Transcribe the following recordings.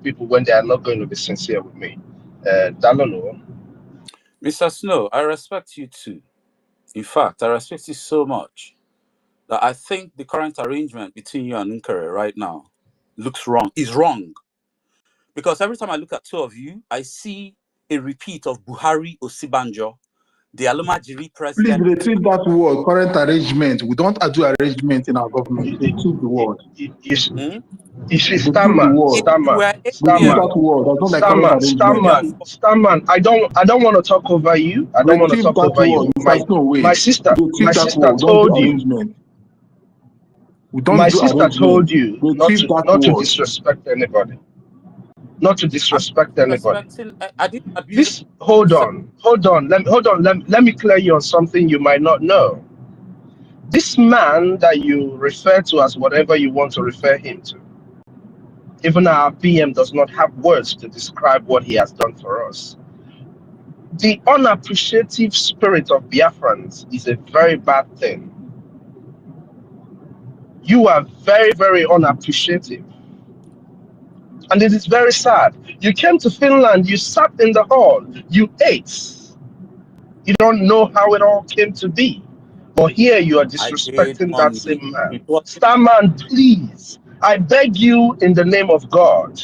people when they are not going to be sincere with me. Dalano. Mr. Snow, I respect you too. In fact, I respect you so much that I think the current arrangement between you and Nkere right now looks wrong, is wrong. Because every time I look at two of you, I see a repeat of Buhari Osibanjo, the Alumajiri president. Please retrieve that word, current arrangement. We don't do arrangement in our government. Retrieve the word. You see, Starman. I don't want to talk over you. I don't want to talk over you. My sister told you. My sister told you not to disrespect anybody. Not to disrespect anybody. I didn't abuse. Hold on. Let me clear you on something you might not know. This man that you refer to as whatever you want to refer him to, even our PM does not have words to describe what he has done for us. The unappreciative spirit of Biafrans is a very bad thing. You are very, very unappreciative. And it is very sad. You came to Finland, you sat in the hall, you ate. You don't know how it all came to be. But here you are disrespecting that same man. Starman, please, I beg you in the name of God,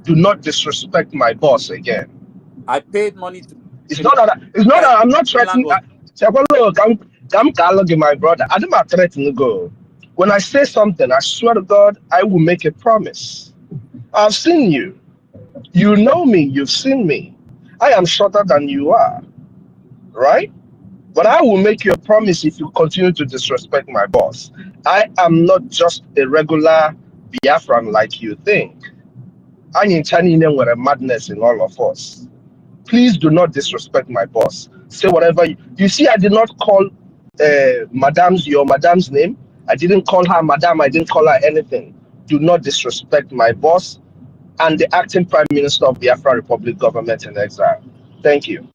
do not disrespect my boss again. I paid money to. It's not that I'm not threatening. My brother, I didn't threaten to go. When I say something, I swear to God, I will make a promise. I've seen you. You know me. You've seen me. I am shorter than you are, right? But I will make you a promise if you continue to disrespect my boss. I am not just a regular Biafran like you think. I intend with a madness in all of us. Please do not disrespect my boss. Say whatever you see. I did not call your madam's name. I didn't call her madam. I didn't call her anything. Do not disrespect my boss and the acting Prime Minister of Biafra Republic government in exile. Thank you.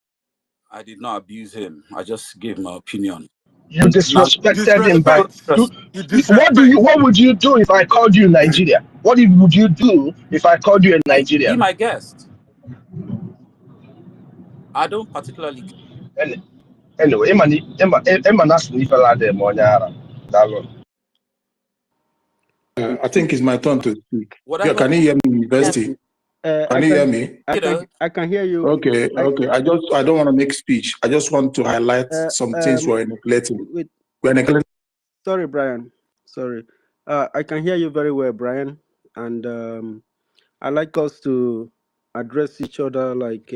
I did not abuse him. I just gave my opinion. You disrespected him by. What would you do if I called you in Nigeria? What would you do if I called you in Nigeria? Be my guest. I don't particularly. Anyway, I think it's my turn to speak. Yeah, can you hear me, University? Can you hear me? I can hear you. Okay. I don't want to make speech. I just want to highlight some things we're neglecting. Sorry, Brian. Sorry. I can hear you very well, Brian. And I like us to address each other like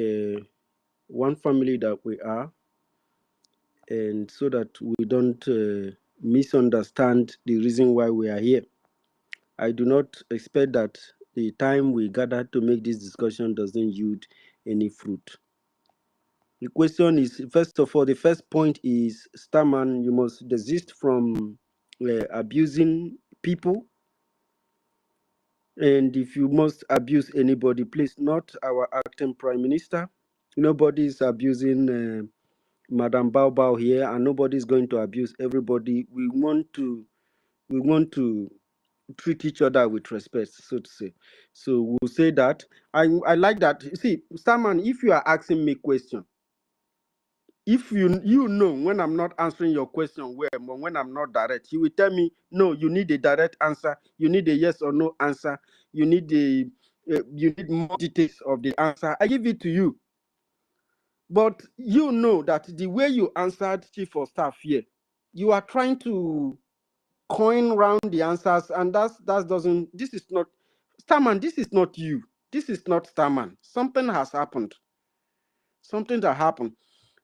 one family that we are, and so that we don't misunderstand the reason why we are here. I do not expect that the time we gather to make this discussion doesn't yield any fruit. The question is, first of all, the first point is, Starman, you must desist from abusing people. And if you must abuse anybody, please, not our acting Prime Minister. Nobody is abusing Madam Bao here, and nobody is going to abuse everybody. We want to treat each other with respect, so to say. So we'll say that. I like that. See, Starman, if you are asking me question, if you know when I'm not answering your question well, but when I'm not direct, you will tell me, no, you need a direct answer, you need a yes or no answer, you need you need more details of the answer. I give it to you. But you know that the way you answered Chief of Staff here, you are trying to coin round the answers, and that doesn't. This is not Starman. This is not you. This is not Starman. Something has happened. Something that happened.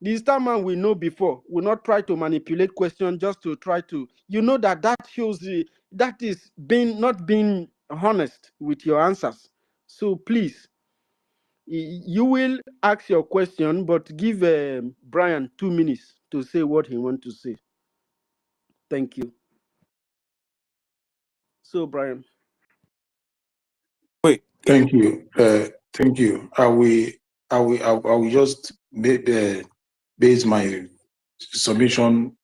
The Starman we know before will not try to manipulate questions just to try to. You know that shows that is not being honest with your answers. So please, you will ask your question, but give Brian 2 minutes to say what he wants to say. Thank you. So, Brian. Wait. Thank you. Thank you. I will just base my submission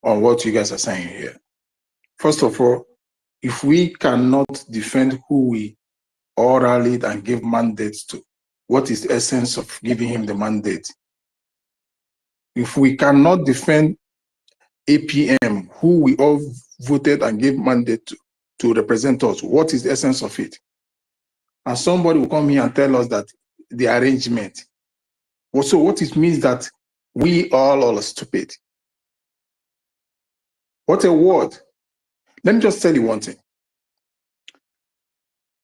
on what you guys are saying here. First of all, if we cannot defend who we all rallied and gave mandates to, what is the essence of giving him the mandate? If we cannot defend APM, who we all voted and gave mandate to represent us, what is the essence of it? And somebody will come here and tell us that the arrangement. Also, what it means that we all are stupid. What a word. Let me just tell you one thing.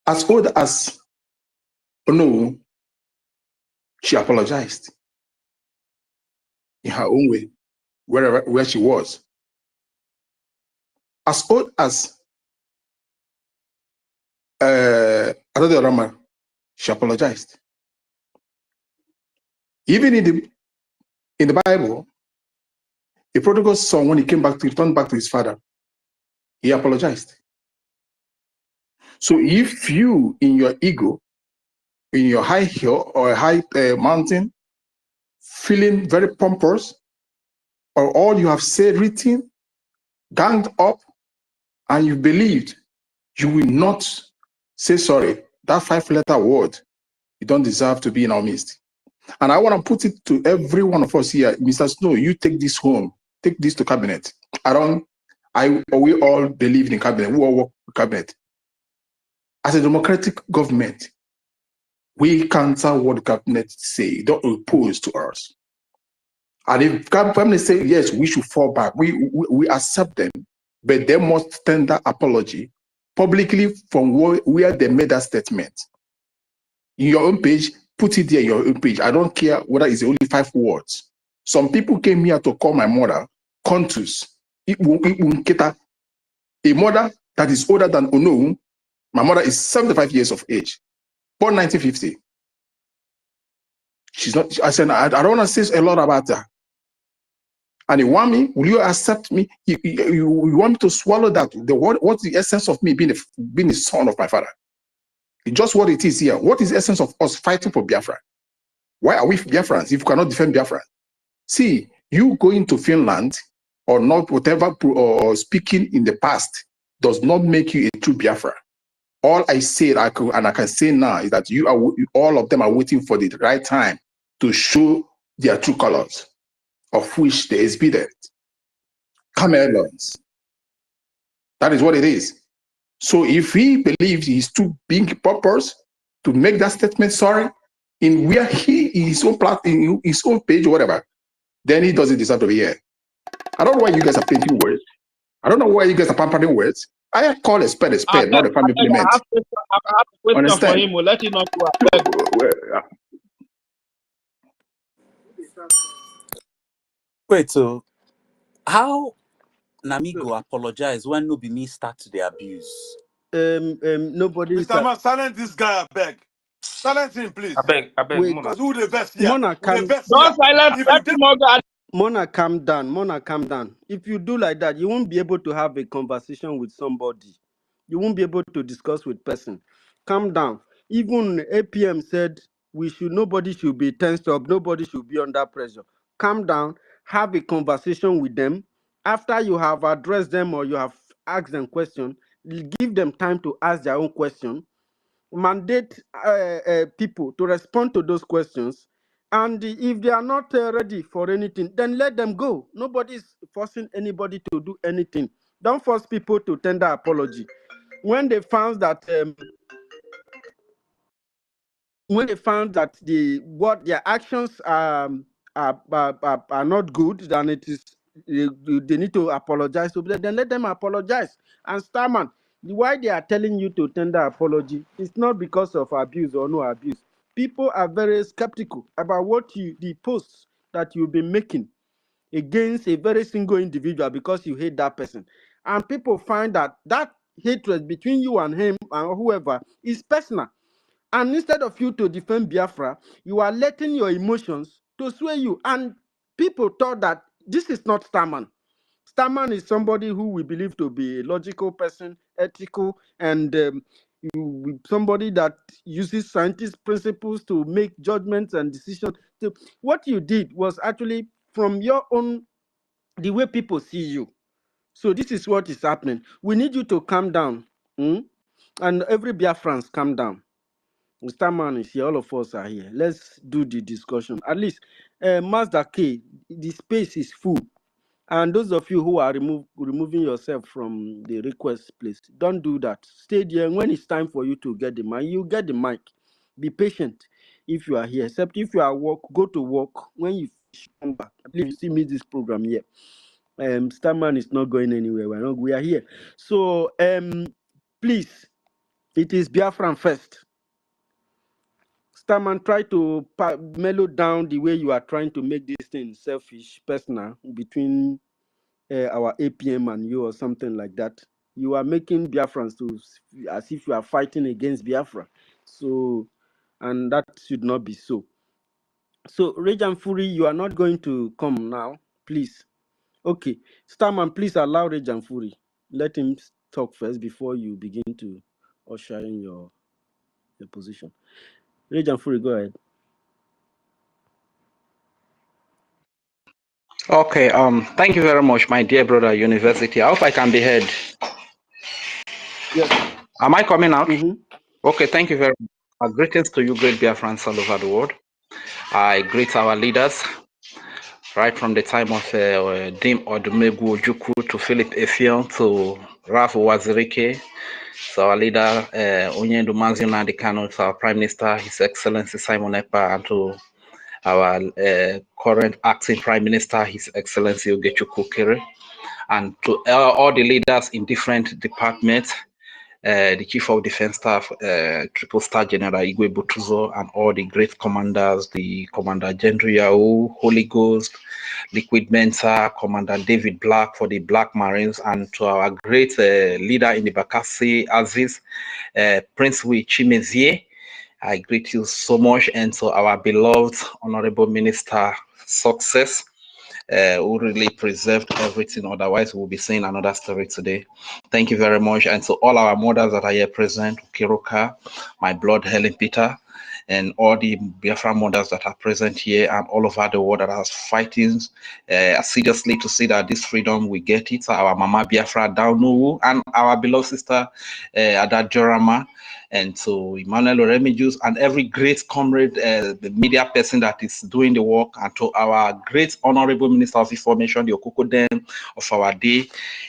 As old as no, she apologized in her own way, where she was. As old as Adode Rama, she apologized. Even in the Bible, the prodigal son, when he returned back to his father, he apologized. So if you, in your ego, in your high hill or a high mountain, feeling very pompous, or all you have said, written, ganged up, and you believed, you will not say sorry. That 5-letter word, you don't deserve to be in our midst. And I want to put it to every one of us here, Mr. Snow, you take this home, take this to cabinet. We all believe in cabinet, we all work with cabinet. As a democratic government, we counter what the cabinet say, don't oppose to us. And if cabinet say, yes, we should fall back, we accept them, but they must tender apology publicly from where they made that statement. In your own page, put it there in your own page. I don't care whether it's only 5 words. Some people came here to call my mother Contus. A mother that is older than Ono. My mother is 75 years of age, born 1950. She's not, I said, I don't want to say a lot about her. And you want me, will you accept me? You want me to swallow that? What's the essence of me being the son of my father? It's just what it is here. What is the essence of us fighting for Biafra? Why are we Biafrans if you cannot defend Biafra? See, you going to Finland or not, whatever, or speaking in the past does not make you a true Biafra. All I said, I can say now, is that all of them are waiting for the right time to show their true colors, of which they exhibit chameleons. That is what it is. So if he believes he's too big purpose to make that statement, sorry, in where he his own platform, his own page or whatever, then he doesn't deserve to be here. I don't know why you guys are painting words. I don't know why you guys are pampering words. I call a spade, not a family implement. I have a question Understand? for him. We'll let him know. Wait, so how Namigo apologize when no be me start to the abuse? Nobody. Mr. Man, silence this guy, I beg. Silence him, please. I beg, Wait, Mona. Who the best here? Mona, Who the best Don't here? silence. If Let you him know. Mona, calm down. Mona, calm down. If you do like that, you won't be able to have a conversation with somebody. You won't be able to discuss with person. Calm down. Even APM said nobody should be tensed up. Nobody should be under pressure. Calm down. Have a conversation with them. After you have addressed them or you have asked them question, give them time to ask their own question. Mandate people to respond to those questions. And if they are not ready for anything, then let them go. Nobody is forcing anybody to do anything. Don't force people to tender apology. When they found that their actions are not good, then it is they need to apologize. So then let them apologize. And Starman, why they are telling you to tender apology, it's not because of abuse or no abuse. People are very skeptical about the posts that you've been making against a very single individual because you hate that person. And people find that hatred between you and him and whoever is personal. And instead of you to defend Biafra, you are letting your emotions to sway you. And people thought that this is not Starman. Starman is somebody who we believe to be a logical person, ethical, and somebody that uses scientist principles to make judgments and decisions. So what you did was actually from your own, the way people see you. So this is what is happening. We need you to calm down. And every Biafrans, calm down. Mr. Man is here. All of us are here. Let's do the discussion. At least, Master K, the space is full. And those of you who are removing yourself from the request, please don't do that. Stay there. When it's time for you to get the mic, you get the mic. Be patient if you are here. Except if you are at work, go to work. When you come back, at least you see me this program here. Starman is not going anywhere. We are here. So please, it is Biafran first. Starman, try to mellow down the way you are trying to make this thing selfish, personal, between our APM and you or something like that. You are making Biafrans to as if you are fighting against Biafra. So, and that should not be so. So, Rage and Fury, you are not going to come now, please. Okay, Starman, please allow Rage and Fury. Let him talk first before you begin to usher in your position. Rage and Fury, go ahead. Okay, thank you very much, my dear brother University. I hope I can be heard. Yes. Am I coming out? Okay, thank you very much. Greetings to you, great Biafrans all over the world. I greet our leaders, right from the time of Dim Odumegu Ojukwu to Philip Effiong to Ralph Wazirike, to our leader Onyendu Mazina Dikano, to our Prime Minister, His Excellency Simon Ekpa, and to our current acting Prime Minister, His Excellency Ogechukwu Kere, and to all the leaders in different departments, the Chief of Defense Staff, Triple Star General Igwe Butuzo, and all the great commanders, the Commander General Yahoo, Holy Ghost, Liquid Mensa, Commander David Black for the Black Marines, and to our great leader in the Bakassi, Aziz, Prince Wi Chimezie. I greet you so much, and to our beloved Honorable Minister Success, who really preserved everything. Otherwise, we'll be saying another story today. Thank you very much. And to all our mothers that are here present, Kiroka, my blood, Helen Peter, and all the Biafra mothers that are present here and all over the world that are fighting assiduously to see that this freedom, we get it. Our Mama Biafra Daunuwu, and our beloved sister Ada Jorama, and to Emmanuel Remedios, and every great comrade, the media person that is doing the work, and to our great honorable Minister of Information, the Okokodem of our day,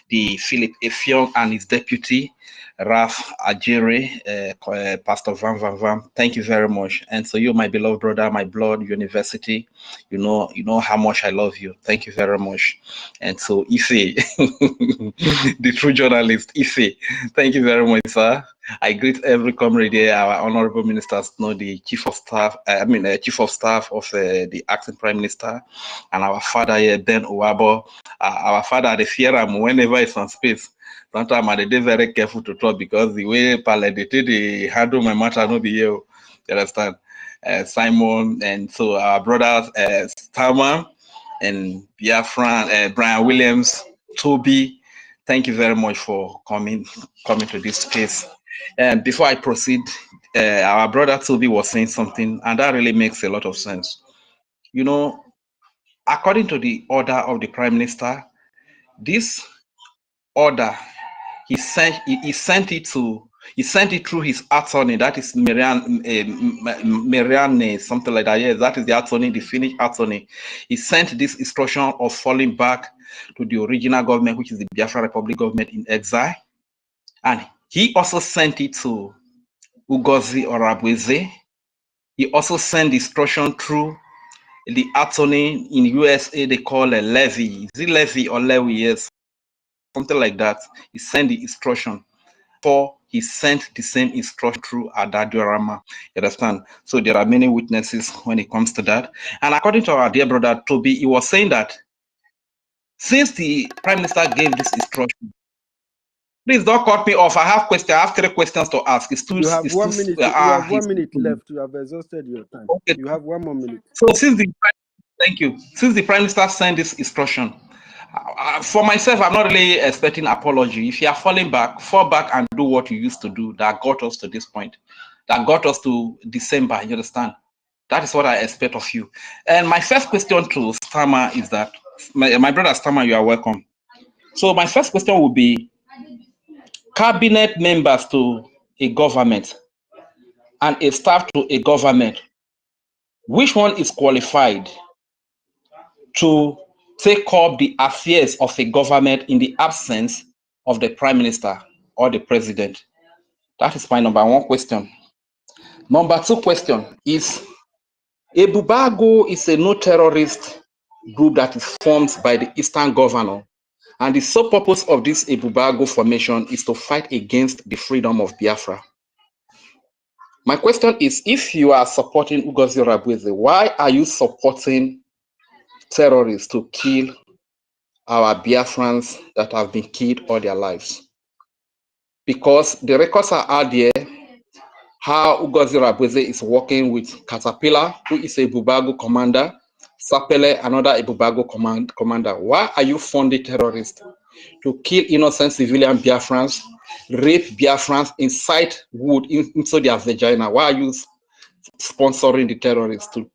the Philip Effiong and his deputy, Raf Ajere, Pastor Van Van Van. Thank you very much. And so you, my beloved brother, my blood University, you know how much I love you. Thank you very much. And so Ife, the true journalist, Ife, thank you very much, sir. I greet every comrade here, our honorable ministers, the chief of staff, chief of staff of the acting prime minister, and our father here, Ben Owabo, our father, the Fieram, whenever it's on space. Sometimes I dey very careful to talk because the way they handle my matter no be here. You understand? Simon, and so our brothers, Starman and Biafran, Brian Williams, Toby, thank you very much for coming to this space. And before I proceed, our brother Toby was saying something, and that really makes a lot of sense. You know, according to the order of the Prime Minister, this order, he sent it through his attorney, that is Marianne, something like that. Yes, that is the attorney, the Finnish attorney. He sent this instruction of falling back to the original government, which is the Biafra Republic government in exile. And he also sent it to OGOJA or Abweze. He also sent the instruction through the attorney in USA, they call a Levy. Is it Levy or Levy? Yes, something like that. He sent the instruction. He sent the same instruction through Adadiorama. You understand? So there are many witnesses when it comes to that. And according to our dear brother Toby, he was saying that since the Prime Minister gave this instruction, please don't cut me off. I have 3 questions to ask. You have 1 minute. You have 1 minute left. You have exhausted your time. Okay. You have 1 more minute. So since the Prime Minister sent this instruction, for myself, I'm not really expecting apology. If you are falling back, fall back and do what you used to do that got us to this point, that got us to December. You understand? That is what I expect of you. And my first question to Starmer is that, my brother Starmer, you are welcome. So my first question would be, cabinet members to a government and a staff to a government, which one is qualified to take up the affairs of a government in the absence of the prime minister or the president? That is my number one question. Number two question is, Ebubago is a no-terrorist group that is formed by the Eastern Governor, and the sole purpose of this Ebubago formation is to fight against the freedom of Biafra. My question is, if you are supporting Ngozi Orabueze, why are you supporting terrorists to kill our Biafrans that have been killed all their lives? Because the records are out there, how Ngozi Orabueze is working with Caterpillar, who is a Ebubago commander, Sapele, another Ebubago commander. Why are you funding terrorists to kill innocent civilian Biafrans, rape Biafrans, incite wood into their vagina? Why are you sponsoring the terrorists to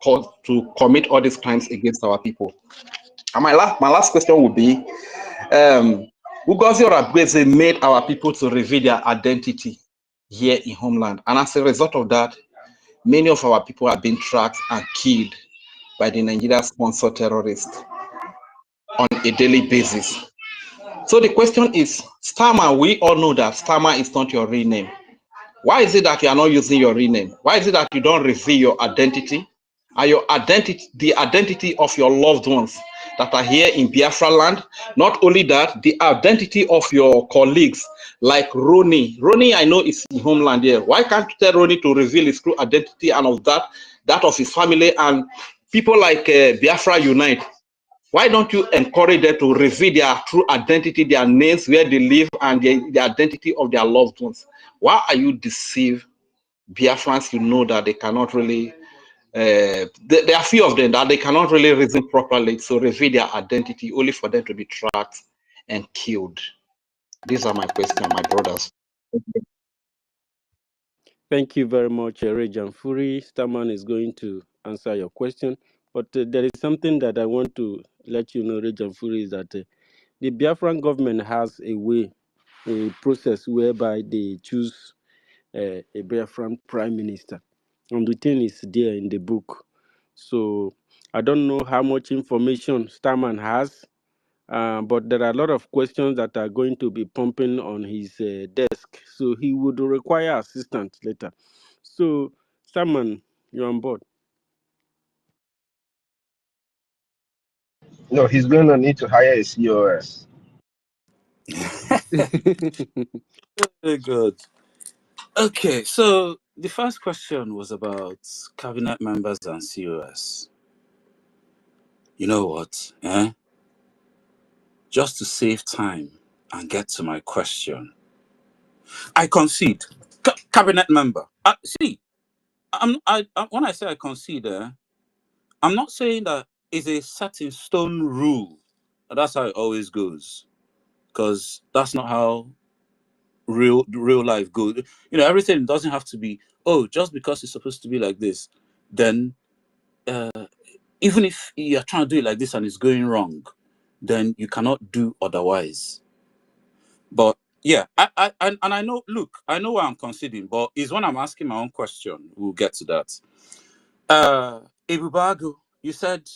commit all these crimes against our people? And my last question would be, Ngozi Orabueze made our people to reveal their identity here in homeland, and as a result of that, many of our people have been tracked and killed by the Nigeria-sponsored terrorists on a daily basis. So the question is, Starmer, we all know that Starmer is not your real name. Why is it that you are not using your real name? Why is it that you don't reveal your identity? And your identity, the identity of your loved ones that are here in Biafra land? Not only that, the identity of your colleagues like Roni. Roni, I know, is in homeland here. Why can't you tell Roni to reveal his true identity and of that of his family, and people like Biafra Unite? Why don't you encourage them to reveal their true identity, their names, where they live, and the identity of their loved ones? Why are you deceive Biafrans? You know that they cannot really, there are few of them that they cannot really reason properly, so reveal their identity only for them to be tracked and killed. These are my questions, my brothers. Thank you very much, Rejan Furi. Starman is going to answer your question, but there is something that I want to let you know, Rejan Furi, is that the Biafran government has a process whereby they choose a Biafran prime minister, and the thing is there in the book. So I don't know how much information Starman has, but there are a lot of questions that are going to be pumping on his desk, so he would require assistance later. So, Starman, you're on board. No, he's going to need to hire a COS. Very good. Okay, so the first question was about cabinet members and COS. You know what? Just to save time and get to my question, I concede. Cabinet member. See, when I say I concede, I'm not saying that it's a set in stone rule. That's how it always goes, because that's not how real life goes. You know, everything doesn't have to be, oh, just because it's supposed to be like this, then even if you're trying to do it like this and it's going wrong, then you cannot do otherwise. But yeah, and I know, look, I know why I'm conceding, but it's when I'm asking my own question, we'll get to that. Ebubago, you said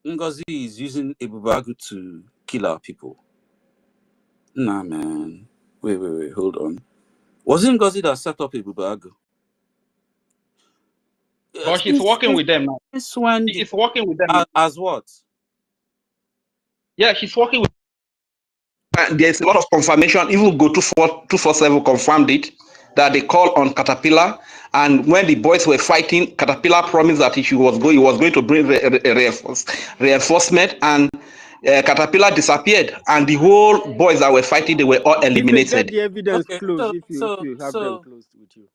Ngozi is using Ebubago to kill our people. Nah, man. Wait, hold on. Was it Ngozi that set up Ebubago? But she's working with them now. She's working with them. As what? Yeah, she's working with them. There's a lot of confirmation. Even Go 247 confirmed it, that they called on Caterpillar, and when the boys were fighting, Caterpillar promised that he was going to bring reinforcement, and Caterpillar disappeared, and the whole boys that were fighting, they were all eliminated. If you get the evidence close, if you have them close with you.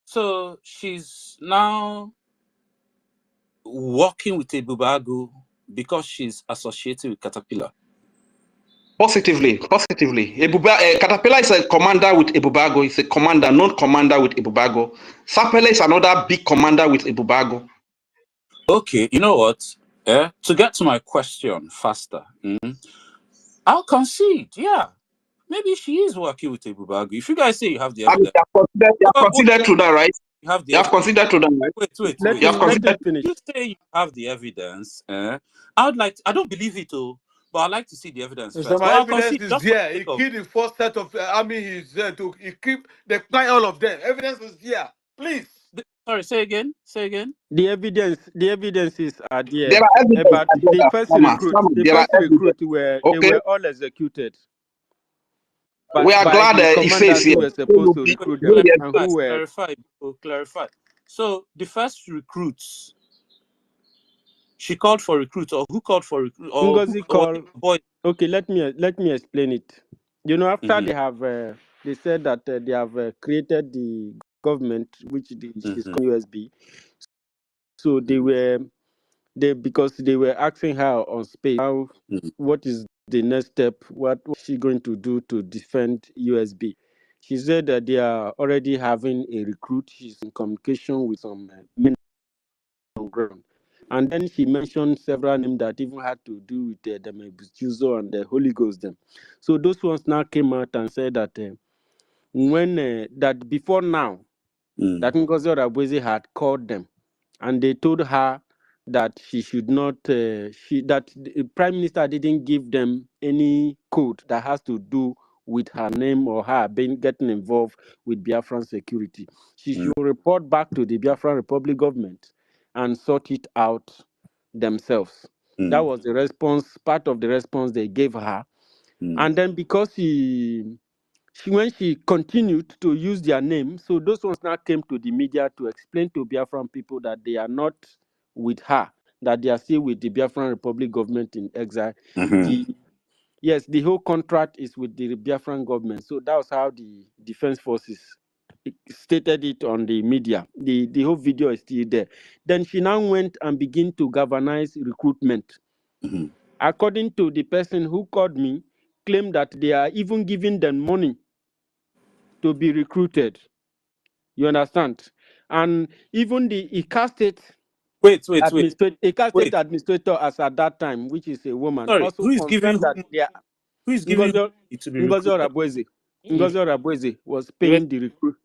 So she's now working with Ebubago because she's associated with Caterpillar. Positively. Caterpillar is a commander with Ebubago. He's a commander, non-commander with Ebubago. Sapele is another big commander with Ebubago. Okay, you know what? To get to my question faster, I'll concede, yeah. Maybe she is working with Ebubagu. If you guys say you have the I mean, evidence, you have considered to that, right? you have the You have evidence. considered to that, right? Wait. Let You have him considered. finish. You say you have the evidence. I would like. I don't believe it, but I'd like to see the evidence So first. my But I'll evidence concede is just for the there. He sake of. killed the first set of army he's there to equip the client, all of them. Evidence is here. Please. Sorry, say again. Say again. The evidences are There there. are evidence. But the first There are evidence. they Okay. were all executed We are by glad the it says commanders here. who were supposed to recruit them and who were Clarify. So the first recruits, she called for recruits, or who called for recruits, or who, Ngozi or was it called. a boy? Okay, let me explain it. You know, after Mm-hmm. they said that they have created the government, which is called USB. So because they were asking her on space how what is the next step, what was she going to do to defend USB. She said that they are already having a recruit. She's in communication with some men on ground. And then she mentioned several names that even had to do with the Mebujuzo and the Holy Ghost. Them. So those ones now came out and said that that before now, that Ngozi Orabueze had called them, and they told her that she should not. That the Prime Minister didn't give them any code that has to do with her name or her getting involved with Biafran security. She should report back to the Biafran Republic government and sort it out themselves. That was the response, part of the response they gave her. And then because when she continued to use their name, so those ones now came to the media to explain to Biafran people that they are not with her, that they are still with the Biafran Republic government in exile. The whole contract is with the Biafran government. So that was how the defense forces stated it on the media. The whole video is still there. Then she now went and began to galvanize recruitment. According to the person who called me, claimed that they are even giving them money to be recruited. You understand? And even the IKA State administrator as at that time, which is a woman, Sorry, also who is giving confirmed that they are who is giving it to be recruited? Ngozi Orabueze was paying the recruit.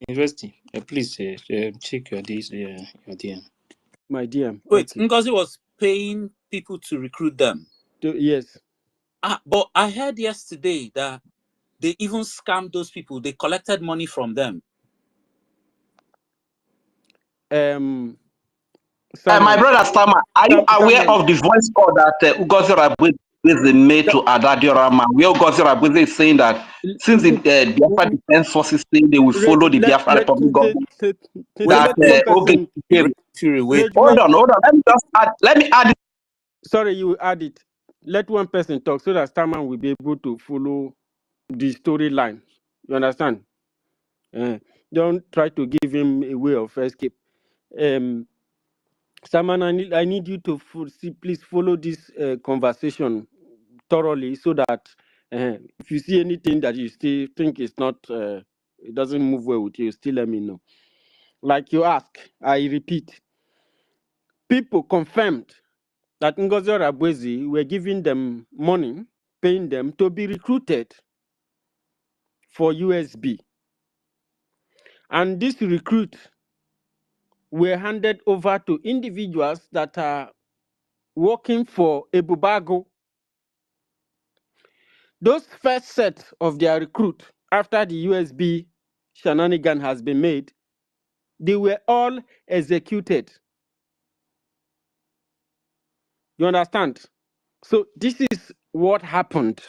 University, please check your DM. My DM. Wait, Okay. Ngozi was paying people to recruit them. Yes. But I heard yesterday that they even scammed those people. They collected money from them. My brother Stama, are you aware of the voice call that Ngozi Orabueze made to Adadiorama? Where Ngozi Orabueze is saying that since the Biafra Defense Forces say they will follow the Biafra Republic government, hold on. Let me add it. Sorry, you add it. Let one person talk so that Starman will be able to follow the storyline. You understand? Don't try to give him a way of escape. Starman, I need you to please follow this conversation thoroughly so that if you see anything that you still think is not, it doesn't move well with you, still let me know. Like you ask, I repeat, people confirmed that Ngozi Orabueze were giving them money, paying them to be recruited for USB. And these recruits were handed over to individuals that are working for Ebubago. Those first set of their recruit, after the USB shenanigan has been made, they were all executed. You understand? So this is what happened.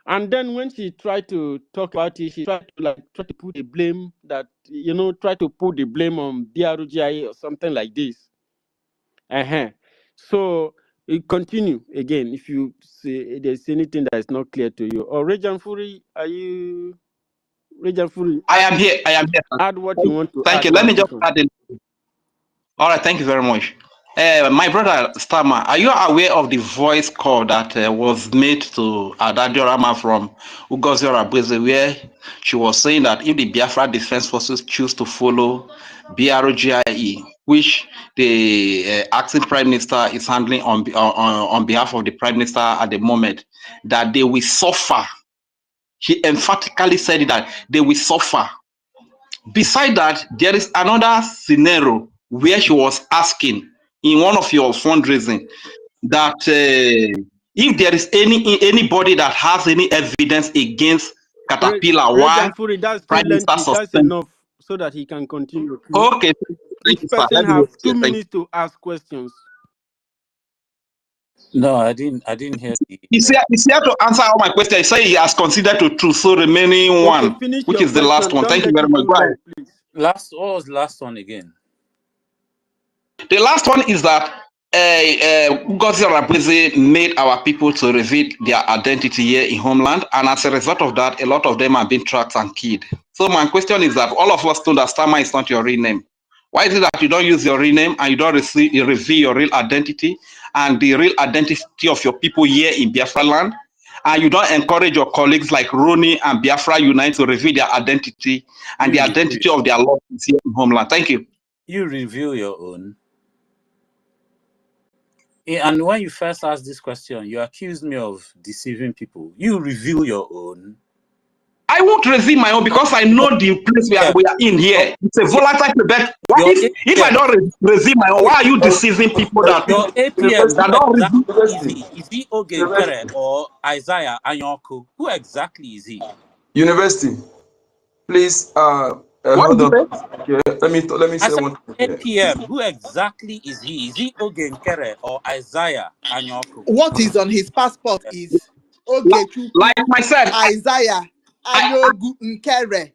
And then when she tried to talk about it, she tried to put the blame that, try to put the blame on BRGIE or something like this. So it continue again if you see there's anything that is not clear to you. Or Rejan Furi, are you Rejan Furi? I am here. Add what you want to add. Thank you. Let me just add in. All right, thank you very much. My brother Stama, are you aware of the voice call that was made to Adadiorama from Ngozi Orabueze, where she was saying that if the Biafra Defense Forces choose to follow BRGIE, which the acting Prime Minister is handling on behalf of the Prime Minister at the moment, that they will suffer. She emphatically said that they will suffer. Beside that, there is another scenario where she was asking in one of your fundraising that if there is anybody that has any evidence against Caterpillar, why Fury, that's too Prime Minister lengthy. That's suspend? enough so that he can continue. Okay, thank Each you, sir. person Let me have wait 2 here. Thank you. minutes to ask questions. No, I didn't hear the. He's here to answer all my questions. He said he has considered to true, so remaining Okay, one, finish which your is the last question. one. Don't Thank you let very it much. too Go ahead. long, please. What was the last one again? The last one is that Ngozi Rabweze made our people to reveal their identity here in homeland, and as a result of that, a lot of them have been tracked and killed. So my question is that all of us know that Stama is not your real name. Why is it that you don't use your real name and you don't reveal your real identity and the real identity of your people here in Biafra land? And you don't encourage your colleagues like Roni and Biafra Unite to reveal their identity and the identity of their loved ones here in homeland. Thank you. You reveal your own. And when you first asked this question, you accused me of deceiving people. You reveal your own. I won't reveal my own because I know the place we are in here. It's a volatile place. Why, if I don't reveal my own, why are you deceiving people that Your APM, that who don't exactly reveal? is he? Is he Oge Nkere or Isaiah Anyoko? Who exactly is he? University, please. What Hold did on. you say? Yeah, let me I say said one thing here. APM, who exactly is he? Is he Oge Nkere or Isaiah Anyoko? What is on his passport is Ogechukwu Like myself, Isaiah I Anyogu Nkere.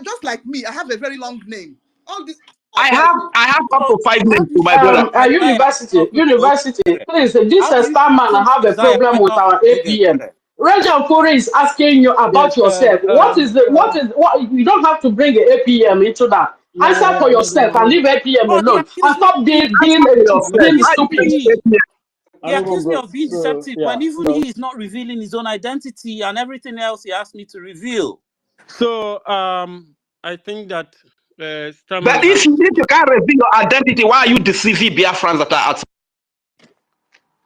Just like me, I have a very long name. All these are I titles. have up So to 5 how names do to you my brother. Isaiah Anyoko University, Nkere? please, this How do you star man change have a Isaiah problem with Anyoko our Oge APM. Nkere? Rajan Kuri is asking you about Yes. yourself. You don't have to bring the APM into that. Answer for yourself and leave APM Oh, he alone. And accused me stop Please being answer for yourself. being Why you stupid. take deceptive. me? He accused me of being Bro, deceptive yeah, when even bro. he is not revealing his own identity and everything else he asked me to reveal. So, I think that But Starman if has. you can't reveal your identity, why are you deceiving Biafrans that are at?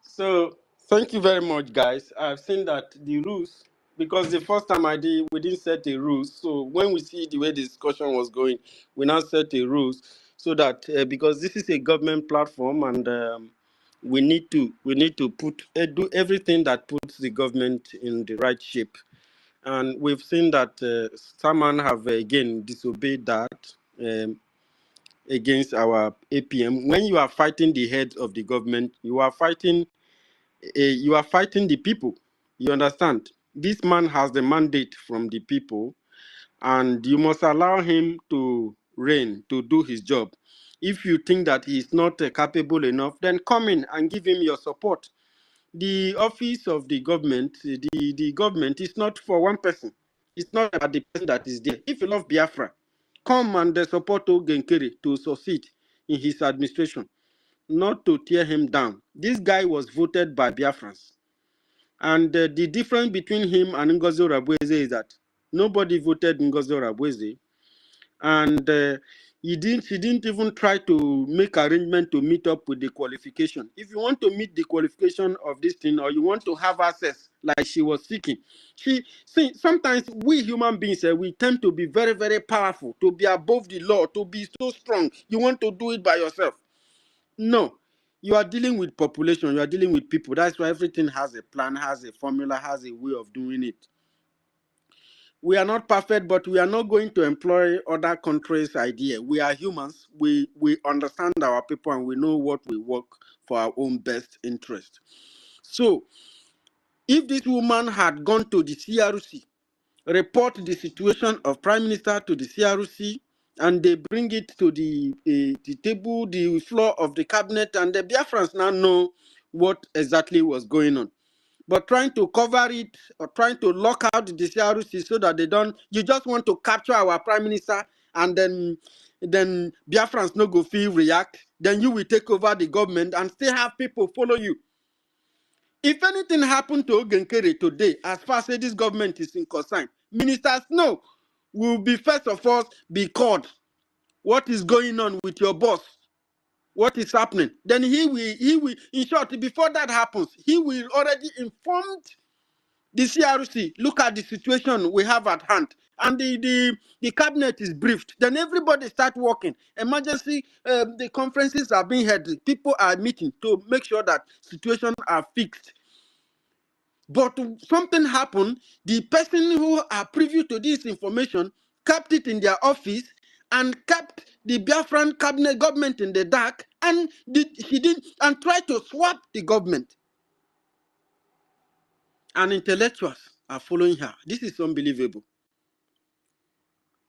So, thank you very much, guys. I've seen that the rules, because the first time we didn't set the rules. So, when we see the way the discussion was going, we now set the rules so that because this is a government platform and we need to do everything that puts the government in the right shape. And we've seen that Starman have again disobeyed that. Against our APM. When you are fighting the heads of the government, you are fighting the people. You understand? This man has the mandate from the people, and you must allow him to reign, to do his job. If you think that he is not capable enough, then come in and give him your support. The office of the government, the government is not for one person. It's not about the person that is there. If you love Biafra, come and support Ogenkere to succeed in his administration, not to tear him down. This guy was voted by Biafrans. And the difference between him and Ngozi Rabweze is that nobody voted Ngozi Rabweze. And he didn't even try to make arrangement to meet up with the qualification. If you want to meet the qualification of this thing, or you want to have access like she was seeking, sometimes we human beings, we tend to be very, very powerful, to be above the law, to be so strong. You want to do it by yourself. No, you are dealing with population, you are dealing with people. That's why everything has a plan, has a formula, has a way of doing it. We are not perfect, but we are not going to employ other countries' idea. We are humans. We understand our people and we know what we work for our own best interest. So, if this woman had gone to the CRC, report the situation of Prime Minister to the CRC, and they bring it to the table, the floor of the cabinet, and the Biafrans now know what exactly was going on. But trying to cover it or trying to lock out the CRC so that you just want to capture our Prime Minister, and then Biafrans no go feel react, then you will take over the government and still have people follow you. If anything happened to Ogenkere today, as far as this government is in concern, ministers will be first of all be called. What is going on with your boss? what is happening. Then he will, in short, before that happens, he will already inform the CRC, look at the situation we have at hand. And the cabinet is briefed. Then everybody start working. Emergency, the conferences are being held. People are meeting to make sure that situations are fixed. But something happened. The person who are privy to this information kept it in their office and kept the Biafran cabinet government in the dark, and he didn't and tried to swap the government. And intellectuals are following her. This is unbelievable.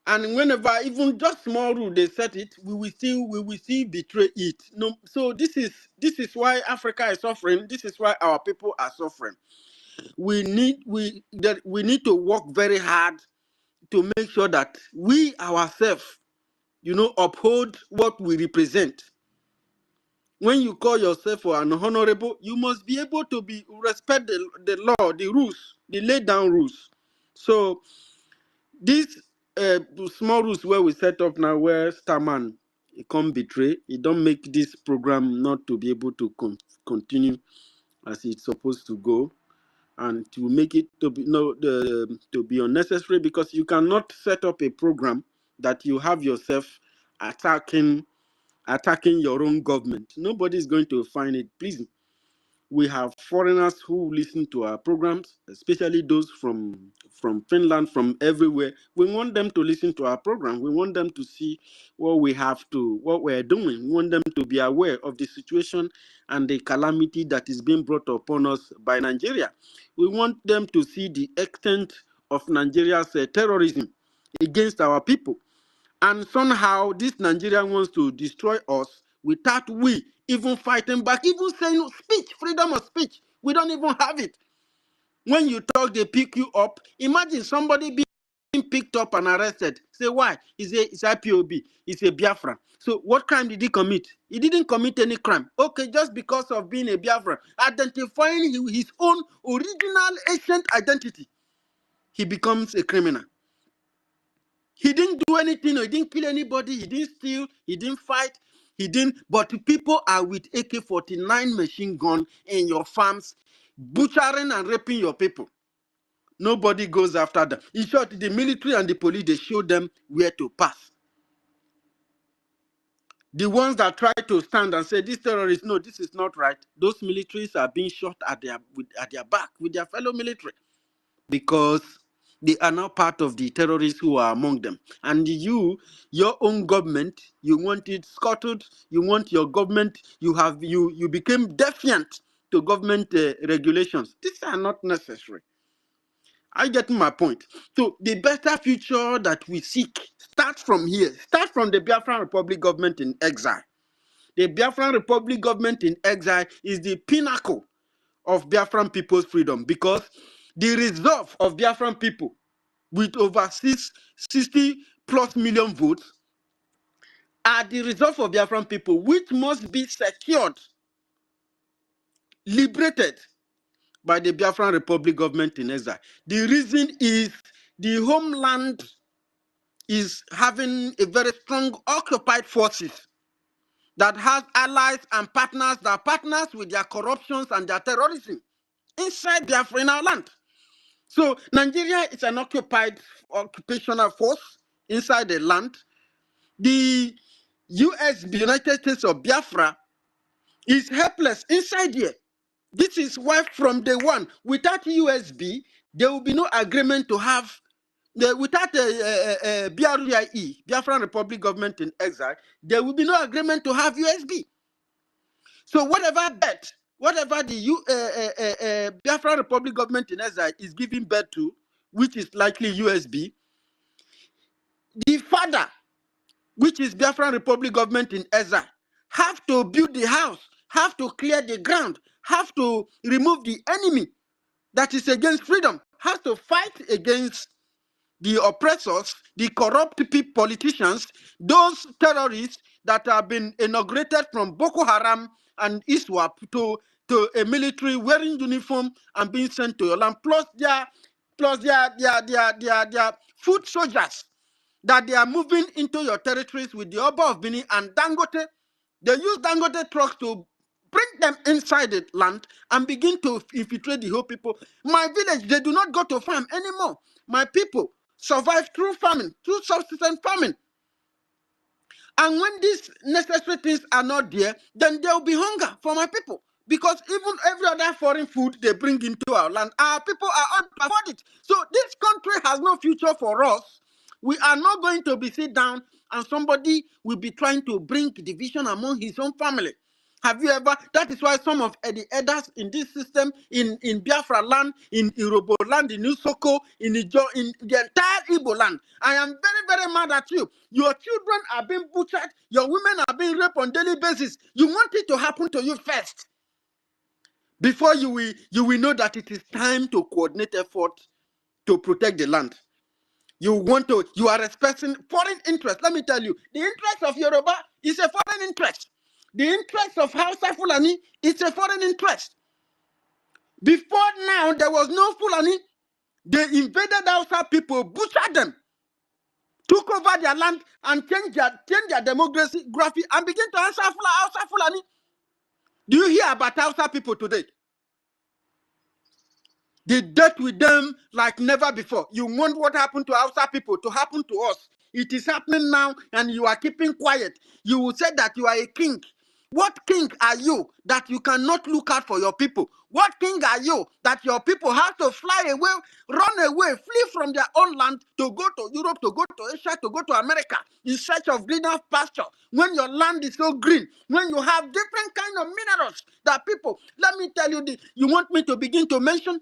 And whenever even just small rule they set it, we will still betray it. No, so this is why Africa is suffering. This is why our people are suffering. We need to work very hard to make sure that we ourselves, uphold what we represent. When you call yourself an honorable, you must be able to respect the law, the rules, the laid down rules. So these small rules where we set up now, where Starman can't betray, it don't make this program not to be able to continue as it's supposed to go, and to make it to be unnecessary, because you cannot set up a program that you have yourself attacking your own government. Nobody is going to find it pleasing. We have foreigners who listen to our programs, especially those from Finland, from everywhere. We want them to listen to our program. We want them to see what we're doing. We want them to be aware of the situation and the calamity that is being brought upon us by Nigeria. We want them to see the extent of Nigeria's terrorism against our people. And somehow this Nigeria wants to destroy us without we even fighting back, even saying speech, freedom of speech. We don't even have it. When you talk, they pick you up. Imagine somebody being picked up and arrested. Say, why? It's IPOB. It's a Biafra. So what crime did he commit? He didn't commit any crime. Okay, just because of being a Biafra, identifying his own original ancient identity, he becomes a criminal. He didn't do anything, he didn't kill anybody, he didn't steal, he didn't fight, but people are with AK-49 machine gun in your farms, butchering and raping your people. Nobody goes after them. In short, the military and the police, they show them where to pass. The ones that try to stand and say, this terrorist, no, this is not right, those militaries are being shot at their back with their fellow military, because they are now part of the terrorists who are among them. And your own government, you want it scuttled, you want your government, you became defiant to government regulations. These are not necessary. I get my point. So the better future that we seek starts from here. Start from the Biafran Republic government in exile. The Biafran Republic government in exile is the pinnacle of Biafran people's freedom, because the resolve of Biafran people with over 60 plus million votes are the resolve of Biafran people, which must be secured, liberated by the Biafran Republic government in exile. The reason is the homeland is having a very strong occupied forces that has allies and partners that are partners with their corruptions and their terrorism inside Biafra in our land. So Nigeria is an occupational force inside the land. The USB, United States of Biafra, is helpless inside here. This is why from day one, without USB, there will be no agreement to have, without BRGIE, Biafran Republic Government in Exile, there will be no agreement to have USB. So whatever the Biafran Republic Government in Exile is giving birth to, which is likely USB, the father, which is Biafran Republic Government in exile, have to build the house, have to clear the ground, have to remove the enemy that is against freedom, has to fight against the oppressors, the corrupt politicians, those terrorists that have been inaugurated from Boko Haram and ISWAP to a military wearing uniform and being sent to your land, plus their foot soldiers that they are moving into your territories with the Oba of Bini and Dangote, They use Dangote trucks to bring them inside the land and begin to infiltrate the whole people. My village, they do not go to farm anymore. My people survive through farming, through subsistence farming. And when these necessary things are not there, then there will be hunger for my people. Because even every other foreign food they bring into our land, our people are unable to afford it. So this country has no future for us. We are not going to be sit down and somebody will be trying to bring division among his own family. Have you ever? That is why some of the elders in this system, in Biafra land, in Irobo land, in Usoko, in the entire Igbo land, I am very, very mad at you. Your children are being butchered. Your women are being raped on daily basis. You want it to happen to you first before you will know that it is time to coordinate effort to protect the land. You are respecting foreign interest. Let me tell you, the interest of Yoruba is a foreign interest. The interest of Hausa Fulani is a foreign interest. Before now, there was no Fulani. They invaded Hausa people, butchered them, took over their land, and changed their demography and began to answer Hausa Fulani. Do you hear about Hausa people today? They dealt with them like never before. You want what happened to Hausa people to happen to us. It is happening now, and you are keeping quiet. You will say that you are a king. What king are you that you cannot look out for your people? What king are you that your people have to fly away, run away, flee from their own land to go to Europe, to go to Asia, to go to America in search of greener pasture? When your land is so green, when you have different kind of minerals that people, let me tell you this, you want me to begin to mention?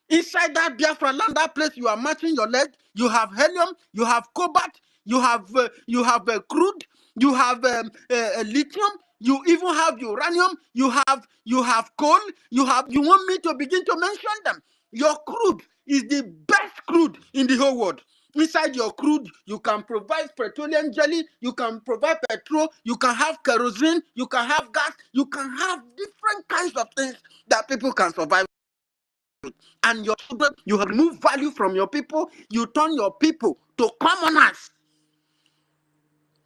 Inside that Biafra land, that place you are matching your leg, you have helium, you have cobalt, you have crude, you have lithium, you even have uranium, you have coal, you want me to begin to mention them? Your crude is the best crude in the whole world. Inside your crude, you can provide petroleum jelly, you can provide petrol, you can have kerosene, you can have gas, you can have different kinds of things that people can survive. And your children, you have removed value from your people, you turn your people to commoners.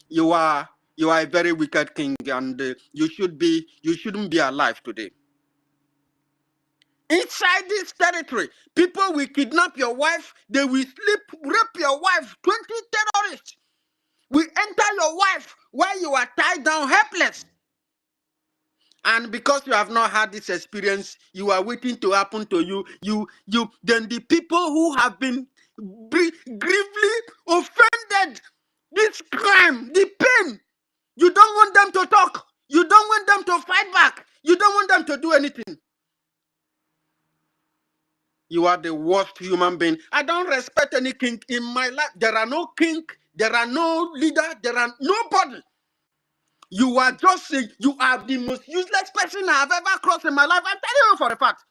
You are a very wicked king, and you shouldn't be alive today. Inside this territory, people will kidnap your wife, they will rape your wife. 20 terrorists will enter your wife while you are tied down helpless. And because you have not had this experience, you are waiting to happen to you. Then the people who have been gravely offended, this crime, the pain, you don't want them to talk. You don't want them to fight back. You don't want them to do anything. You are the worst human being. I don't respect any king in my life. There are no king. There are no leader. There are nobody. You are you are the most useless person I have ever crossed in my life. I'm telling you for a fact.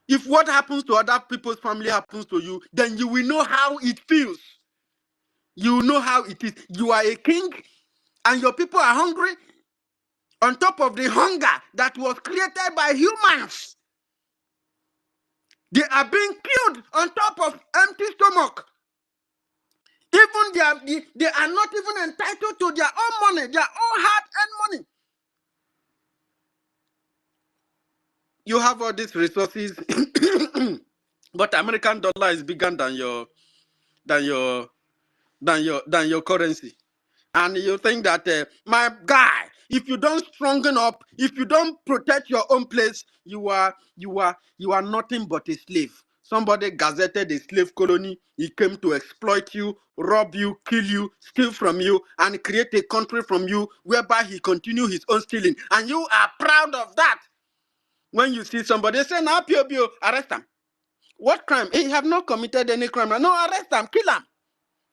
If what happens to other people's family happens to you, then you will know how it feels. You know how it is. You are a king and your people are hungry on top of the hunger that was created by humans. They are being killed on top of empty stomach. Even they are not even entitled to their own money, their own hard-earned money. You have all these resources, but American dollar is bigger than your currency. And you think that my guy, if you don't strengthen up, if you don't protect your own place, you are nothing but a slave. Somebody gazetted a slave colony. He came to exploit you, rob you, kill you, steal from you, and create a country from you whereby he continue his own stealing. And you are proud of that. When you see somebody say, "Now, Pio, arrest him." What crime? He have not committed any crime. No, arrest him, kill him.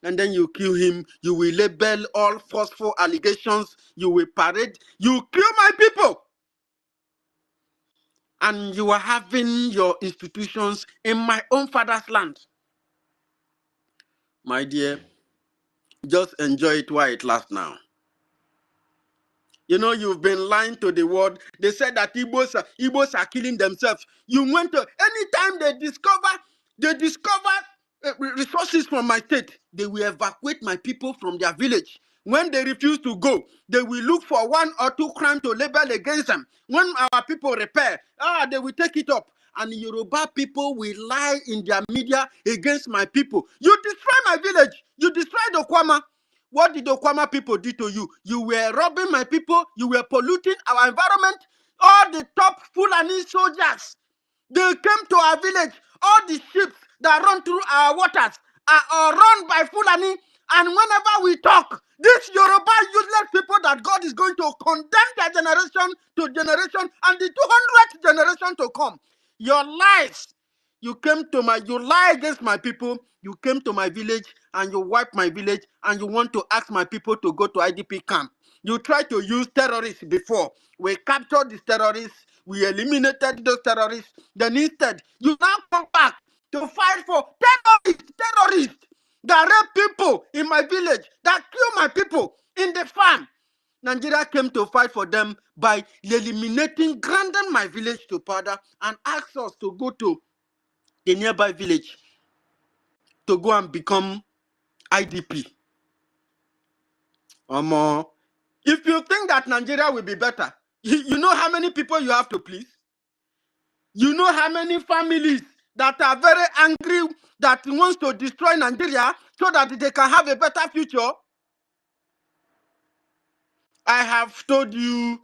And then you kill him. You will label all falseful allegations. You will parade. You kill my people. And you are having your institutions in my own father's land. My dear, just enjoy it while it lasts now. You know, you've been lying to the world. They said that Igbos are killing themselves. You went to, anytime they discover resources from my state, they will evacuate my people from their village. When they refuse to go, they will look for 1 or 2 crimes to label against them. When our people repair, they will take it up. And Yoruba people will lie in their media against my people. You destroy my village. You destroyed Okwama. What did Okwama people do to you? You were robbing my people. You were polluting our environment. All the top Fulani soldiers, they came to our village. All the ships that run through our waters are run by Fulani. And whenever we talk, this Yoruba useless people that God is going to condemn their generation to generation and the 200th generation to come. Your lies. You lie against my people. You came to my village and you wipe my village and you want to ask my people to go to IDP camp. You tried to use terrorists before. We captured these terrorists. We eliminated those terrorists. Then instead, you now come back to fight for terrorists that rape people in my village, that kill my people in the farm. Nigeria came to fight for them by eliminating, granting my village to powder and asked us to go to the nearby village to go and become IDP. If you think that Nigeria will be better, you know how many people you have to please? You know how many families that are very angry that wants to destroy Nigeria so that they can have a better future? I have told you,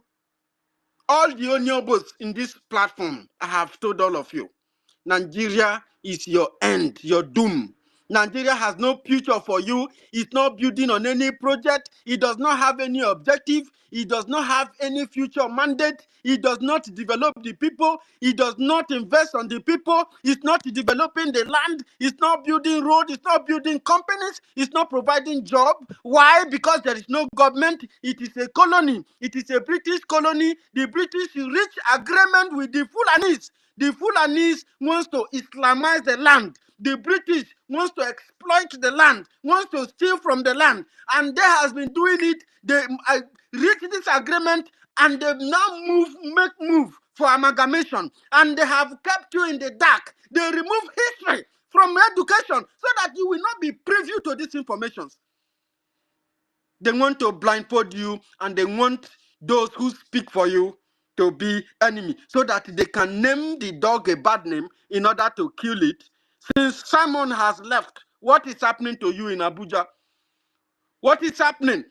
all the Onyobos in this platform, I have told all of you, Nigeria is your end, your doom. Nigeria has no future for you. It's not building on any project. It does not have any objective. It does not have any future mandate. It does not develop the people. It does not invest on the people. It's not developing the land. It's not building roads. It's not building companies. It's not providing job. Why? Because there is no government. It is a colony. It is a British colony. The British reached agreement with the Fulanis. The Fulanis wants to Islamize the land. The British wants to exploit the land, wants to steal from the land. And they has been doing it. They reached this agreement and they now make move for amalgamation. And they have kept you in the dark. They remove history from education so that you will not be privy to these informations. They want to blindfold you and they want those who speak for you to be enemy so that they can name the dog a bad name in order to kill it. Since Simon has left, what is happening to you in Abuja? What is happening?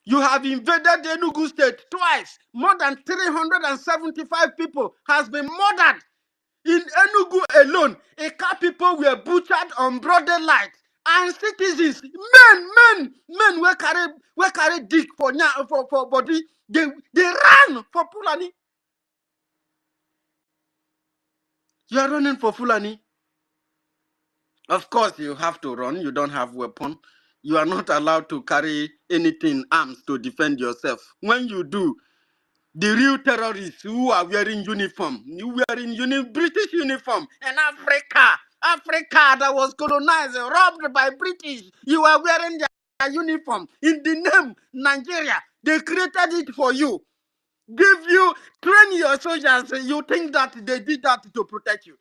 You have invaded the Enugu state twice. More than 375 people has been murdered. In Enugu alone, Eka people were butchered on broad daylight. And citizens, men, we carry dick for body. They ran for Fulani. You are running for Fulani. Of course, you have to run. You don't have weapon. You are not allowed to carry anything, arms, to defend yourself. When you do, the real terrorists who are wearing uniform, British uniform, and Africa that was colonized, robbed by British, you are wearing their uniform in the name Nigeria. They created it for you. Train your soldiers. You think that they did that to protect you?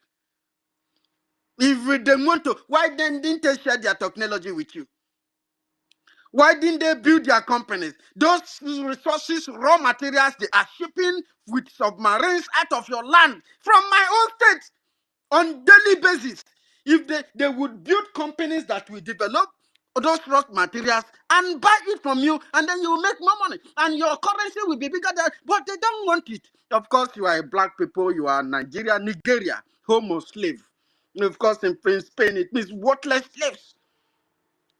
If they want to, why then didn't they share their technology with you? Why didn't they build their companies? Those resources, raw materials, they are shipping with submarines out of your land from my own state on daily basis. If they would build companies that will develop those raw materials and buy it from you, and then you will make more money, and your currency will be bigger than, but they don't want it. Of course, you are a black people, you are Nigeria, homo slave. Of course, in Spain, it means worthless slaves.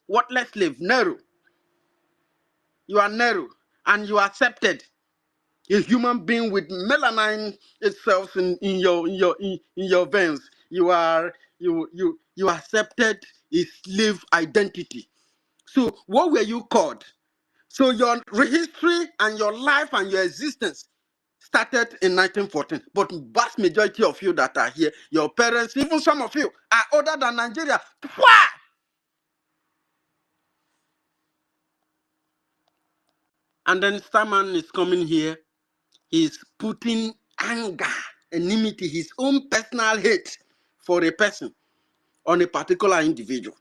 Worthless slave, Nero. You are narrow and you are accepted. A human being with melanin itself in your veins. You accepted a slave identity. So what were you called? So your history and your life and your existence started in 1914. But vast majority of you that are here, your parents, even some of you, are older than Nigeria. Why? And then Starman is coming here. He's putting anger, enmity, his own personal hate for a person on a particular individual.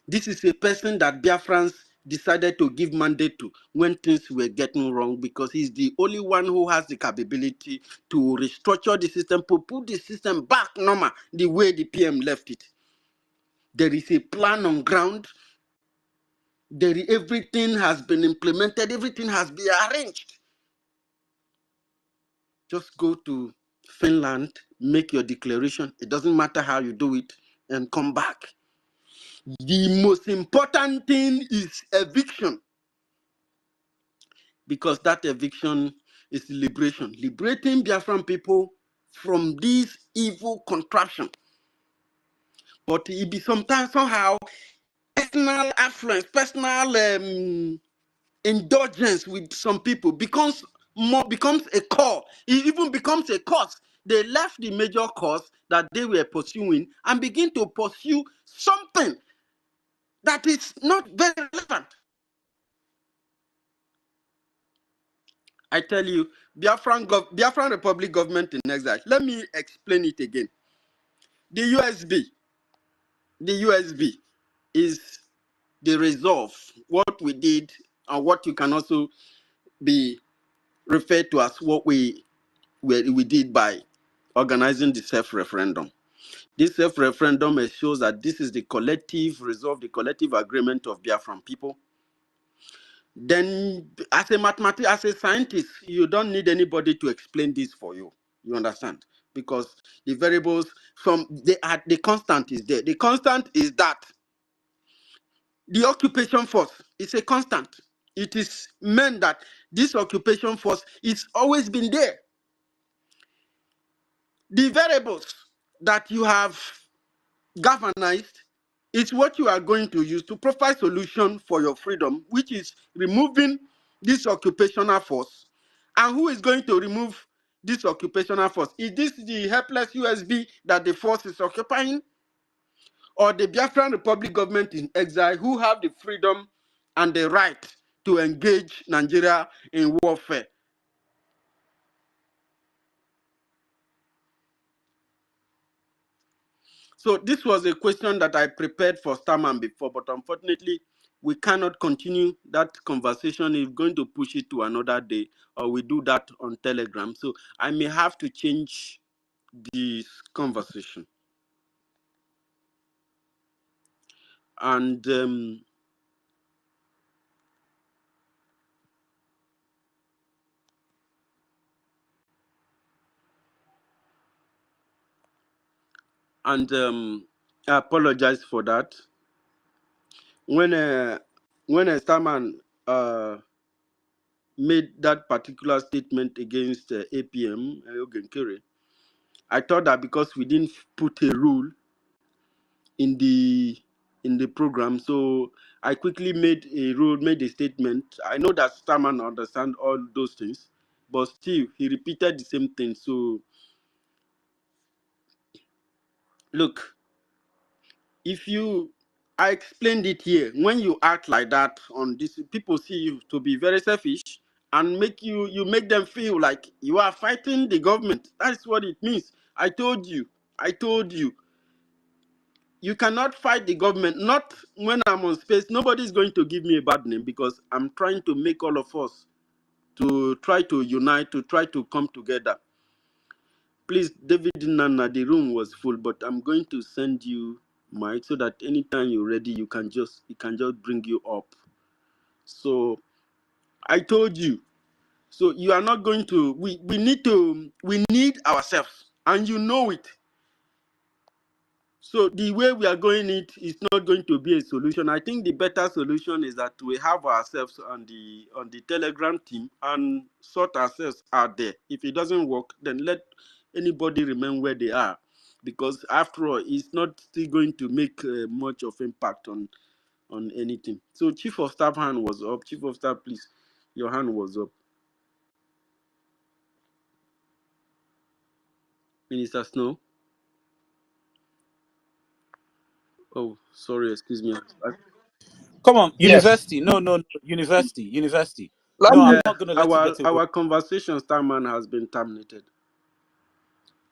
This is a person that Biafrans decided to give mandate to when things were getting wrong, because he's the only one who has the capability to restructure the system, to put the system back normal the way the PM left it. There is a plan on ground. Everything has been implemented. Everything has been arranged. Just go to Finland, make your declaration. It doesn't matter how you do it, and come back. The most important thing is eviction, because that eviction is liberation, liberating Biafran people from this evil contraption. But it be sometimes somehow personal affluence, personal indulgence with some people becomes a core. It even becomes a cause. They left the major cause that they were pursuing and begin to pursue something that is not very relevant. I tell you, Biafran Republic government in exile. Let me explain it again. The USB is the resolve, what we did, and what you can also be referred to as what we did by organizing the self-referendum. This self-referendum shows that this is the collective resolve, the collective agreement of Biafran people. Then, as a mathematician, as a scientist, you don't need anybody to explain this for you. You understand? Because the variables the constant is there. The constant is that the occupation force is a constant. It is meant that this occupation force is always been there. The variables that you have galvanized is what you are going to use to provide solution for your freedom, which is removing this occupational force. And who is going to remove this occupational force? Is this the helpless USB that the force is occupying? Or the Biafran Republic government in exile, who have the freedom and the right to engage Nigeria in warfare? So this was a question that I prepared for Starman before, but unfortunately, we cannot continue that conversation. If going to push it to another day, or we do that on Telegram. So I may have to change this conversation. And I apologize for that. When Starman made that particular statement against APM, Ogenkere, I thought that because we didn't put a rule in the program, so I quickly made a statement. I know that Starman understands all those things, but still he repeated the same thing. So look, I explained it here. When you act like that on this, people see you to be very selfish and you make them feel like you are fighting the government. That's what it means. I told you. You cannot fight the government. Not when I'm on space. Nobody's going to give me a bad name, because I'm trying to make all of us to try to unite, to try to come together. Please, David Nana, the room was full, but I'm going to send you Mike so that anytime you're ready, it can just bring you up. So I told you. So you are not going to. We need ourselves, and you know it. So the way we are going it is not going to be a solution. I think the better solution is that we have ourselves on the Telegram team and sort ourselves out there. If it doesn't work, then let anybody remain where they are, because after all, it's not still going to make much of impact on anything. So Chief of Staff hand was up. Chief of Staff, please, your hand was up. Minister Snow. Oh, sorry, excuse me. Come on, Yes. university. No, university. Let No, me, I'm not going to let you get away. Our conversation, Starman, has been terminated.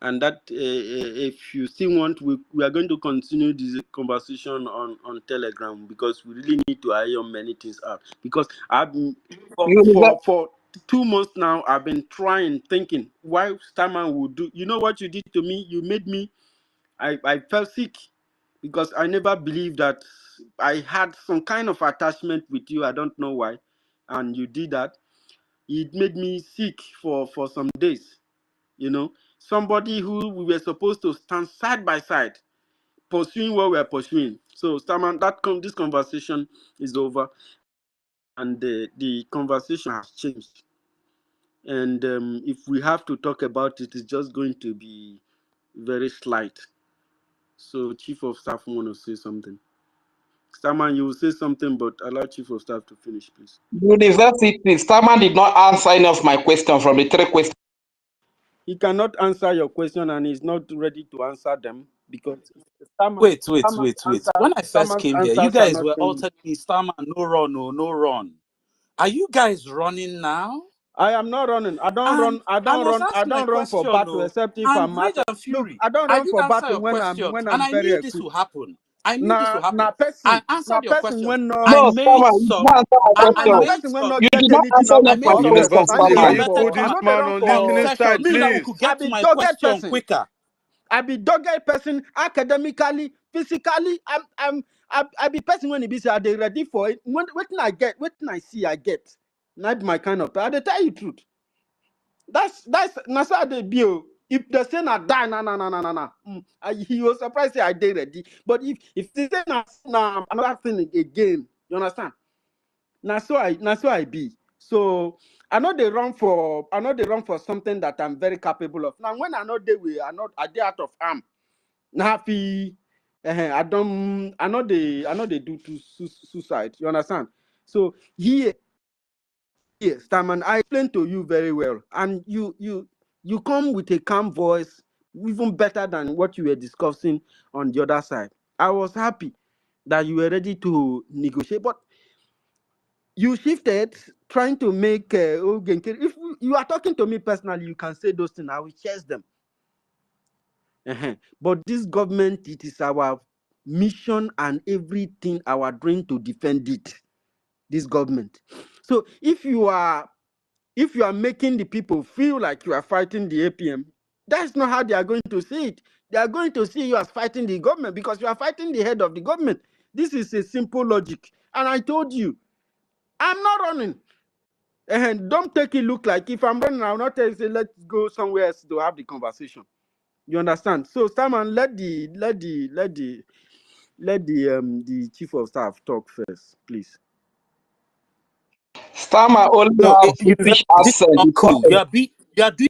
and that if you still want, we are going to continue this conversation on Telegram, because we really need to iron many things out. Because I've been for 2 months now, I've been thinking why Starman would do. You know what you did to me? You made me. I felt sick, because I never believed that I had some kind of attachment with you. I don't know why, and you did that. It made me sick for some days. You know, somebody who we were supposed to stand side by side, pursuing what we're pursuing. So, Starman, this conversation is over, and the conversation has changed. And if we have to talk about it, it's just going to be very slight. So, Chief of Staff want to say something. Starman, you will say something, but allow Chief of Staff to finish, please. University, Starman did not answer any of my question from the 3 questions. He cannot answer your question, and he's not ready to answer them, because Wait. When I first Starman's came here, you answers are guys not were all changing. telling me, Starman, no run, no run. Are you guys running now? I am not running. I don't And run. I I don't must run. I ask my don't run for question, battle, no. except if I'm And Rage matter. and Look, Fury, I don't I run did for answer battle your when questions, and I'm I very knew this equipped. will happen. I knew this will happen. I Person, answered your questions. when I no. No, made Starman, you did some. not answer my Starman, question. person when You not did get not anything answer out any I of of my made some success. questions, I University, know they can run Starman. you instrumented put for. I this know they man run on for the for. minister side, session so Me, that we please? could I get to be my dogged question person. quicker. I be dogged person academically, physically. I be person when it be say I dey ready for it. When I get, when I see I get. Not my kind of. I dey tell you truth. That's how they be. If the say na die, na. He was surprised say I dey ready. But if they say na another thing again, you understand? Na so I be. So I know they run for something that I'm very capable of. Now when I know they will, I dey out of arm. Now happy. I know they do to suicide. You understand? So here. Yes, Taman, I explained to you very well, and you come with a calm voice, even better than what you were discussing on the other side. I was happy that you were ready to negotiate, but you shifted, trying to make if you are talking to me personally, you can say those things. I will chase them. But this government, it is our mission and everything our dream to defend it. This government. So if you are making the people feel like you are fighting the APM, that's not how they are going to see it. They are going to see you as fighting the government, because you are fighting the head of the government. This is a simple logic. And I told you, I'm not running. And don't take it look like if I'm running, I'll not tell you, say, let's go somewhere else to have the conversation. You understand? So, Simon, let the chief of staff talk first, please. Starman only No, has British university, this is accent. not It's not cool. You are doing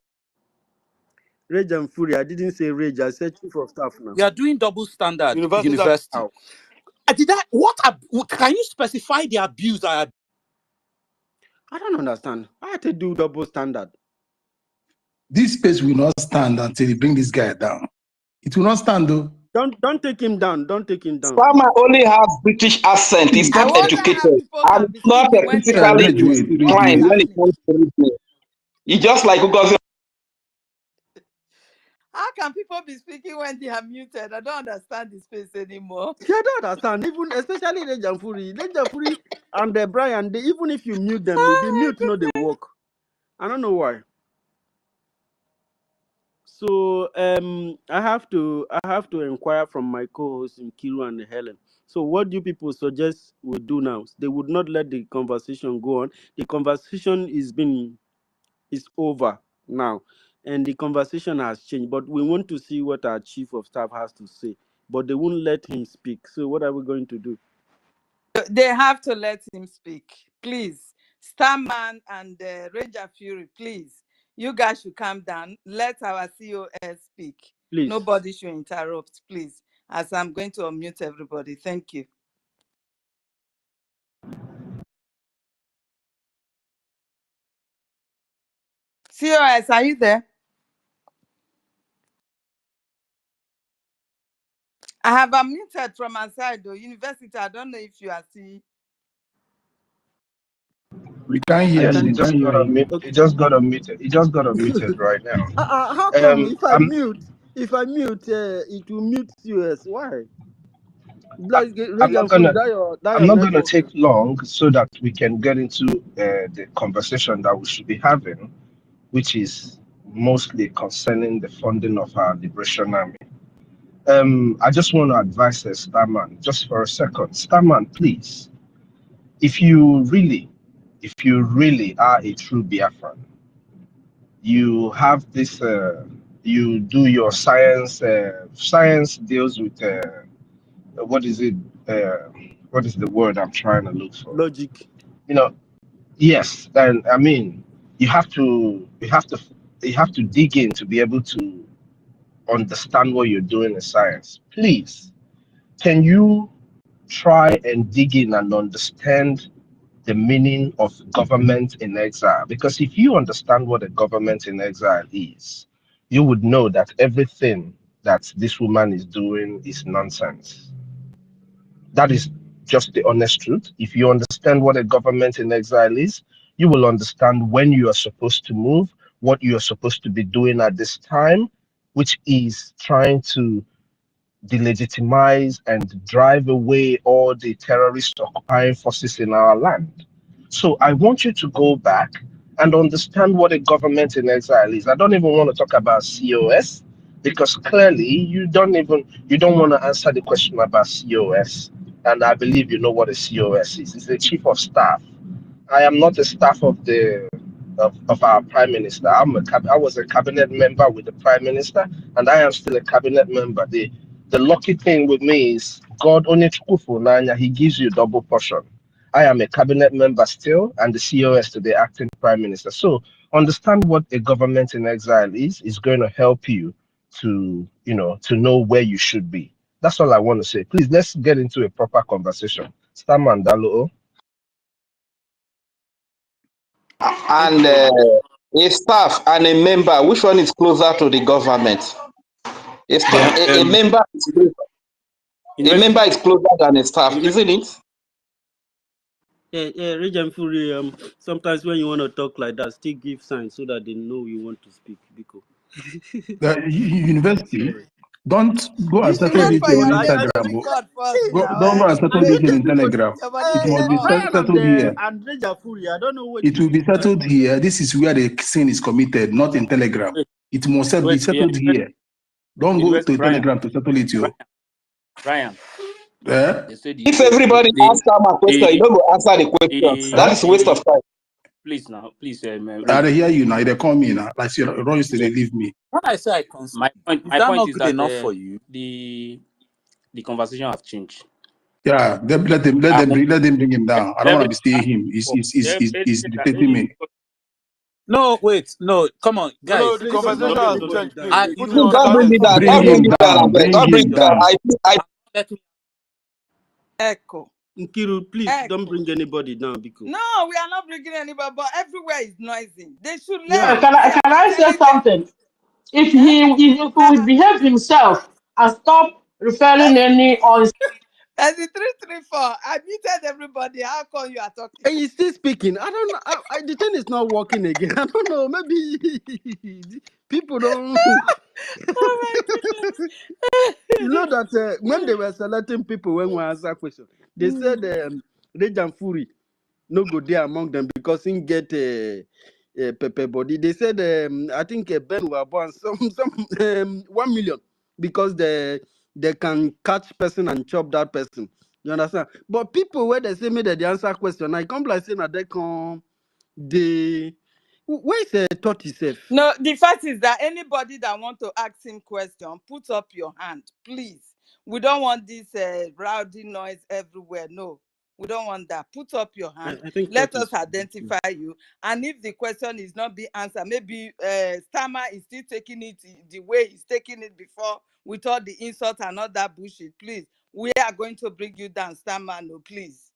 Rage and Fury. I didn't say rage. I said chief of staff now. you are doing double standard. University, University. Can you specify the abuse I don't understand. I had to do double standard. This space will not stand until you bring this guy down. It will not stand though. Don't take him down. Don't take him down. Starman only has British accent. He's I not wonder how educated. people And can be it's not speaking when they are physically Rage, muted. What is inclined when it happening? comes to reasoning. He just like Ugozi. How can people be speaking when they are muted? I don't understand this space anymore. I don't understand. Even especially Rage and Fury and Brian. Even if you mute them, the mute no they work. I don't know why. So I have to inquire from my co-hosts in Kiru and Helen. So what do people suggest we do now? They would not let the conversation go on. The conversation is over now, and the conversation has changed. But we want to see what our chief of staff has to say. But they won't let him speak. So what are we going to do? They have to let him speak. Please. Starman and Ranger Fury, please. You guys should calm down. Let our COS speak. Please. Nobody should interrupt, please. As I'm going to unmute everybody. Thank you. COS, are you there? I have unmuted from my side, though. University, I don't know if you are still. We can't hear Yes, you. it We just can't got hear you. unmuted. Okay. It just got unmuted. It just got unmuted right now. How come I'm if I mute, it will mute US? Why? Like I'm not Radiant Fury, gonna that I'm your not gonna network. take long so that we can get into the conversation that we should be having, which is mostly concerning the funding of our Liberation Army. I just want to advise Starman just for a second. Starman, please, if you really are a true Biafran, you have this. You do your science. Science deals with what is it? Uh, what is the word I'm trying to look for? Logic. You know, yes, and I mean, you have to, you have to, you have to dig in to be able to understand what you're doing in science. Please, can you try and dig in and understand the meaning of government in exile? Because if you understand what a government in exile is, you would know that everything that this woman is doing is nonsense. That is just the honest truth. If you understand what a government in exile is, you will understand when you are supposed to move, what you are supposed to be doing at this time, which is trying to delegitimize and drive away all the terrorist occupying forces in our land. So I want you to go back and understand what a government in exile is. I don't even want to talk about COS because clearly you don't want to answer the question about COS. And I believe you know what a COS is. It's the chief of staff. I am not a staff of of our prime minister. I was a cabinet member with the prime minister, and I am still a cabinet member. The lucky thing with me is God only Nanya, He gives you double portion. I am a cabinet member still, and the COS to the acting prime minister. So understand what a government in exile is going to help you to to know where you should be. That's all I want to say. Please let's get into a proper conversation. Stamandalo. And Okay. a staff and a member, which one is closer to the government? Yeah. A member is closer. A Investing. member is closer than a staff, Invest. isn't it? Radiant Fury, sometimes when you want to talk like that, still give signs so that they know you want to speak. Biko. The university, Sorry. don't go and You settle wait this for thing your on I name to Instagram. Oh. record first see, now. Don't go and I settle this don't thing tell in people Telegram. Your body It they must be hot. Ryan settled here. and Radiant Fury. I don't know what It will be you settled here. This is where the sin is committed, not in Telegram. Wait. It must be Wait. Yeah. settled here. Don't go Invest. to Brian. Telegram to settle it, yo. Brian. Eh? They said If everybody asks them a question, you the don't go answer the questions. That is a waste of time. please now, please, I Ranger. hear you now. They call me now. Like, you don't used to Yeah. they leave me. When I say I concede, is My that point not is good that enough for you? the conversation have changed. Yeah, let them bring him down. I don't want to be staying him. He's dictating me. No, wait, no, come on, No, guys. the please This is don't conversation not bring has good. anybody changed. down. Please, I, we you put it know, on Don't bring silent. me down. Bring Don't bring him me down. down. Abeg. Bring Don't bring him me down. down. let me Echo. Nkiru, please don't Echo. bring anybody down because No, we are not bringing anybody, but everywhere is noisy. They should yeah. learn. I Can have been I say telling them. something? If Eh? he will behave himself and stop referring any on As the 334, I muted everybody. How come you are talking? And he's still speaking. I don't know. The thing is not working again. I don't know. Maybe people don't. Oh my goodness. You know that when they were selecting people when we answer questions, they said Rage and Fury no go there among them because he get a pepper body. They said I think Ben will born some 1 million because they can catch person and chop that person. You understand? But people where they say me that they answer question, I come like saying that they come they where is the thought itself? No, the fact is that anybody that want to ask him question, put up your hand, please. We don't want this rowdy noise everywhere. No, we don't want that. Put up your hand. I think Let thought us is identify you. And if the question is not being answered, maybe Stammer is still taking it the way he's taking it before with all the insult and all that bullshit. Please, we are going to bring you down, Stammer. No, please.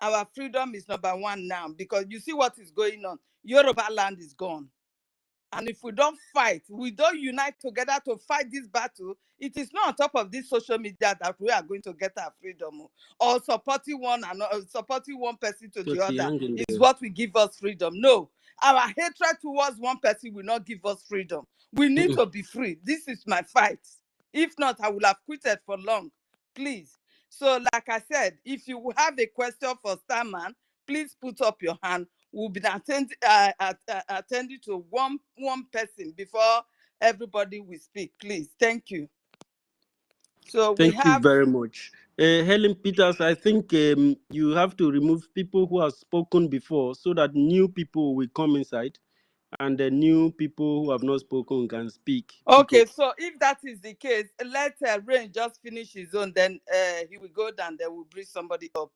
Our freedom is number one now because you see what is going on. Yoruba land is gone. And if we don't fight, we don't unite together to fight this battle, it is not on top of this social media that we are going to get our freedom, or supporting supporting one person to the other is what will give us freedom. No, our hatred towards one person will not give us freedom. We need to be free. This is my fight. If not, I will have quitted for long. Please. So, like I said, if you have a question for Starman, please put up your hand. We'll be attending to one person before everybody will speak. Please, thank you. So thank you very much. Helen Peters, I think you have to remove people who have spoken before so that new people will come inside, and the new people who have not spoken can speak. Okay, so if that is the case, let Rain just finish his own, then he will go down, then we'll bring somebody up.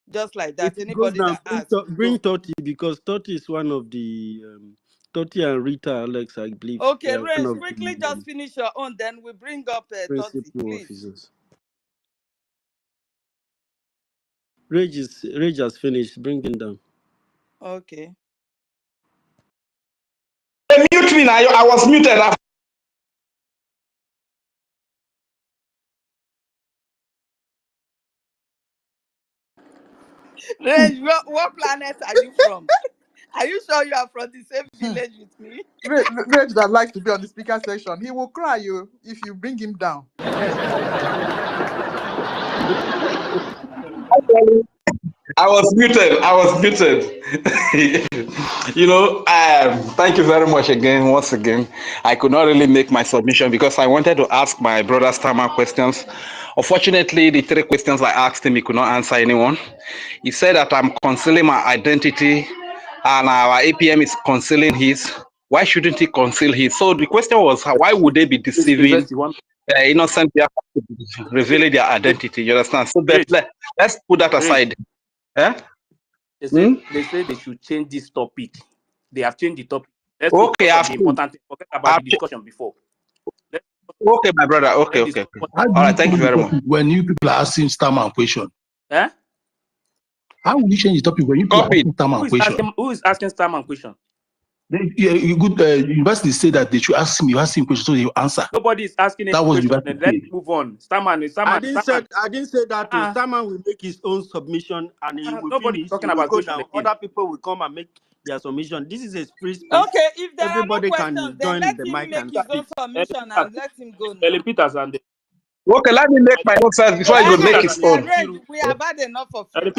Just like that. Anybody down, that asks. bring Toti, because Toti is one of the Toti and Rita Alex, I believe. Okay, Rain, quickly just finish your own, then we bring up Toti, please. Officers. Rage has finished. Bring him down. Okay. Mute me now. I was muted. Rage, what planet are you from? Are you sure you are from the same village with me? Rage that likes to be on the speaker section. He will cry you if you bring him down. I was muted. Thank you very much again. Once again, I could not really make my submission because I wanted to ask my brother Starman questions. Unfortunately, the 3 questions I asked him, he could not answer anyone. He said that I'm concealing my identity and our APM is concealing his. Why shouldn't he conceal his? So the question was, why would they be deceiving innocent Biafrans, revealing their identity? You understand? So let's put that aside. They say they should change this topic. They have changed the topic. Let's okay, the important thing. Forget about the discussion before. Okay, my brother. Okay. All right, thank you very much. When you people are asking Starman question, how will you change the topic when you people are asking Starman question? Who is asking Starman question? University say that they should ask him. You ask him question so he will answer. Nobody is asking any question. Let's move on. Starman. I didn't say that. Starman will make his own submission and he will finish. Talking about go down. Other people will come and make their submission. This is a free space. Okay, if there everybody are no questions, then let him make his own submission and let him go now. Helen Peters and okay, let me make my own sense before I go make his own. We have had enough of you.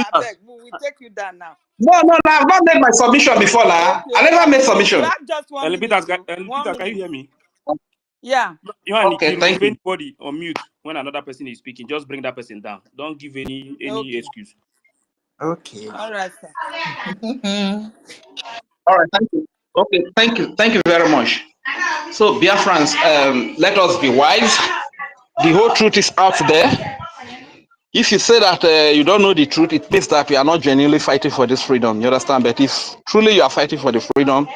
We will take you down now. No, I've not made my submission before now. I never made submission. You have just 1 minute. Helen Peters, can you hear me? Yeah. You and okay, thank you. Anybody on mute when another person is speaking, just bring that person down. Don't give any excuse. Okay. All right, sir. All right, thank you. Okay, thank you very much. So, Biafrans, let us be wise. The whole truth is out there. If you say that you don't know the truth, it means that we are not genuinely fighting for this freedom. You understand? But if truly you are fighting for the freedom,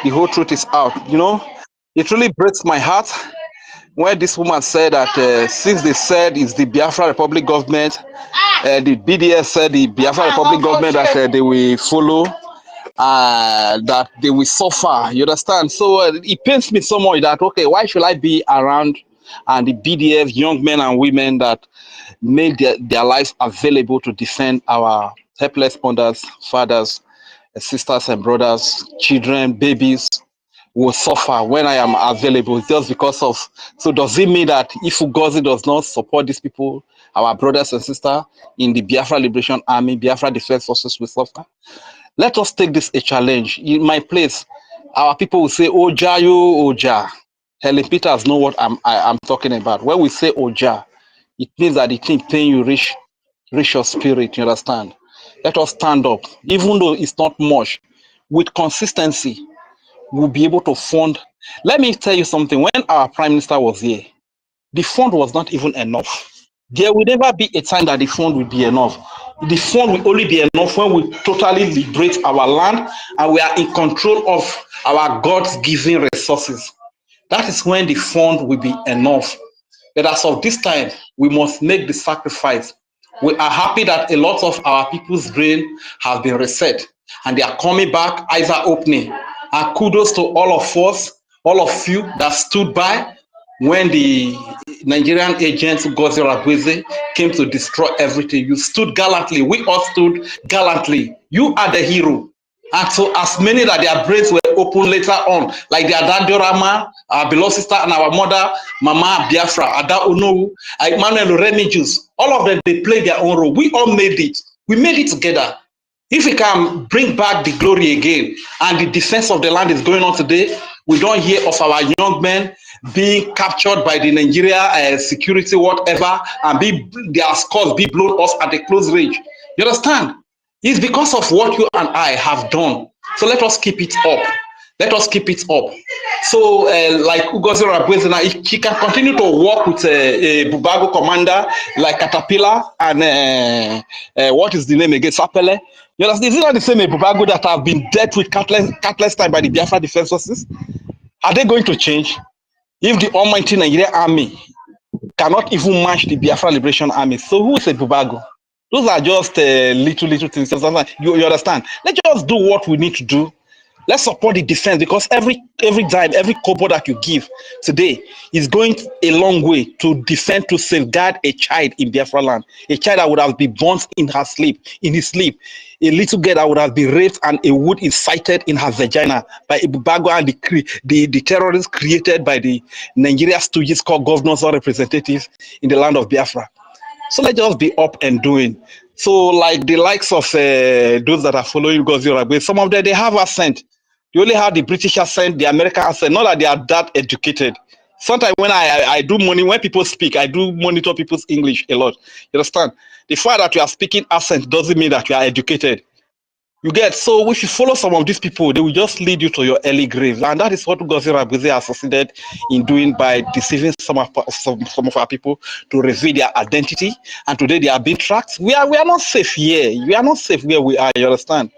the whole truth is out. You know, it really breaks my heart when this woman said that since they said it's the Biafra Republic government, the BDS said the Biafra Republic government that they will follow, that they will suffer. You understand? So it pains me so much that, okay, why should I be around and the BDF young men and women that made their lives available to defend our helpless mothers, fathers, sisters and brothers, children, babies will suffer when I am available just because of. So does it mean that if Ugozi does not support these people, our brothers and sisters in the Biafra Liberation Army, Biafra Defense Forces will suffer? Let us take this a challenge. In my place, our people will say, Oja, you Oja. Helen Peters know what I'm talking about. When we say Oja, it means that the thing pain you reach your spirit, you understand? Let us stand up. Even though it's not much, with consistency, we'll be able to fund. Let me tell you something. When our Prime Minister was here, the fund was not even enough. There will never be a time that the fund will be enough. The fund will only be enough when we totally liberate our land and we are in control of our God's given resources. That is when the fund will be enough. But as of this time, we must make the sacrifice. We are happy that a lot of our people's brain have been reset and they are coming back, eyes are opening. And kudos to all of us, all of you that stood by when the Nigerian agent Ngozi Rabweze came to destroy everything. You stood gallantly. We all stood gallantly. You are the hero. And so as many that their brains were open later on, like their dad Diorama, our beloved sister, and our mother, Mama Biafra, Ada Onowu, Emmanuel Remigius, all of them, they played their own role. We all made it. We made it together. If we can bring back the glory again, and the defense of the land is going on today, we don't hear of our young men being captured by the Nigeria security, whatever, and their scores be blown off at a close range. You understand? It's because of what you and I have done. So let us keep it up. Let us keep it up. So, like Ngozi Rabweze, she can continue to work with a Bubago commander like Caterpillar and what is the name again? Sapele. You understand? Is it not the same Bubago that have been dealt with countless times by the Biafra Defense Forces? Are they going to change? If the almighty Nigerian army cannot even match the Biafra Liberation Army, so who is a Bubago? Those are just little things. You understand? Let's just do what we need to do. Let's support the defense, because every dime, every kobo that you give today is going a long way to defend, to safeguard a child in Biafra land. A child that would have been born in his sleep. A little girl that would have been raped and a wood incited in her vagina by a Bubago and the terrorists created by the Nigeria stooges called governors or representatives in the land of Biafra. So let's just be up and doing. So like the likes of those that are following Ngozi Rabweze, some of them, they have accent. You only have the British accent, the American accent, not that they are that educated. Sometimes when I do when people speak, I do monitor people's English a lot. You understand? The fact that you are speaking accent doesn't mean that you are educated. You get, so if you follow some of these people, they will just lead you to your early grave. And that is what Ngozi Rabweze has succeeded in doing by deceiving some of our people to reveal their identity. And today they are being tracked. We are not safe here. We are not safe where we are, you understand?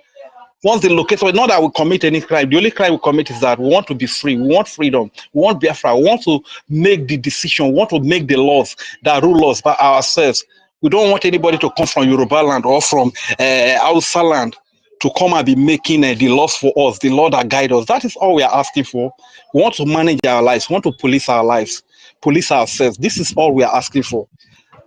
Once they locate, not that we commit any crime. The only crime we commit is that we want to be free. We want freedom. We want Biafra. We want to make the decision. We want to make the laws that rule us by ourselves. We don't want anybody to come from Yoruba land or from Hausa land to come and be making the laws for us, the law that guide us. That is all we are asking for. We want to manage our lives. We want to police our lives, police ourselves. This is all we are asking for.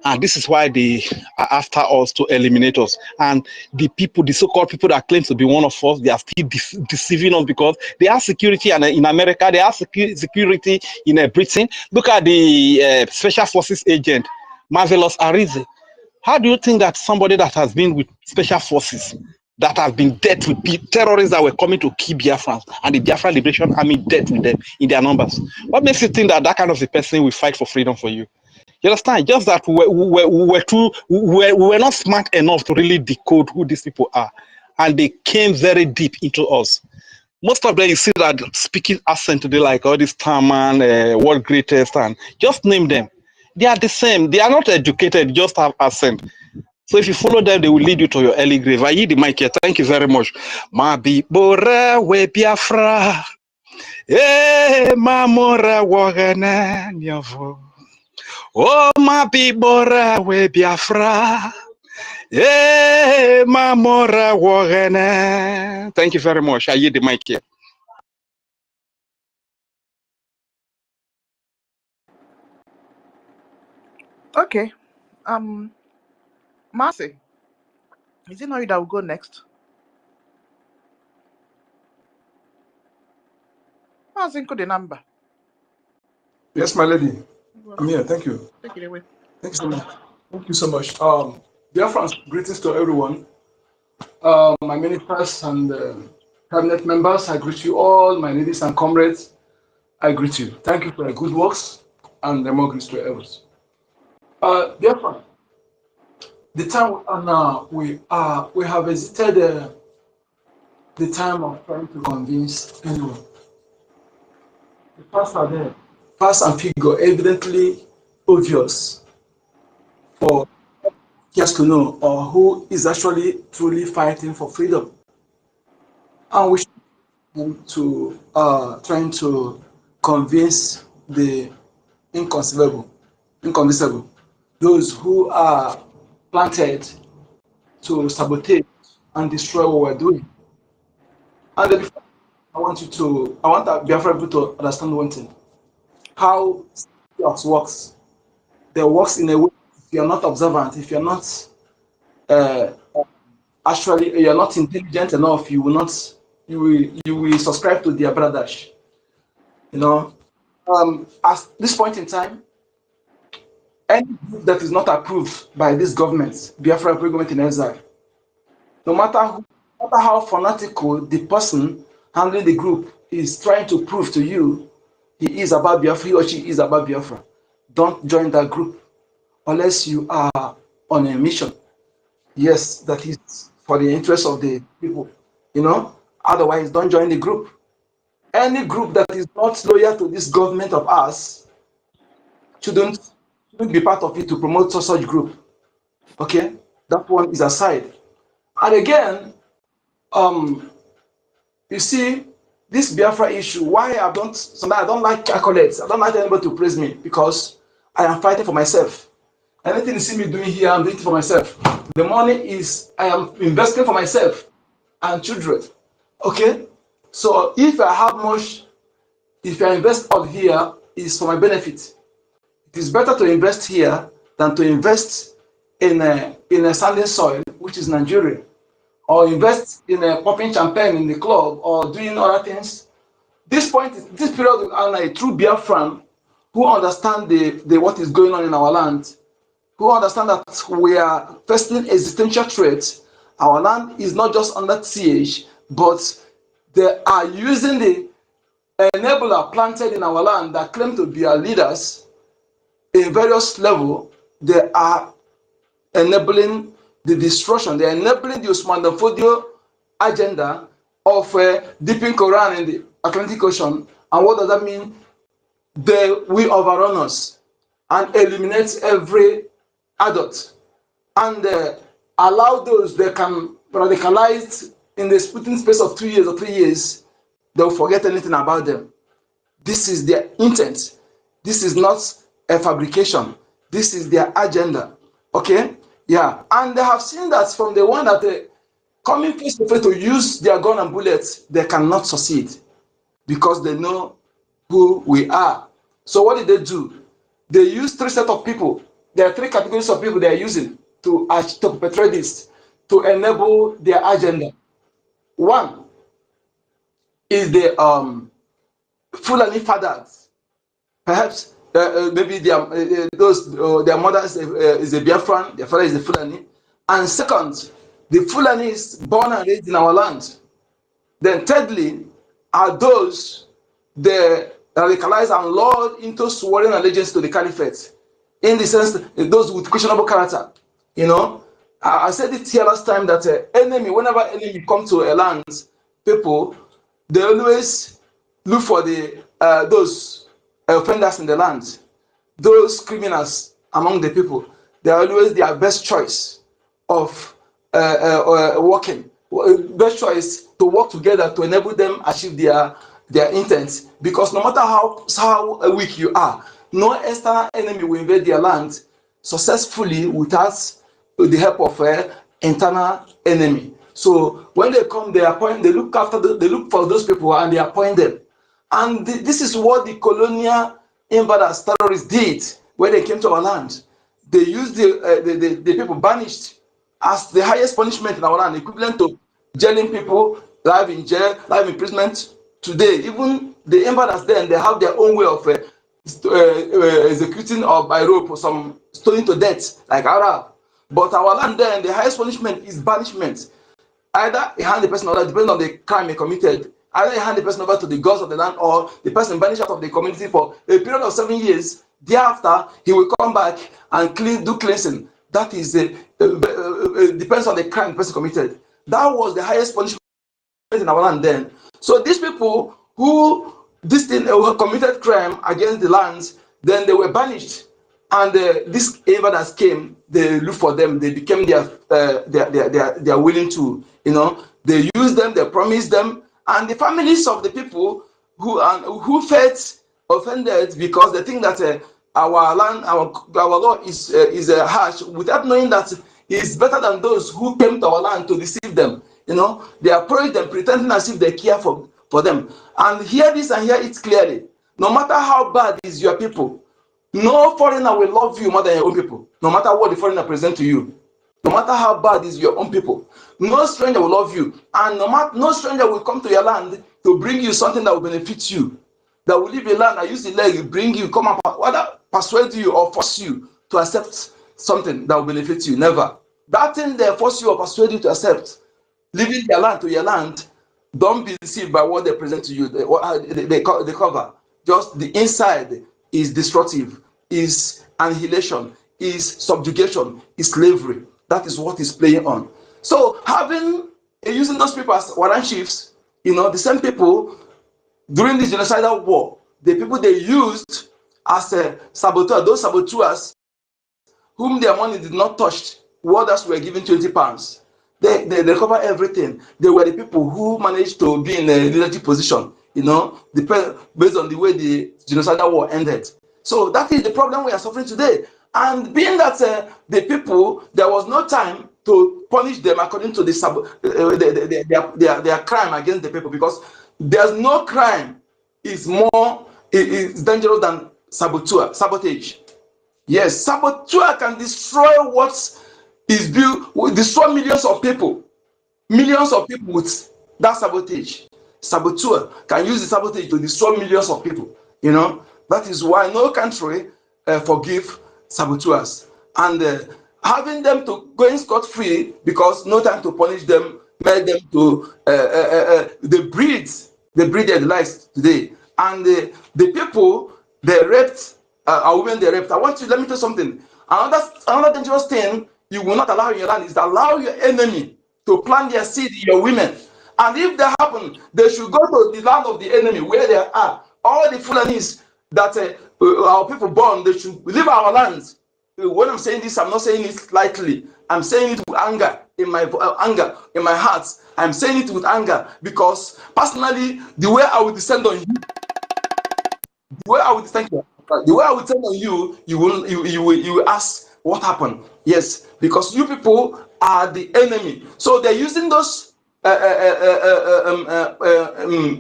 And this is why they are after us to eliminate us. And the people, the so-called people that claim to be one of us, they are still deceiving us because they have security in America, they have security in Britain. Look at the Special Forces agent, Marvelous Arize. How do you think that somebody that has been with Special Forces, that have been dealt with terrorists that were coming to kill Biafrans, and the Biafra Liberation Army dealt with them in their numbers? What makes you think that that kind of a person will fight for freedom for you? You understand? Just that we were not smart enough to really decode who these people are. And they came very deep into us. Most of them, you see that speaking accent today, like all this Taman, world greatest, and just name them. They are the same. They are not educated, just have accent. So if you follow them, they will lead you to your early grave. I hear the mic here. Thank you very much. Mabi bora we Biafra. Eh, mamora wagana nyavo. Oh, my bibora we Biafra. Eh, mamora wagana. Thank you very much. I hear the mic here. Okay. Marcy, is it not you that will go next? Marcy, include the number. Yes, my lady. I'm here. Thank you. Take it away. Thank you so much. Thank you so much. Biafrans, greetings to everyone. My ministers and cabinet members, I greet you all. My ladies and comrades, I greet you. Thank you for your good works and more greetings to others. Biafran, the time we have visited the time of trying to convince anyone. The facts are there. Facts and figure evidently obvious for just to know who is actually truly fighting for freedom. And we should to trying to convince the inconceivable, those who are planted to sabotage and destroy what we're doing. And I want Biafra people to understand one thing. How chaos works. They works in a way, if you're not observant, if you're not actually you're not intelligent enough, you will subscribe to their bradash. You know, at this point in time, any group that is not approved by this government, Biafra government in exile, no matter how fanatical the person handling the group is trying to prove to you he is about Biafra, he or she is about Biafra, don't join that group unless you are on a mission. Yes, that is for the interest of the people, you know. Otherwise, don't join the group. Any group that is not loyal to this government of ours shouldn't be part of it to promote such group. Okay, that one is aside. And again, you see, this Biafra issue, why I don't like accolades. I don't like anybody to praise me because I am fighting for myself. Anything you see me doing here, I'm doing it for myself. The money is, I am investing for myself and children. Okay? So if I have much, if I invest all here, it's for my benefit. It is better to invest here than to invest in a sandy soil, which is Nigeria, or invest in a popping champagne in the club or doing other things. This period, I'm a true Biafran who understand the what is going on in our land, who understand that we are facing existential threats. Our land is not just under siege, but they are using the enabler planted in our land that claim to be our leaders in various levels. They are enabling the destruction. They are enabling the Usman Dan Fodio agenda of dipping Quran in the Atlantic Ocean. And what does that mean? They will overrun us and eliminate every adult and allow those that can radicalize in the splitting space of 2 years or 3 years, they'll forget anything about them. This is their intent. This is not a fabrication. This is their agenda. Okay? Yeah. And they have seen that from the one that they coming face to face to use their gun and bullets, they cannot succeed because they know who we are. So what did they do? They use 3 sets of people. There are 3 categories of people they are using to perpetrate this, to enable their agenda. One is the Fulani fathers. Perhaps maybe their mother is a Biafran, their father is a Fulani. And second, the Fulanis born and raised in our land. Then thirdly are those they radicalize and lured into sworn allegiance to the caliphate. In the sense, those with questionable character. You know, I said it here last time that whenever enemy come to a land, people, they always look for those offenders in the land, those criminals among the people. They are always their best choice of working, best choice to work together to enable them achieve their intent. Because no matter how weak you are, no external enemy will invade their land successfully without the help of an internal enemy. So when they come, they look for those people and they appoint them. And this is what the colonial invaders, terrorists did when they came to our land. They used the people banished as the highest punishment in our land, equivalent to jailing people, life in jail, life imprisonment. Today, even the invaders then, they have their own way of executing or by rope or some stoning to death, like Arab. But our land then, the highest punishment is banishment. Either you hand the person over, depending on the crime he committed, either you hand the person over to the gods of the land or the person banished out of the community for a period of 7 years. Thereafter, he will come back and do cleansing. That is depends on the crime the person committed. That was the highest punishment in our land then. So these people who committed crime against the lands, then they were banished. And these invaders came, they looked for them, they became their willing to, they used them, they promised them, and the families of the people who felt offended because they think that our land, our law is harsh, without knowing that it's better than those who came to our land to deceive them. They approach them pretending as if they care for for them. And hear this and hear it clearly. No matter how bad is your people, no foreigner will love you more than your own people, no matter what the foreigner present to you. No matter how bad is your own people, no stranger will love you, and no stranger will come to your land to bring you something that will benefit you, that will leave your land and use the leg, bring you, come and whether persuade you or force you to accept something that will benefit you. Never. That thing they force you or persuade you to accept, leaving their land to your land, don't be deceived by what they present to you. They cover. Just the inside is destructive, is annihilation, is subjugation, is slavery. That is what is playing on. So using those people as warrant chiefs, the same people during this genocidal war, the people they used as a saboteur, those saboteurs whom their money did not touch, others were given 20 pounds. They recover everything. They were the people who managed to be in a leadership position, based on the way the genocidal war ended. So that is the problem we are suffering today. And being that the people, there was no time to punish them according to their crime against the people, because there's no crime is dangerous than sabotage. Yes, saboteur can destroy what is built, will destroy millions of people with that sabotage. Saboteur can use the sabotage to destroy millions of people. That is why no country forgive saboteurs, and having them to going scot-free because no time to punish them made them to they breed their lives today. And the people they raped, our women they raped. Let me tell you something. Another dangerous thing you will not allow in your land is to allow your enemy to plant their seed in your women. And if that happen, they should go to the land of the enemy where they are. All the Fulanis that our people born, they should leave our lands. When I'm saying this, I'm not saying it lightly. I'm saying it with anger in my heart. I'm saying it with anger because personally, the way I will descend on you, the way I will descend on you, you will ask what happened. Yes, because you people are the enemy. So they're using those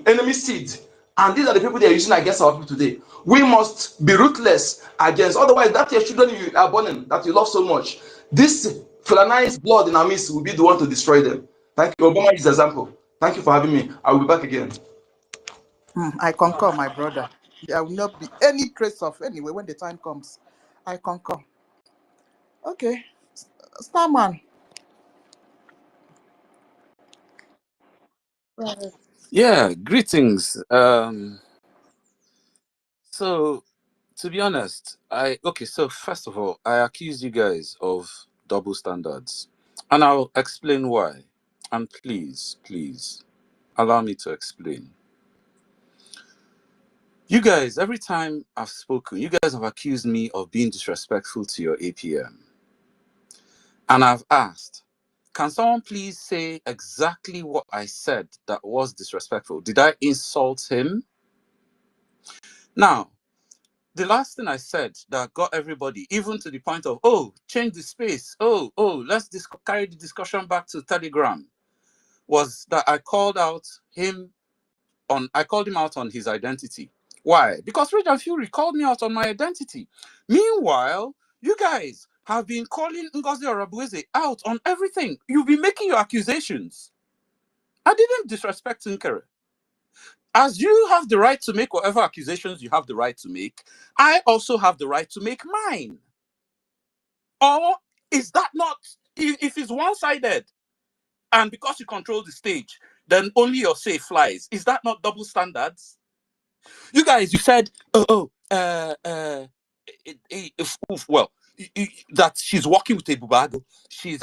enemy seeds, and these are the people they are using against our people today. We must be ruthless against, otherwise that your children you are born that you love so much, this Fulanized blood in our midst will be the one to destroy them. Thank you. Obama is the example. Thank you for having me. I will be back again. I concur, my brother. There will not be any trace of anyway when the time comes. I concur. Okay, Starman. Yeah, greetings. So to be honest, so first of all, I accuse you guys of double standards. And I'll explain why. And please allow me to explain. You guys, every time I've spoken, you guys have accused me of being disrespectful to your APM. And I've asked, can someone please say exactly what I said that was disrespectful? Did I insult him? Now, the last thing I said that got everybody, even to the point of, change the space. Let's carry the discussion back to Telegram, was that I called him out on his identity. Why? Because Rich Fury called me out on my identity. Meanwhile, you guys have been calling NGOZI Orabueze out on everything. You've been making your accusations. I didn't disrespect Nkere. As you have the right to make whatever accusations you have the right to make, I also have the right to make mine. Or is that not, if it's one-sided, and because you control the stage, then only your say flies, is that not double standards? You guys, you said, that she's working with a Bubago. She's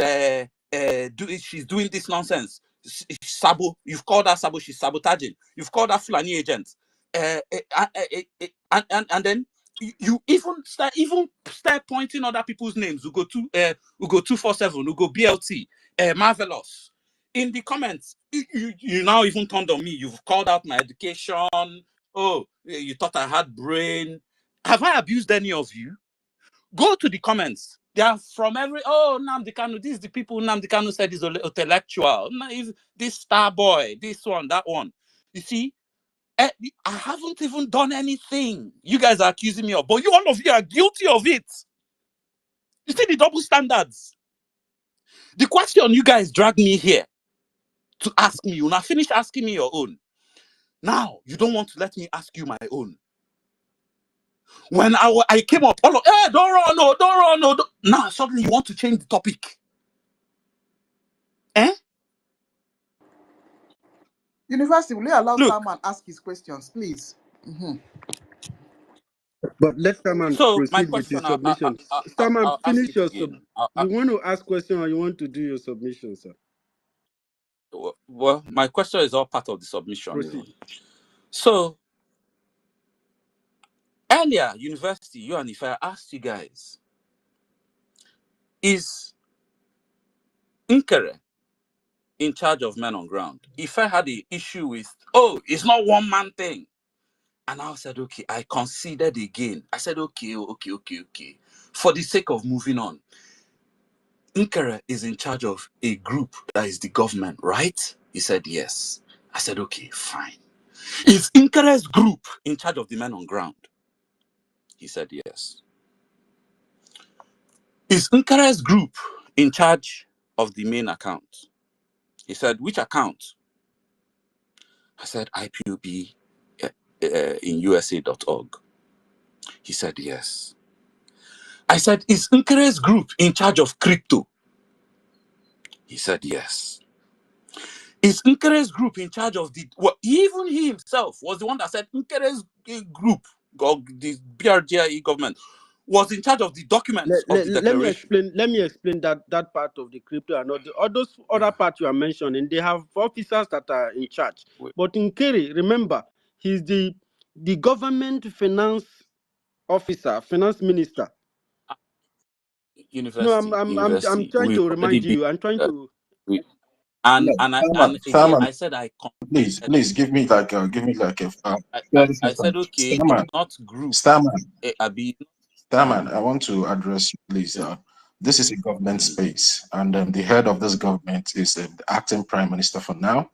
doing this nonsense. Sabo, you've called her Sabo, she's sabotaging. You've called her Fulani agent. And then you even start pointing other people's names. Ugo 247, Ugo BLT, Marvelous. In the comments, you now even turned on me. You've called out my education. Oh, you thought I had brain. Have I abused any of you? Go to the comments. They are from Nnamdi Kanu. These are the people Nnamdi Kanu said is intellectual. This star boy, this one, that one. You see, I haven't even done anything. You guys are accusing me of, but all of you are guilty of it. You see the double standards. The question you guys dragged me here to ask me, you now finish asking me your own. Now you don't want to let me ask you my own. When I came up, all of, hey, don't run, no, don't run, no. Now suddenly you want to change the topic. University, will you allow Look, Starman ask his questions, please? But let Starman so my proceed with his question, submission. Starman, I'll ask finish it your again. You want to ask question or you want to do your submission, sir? Well, my question is all part of the submission. Proceed. So earlier, University, you and if I asked you guys, is Nkere in charge of men on ground? If I had an issue with, it's not one man thing. And I said, okay, I considered again. I said, okay. For the sake of moving on, Nkere is in charge of a group that is the government, right? He said, yes. I said, okay, fine. Is Nkere's group in charge of the men on ground? He said, yes. Is Nkere's group in charge of the main account? He said, which account? I said, IPOB in USA.org. He said, yes. I said, is Nkere's group in charge of crypto? He said, yes. Is Nkere's group in charge of the... Well, even he himself was the one that said Nkere's group, or the BRGIE government, was in charge of the documents of the declaration. Let me explain that part of the crypto and all those other parts you are mentioning. They have officers that are in charge. But in Nkere, remember, he's the government finance officer, finance minister. University. I'm trying to remind you. I'm trying to. Starman, I said please give me like a I said okay, Starman, not group. Starman, I want to address you, please. This is a government space, and the head of this government is the acting prime minister for now,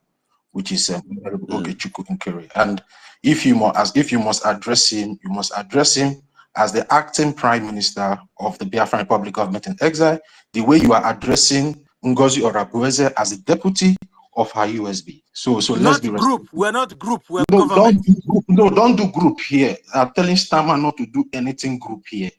which is Ogechukwu Nkere. And if you must address him, you must address him as the acting prime minister of the Biafran Republic government in exile, the way you are addressing NGOZI or Rabueze as the deputy of her USB. So let's be group. We're not group. We're no, government. Don't do group here. I'm telling Starman not to do anything group here.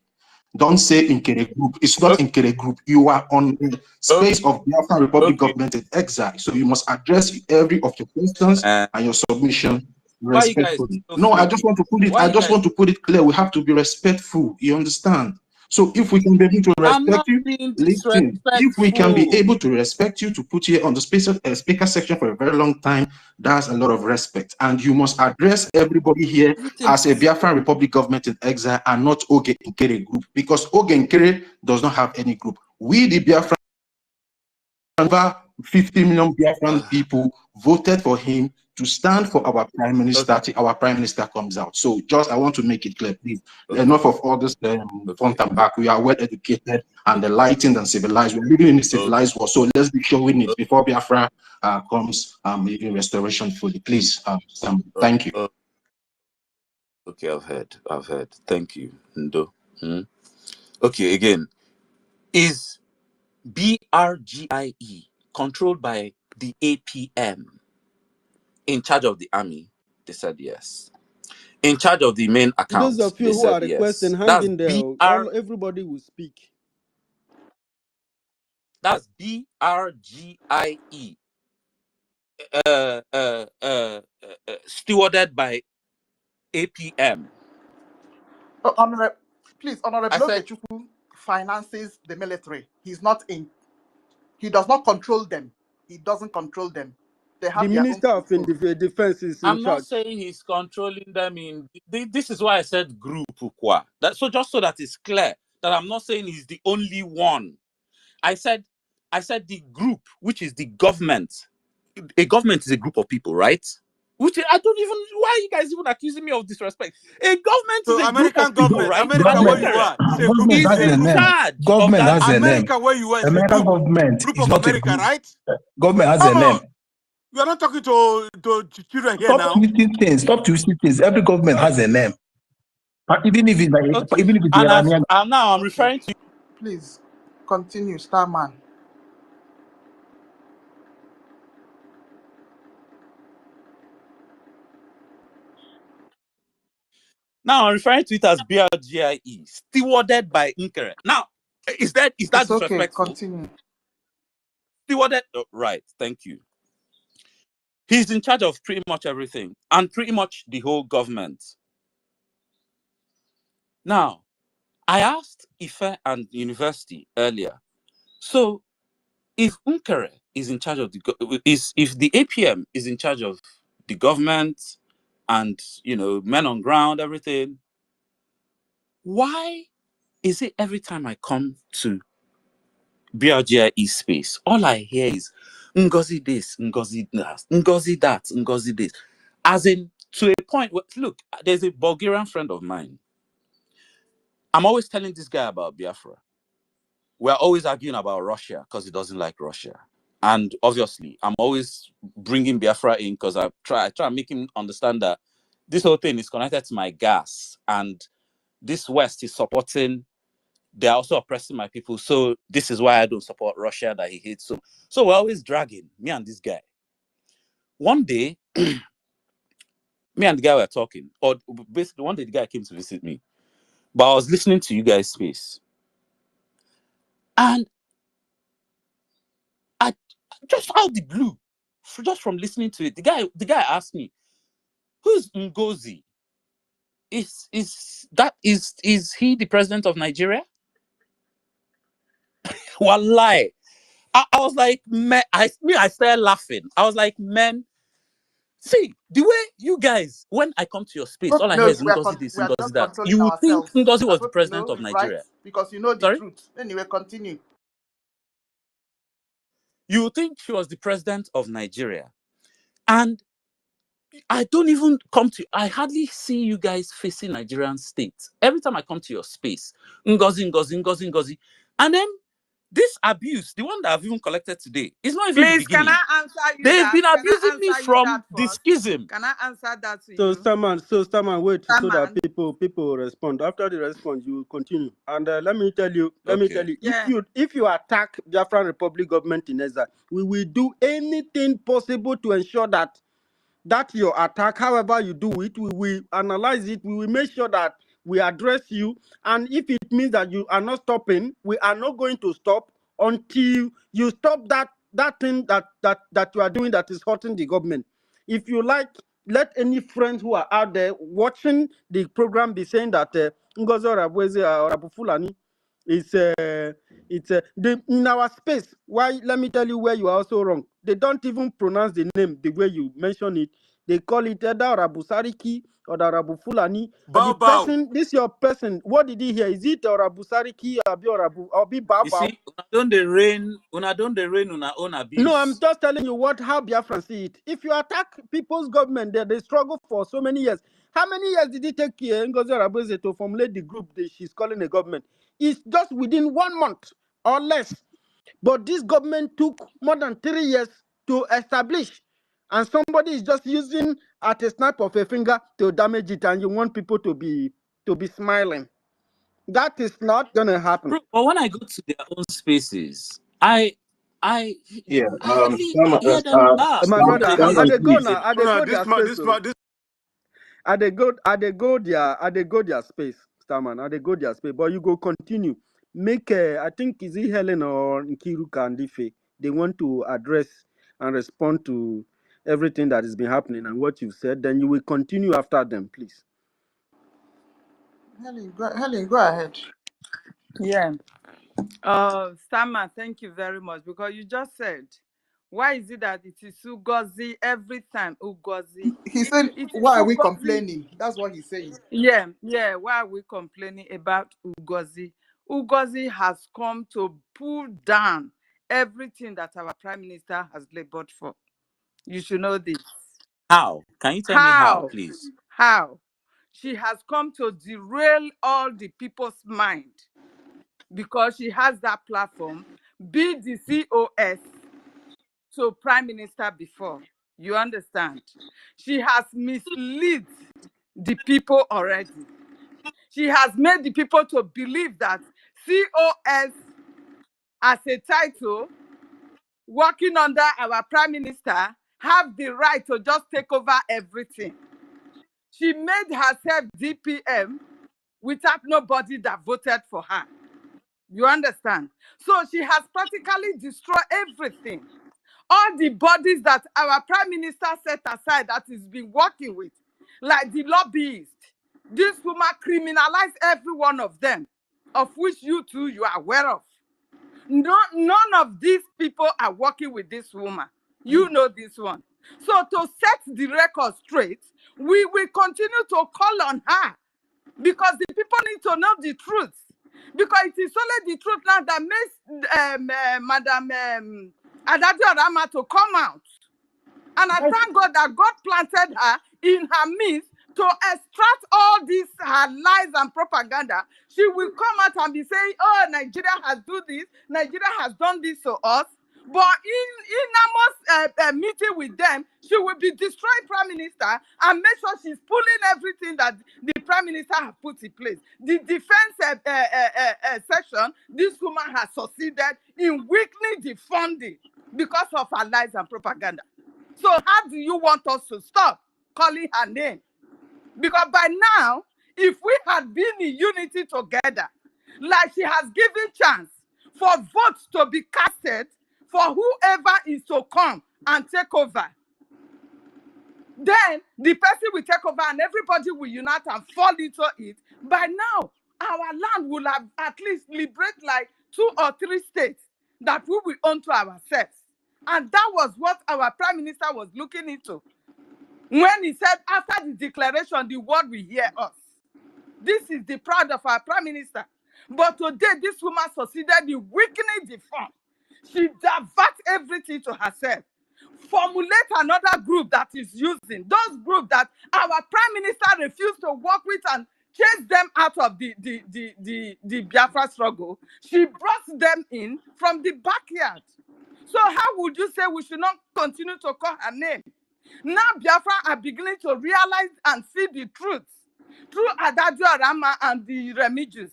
Don't say Nkere group. It's not Nkere group. You are on the space of Biafran Republic government in exile. So you must address every of your questions and your submission respectfully. No, I just want to put it. I just want to put it clear. We have to be respectful. You understand? So if we can be able to respect you, listen. If we can be able to respect you, to put you on the speaker section for a very long time, that's a lot of respect. And you must address everybody here as a Biafran Republic government in exile and not Oge Nkere group, because Oge Nkere does not have any group. We, the Biafran, over 50 million Biafran people voted for him to stand for our prime minister till our prime minister comes out. So I want to make it clear, please. Enough of all this front and back. We are well educated and enlightened and civilized. We're living in a civilized world. So let's be showing it before Biafra comes in restoration fully. Please, thank you. Okay, I've heard. Thank you, Ndo. Okay, again, is BRGIE controlled by the APM in charge of the army? They said yes. In charge of the main account? Those of you who are requesting, hang in there. Everybody will speak. That's BRGIE. Stewarded by APM. Please, Honorable Ogechukwu finances the military. He does not control them. He doesn't control them. They have the Minister of Defense is in charge. I'm not saying he's controlling them this is why I said group. So just so that it's clear that I'm not saying he's the only one. I said the group, which is the government. A government is a group of people, right? Which I don't even. Why are you guys even accusing me of disrespect? A government is a American group of people, right? America, where you are, government has a name. Government has a name. America, where you are, American government group is of not America, a group. right? Government has a name. We are not talking to children here Stop now. twisting things. Stop twisting things. Every government has a name. Even if it's like, Okay. even if it's And Iranian. now I'm Okay. referring to. Please continue, Starman. Now I'm referring to it as BRGIE, stewarded by Nkere. Now, is that It's okay. disrespectful? Continue. Stewarded, oh, right? Thank you. He's in charge of pretty much everything and pretty much the whole government. Now, I asked Ife and university earlier. So, if Nkere is in charge of if the APM is in charge of the government and men on ground, everything, why is it every time I come to BRGIE space, all I hear is Ngozi this, Ngozi that, Ngozi that, Ngozi this. As in, to a point where, look, there's a Bulgarian friend of mine. I'm always telling this guy about Biafra. We're always arguing about Russia because he doesn't like Russia. And obviously, I'm always bringing Biafra in because I try and make him understand that this whole thing is connected to my gas. And this West is supporting, they're also oppressing my people. So this is why I don't support Russia that he hates. So we're always dragging, me and this guy. One day, me and the guy were talking, or basically one day the guy came to visit me. But I was listening to you guys' space. And I just out the blue, just from listening to it, the guy asked me, "Who's NGOZI? Is he the president of Nigeria?" Wallahi. I was like, man, I started laughing. I was like, man, see, the way you guys, when I come to your space, Hope all you I hear know is we are, Ngozi this, we are Ngozi just that. controlling You would think ourselves. Ngozi I was the hope you president know, of right? Nigeria. Because you know the Sorry? truth. Anyway, continue. You would think she was the president of Nigeria. And I don't even I hardly see you guys facing Nigerian state. Every time I come to your space, Ngozi, Ngozi, Ngozi, Ngozi. And then this abuse, the one that I've even collected today, is not even the Please, can beginning. I answer you They've that? been Can I abusing me answer you that from the first? schism. Can I answer that to So you? Starman, wait so that Starman. people will respond. After the response, you continue. And let me tell you, Okay. if Yeah. you attack Biafran Republic government in exile, we will do anything possible to ensure that your attack, however you do it, we will analyze it. We will make sure that we address you. And if it means that you are not stopping, we are not going to stop until you stop that thing that you are doing that is hurting the government. If you like, let any friends who are out there watching the program be saying that Ngozi Orabweze or Abu Fulani is in our space. Why? Let me tell you where you are also wrong. They don't even pronounce the name the way you mention it. They call it either Rabu Sariki or the Rabu Fulani. And the Bow. person, this your person, what did he hear? Is it Rabu Sariki or Rabu or be You Bao? see, una don't they rain una own No, I'm abuse. just telling you how Biafra see it. If you attack people's government, they struggle for so many years. How many years did it take Ngozi Arabuse to formulate the group that she's calling a government? It's just within 1 month or less. But this government took more than 3 years to establish. And somebody is just using at a snap of a finger to damage it, and you want people to be smiling. That is not gonna happen. Bro, but when I go to their own spaces, I Yeah. hardly hear them laugh. My brother, They I Starman, they hate go please. this. now. I they No, go this their man, space. this So. man, this. I they go their space, Starman. I they go their space. But you go continue. Make I think is it Helen or Nkiruka and Ife. They want to address and respond to everything that has been happening and what you've said. Then you will continue after them, please. Helen, go ahead. Yeah. Starman, thank you very much, because you just said, why is it that it is Ugozi every time? Ugozi. He said, It is why are we Ugozi. complaining? That's what he's saying. Yeah. Why are we complaining about Ugozi? Ugozi has come to pull down everything that our prime minister has labored for. You should know this. How? Can you tell me how, How? please? How? She has come to derail all the people's mind because she has that platform. Be the COS to prime minister before. You understand? She has misled the people already. She has made the people to believe that COS as a title, working under our prime minister, have the right to just take over everything. She made herself DPM without nobody that voted for her. You understand? So she has practically destroyed everything. All the bodies that our prime minister set aside that he's been working with, like the lobbyists, this woman criminalized every one of them, of which you two, you are aware of. No, none of these people are working with this woman. You know this one. So to set the record straight, we will continue to call on her because the people need to know the truth. Because it is only the truth now that makes Madam Adadio Rama to come out. And I thank God that God planted her in her midst to extract all these her lies and propaganda. She will come out and be saying, oh, Nigeria has done this, Nigeria has done this to us. But in Amos' meeting with them, she will be destroying Prime Minister and make sure she's pulling everything that the Prime Minister has put in place. The defense section, this woman has succeeded in weakening the funding because of her lies and propaganda. So how do you want us to stop calling her name? Because by now, if we had been in unity together, like she has given chance for votes to be casted for whoever is to come and take over, then the person will take over and everybody will unite and fall into it. By now, our land will have at least liberate like 2 or 3 states that we will own to ourselves. And that was what our prime minister was looking into when he said, after the declaration, the world will hear us. This is the pride of our prime minister. But today, this woman succeeded in weakening the fund. She diverts everything to herself. Formulate another group that is using those groups that our prime minister refused to work with and chase them out of the Biafra struggle. She brought them in from the backyard. So how would you say we should not continue to call her name? Now Biafra are beginning to realize and see the truth through Adadio Rama and the Remigius.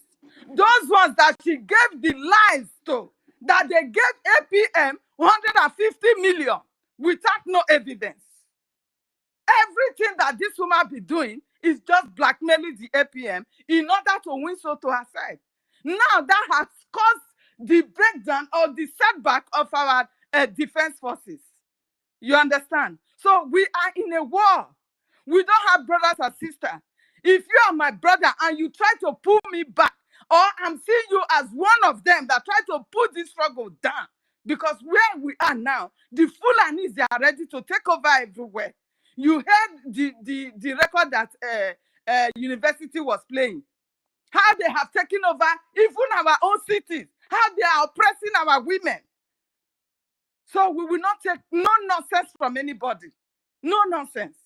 Those ones that she gave the lies to, that they gave APM 150 million without no evidence. Everything that this woman be doing is just blackmailing the APM in order to win so to her side. Now that has caused the breakdown or the setback of our defense forces. You understand? So we are in a war. We don't have brothers and sisters. If you are my brother and you try to pull me back, or I'm seeing you as one of them that try to put this struggle down, because where we are now, the Fulanis, they are ready to take over everywhere. You heard the record that university was playing. How they have taken over even our own cities. How they are oppressing our women. So we will not take no nonsense from anybody. No nonsense.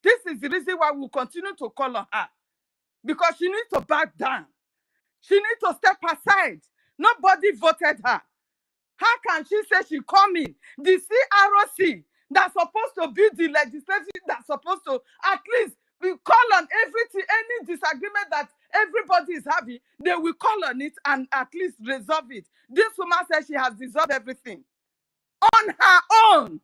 This is the reason why we'll continue to call on her. Because she needs to back down. She needs to step aside. Nobody voted her. How can she say she come in? The CROC that's supposed to be the legislation that's supposed to at least we call on everything, any disagreement that everybody is having, they will call on it and at least resolve it. This woman says she has dissolved everything on her own.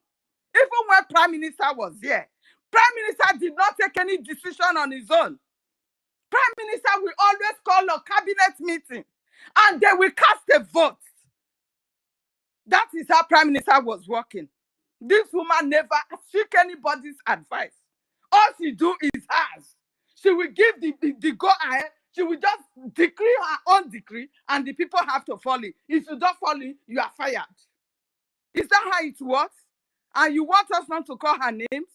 Even when Prime Minister was here, Prime Minister did not take any decision on his own. Prime Minister will always call a cabinet meeting and they will cast a vote. That is how Prime Minister was working. This woman never seek anybody's advice. All she do is hers. She will give the go ahead. She will just decree her own decree and the people have to follow it. If you don't follow it, you are fired. Is that how it works? And you want us not to call her names?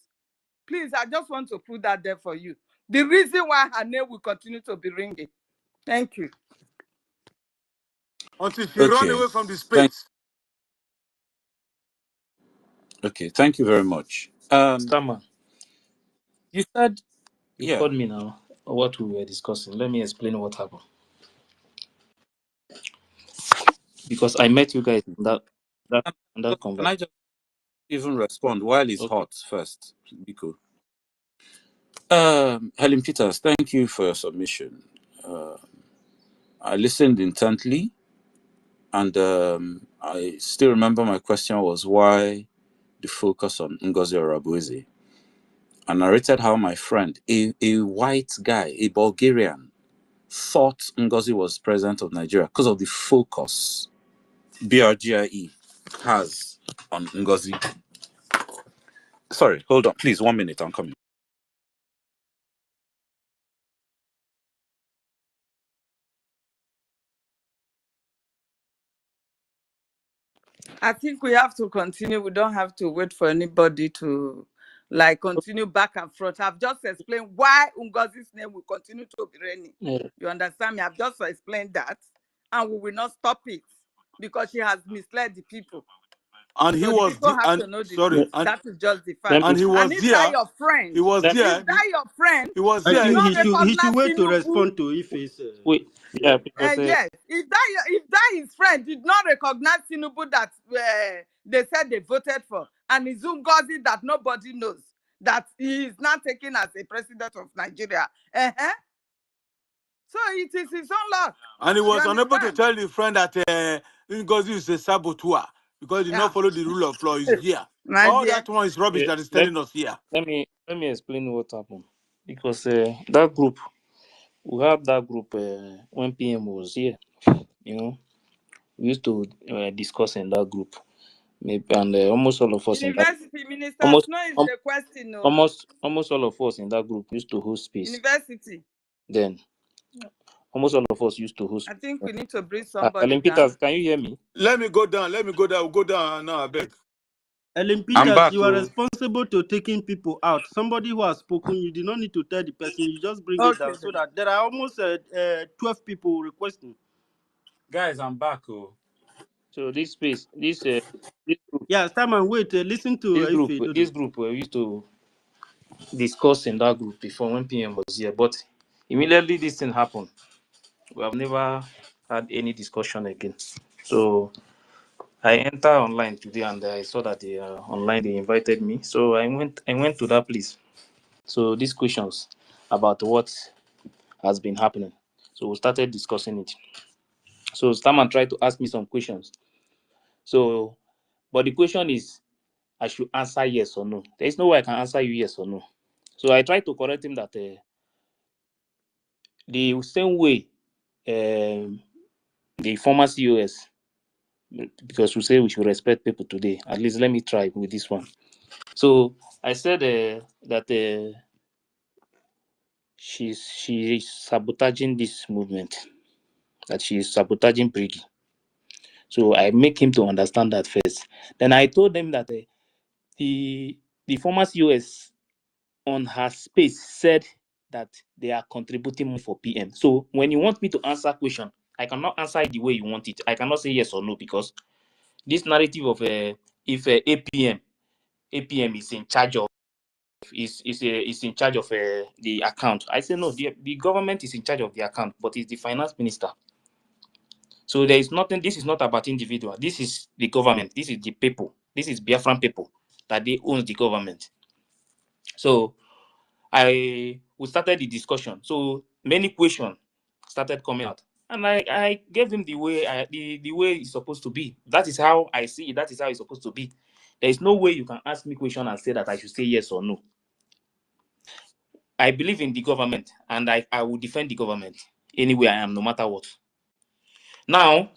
Please, I just want to put that there for you. The reason why her name will continue to be ringing. Thank you. Until she run away from the space. Okay, thank you very much. Starman, You said, you called me now. What we were discussing. Let me explain what happened. Because I met you guys in that can I conversation. even respond while it's Okay. hot first, Biko. Helen Peters, thank you for your submission. I listened intently, and I still remember my question was why the focus on Ngozi Orabueze. I narrated how my friend, a white guy, a Bulgarian, thought Ngozi was president of Nigeria because of the focus BRGIE has on Ngozi. Sorry, hold on, please, 1 minute, I'm coming. I think we have to continue. We don't have to wait for anybody to like continue back and forth. I've just explained why Ngozi's name will continue to be reigning. Yeah. You understand me? I've just explained that, and we will not stop it because she has misled the people. And he So the was people the, have and to know the sorry, truth. That is just the Let fact. me and he was And if that there. your friend, He was let, there. if that your friend He was I did there. think not he should recognize wait to Tinubu, respond to if it's. yeah, because yes, if that his friend did not recognize Tinubu that they said they voted for, and it's Ngozi that nobody knows that he is not taken as a president of Nigeria. So it is his own loss. And he You was unable to understand? tell the friend that Ngozi is a saboteur because he did not Yeah, follow the rule of law. He's here. my All dear. that one is rubbish yeah, that is telling us here. let me explain what happened. Because that group, we have that group when PM was here. You know, we used to discuss in that group. Maybe, and almost all of us in that University Minister almost Snow is um, the question, no. almost all of us in that group used to host space. University. Then almost all of us used to host. I think we need to bring somebody Alan down. Peters, can you hear me? Let me go down. Let me go down. We'll go down now, I beg. Ellen I'm Peters, back. you are Oh. responsible to taking people out. Somebody who has spoken, you did not need to tell the person. You just bring it Okay, down so then. that there are almost 12 people requesting. Guys, I'm back. Oh. So this space, this group, Yeah, time and wait. Listen to Ife Dodo. this group, we used to discuss in that group before when PM was here. But immediately this thing happened, we have never had any discussion again. So I enter online today and I saw that they are online. They invited me, so I went to that place. So these questions about what has been happening. So we started discussing it. So Starman tried to ask me some questions. So, but the question is, I should answer yes or no. There is no way I can answer you yes or no. So I tried to correct him that the same way the former COS, because we say we should respect people today. At least let me try with this one. So I said that she's sabotaging this movement, that she is sabotaging BRGIE. So I make him to understand that first. Then I told him that the former COS on her space said that they are contributing more for PM. So when you want me to answer question, I cannot answer it the way you want it. I cannot say yes or no because this narrative of if APM is in charge of is in charge of the account. I say no, the government is in charge of the account, but it's the finance minister. So there is nothing. This is not about individual. This is the government. This is the people. This is Biafran people that they own the government. So we started the discussion. So many questions started coming out, and I gave him the way the way it's supposed to be. That is how I see it. That is how it's supposed to be. There is no way you can ask me question and say that I should say yes or no. I believe in the government, and I will defend the government anywhere I am, no matter what. Now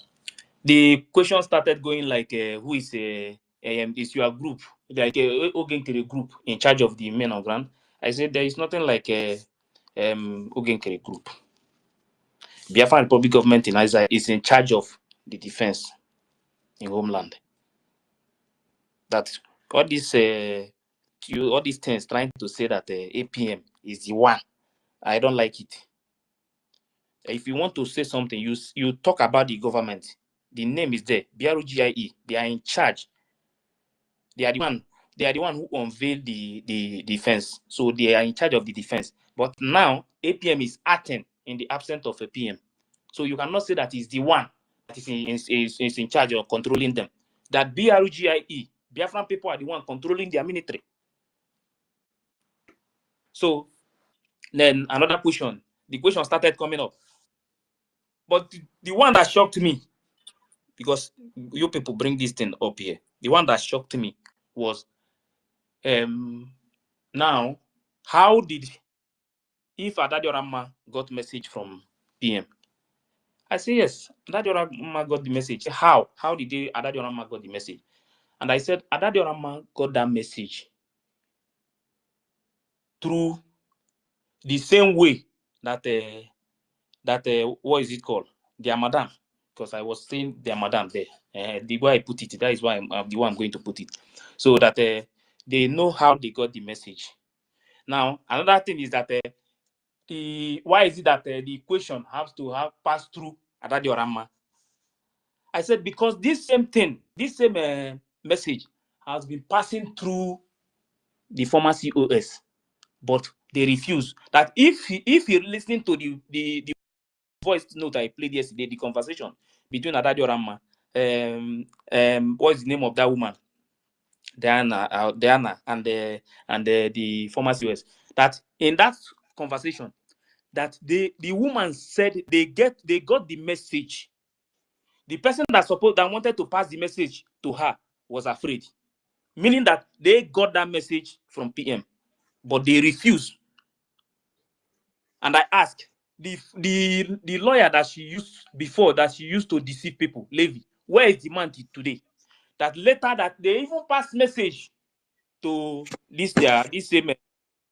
the question started going like, who is is your group, like Ogenkere group in charge of the men on ground? I said there is nothing like Ogenkere group. Biafran Republic government in Isaiah is in charge of the defense in homeland. That all these all these things trying to say that APM is the one, I don't like it. If you want to say something, you talk about the government. The name is there. BRGIE. They are in charge. They are the one. They are the one who unveiled the defense. So they are in charge of the defense. But now APM is acting in the absence of a PM. So you cannot say that is the one that is in charge of controlling them. That BRGIE Biafran people are the one controlling their military. So then another question, the question started coming up. But the one that shocked me, because you people bring this thing up here, the one that shocked me was now, how did, if Adadiorama got message from PM? I say yes, Adadiorama got the message. How? How did Adadiorama got the message? And I said Adadiorama got that message through the same way that what is it called? Their madam, because I was saying their madam there. The way I put it, that is why I'm the one I'm going to put it. So that they know how they got the message. Now, another thing is that why is it that the equation has to have passed through Adadiorama? I said because this same thing, this same message has been passing through the former COS, but they refuse. That if you're listening to the voice note I played yesterday, the conversation between Adadiorama, what is the name of that woman? Diana and the former COS. That in that conversation, that the woman said they got the message. The person that wanted to pass the message to her was afraid, meaning that they got that message from PM, but they refused. And I asked the lawyer that she used before, that she used to deceive people, Levy, where is the man today? That later that they even passed message to this same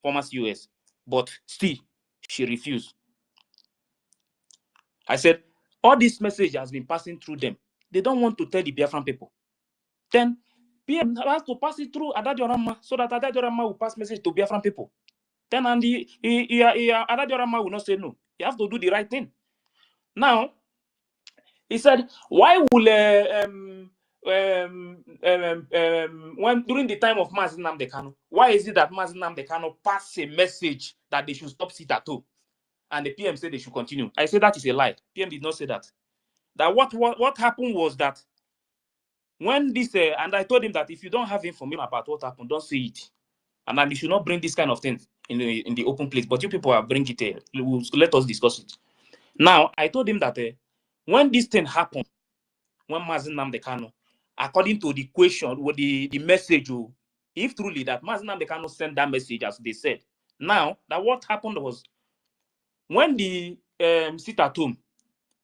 former COS, but still she refused. I said, all this message has been passing through them. They don't want to tell the Biafran people. Then PM has to pass it through Adadiorama so that Adadiorama will pass message to Biafran people. Then and Adadiorama will not say no. You have to do the right thing. Now, he said, why will when during the time of Mazi Nnamdi Kanu, why is it that Mazi Nnamdi Kanu passed a message that they should stop sit-at-home? And the PM said they should continue. I said that is a lie. PM did not say that. That what happened was that when this and I told him that if you don't have information about what happened, don't say it, and then you should not bring this kind of things in the open place. But you people are bringing it here. Let us discuss it. Now I told him that when this thing happened, when Mazi Nnamdi Kanu, according to the question with the message, if truly that Mazi Nnamdi Kanu sent that message as they said, now that what happened was when the sit at home,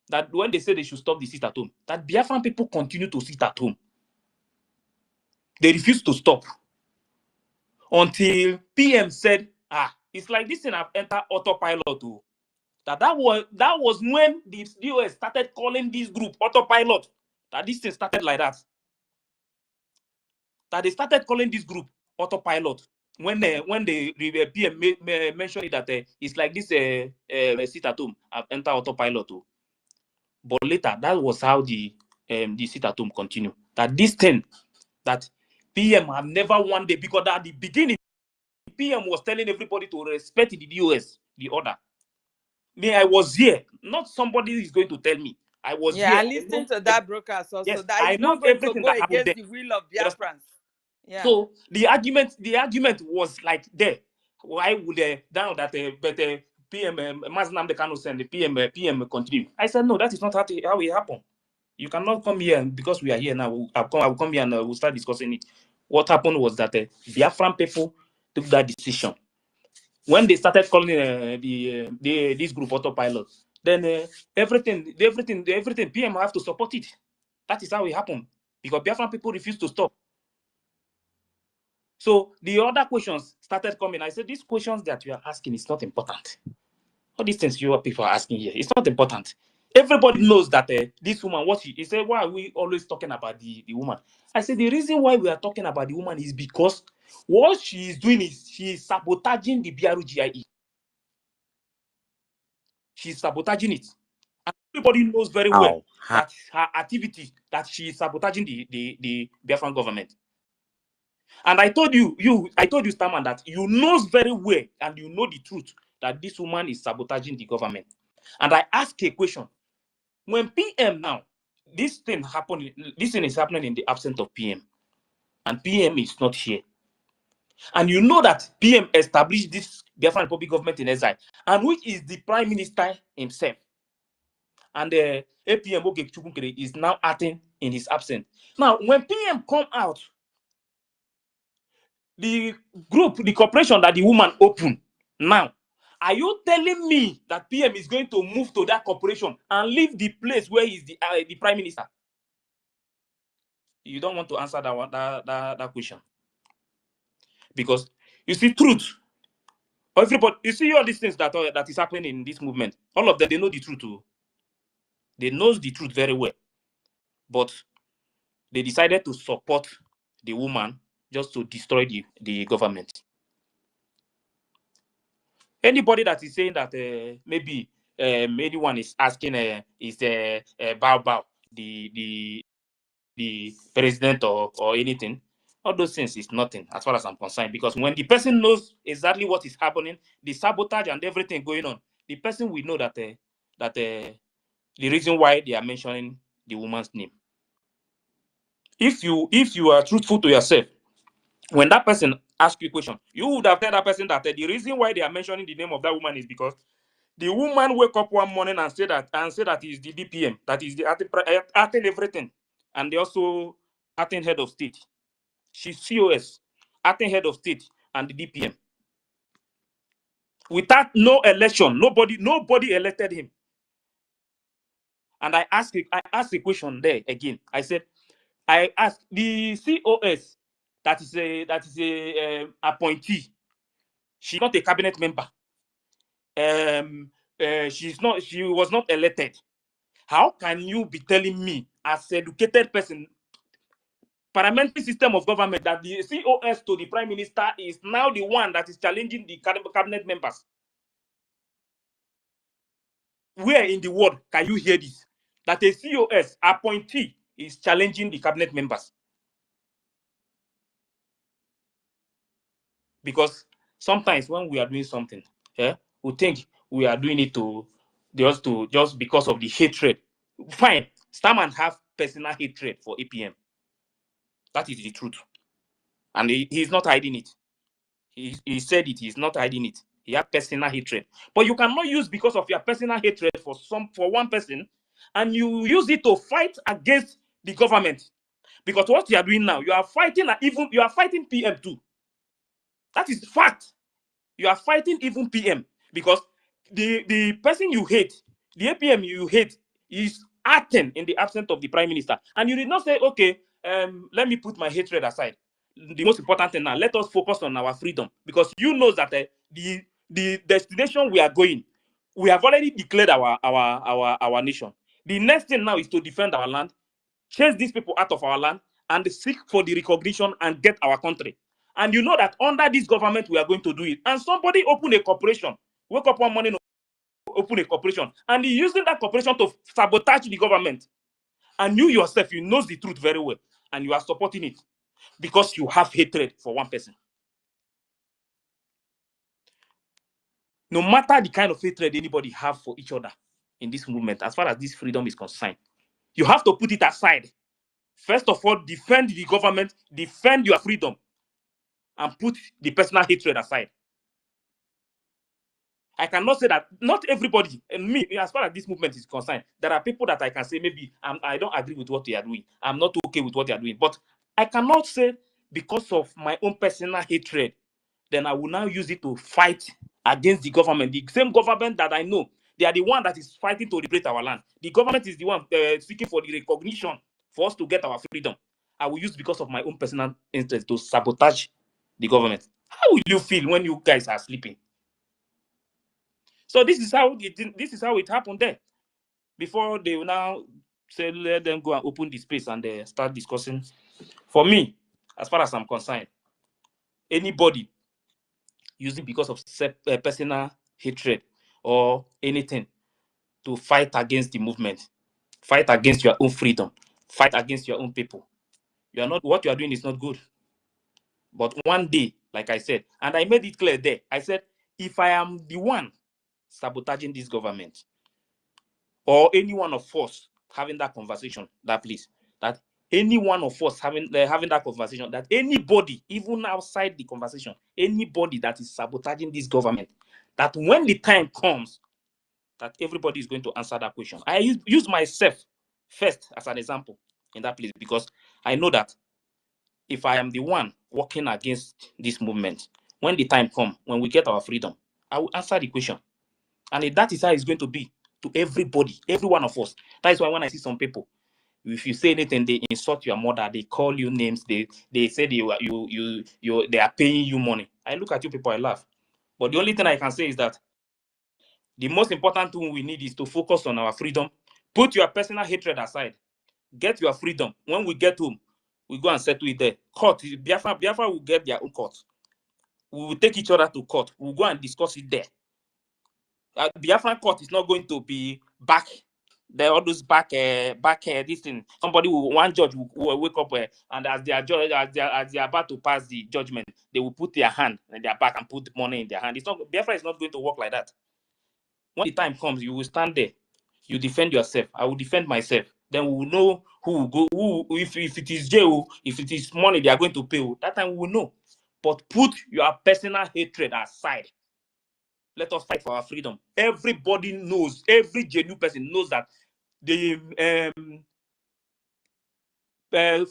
that when they said they should stop the sit at home, that Biafran people continue to sit at home. They refused to stop until PM said, it's like this thing have entered autopilot too. That was when the US started calling this group autopilot. That this thing started like that. That they started calling this group autopilot when the PM mentioned that it's like this sit at home have entered autopilot too. But later, that was how the sit at home continued. That this thing that PM have never one day, because at the beginning, PM was telling everybody to respect the US, the order. Me, I was here. Not somebody is going to tell me. I was here. I listened to that broadcast also. Yes, That I is not know going to everything go that happened there. against the will of Biafrans. Yeah. So the argument was like there. Why would now that PM Mazi Nnamdi Kanu send the PM continue? I said no, that is not how it happened. You cannot come here because we are here now. I'll come here and we'll start discussing it. What happened was that Biafran people took that decision when they started calling this group autopilot. Then everything PM have to support it. That is how it happened because Biafran people refused to stop. So the other questions started coming. I said, these questions that you are asking is not important. All these things you people are asking here, it's not important. Everybody knows that this woman, he said, why are we always talking about the woman? I said, the reason why we are talking about the woman is because what she is doing is she is sabotaging the BRGIE. She's sabotaging it. And everybody knows very well that her activity, that she is sabotaging the Biafran government. And I told you, Starman, that you knows very well and you know the truth that this woman is sabotaging the government. And I ask a question. When PM now, this thing is happening in the absence of PM. and PM is not here. And you know that PM established this Biafran Republic government in exile, and which is the Prime Minister himself. And the APM Oge Chukwukere is now acting in his absence. Now, when PM come out, the group, the corporation that the woman opened, now, are you telling me that PM is going to move to that corporation and leave the place where he's the Prime Minister? You don't want to answer that one, that question. Because you see, truth. Everybody, you see all these things that is happening in this movement. All of them, they know the truth too. They know the truth very well. But they decided to support the woman just to destroy the government. Anybody that is saying that maybe anyone is asking is Bao the president or anything, all those things is nothing as far as I'm concerned. Because when the person knows exactly what is happening, the sabotage and everything going on, the person will know that the reason why they are mentioning the woman's name. If you are truthful to yourself, when that person asks you a question, you would have told that person that the reason why they are mentioning the name of that woman is because the woman wake up one morning and say that is the DPM, that is the acting everything, and they also acting head of state. She's COS, acting head of state, and the DPM. Without no election, nobody elected him. And I asked a question there again. I asked the COS that is a appointee. She's not a cabinet member. She was not elected. How can you be telling me, as an educated person, parliamentary system of government, that the COS to the prime minister is now the one that is challenging the cabinet members? Where in the world can you hear this? That a COS appointee is challenging the cabinet members? Because sometimes when we are doing something, we think we are doing it just because of the hatred. Fine, Starman have personal hatred for APM. That is the truth, and he's not hiding it. He said it. He's not hiding it. He has personal hatred, but you cannot use because of your personal hatred for one person, and you use it to fight against the government. Because what you are doing now, you are fighting PM too. That is fact. You are fighting even PM, because the person you hate, the APM you hate, is acting in the absence of the prime minister, and you did not say, okay, let me put my hatred aside. The most important thing now, let us focus on our freedom, because you know that the destination we are going, we have already declared our nation. The next thing now is to defend our land, chase these people out of our land, and seek for the recognition and get our country. And you know that under this government, we are going to do it. And somebody open a corporation, wake up one morning, open a corporation, and he's using that corporation to sabotage the government. And you yourself, you know the truth very well, and you are supporting it because you have hatred for one person. No matter the kind of hatred anybody have for each other in this movement, as far as this freedom is concerned, you have to put it aside. First of all, defend the government, defend your freedom, and put the personal hatred aside. I cannot say that not everybody, and me, as far as this movement is concerned, there are people that I can say maybe I don't agree with what they are doing. I'm not okay with what they are doing. But I cannot say because of my own personal hatred, then I will now use it to fight against the government. The same government that I know, they are the one that is fighting to liberate our land. The government is the one seeking for the recognition for us to get our freedom. I will use because of my own personal interest to sabotage the government. How will you feel when you guys are sleeping? So this is how it happened there. Before they will now say, let them go and open the space and start discussing. For me, as far as I'm concerned, anybody using because of personal hatred or anything to fight against the movement, fight against your own freedom, fight against your own people, what you are doing is not good. But one day, like I said, and I made it clear there, I said, if I am the one sabotaging this government, or any one of us having that conversation, that please, that any one of us having that conversation, that anybody, even outside the conversation, anybody that is sabotaging this government, that when the time comes, that everybody is going to answer that question. I use myself first as an example in that place, because I know that if I am the one working against this movement, when the time comes, when we get our freedom, I will answer the question. And that is how it's going to be to everybody, every one of us. That is why when I see some people, if you say anything, they insult your mother, they call you names, they say they are paying you money. I look at you people, I laugh. But the only thing I can say is that the most important thing we need is to focus on our freedom. Put your personal hatred aside. Get your freedom. When we get home, we go and settle it there. Court, Biafra will get their own court. We will take each other to court. We'll go and discuss it there. Biafran court is not going to be back. There all those back this thing. Somebody one judge will wake up and as they are about to pass the judgment, they will put their hand in their back and put money in their hand. It's not, Biafra is not going to work like that. When the time comes, you will stand there. You defend yourself. I will defend myself. Then we will know who will go. If it is jail, if it is money they are going to pay. That time we will know. But put your personal hatred aside. Let us fight for our freedom. Everybody knows, every genuine person knows that the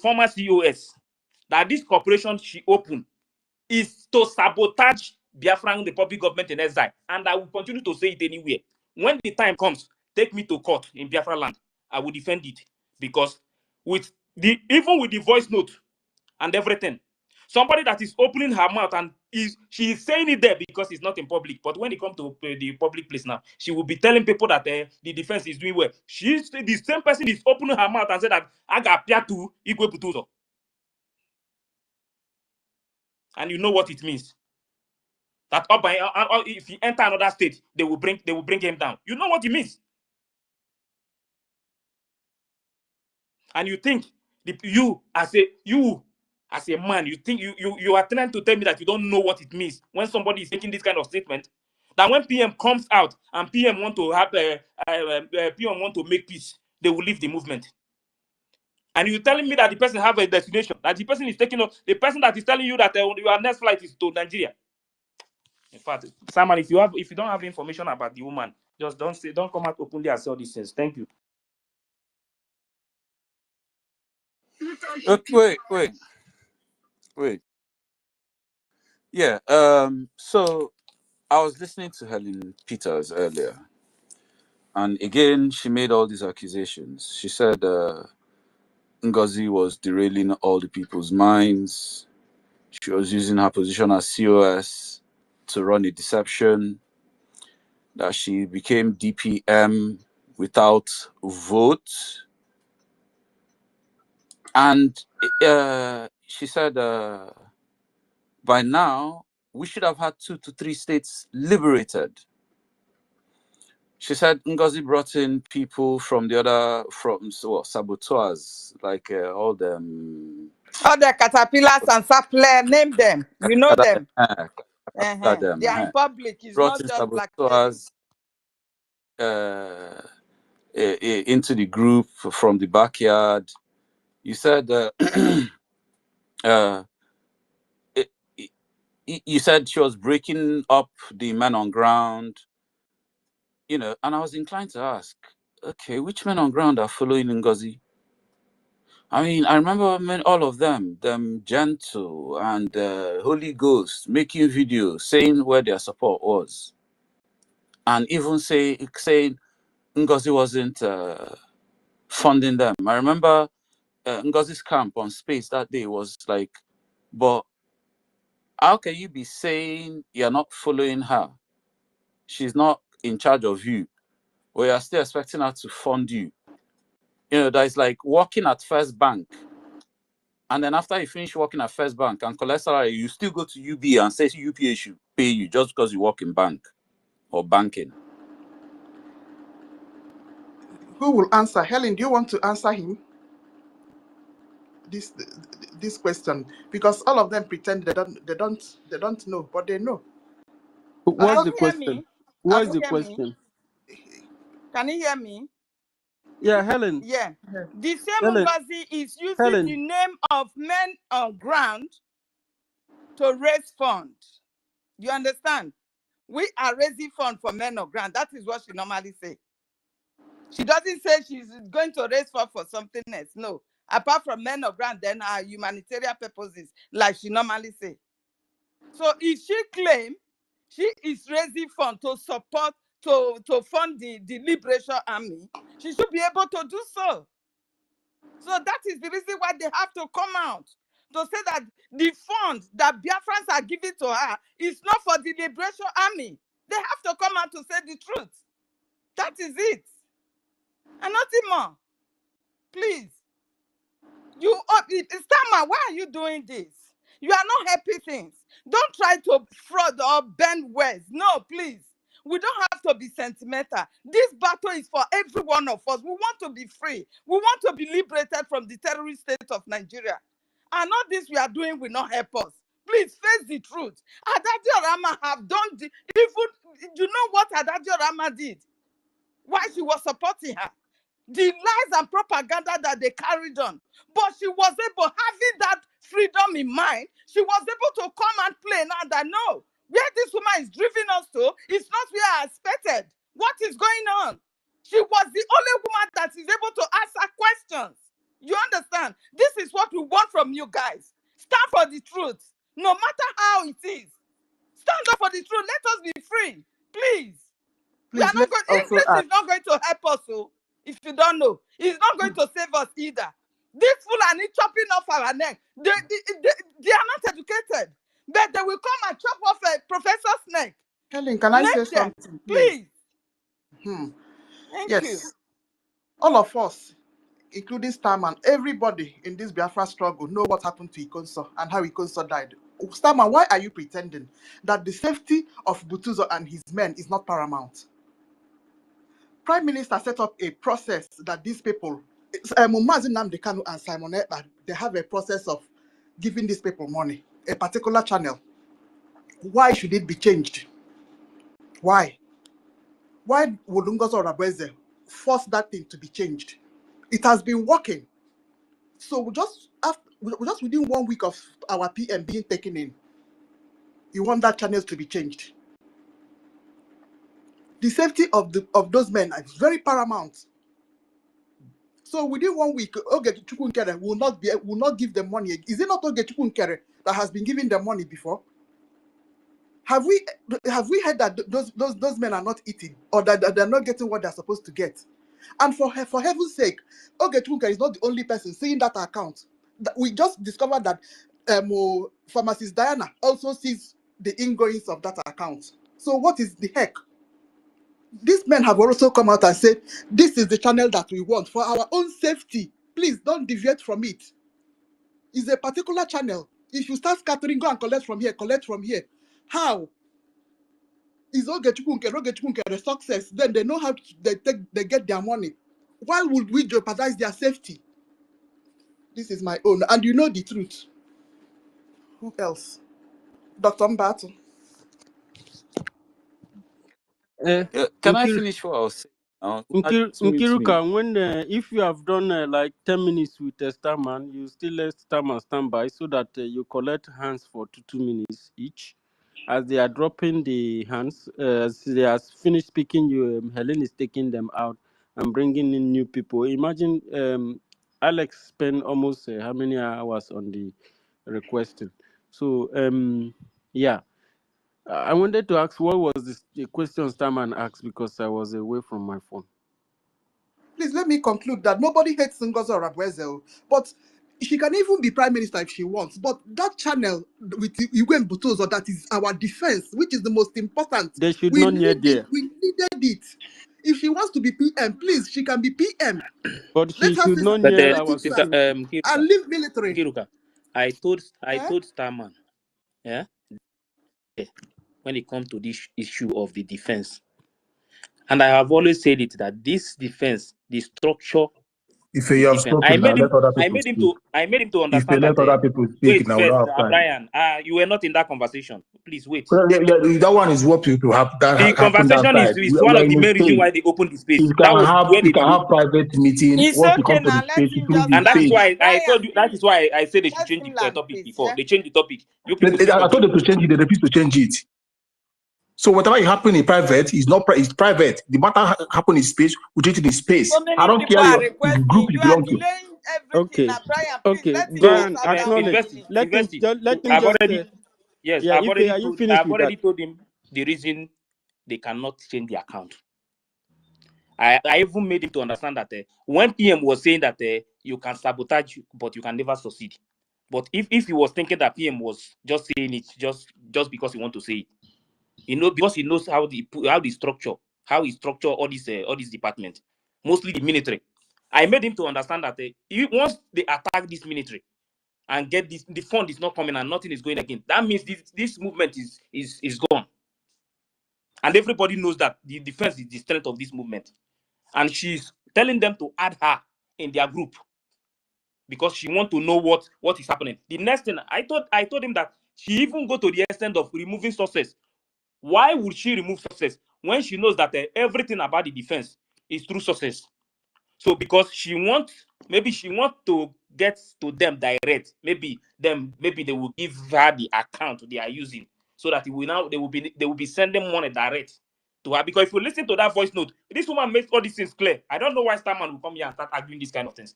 former COS, that this corporation she opened is to sabotage Biafran Republic government in exile. And I will continue to say it anywhere. When the time comes, take me to court in Biafra land. I will defend it. Because even with the voice note and everything, somebody that is opening her mouth and she is saying it there because it's not in public. But when it comes to the public place now, she will be telling people that the defense is doing well. The same person is opening her mouth and said that I got appear to Igwe Putuzo. And you know what it means. That if he enter another state, they will bring him down. You know what it means. And you think you as a man, you think you are trying to tell me that you don't know what it means when somebody is making this kind of statement. That when PM comes out and PM want to have PM want to make peace, they will leave the movement. And you're telling me that the person have a destination, that the person is taking off, the person that is telling you that your next flight is to Nigeria. In fact, Simon, if you don't have information about the woman, just don't come out openly and say all these things. Thank you. Wait. Yeah. So I was listening to Helen Peters earlier, and again she made all these accusations. She said NGOZI was derailing all the people's minds. She was using her position as COS to run a deception. That she became DPM without vote. And she said by now, we should have had 2 to 3 states liberated. She said NGOZI brought in people from saboteurs, like all them. All the caterpillars and sapler, name them. You know them. Them. They are in public. It's brought not in just saboteurs into the group from the backyard. You said you said she was breaking up the men on ground, and I was inclined to ask, okay, which men on ground are following NGOZI? I mean, I remember all of them Gentle and Holy Ghost making videos saying where their support was, and even saying NGOZI wasn't funding them. I remember NGOZI's camp on Space that day was like, but how can you be saying you're not following her? She's not in charge of you, but you're still expecting her to fund you. That is like working at First Bank. And then after you finish working at First Bank and collect salary, you still go to UBA and say UPA should pay you just because you work in bank or banking. Who will answer? Helen, do you want to answer him? This question, because all of them pretend they don't know, but they know. What's the question? What is the question? Can you hear me? Yeah, Helen. Yeah. The same Helen. NGOZI is using Helen. the name of men on ground to raise funds. You understand? We are raising funds for men on ground. That is what she normally say. She doesn't say she's going to raise funds for something else. No. Apart from men on ground, then her humanitarian purposes, like she normally say. So if she claim she is raising funds to support, to fund the Liberation Army, she should be able to do so. So that is the reason why they have to come out to say that the funds that Biafrans are giving to her is not for the Liberation Army. They have to come out to say the truth. That is it. And nothing more. Please. You, Stammer, why are you doing this? You are not happy things. Don't try to fraud or bend words. No, please. We don't have to be sentimental. This battle is for every one of us. We want to be free. We want to be liberated from the terrorist state of Nigeria. And all this we are doing will not help us. Please face the truth. Adadio Rama have done even, you know what Adadio Rama did? Why she was supporting her? The lies and propaganda that they carried on. But she was able, having that freedom in mind, she was able to come and play now that no, where this woman is driving us to is not where I expected. What is going on? She was the only woman that is able to answer questions. You understand? This is what we want from you guys. Stand for the truth, no matter how it is. Stand up for the truth. Let us be free, please. We are Please not let going. me also English add. is not going to help us. So, if you don't know, it's not going to save us either. This Fulani chopping off our neck. They are not educated, but they will come and chop off a professor's neck. Helen, can I say Neck them, something, please? please. Thank you. Yes. All of us, including Starman, everybody in this Biafra struggle know what happened to Ikonso and how Ikonso died. Starman, why are you pretending that the safety of Butuzo and his men is not paramount? Prime Minister set up a process that these people, Mazin Nnamdi Kanu and Simon Ekpa, they have a process of giving these people money, a particular channel. Why should it be changed? Why? Why would Ngozi Orabeze force that thing to be changed? It has been working. So just within 1 week of our PM being taken in, you want that channel to be changed. The safety of those men is very paramount. So within 1 week, Oge Chukwunkere will not give them money. Is it not Oge Chukwunkere that has been giving them money before? Have we heard that those men are not eating, or that they're not getting what they're supposed to get? And for heaven's sake, Oge Chukwunkere is not the only person seeing that account. We just discovered that Pharmacist Diana also sees the ingoings of that account. So what is the heck? These men have also come out and said, this is the channel that we want for our own safety. Please don't deviate from it. It's a particular channel. If you start scattering, go and collect from here, collect from here. How? Is Oge Chukwunkere success? Then they know how they get their money. Why would we jeopardize their safety? This is my own. And you know the truth. Who else? Dr. Mbato. Can I finish what I was saying? Just mute me. Nkiruka, when if you have done like 10 minutes with Starman, you still let Starman stand by so that you collect hands for 2 minutes each. As they are dropping the hands, as they are finished speaking, Helen is taking them out and bringing in new people. Imagine Alex spent almost how many hours on the requesting. So yeah. I wanted to ask, what was the question Starman asked, because I was away from my phone. Please let me conclude that nobody hates Ngozi Orabweze, but she can even be prime minister if she wants. But that channel with Igwe Butozo, that is our defense, which is the most important. They should We not near need it. there. We needed it. If she wants to be PM, please, she can be PM. But Let she her should say not some But near positive our sister, side security. and leave military. Nkiruka, I told Eh? Starman, yeah, when it comes to this issue of the defense, and I have always said it that this defense, the structure If you have defense. I spoken now, made him. let other I people made him speak. to. I made him to If you understand let that. other people speak Wait now, we first, don't have time. Brian. You were not in that conversation. Please wait. Well, yeah, that one is what people have that The happened conversation outside. is We one are of in the a main reasons space. why they opened the space. That was where You they can did it, have private meeting. It's Once you okay come to the now. Let space, you him through just the and that is land. space. why I told Brian, you. That is why I said they should let change him the land, topic please. before Yeah. they change the topic. You people still I told continue. them to change it. They refuse to change it. So whatever happen in private is not it's private. The matter happen in space, we treat it in space. So I many don't people care are the group requesting. you You are belong to. delaying everything Okay, now, Brian. Please okay, let him So Brian, answer that one acknowledge. invest, minute. invest. Let him I've just already yes, yeah. I've If already are you told. finished I've with that? already told him the reason they cannot change the account. I even made him to understand that when PM was saying that you can sabotage, but you can never succeed. But if he was thinking that PM was just saying it just because he want to say it, because he knows how he structure all these departments, mostly the military. I made him to understand that once they attack this military and get this, the fund is not coming and nothing is going again. That means this movement is gone, and everybody knows that the defense is the strength of this movement. And she's telling them to add her in their group because she want to know what is happening. The next thing I told him that she even go to the extent of removing sources. Why would she remove sources when she knows that everything about the defense is through sources? So because maybe she want to get to them direct. Maybe they will give her the account they are using so that they will be sending money direct to her. Because if you listen to that voice note, this woman makes all these things clear. I don't know why Starman will come here and start arguing these kind of things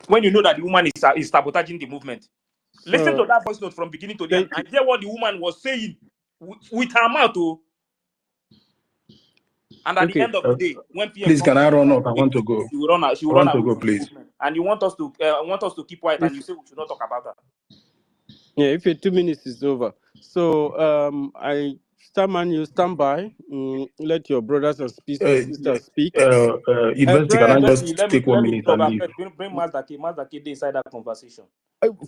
when you know that the woman is sabotaging the movement. Listen to So that voice note from beginning to the end thank you. and hear what the woman was saying with her mouth. Oh. And at the Okay, end of the day, when PM Please, comes can to I run criticize up? I the want lady, to go. she will I run want to away go, from the please. movement. And you want us to keep quiet, and if you say we should not talk about her. yeah, if your 2 minutes is over, so Starman, you stand by. Let your brothers and sisters speak. University, can Brian, I Firstly, just take let 1 me minute talk and about leave? first. Bring Mazdaki. Mazdaki dey inside that conversation.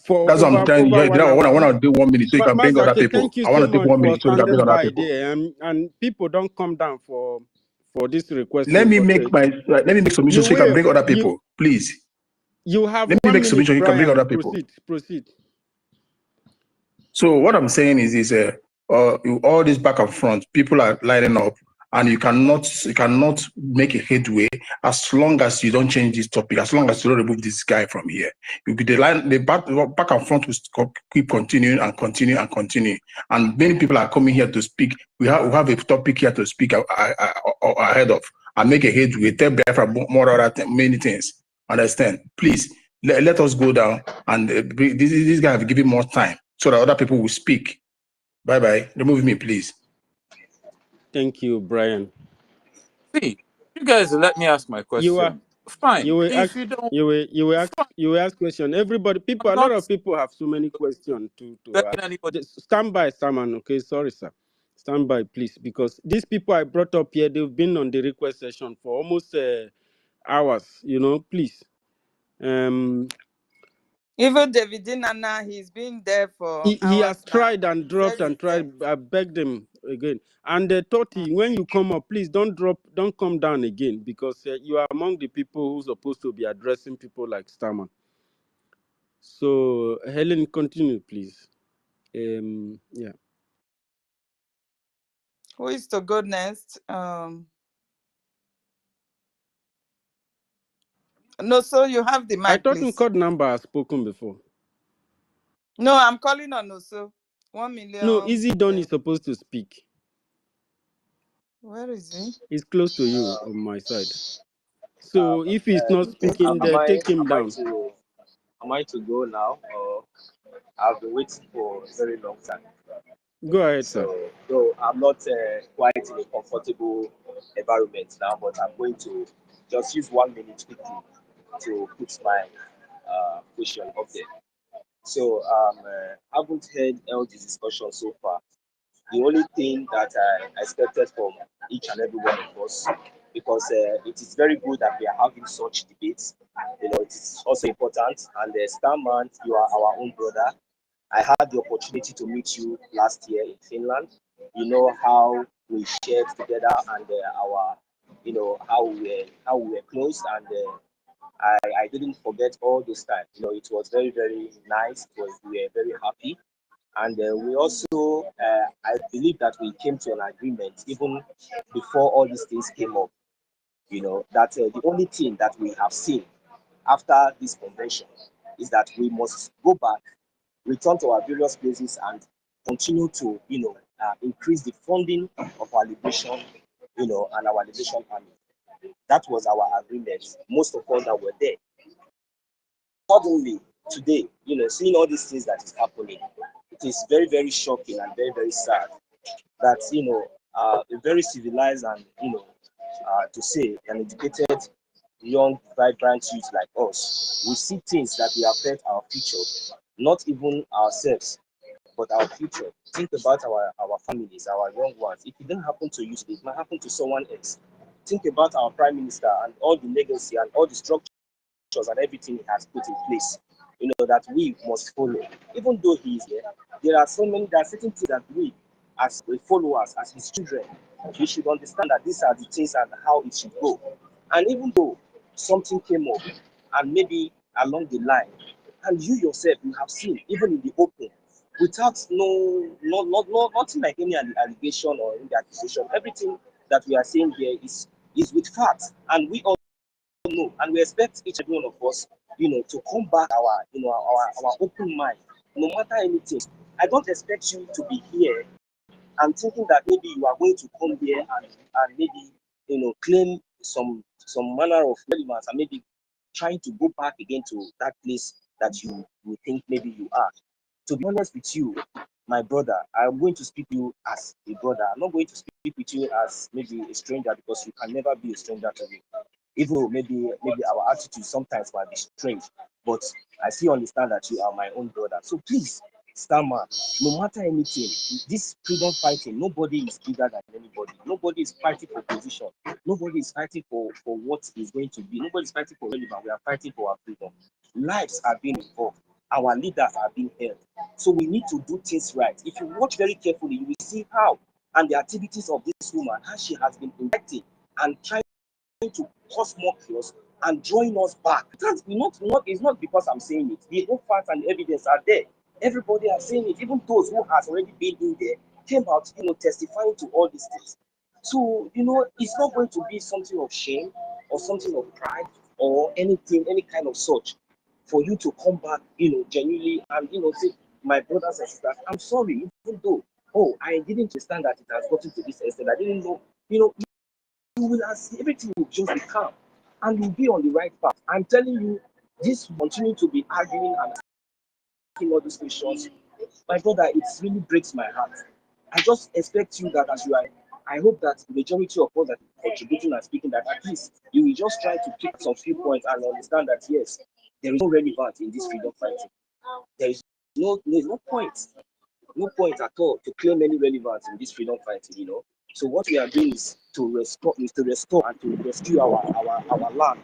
for That's what I'm trying. over Yeah, one I hour. want to do 1 minute so you can bring other Mazake, people. thank you I want so to take much 1 for minute so you can bring standing other by people. there. And people don't come down for this request. Let me But make submission you so you can will bring other people, please. you have Let me make 1 minute, submission. You can bring Brian. other people. Proceed. So what I'm saying is all this back and front, people are lining up, and you cannot make a headway as long as you don't change this topic, as long as you don't remove this guy from here. The back and front will keep continuing and continuing and continuing. And many people are coming here to speak. We have a topic here to speak ahead of and make a headway. Tell Biafra more other many things. Understand? Please let us go down and this guy have given more time so that other people will speak. Bye. Remove me, please. Thank you, Brian. See, you guys let me ask my You are question. Fine. you will If ask you don't, you will ask question. Everybody, I'm a lot not of people have so many questions to begging ask. anybody. Stand by, Saman. Okay, sorry, sir. Stand by, please, because these people I brought up here, they've been on the request session for almost hours. Please. Even David Nana, he's been there for He has hours now. tried and He said dropped he's and there. tried. I begged him again. And Toti, when you come up, please don't come down again, because you are among the people who's supposed to be addressing people like Starman. So Helen, continue, please. Yeah. Who is to go next? No, so you have the I mic, thought please. Code Number has spoken before. No, I'm calling on Oso. 1 No, million. Easy Don is supposed to speak. Where is he? He's close to you on my side. So if he's not speaking, Am then take him down. am I to go now, or I've been waiting for a very long time? Go ahead, sir. So though I'm not quite in a comfortable environment now, but I'm going to just use 1 minute quickly to put my question up there. So I haven't heard all the discussion so far. The only thing that I expected from each and every one of us, because it is very good that we are having such debates. It is also important. And Starman, you are our own brother. I had the opportunity to meet you last year in Finland. You know how we shared together and how we were close, and I didn't forget all those times. You know, it was very, very nice. We were very happy. And we also, I believe that we came to an agreement even before all these things came up, you know, that the only thing that we have seen after this convention is that we must go back, return to our various places and continue to, you know, increase the funding of our liberation, you know, and our liberation army. That was our agreement, most of us that were there. Suddenly, today, you know, seeing all these things that is happening, it is very, very shocking and very, very sad that, you know, a very civilized and, you know, to say an educated, young, vibrant youth like us, we see things that will affect our future, not even ourselves, but our future. Think about our families, our young ones. If it didn't happen to you today, it might happen to someone else. Think about our prime minister and all the legacy and all the structures and everything he has put in place, you know, that we must follow. Even though he is there, there are certain things that we, as followers, as his children, we should understand that these are the things and how it should go. And even though something came up, and maybe along the line, and you yourself, you have seen, even in the open, without nothing like any allegation or any accusation, everything that we are saying here is with facts, and we all know, and we expect each and one of us, you know, to come back our, you know, our open mind, no matter anything. I don't expect you to be here and thinking that maybe you are going to come here and maybe, you know, claim some manner of relevance and maybe trying to go back again to that place that you think maybe you are. To be honest with you, my brother, I'm going to speak to you as a brother. I'm not going to speak with you as maybe a stranger, because you can never be a stranger to me. Even though maybe our attitude sometimes might be strange, but I still understand that you are my own brother. So please, Stammer, no matter anything, this freedom fighting, nobody is bigger than anybody. Nobody is fighting for position. Nobody is fighting for what is going to be. Nobody is fighting for relevance. We are fighting for our freedom. Lives are being involved. Our leaders are being held. So we need to do things right. If you watch very carefully, you will see how and the activities of this woman, how she has been impacting and trying to cause more chaos and drawing us back. It's not because I'm saying it. The whole facts and evidence are there. Everybody are saying it. Even those who has already been in there came out, you know, testifying to all these things. So, you know, it's not going to be something of shame or something of pride or anything, any kind of such, for you to come back, you know, genuinely and, you know, say, my brothers and sisters, I'm sorry, even though, I didn't understand that it has gotten to this extent. I didn't know, you know, you will as everything will just be calm and you'll be on the right path. I'm telling you, this continue to be arguing and asking all these questions, my brother, it really breaks my heart. I just expect you that as you are, I hope that the majority of us that are contributing and speaking, that at least you will just try to pick some few points and understand that yes, there is no relevance in this freedom fighting. There's no point at all to claim any relevance in this freedom fighting, you know. So what we are doing is to restore and to rescue our land.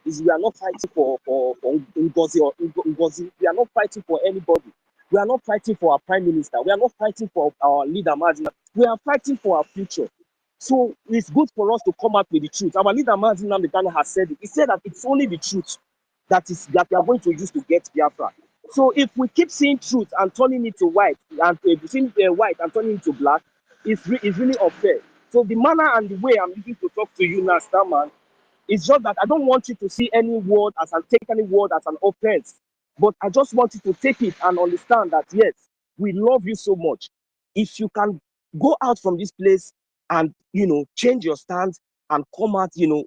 We are not fighting for NGOZI or NGOZI. We are not fighting for anybody. We are not fighting for our prime minister. We are not fighting for our leader Mazina. We are fighting for our future. So it's good for us to come out with the truth. Our leader Mazina Mekano has said it. He said that it's only the truth that we are going to use to get Biafra. So if we keep seeing truth and turning it to white and seeing white and turning it to black, it's really unfair. So the manner and the way I'm using to talk to you now, Starman, it's just that I don't want you to see any word take any word as an offense. But I just want you to take it and understand that, yes, we love you so much. If you can go out from this place and, you know, change your stance and come out, you know,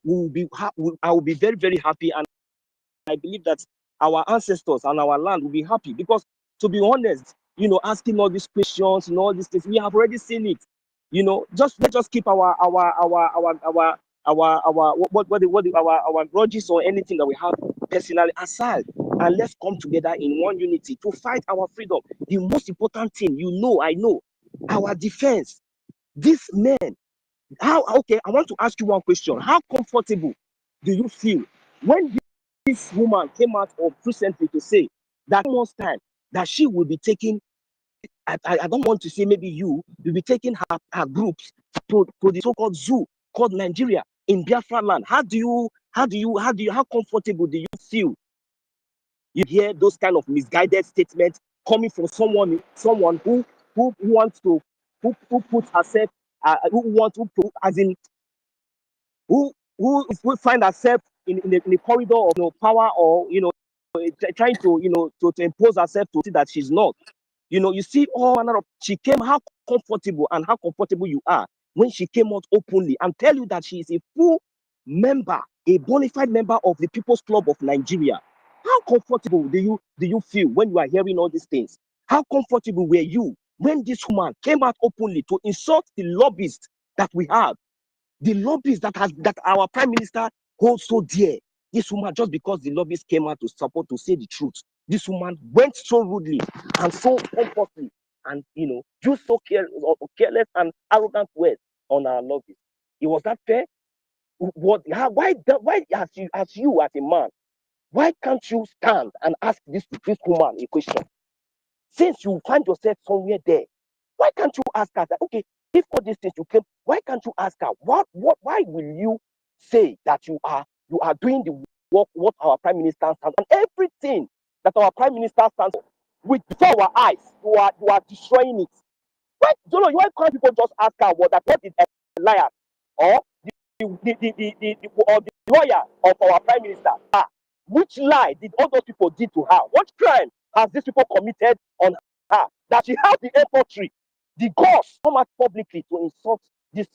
I will be very, very happy. And I believe that our ancestors and our land will be happy. Because, to be honest, you know, asking all these questions and all these things, we have already seen it. You know, let's just keep our grudges or anything that we have personally aside, and let's come together in one unity to fight our freedom. The most important thing, you know, I know, our defense. These men, I want to ask you one question. How comfortable do you feel when this woman came out of recently to say that most time that she will be taking, I don't want to say maybe you'll be taking her groups to the so-called zoo called Nigeria in Biafra land. How do How comfortable do you feel? You hear those kind of misguided statements coming from someone who wants to who puts herself who wants to as in who find herself in the corridor of power, or trying to to impose herself to see that she's not. You see all manner of. She came, how comfortable you are when she came out openly and tell you that she is a full member, a bona fide member of the People's Club of Nigeria. How comfortable do you feel when you are hearing all these things? How comfortable were you when this woman came out openly to insult the lobbyists that we have, the lobbyists that our Prime Minister holds so dear? This woman, just because the lobbyists came out to support, to say the truth, this woman went so rudely and so pompously and used so careless and arrogant words on our lobbyists. Was that fair? Why as you as a man, why can't you stand and ask this woman a question? Since you find yourself somewhere there, why can't you ask her that, okay, if all these things you came, why can't you ask her why will you say that you are doing the work what our Prime Minister stands and everything that our Prime Minister stands for with before our eyes, you are destroying it? Why can't people just ask her what is a liar or the lawyer of our Prime Minister? Which lie did all those people did to her? What crime has these people committed on her that she has the infantry, the guts, come out publicly to insult these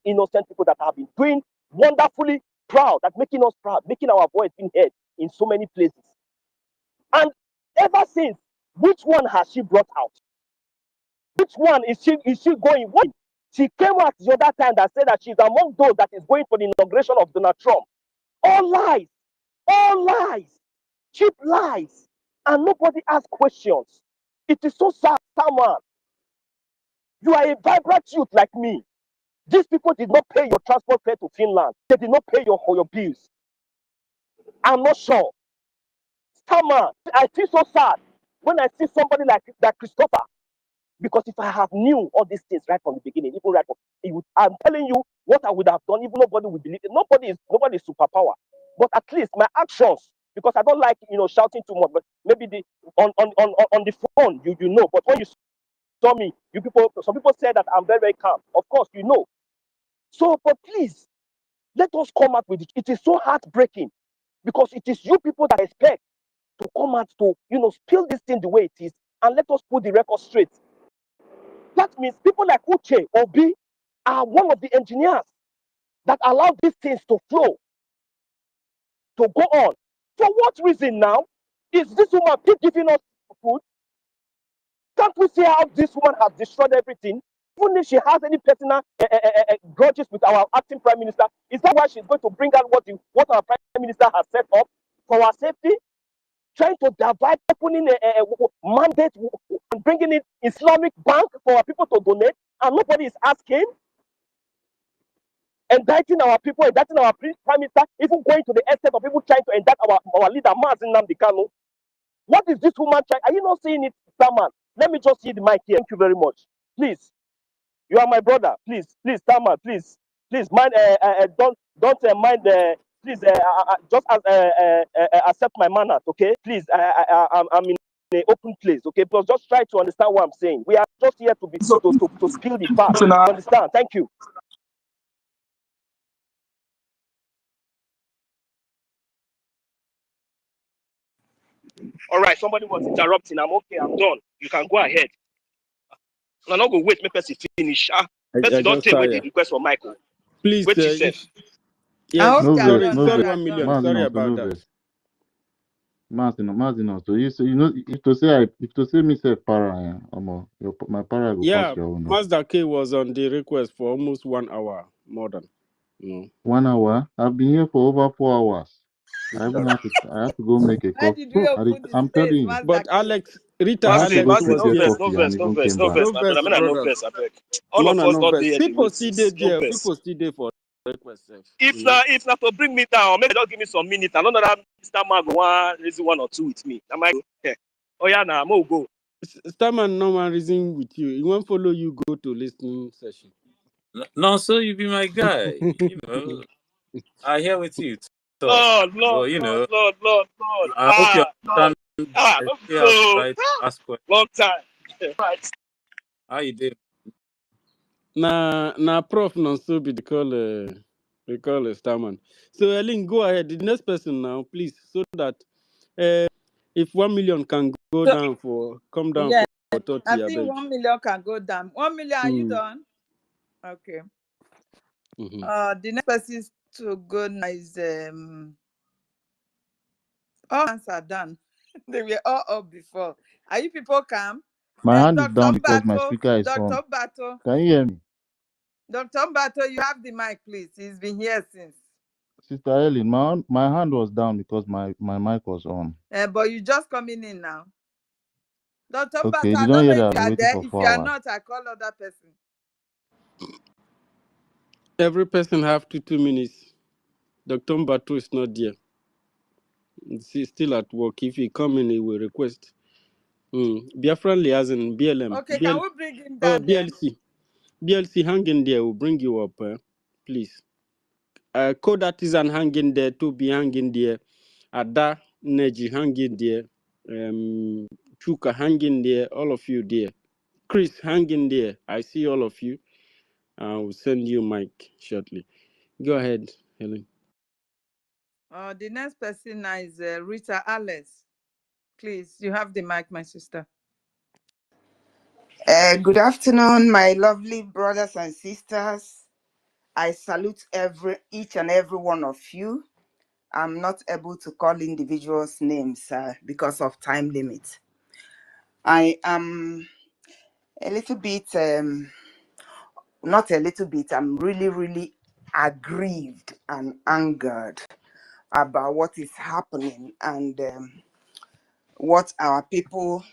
innocent people that have been doing wonderfully proud, that making us proud, making our voice being heard in so many places? And ever since, which one has she brought out? Which one is she going? What? She came out the other time that said that she's among those that is going for the inauguration of Donald Trump. All lies, cheap lies, and nobody asks questions. It is so sad, someone. You are a vibrant youth like me. These people did not pay your transport fare to Finland. They did not pay your bills. I'm not sure. Someone, I feel so sad when I see somebody like Christopher. Because if I have knew all these things right from the beginning, even right from I'm telling you what I would have done, even nobody would believe it. Nobody is superpower. But at least my actions, because I don't like shouting too much, but maybe on the phone you know. But when you saw me, some people said that I'm very, very calm. Of course, you know. So, but please, let us come out with it. It is so heartbreaking because it is you people that expect to come out to spill this thing the way it is, and let us put the record straight. That means people like Uche, Obi are one of the engineers that allow these things to flow, to go on. For what reason now? Is this woman keep giving us food? Can't we see how this woman has destroyed everything? Even if she has any personal grudges with our acting Prime Minister, is that why she's going to bring out what our Prime Minister has set up for our safety? Trying to divide, opening a mandate and bringing in Islamic Bank for our people to donate, and nobody is asking. Indicting our people, indicting our Prime Minister, even going to the extent of people trying to indict our leader, Mazin Nnamdi Kanu. What is this woman trying? Are you not seeing it, Starman? Let me just see the mic here. Thank you very much. Please, you are my brother. Please, Starman, please, mind. Don't mind. Please, just accept my manners, okay? Please, I'm in an open place, okay? But just try to understand what I'm saying. We are just here to spill the facts. Understand? Thank you. All right, somebody was interrupting. I'm okay. I'm done. You can go ahead. I'm not going to wait. Make person finish. Person don't take away the request for Michael. Please, wait yourself. Yes, sorry, 1 million. Sorry about that. Martin, so you if to say me say para, my para go pass your own. Mazda K was on the request for almost 1 hour, more than. 1 hour? I've been here for over 4 hours. I have to go make a Where coffee. did you open I'm space, telling you. But Alex, Rita, I have to Alex go was prepare here. coffee and even came back. No verse, All of us no not verse. there. People still there. People still there for request. If not to bring me down, maybe just give me some minutes. I don't know that Mr. Man go raise 1 or 2 with me. Am I okay? Oh yeah, now I'm gonna go. Starman no one reason with you. He won't follow you go to listening session. No, so you be my guy. I hear with you. Tough. Lord, But Lord, Lord, Lord, Lord, Lord. I hope you Lord. understand. I Not still have the so. right to ask questions. Long time. Right. How you doing? Na prof no so be they call Starman. So Ellen, go ahead. The next person now, please, so that if 1 million can go So, down come down yeah, for 30, I I think beg. 1 million can go down. 1 million, are you done? Okay. The next person to go now is all hands are done. They were all up before. Are you people calm? My hand is Dr. down because my Mbato, speaker is on. Dr. Mbato, Can you hear me? Dr. Mbato, you have the mic, please. He's been here since. Sister Ellen, my hand was down because my mic was on. But you just coming in now. Dr. Okay, Mbato, you I don't don't know hear if that you I've been are waiting there. for If 4 you are hours. not, I call other person. Every person have 2 minutes. Dr. Mbatu is not there. He's still at work. If he come in, he will request. Biafran liaison, BLM. Okay, can we bring him Oh, down then? BLC. BLC, hang in there. We'll bring you up, please. Code artisan hang in there. To be hanging there. Ada Neji hang in there. Chuka hang in there. All of you there. Chris hang in there. I see all of you. I will send you mic shortly. Go ahead, Helen. The next person now is Rita Alice. Please, you have the mic, my sister. Good afternoon, my lovely brothers and sisters. I salute each and every one of you. I'm not able to call individuals' names because of time limit. I am a little bit, not a little bit, I'm really, really aggrieved and angered about what is happening and what our people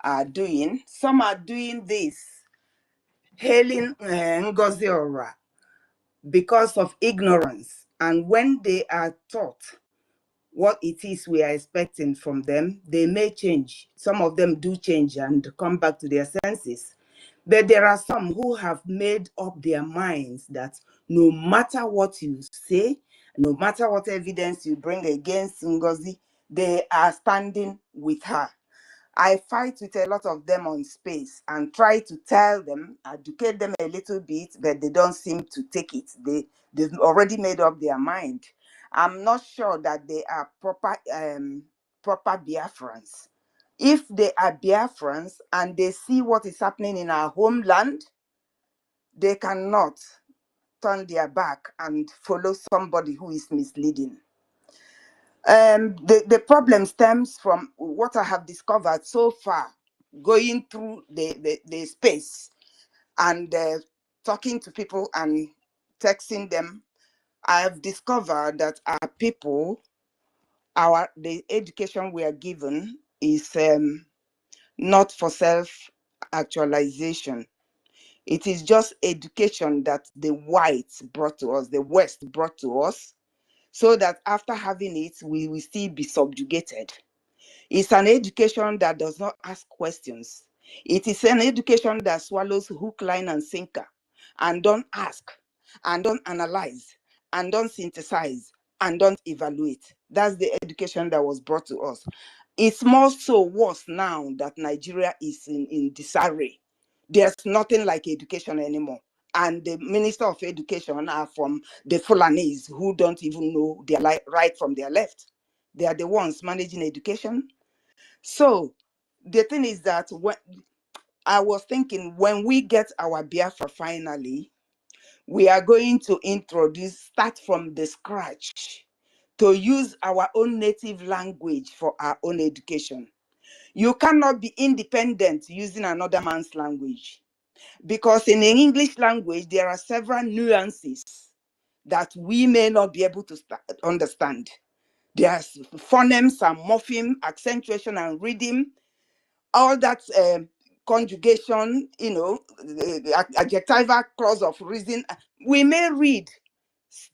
are doing. Some are doing this, hailing Ngozi Ora because of ignorance. And when they are taught what it is we are expecting from them, they may change. Some of them do change and come back to their senses. But there are some who have made up their minds that no matter what you say, no matter what evidence you bring against Ngozi, they are standing with her. I fight with a lot of them on space and try to tell them, educate them a little bit, but they don't seem to take it. They've already made up their mind. I'm not sure that they are proper Biafrans. If they are Biafrans and they see what is happening in our homeland, they cannot turn their back and follow somebody who is misleading. The problem stems from what I have discovered so far, going through the space and talking to people and texting them. I have discovered that our people, the education we are given is not for self-actualization. It is just education that the whites brought to us, the West brought to us, so that after having it, we will still be subjugated. It's an education that does not ask questions. It is an education that swallows hook, line, and sinker, and don't ask, and don't analyze, and don't synthesize, and don't evaluate. That's the education that was brought to us. It's more so worse now that Nigeria is in disarray. There's nothing like education anymore. And the Minister of Education are from the Fulanese who don't even know their right from their left. They are the ones managing education. So the thing is that when I was thinking, when we get our Biafra finally, we are going to start from the scratch, to use our own native language for our own education. You cannot be independent using another man's language, because in the English language, there are several nuances that we may not be able to understand. There's phonemes and morpheme, accentuation and rhythm, all that conjugation, adjectival clause of reason. We may read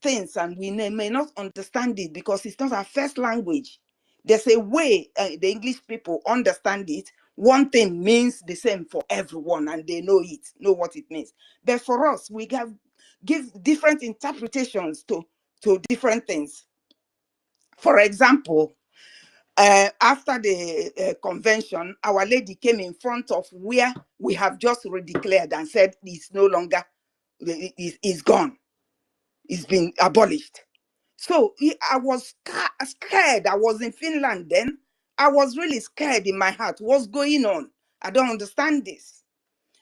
things and we may not understand it because it's not our first language. There's a way the English people understand it. One thing means the same for everyone and they know what it means. But for us, we give different interpretations to different things. For example, after the convention, Our Lady came in front of where we have just redeclared and said it's no longer, it's gone. It's been abolished. So I was scared. I was in Finland then. I was really scared in my heart. What's going on? I don't understand this.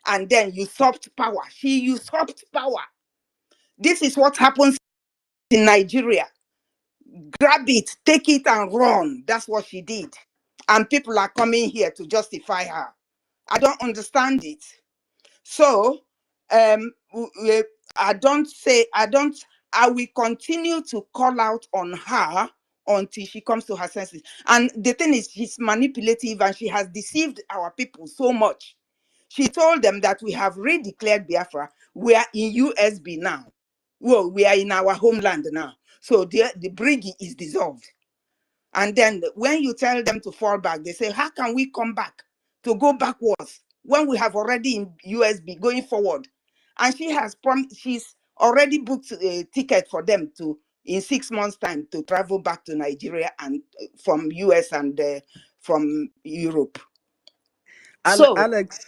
And then usurped power. She usurped power. This is what happens in Nigeria. Grab it, take it and run. That's what she did. And people are coming here to justify her. I don't understand it. So I will continue to call out on her until she comes to her senses. And the thing is, she's manipulative and she has deceived our people so much. She told them that we have redeclared Biafra. We are in USB now. Well, we are in our homeland now. So the BRGIE is dissolved. And then when you tell them to fall back, they say, how can we come back to go backwards when we have already in USB going forward? And she has she's already booked a ticket for them to, in 6 months' time, to travel back to Nigeria and from US and from Europe. So, Alex,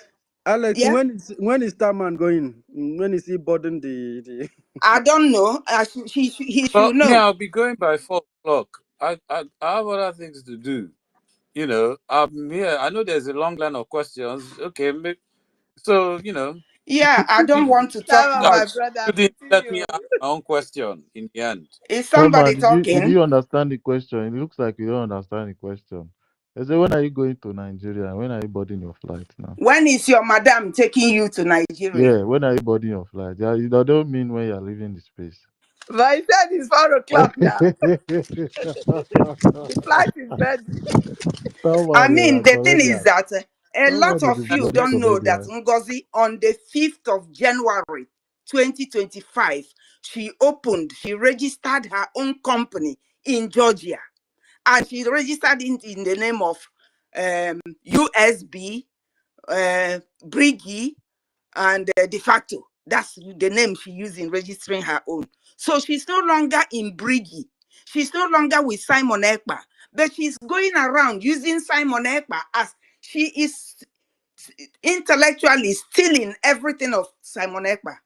yeah, when is that man going? When is he boarding the... I don't know. He Well, should me, know. I'll be going by 4 o'clock. I have other things to do. You know, I'm here. I know there's a long line of questions. Okay, so Yeah, I don't want to talk Sama, I my much. brother, you didn't let me continue. ask my own question in the end. Is Thelma, somebody did talking? you understand the question? It looks like you don't understand the question. They say, when are you going to Nigeria? When are you boarding your flight now? When is your madam taking you to Nigeria? Yeah, when are you boarding your flight? Yeah, that don't mean when you're leaving the space. But I said it's 4 o'clock now. The flight is ready. I Somebody, mean, a the thing is comedian. that a lot Somebody, of the you bloody don't know that comedian. Ngozi, on the 5th of January 2025, she registered her own company in Georgia. And she registered it in the name of USB, BRGIE, and de facto. That's the name she used in registering her own. So she's no longer in BRGIE. She's no longer with Simon Ekpa, but she's going around using Simon Ekpa as she is intellectually stealing everything of Simon Ekpa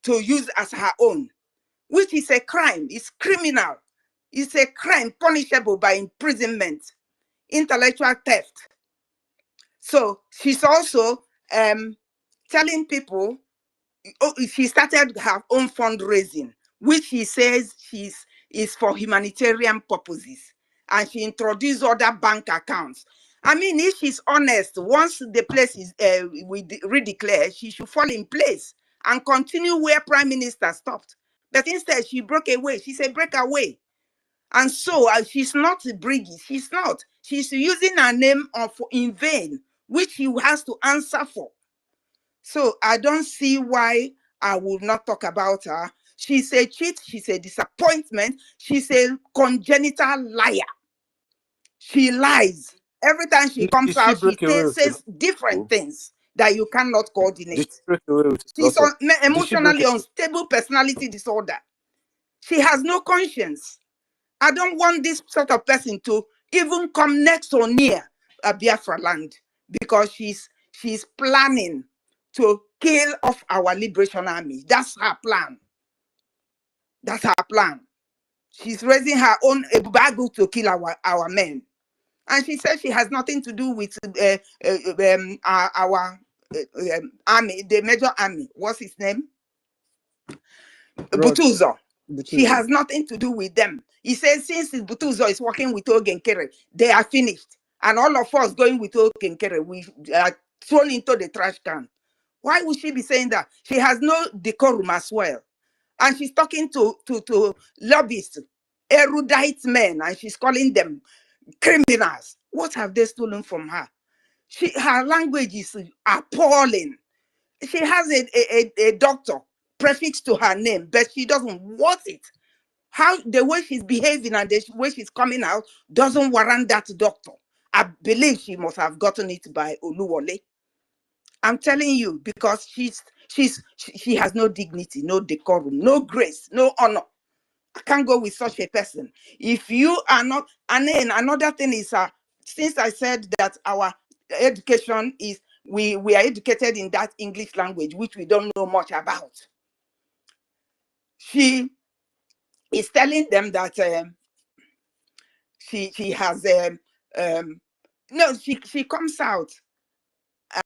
to use as her own, which is a crime. It's criminal. It's a crime punishable by imprisonment, intellectual theft. So she's also telling people, she started her own fundraising, which she says is for humanitarian purposes. And she introduced other bank accounts. I mean, if she's honest, once the place is we redeclare, she should fall in place and continue where Prime Minister stopped. But instead, she broke away. She's a breakaway. And so she's not a BRGIE. She's not. She's using her name in vain, which she has to answer for. So I don't see why I will not talk about her. She's a cheat. She's a disappointment. She's a congenital liar. She lies. Every time she Did comes she out, she break away with a lot says of different people? things that you cannot Did coordinate. she break away with a She's lot of? on Did she break emotionally away? unstable personality disorder. She has no conscience. I don't want this sort of person to even come next or near a Biafra land, because she's planning to kill off our liberation army. That's her plan. That's her plan. She's raising her own Ebubagu to kill our men. And she says she has nothing to do with our army, the major army. What's his name? Rock, Butuzo. She Butuzo. has nothing to do with them. He says since Butuzo is working with Ogenkere, they are finished. And all of us going with Ogenkere, we are thrown into the trash can. Why would she be saying that? She has no decorum as well. And she's talking to lobbyists, erudite men, and she's calling them criminals. What have they stolen from her? Her language is appalling. She has a doctor prefix to her name, but she doesn't want it. How the way she's behaving and the way she's coming out doesn't warrant that doctor. I believe she must have gotten it by Oluwole. I'm telling you, because she has no dignity, no decorum, no grace, no honor. I can't go with such a person. If you are not, and then another thing is, since I said that our education is, we are educated in that English language, which we don't know much about. She is telling them that she has no, she comes out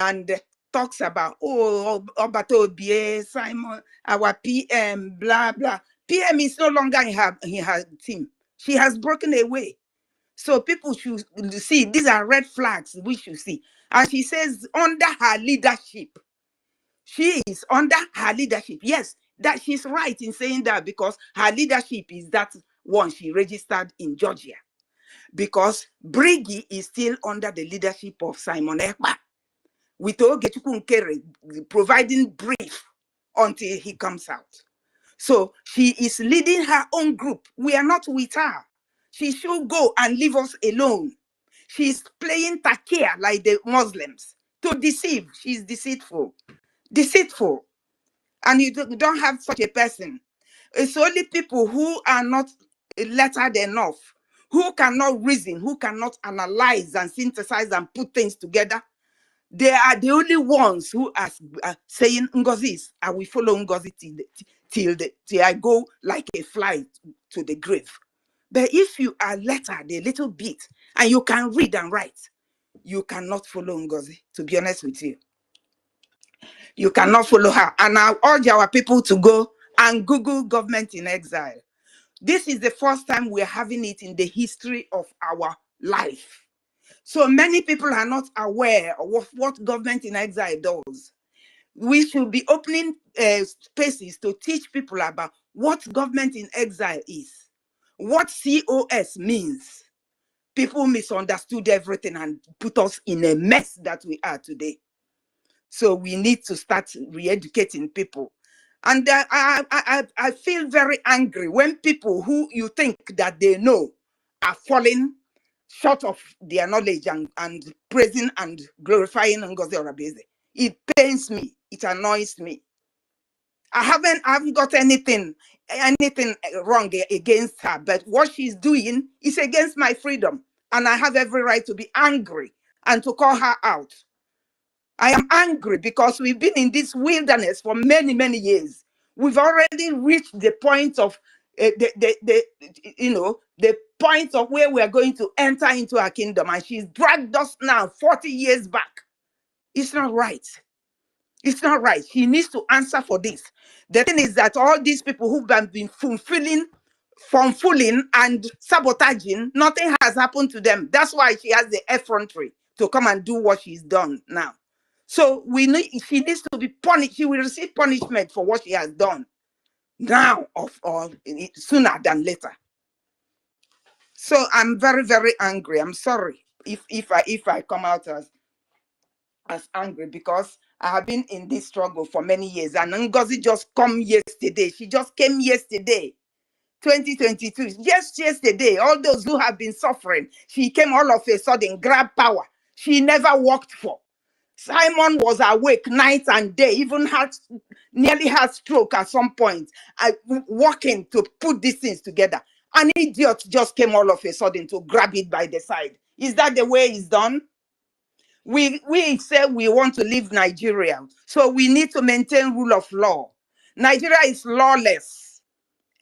and talks about, oh, Obato Bie, Simon, our PM, blah blah. PM is no longer in her team. She has broken away. So people should see, these are red flags we should see. And she says under her leadership, she is under her leadership. Yes, that she's right in saying that, because her leadership is that one she registered in Georgia. Because BRGIE is still under the leadership of Simon Ekpa, with Ogechukwu Nkere providing brief until he comes out. So she is leading her own group. We are not with her. She should go and leave us alone. She's playing takia like the Muslims to deceive. She's deceitful. Deceitful. And you don't have such a person. It's only people who are not lettered enough, who cannot reason, who cannot analyze and synthesize and put things together. They are the only ones who are saying, Ngozis, I will follow Ngozi till I go like a fly to the grave. But if you are lettered a little bit and you can read and write, you cannot follow Ngozi, to be honest with you. You cannot follow her. And I urge our people to go and Google government in exile. This is the first time we're having it in the history of our life. So many people are not aware of what government in exile does. We should be opening spaces to teach people about what government in exile is, what COS means. People misunderstood everything and put us in a mess that we are today. So we need to start re-educating people. And I feel very angry when people who you think that they know are falling short of their knowledge and praising and glorifying Ngozi Orabeze. It pains me. It annoys me. I haven't got anything wrong against her, but what she's doing is against my freedom. And I have every right to be angry and to call her out. I am angry because we've been in this wilderness for many, many years. We've already reached the point of the point of where we are going to enter into our kingdom, and she's dragged us now 40 years back. It's not right. It's not right. She needs to answer for this. The thing is that all these people who've been fooling and sabotaging, nothing has happened to them. That's why she has the effrontery to come and do what she's done now. So she needs to be punished. She will receive punishment for what she has done now or sooner than later. So I'm very, very angry. I'm sorry if I come out as angry, because I have been in this struggle for many years. And Ngozi just come yesterday. She just came yesterday, 2022. Just yesterday, all those who have been suffering, she came all of a sudden, grabbed power. She never worked for. Simon was awake night and day, even nearly had stroke at some point, working to put these things together. An idiot just came all of a sudden to grab it by the side. Is that the way it's done? We say we want to leave Nigeria, so we need to maintain rule of law. Nigeria is lawless.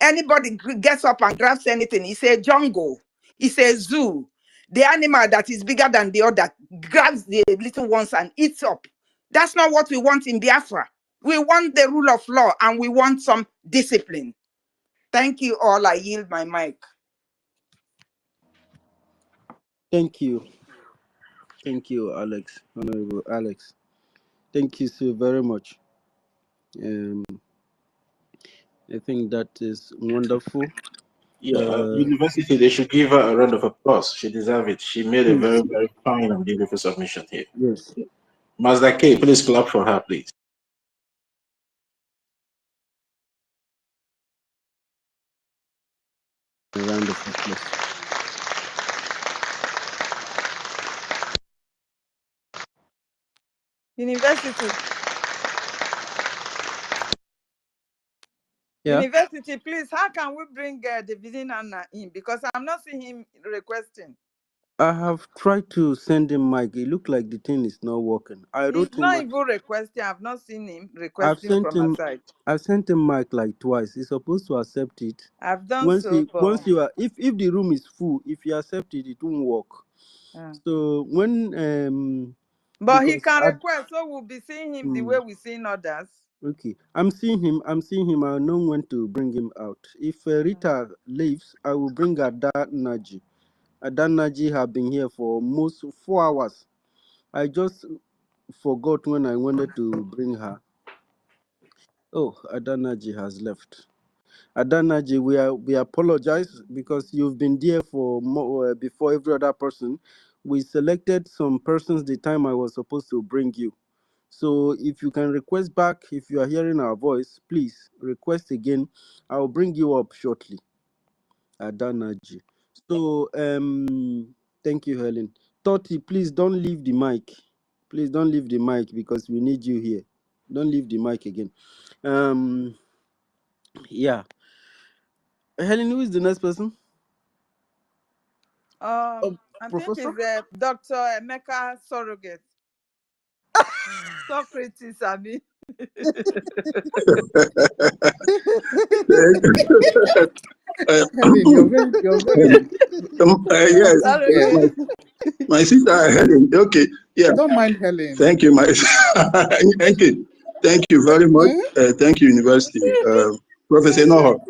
Anybody gets up and grabs anything, it's a jungle, it's a zoo. The animal that is bigger than the other grabs the little ones and eats up. That's not what we want in Biafra. We want the rule of law and we want some discipline. Thank you all. I yield my mic. Thank you. Thank you, Alex. Honorable Alex. Thank you so very much. I think that is wonderful. Yeah, university, they should give her a round of applause. She deserves it. She made a very, Please. very fine and beautiful submission here. Yes. Mazda K, please clap for her, please. A round of applause. University. Yeah. University, please, how can we bring the visiting Anna in? Because I'm not seeing him requesting. I have tried to send him mic. It looked like the thing is not working. I He's wrote him. not even requesting. I've not seen him I've requesting sent from my him. side. I've sent him mic like twice. He's supposed to accept it. I've done so, but Once you are, if the room is full, if you accept it, it won't work. So when but he because can request, so we'll be seeing him the way we're seeing others. Okay, I'm seeing him. I know when to bring him out. If Rita leaves, I will bring Adanaji. Adanaji have been here for almost 4 hours. I just forgot when I wanted to bring her. Oh, Adanaji has left. Adanaji, we apologize because you've been there for more, before every other person. We selected some persons the time I was supposed to bring you. So if you can request back, if you are hearing our voice, please request again. I'll bring you up shortly. Adanaji. So thank you, Helen. Toti, please don't leave the mic. Please don't leave the mic because we need you here. Don't leave the mic again. Yeah. Helen, who is the next person? I think it's Dr. Emeka Surrogate. Socrates, I mean. Helen, you're very yes, my sister Helen. Okay, yeah. Don't mind Helen. Thank you, my thank you very much. Thank you, University. Professor Noho,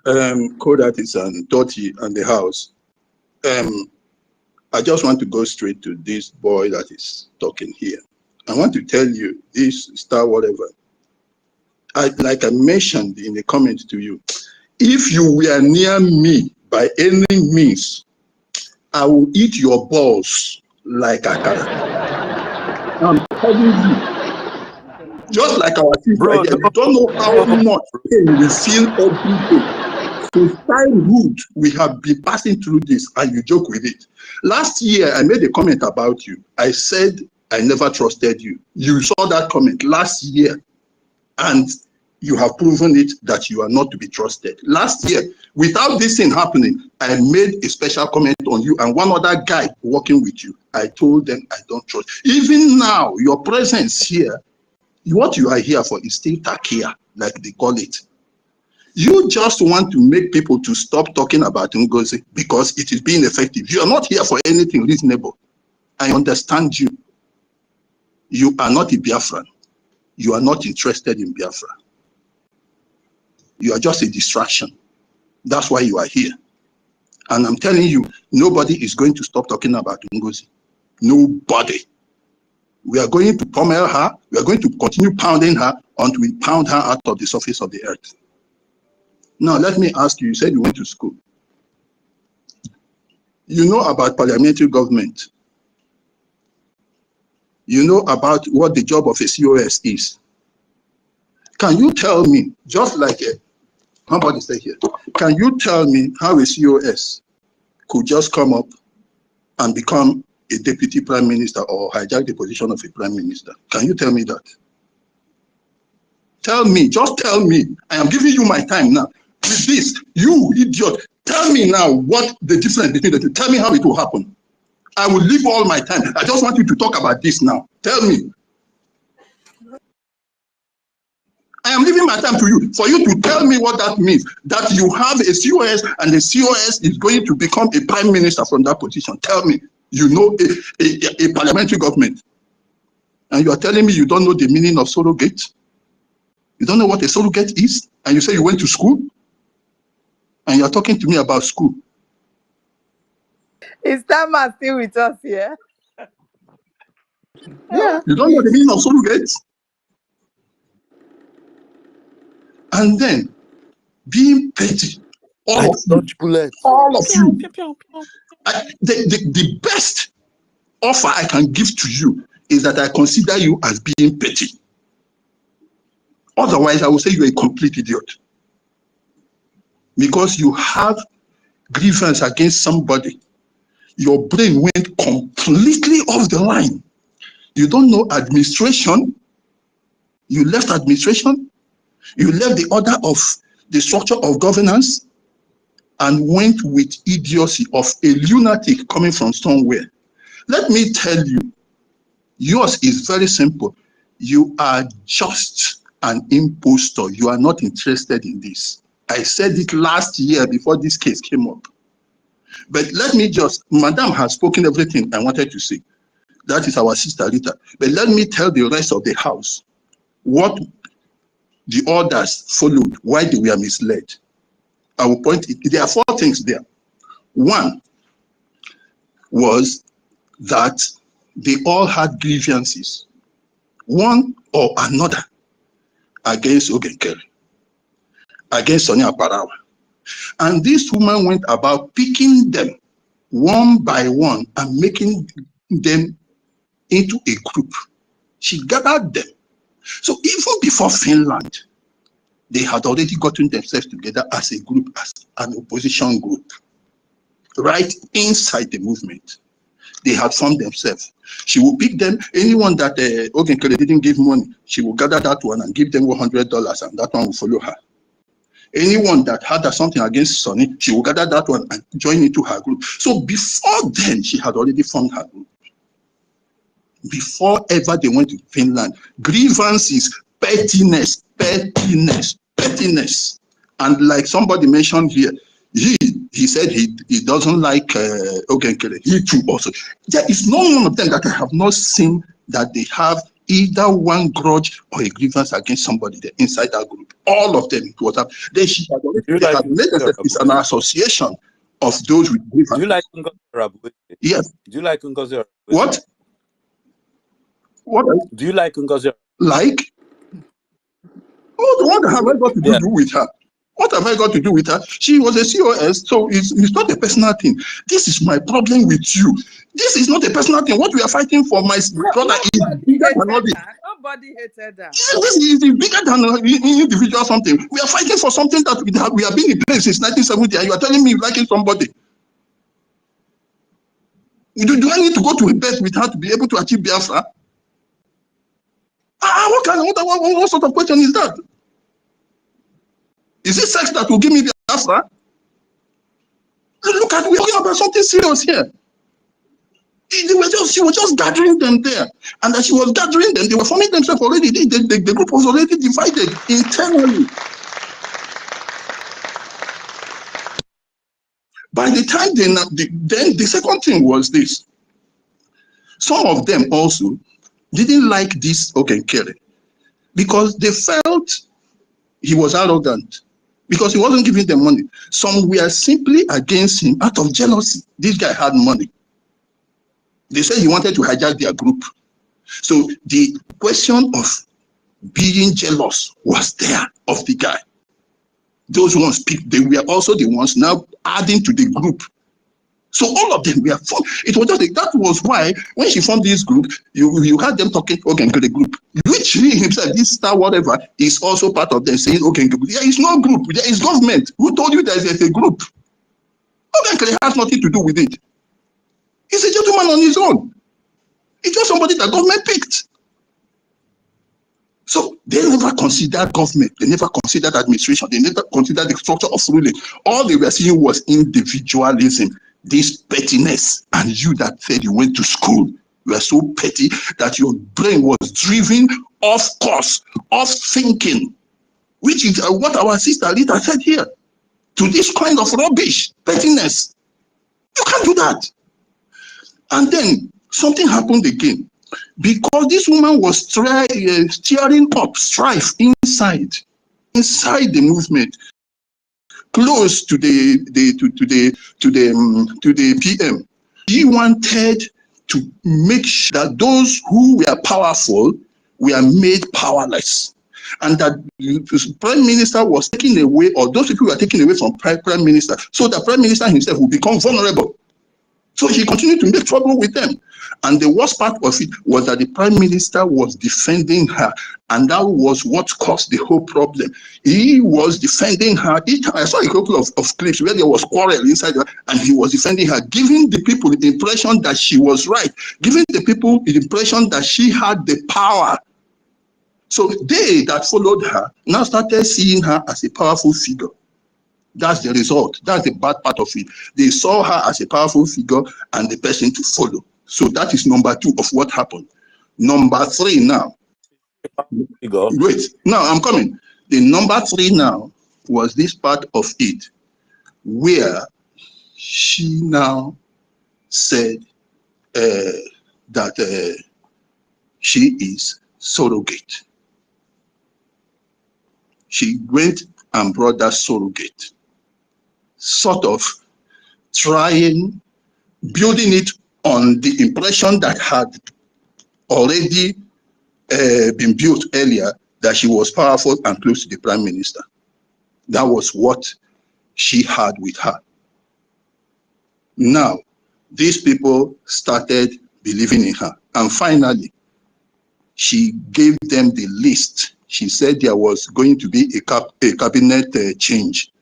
Kodatis and Toti and the house. I just want to go straight to this boy that is talking here. I want to tell you this star whatever. Like I mentioned in the comments to you, if you were near me by any means, I will eat your balls like a cat. I'm telling you, just like our sister, Bro, you don't know how much pain we feel every day. Since childhood, we have been passing through this, and you joke with it. Last year, I made a comment about you. I said I never trusted you. You saw that comment last year, and you have proven it that you are not to be trusted. Last year, without this thing happening, I made a special comment on you and one other guy working with you. I told them I don't trust. Even now, your presence here, what you are here for is still takia, like they call it. You just want to make people to stop talking about NGOZI because it is being effective. You are not here for anything reasonable. I understand you. You are not a Biafran. You are not interested in Biafra. You are just a distraction. That's why you are here. And I'm telling you, nobody is going to stop talking about NGOZI. Nobody. We are going to pummel her. We are going to continue pounding her until we pound her out of the surface of the earth. Now, let me ask you, you said you went to school. You know about parliamentary government. You know about what the job of a COS is. Can you tell me, just like somebody say here, can you tell me how a COS could just come up and become a deputy prime minister or hijack the position of a prime minister? Can you tell me that? Tell me, just tell me. I am giving you my time now. With this, you idiot, tell me now what the difference between the two. Tell me how it will happen. I will leave all my time. I just want you to talk about this now. Tell me. I am leaving my time to you for you to tell me what that means. That you have a COS and the COS is going to become a prime minister from that position. Tell me. You know a parliamentary government. And you are telling me you don't know the meaning of surrogate? You don't know what a surrogate is? And you say you went to school? And you're talking to me about school. Is that man still with us here? Yeah. You don't know the meaning of surrogate? And then being petty, all of you, all of you. The best offer I can give to you is that I consider you as being petty. Otherwise, I will say you're a complete idiot. Because you have grievance against somebody. Your brain went completely off the line. You don't know administration. You left administration. You left the order of the structure of governance, and went with idiocy of a lunatic coming from somewhere. Let me tell you, yours is very simple. You are just an impostor. You are not interested in this. I said it last year before this case came up. But let me just, Madam has spoken everything I wanted to say. That is our sister Rita. But let me tell the rest of the house what the others followed, why they were misled. I will point it. There are 4 things there. One was that they all had grievances, one or another, against Ogenkere, against Sonia Parawa. And this woman went about picking them one by one and making them into a group. She gathered them. So even before Finland, they had already gotten themselves together as a group, as an opposition group, right inside the movement. They had formed themselves. She will pick them, anyone that Ogenkere didn't give money, she will gather that one and give them $100, and that one will follow her. Anyone that had something against Sonny, she will gather that one and join into her group. So before then, she had already formed her group. Before ever they went to Finland, grievances, pettiness, pettiness, pettiness. And like somebody mentioned here, he said he doesn't like Ogenkere. He too also. There is no one of them that I have not seen that they have either one grudge or a grievance against somebody there inside that group. All of them, it was up. Then she had already, they had made it's an association of those with grievance. Do you like Ngozi? Yes. Do you like Ngozi? What? What? Do you like Ngozi? Like? What have I got to do with her? What have I got to do with her? She was a COS, so it's not a personal thing. This is my problem with you. This is not a personal thing. What we are fighting for, my brother, is bigger than all this. Nobody hated her. This is bigger than individual something. We are fighting for something that we have been in place since 1970, and you are telling me you liking somebody. Do I need to go to a bed with her to be able to achieve Biafra? What sort of question is that? Is it sex that will give me the answer? Look at, we're talking about something serious here. She was just gathering them there. And as she was gathering them, they were forming themselves already. The group was already divided internally. By the time then the second thing was this. Some of them also didn't like this Ogenkere because they felt he was arrogant, because he wasn't giving them money. Some were simply against him out of jealousy. This guy had money. They said he wanted to hijack their group. So the question of being jealous was there of the guy. Those ones, they were also the ones now adding to the group. So all of them were formed. It was just that was why when she formed this group, you had them talking Ogenkere group, which he himself, this star whatever, is also part of them saying Ogenkere group. There is no group. There is government. Who told you there is a group? Ogenkere has nothing to do with it. He's a gentleman on his own. It's just somebody that government picked. So they never considered government. They never considered administration. They never considered the structure of ruling. All they were seeing was individualism, this pettiness. And you that said you went to school, you were so petty that your brain was driven off course, off thinking, which is what our sister Rita said here, to this kind of rubbish, pettiness. You can't do that. And then something happened again, because this woman was stirring up strife inside the movement, close to the PM. She wanted to make sure that those who were powerful were made powerless, and that the prime minister was taken away, or those people were taken away from prime minister, so the prime minister himself will become vulnerable. So he continued to make trouble with them. And the worst part of it was that the prime minister was defending her. And that was what caused the whole problem. He was defending her. I saw a couple of clips where there was quarrel inside her, and he was defending her, giving the people the impression that she was right, giving the people the impression that she had the power. So they that followed her now started seeing her as a powerful figure. That's the result. That's the bad part of it. They saw her as a powerful figure and the person to follow. So that is number 2 of what happened. Number 3 now. Figure. Wait, now I'm coming. The number 3 now was this part of it where she now said that she is surrogate. She went and brought that surrogate, sort of trying, building it on the impression that had already been built earlier, that she was powerful and close to the prime minister. That was what she had with her. Now, these people started believing in her. And finally, she gave them the list. She said there was going to be a cabinet change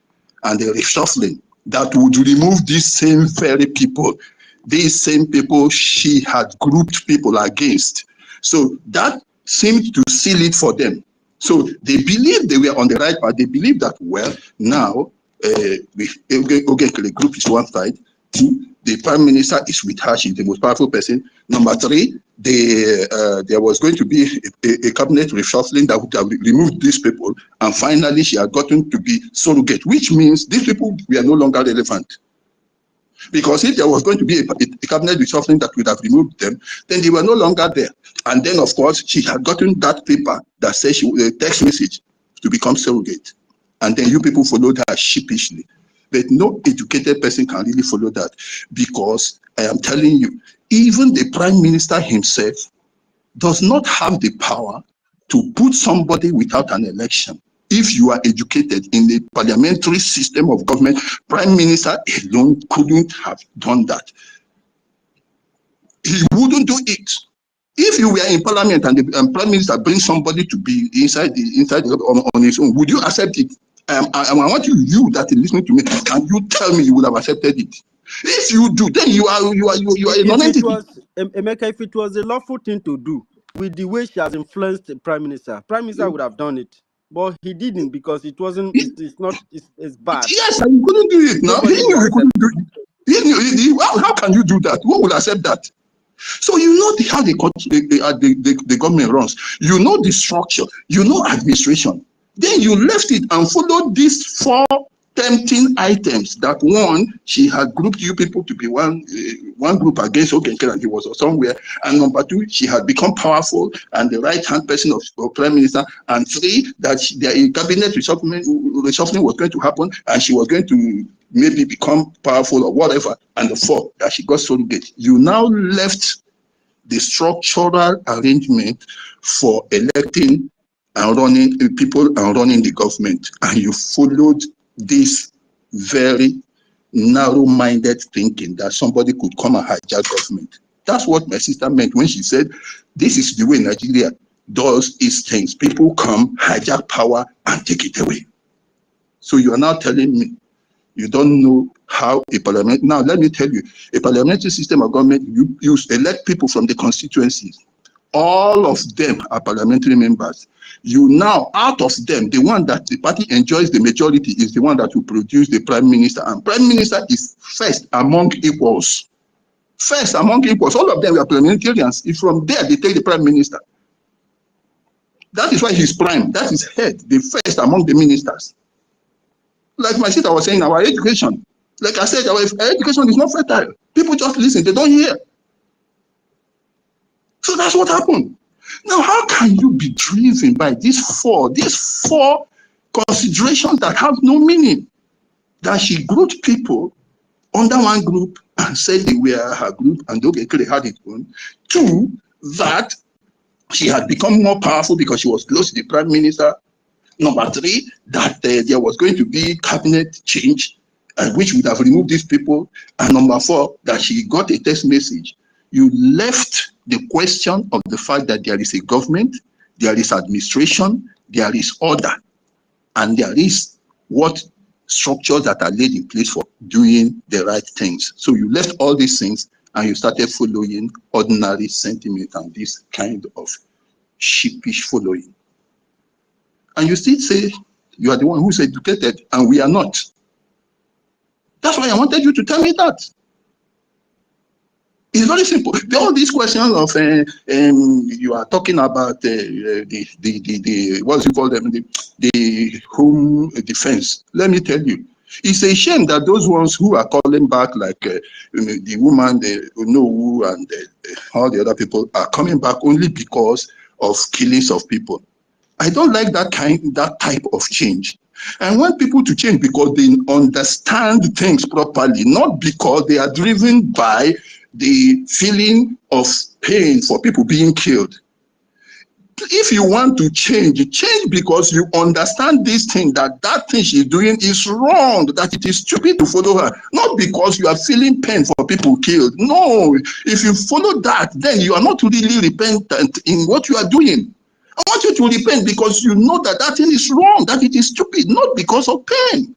and a reshuffling that would remove these same very people, these same people she had grouped people against. So that seemed to seal it for them. So they believed they were on the right path. They believed that, well, now the group is one side. 2, the prime minister is with her. She's the most powerful person. Number 3, there was going to be a cabinet reshuffling that would have removed these people. And finally, she had gotten to be surrogate, which means these people were no longer relevant. Because if there was going to be a cabinet reshuffling that would have removed them, then they were no longer there. And then, of course, she had gotten that paper that says she a text message to become surrogate. And then you people followed her sheepishly. But no educated person can really follow that, because I am telling you, even the prime minister himself does not have the power to put somebody without an election. If you are educated in the parliamentary system of government, prime minister alone couldn't have done that. He wouldn't do it. If you were in parliament and the prime minister brings somebody to be inside on his own, would you accept it? I want you that is listening to me. Can you tell me you would have accepted it? If you do, then you are a non-entity. Emeka, if it was a lawful thing to do, with the way she has influenced the prime minister would have done it, but he didn't, because it wasn't. It's bad. Yes, and you couldn't do it. Now he knew he couldn't do it. He knew. How can you do that? Who will accept that? So you know how the government runs. You know the structure. You know administration. Then you left it and followed these 4 tempting items. That one, she had grouped you people to be one group against Ogenkere, and he was somewhere. And number 2, she had become powerful and the right-hand person of prime minister. And 3, that the cabinet reshuffling was going to happen and she was going to maybe become powerful or whatever. And the 4, that she got surrogate. You now left the structural arrangement for electing and running people and running the government, and you followed this very narrow-minded thinking that somebody could come and hijack government. That's what my sister meant when she said, this is the way Nigeria does its things. People come, hijack power, and take it away. So you are now telling me you don't know how a parliament. Now, let me tell you, a parliamentary system of government, you elect people from the constituencies. All of them are parliamentary members. You now, out of them, the one that the party enjoys the majority is the one that will produce the prime minister. And prime minister is first among equals. First among equals. All of them were parliamentarians. If from there they take the prime minister. That is why he's prime. That is head, the first among the ministers. Like my sister was saying, our education. Like I said, our education is not fertile. People just listen, they don't hear. So that's what happened. Now, how can you be driven by these four considerations that have no meaning? That she grouped people under one group and said they were her group and they had it on. 2, that she had become more powerful because she was close to the prime minister. Number 3, that there was going to be cabinet change, which would have removed these people. And number 4, that she got a text message. You left the question of the fact that there is a government, there is administration, there is order, and there is what structures that are laid in place for doing the right things. So you left all these things and you started following ordinary sentiment and this kind of sheepish following. And you still say you are the one who's educated and we are not. That's why I wanted you to tell me that. It's very simple. All these questions of you are talking about the what do you call them, the home defense. Let me tell you, it's a shame that those ones who are calling back, like the woman, the Unowu, and all the other people, are coming back only because of killings of people. I don't like that type of change. I want people to change because they understand things properly, not because they are driven by the feeling of pain for people being killed. If you want to change because you understand this thing, that thing she's doing is wrong, that it is stupid to follow her, not because you are feeling pain for people killed. No, if you follow that, then you are not really repentant in what you are doing. I want you to repent because you know that thing is wrong, that it is stupid, not because of pain.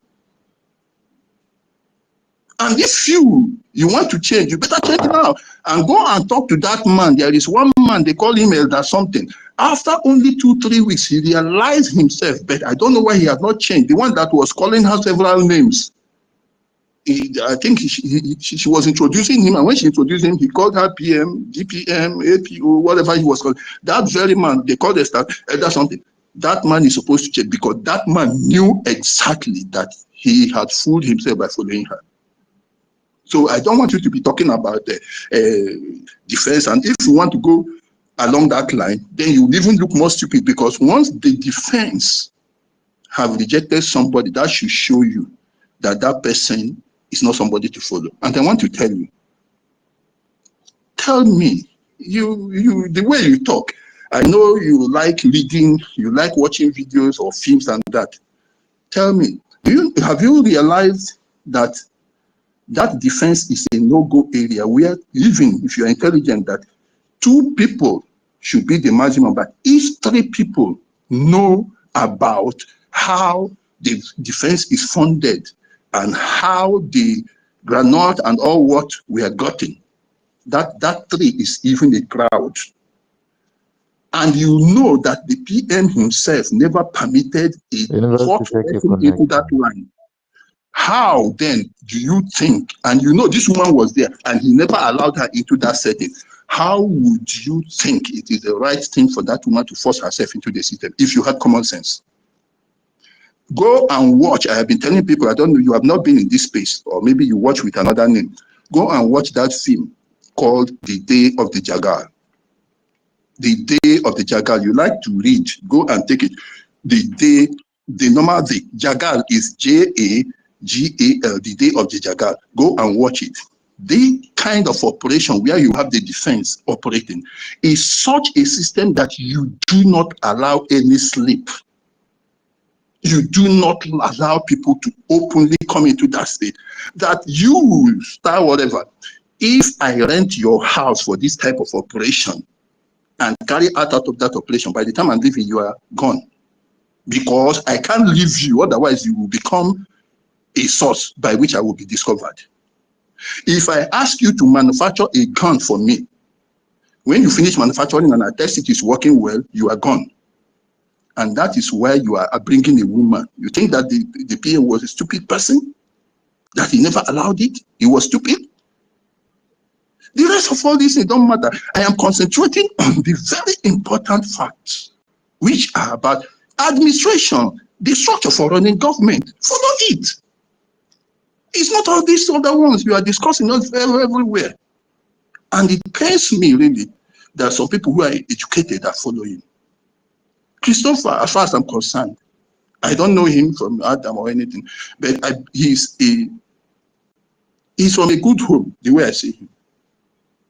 And if you want to change, you better change now and go and talk to that man. There is one man, they call him Elder something. After only 2-3 weeks, he realized himself, but I don't know why he has not changed. The one that was calling her several names. I think she was introducing him, and when she introduced him, he called her PM, DPM, APO, whatever he was called. That very man, they called Elder something. That man is supposed to change because that man knew exactly that he had fooled himself by following her. So I don't want you to be talking about the defense. And if you want to go along that line, then you will even look more stupid, because once the defense have rejected somebody, that should show you that that person is not somebody to follow. And I want to tell you, tell me, the way you talk, I know you like reading, you like watching videos or films and that. Tell me, have you realized that defense is a no-go area where, even if you're intelligent, that 2 people should be the maximum, but if 3 people know about how the defense is funded and how the granite and all what we are getting, that 3 is even a crowd. And you know that the PM himself never permitted a hot person into that line. How then do you think, and you know this woman was there and he never allowed her into that setting, how would you think it is the right thing for that woman to force herself into the system if you had common sense? Go and watch. I have been telling people, I don't know, you have not been in this space, or maybe you watch with another name. Go and watch that film called The Day of the Jagal. The Day of the Jagal. You like to read, go and take it. The Jagal is Jagal, the Day of the Jagal. Go and watch it. The kind of operation where you have the defense operating is such a system that you do not allow any slip. You do not allow people to openly come into that state. That you start whatever. If I rent your house for this type of operation and carry out of that operation, by the time I'm leaving, you are gone. Because I can't leave you, otherwise you will become a source by which I will be discovered. If I ask you to manufacture a gun for me, when you finish manufacturing and I test it is working well, you are gone. And that is where you are bringing a woman. You think that the PM was a stupid person? That he never allowed it? He was stupid? The rest of all this, it don't matter. I am concentrating on the very important facts, which are about administration, the structure for running government. Follow it. It's not all these other ones you are discussing everywhere. And it pains me really that some people who are educated are following. Christopher, as far as I'm concerned, I don't know him from Adam or anything, but he's from a good home, the way I see him.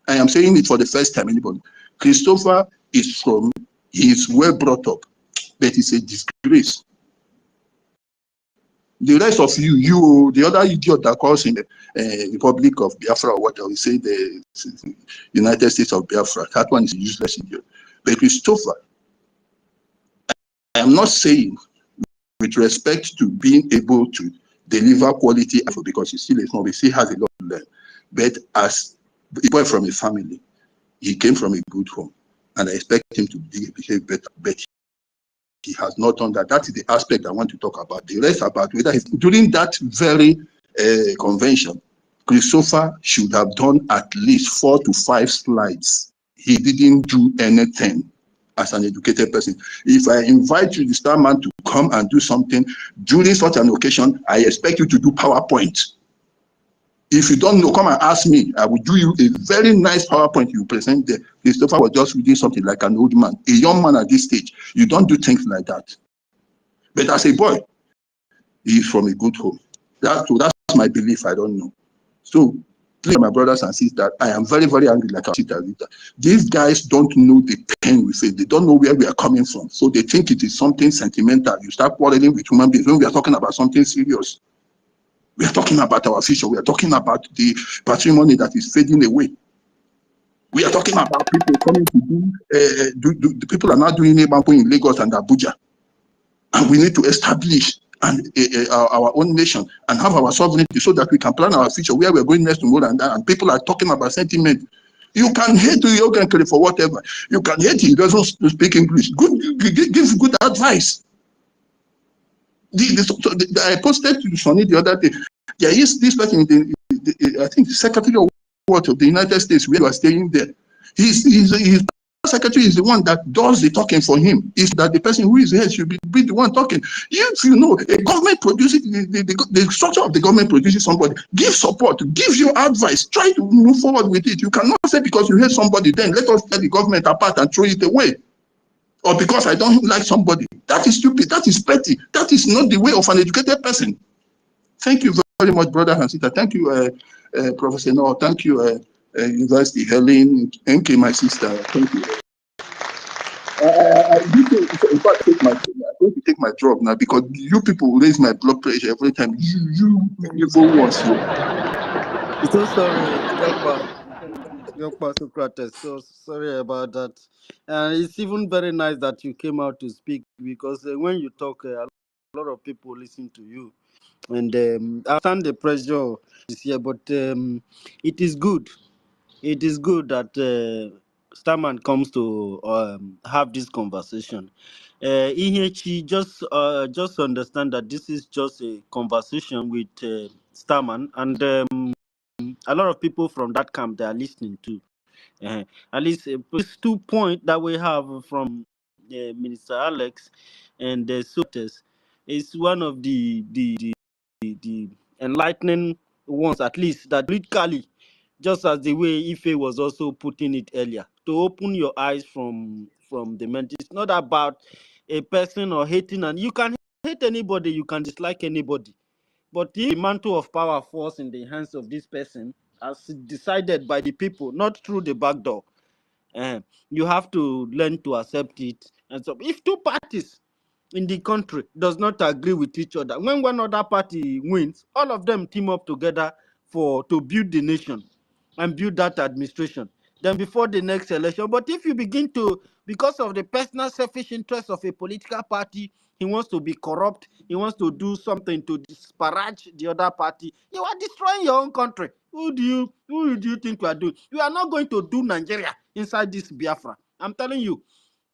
I am saying it for the first time, anybody. Christopher is well brought up, but it's a disgrace. The rest of you, the other idiot that calls him the Republic of Biafra or whatever, we say the United States of Biafra, that one is a useless idiot. But Christopher, I am not saying with respect to being able to deliver quality info, because he still is not, he still has a lot to learn. But as a boy from a family, he came from a good home, and I expect him to behave better. But he has not done that. That is the aspect I want to talk about. The rest about whether during that very convention, Christopher should have done at least 4 to 5 slides. He didn't do anything as an educated person. If I invite you, the star man, to come and do something during such an occasion, I expect you to do PowerPoint. If you don't know, come and ask me. I will do you a very nice PowerPoint you present there. Christopher was just reading something like an old man, a young man at this stage. You don't do things like that. But as a boy, he is from a good home. That's my belief. I don't know. So, please, my brothers and sisters, I am very, very angry like I said. These guys don't know the pain we face. They don't know where we are coming from. So they think it is something sentimental. You start quarreling with human beings when we are talking about something serious. We are talking about our future. We are talking about the patrimony that is fading away. We are talking about people coming to the people are now doing Nebampo in Lagos and Abuja. And we need to establish our own nation and have our sovereignty so that we can plan our future, where we're going next to more than that. And people are talking about sentiment. You can hate Yogan for whatever. You can hate him, he doesn't speak English. Give good advice. I posted to Sonny the other day. There is this person, I think, the Secretary of War of the United States, where you are staying there. His secretary is the one that does the talking for him. Is that the person who is here should be the one talking. If you know a government produces the structure of the government produces somebody, give support, give your advice, try to move forward with it. You cannot say because you hate somebody, then let us tear the government apart and throw it away. Or because I don't like somebody. That is stupid. That is petty. That is not the way of an educated person. Thank you very much, brother and sister. Thank you, Professor Noah. Thank you, University Helen. Thank you, my sister. Thank you. In fact, I'm going to take my drug now because you people raise my blood pressure every time. You go once here. So sorry, Dr. Socrates. So sorry about that. And it's even very nice that you came out to speak because when you talk, a lot of people listen to you. And I understand the pressure is here, but it is good. It is good that Starman comes to have this conversation. EHE just understand that this is just a conversation with Starman, and a lot of people from that camp they are listening to. At least these 2 points that we have from Minister Alex and the Sotes is one of the enlightening ones, at least that politically, just as the way Ife was also putting it earlier, to open your eyes from the mental. It's not about a person or hating, and you can hate anybody, you can dislike anybody. But if the mantle of power falls in the hands of this person, as decided by the people, not through the back door, you have to learn to accept it. And so, if 2 parties in the country does not agree with each other, when one other party wins, all of them team up together to build the nation and build that administration. Then before the next election, but if you begin to, because of the personal selfish interest of a political party, he wants to be corrupt, he wants to do something to disparage the other party, you are destroying your own country. Who do you think you are doing? You are not going to do Nigeria inside this Biafra. I'm telling you,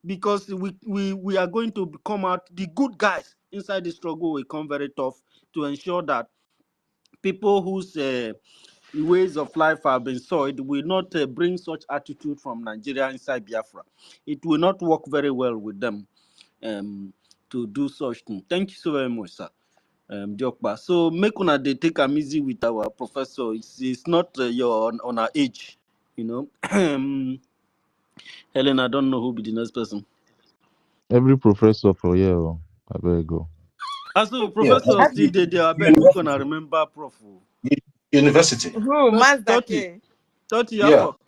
because we are going to come out, the good guys inside the struggle will come very tough to ensure that people whose ways of life have been soiled will not bring such attitude from Nigeria inside Biafra. It will not work very well with them to do such thing. Thank you so very much, sir. Diokba. So make una they take am easy with our professor. It's not your on our age, you know. Helen, I don't know who be the next person. Every professor for here, I better go. Also, Yeah, professor still they I beg we gonna remember prof. university. Who? Master K. 30 Yeah. Alpha.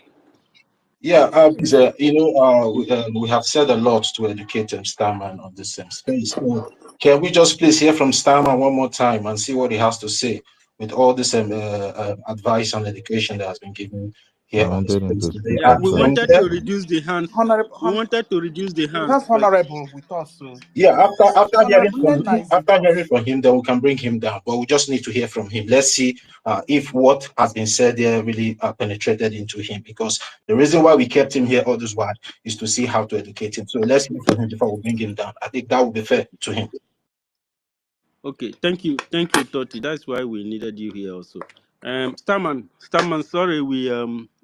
Yeah, we have said a lot to educate Starman on this same space. So can we just please hear from Starman one more time and see what he has to say with all this advice on education that has been given I here on the wanted him to stage. They speak Yeah, are we also. joined wanted here. to reduce the hands. We Honorable, wanted to reduce the we hands have first. honorable with us. So Yeah, after hearing honorable from Nedna is with after hearing us. from him, then we can bring him down. But we just need to hear from him. Let's see if what has been said there really penetrated into him. Because the reason why we kept him here all this while is to see how to educate him. So let's hear from him before we bring him down. I think that would be fair to him. Okay, thank you, Toti. That's why we needed you here also. Starman, sorry, we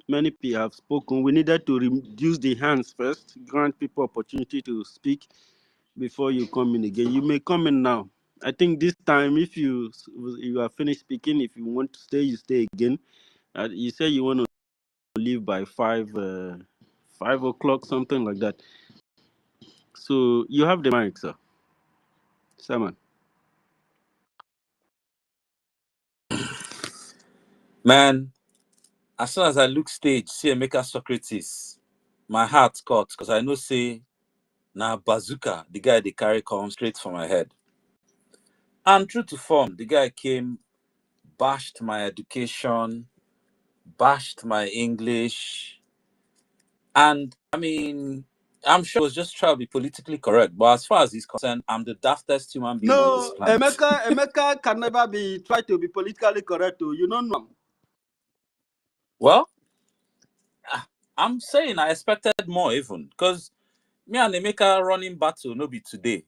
many people have spoken. We needed to reduce the hands first, grant people opportunity to speak before you come in again. You may come in now. I think this time, if you are finished speaking, if you want to stay, you stay again. You say you want to leave by 5 o'clock, something like that. So you have the mic, sir. Starman. Man, as soon as I look stage, see Emeka Socrates, my heart caught because I know say now bazooka, the guy they carry come straight for my head. And true to form, the guy came, bashed my education, bashed my English, and I mean, I'm sure it was just trying to be politically correct, but as far as he's concerned, I'm the daftest human being on this No, planet. Emeka can never be tried to be politically correct. You don't know. Well, I'm saying I expected more even, because me and Emeka running battle no be today.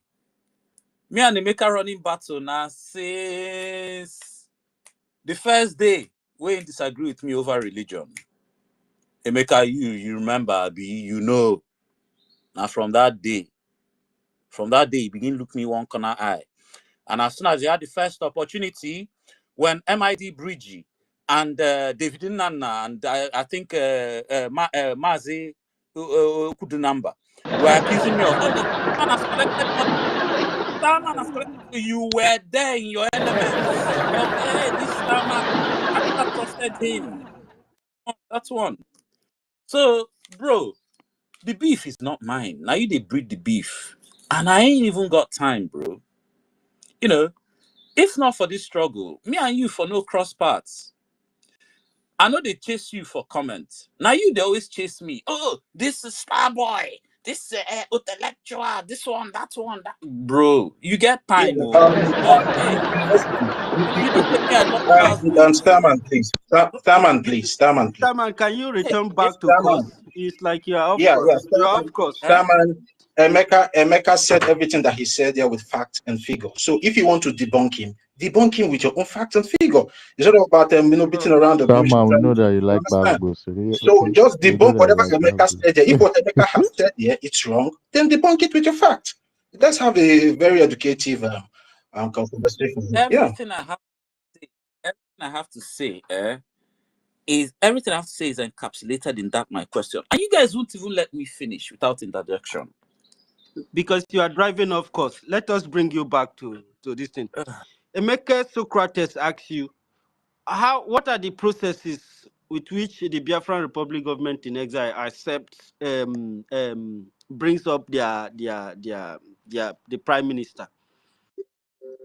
Me and Emeka running battle now since the first day when he disagree with me over religion. Emeka, you remember, you know. Now from that day, he begin look me one corner eye. And as soon as he had the first opportunity, when BRGIE and David Nana and I think Mazi Kudunamba were accusing me of, oh, man has collected money. That man has collected. You were there in your elements. Okay, hey, this man, I never trusted him. That's one. So, bro, the beef is not mine. Now you they breed the beef. And I ain't even got time, bro. You know, if not for this struggle, me and you for no cross paths. I know they chase you for comments. Now you they always chase me. Oh, this is Starboy. This intellectual. This one, that one, that. Bro, you get Yeah, time, oh. But hey, you know say me I love pass both. Starman, please. Starman, please. Starman, please. Starman, can you Hey, return hey, back to Starman. course? It's like you're off Yeah, course. You're Starman. off course. eh? Starman. Emeka said everything that he said there with fact and figure. So if you want to debunk him with your own fact and figure. It's not about beating around the bush. Starman, we know that you You like understand? basketball, so So just we know debunk that you whatever like Emeka basketball. said there. If what Emeka has said there, it's wrong, then debunk it with your fact. Let's have a very educative conversation here. Yeah. Everything I have to say, is everything I have to say is encapsulated in that my question. And you guys won't even let me finish without interjection. Because you are driving off course. Let us bring you back to this thing. Emeka Socrates asks you, what are the processes with which the Biafran Republic government in exile accepts brings up the prime minister,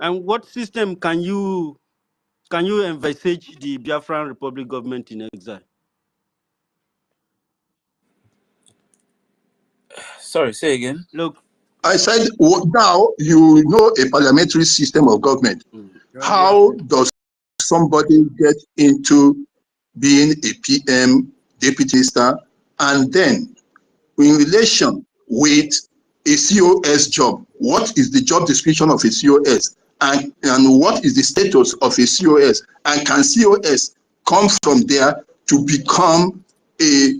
and what system can you envisage the Biafran Republic government in exile? Sorry, say again. Look, I said, now you know a parliamentary system of government. How does somebody get into being a PM, deputy minister, and then in relation with a COS job? What is the job description of a COS? And what is the status of a COS? And can COS come from there to become a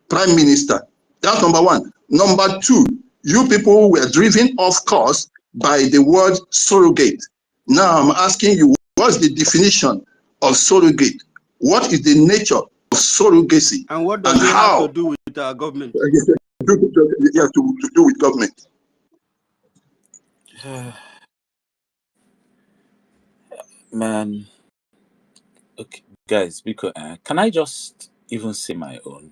prime minister? That's number one. Number two, you people were driven off course by the word surrogate. Now I'm asking you, what's the definition of surrogate? What is the nature of surrogacy? and what does it have to do with our government? To do with government. Man, okay, guys, because can I just even say my own?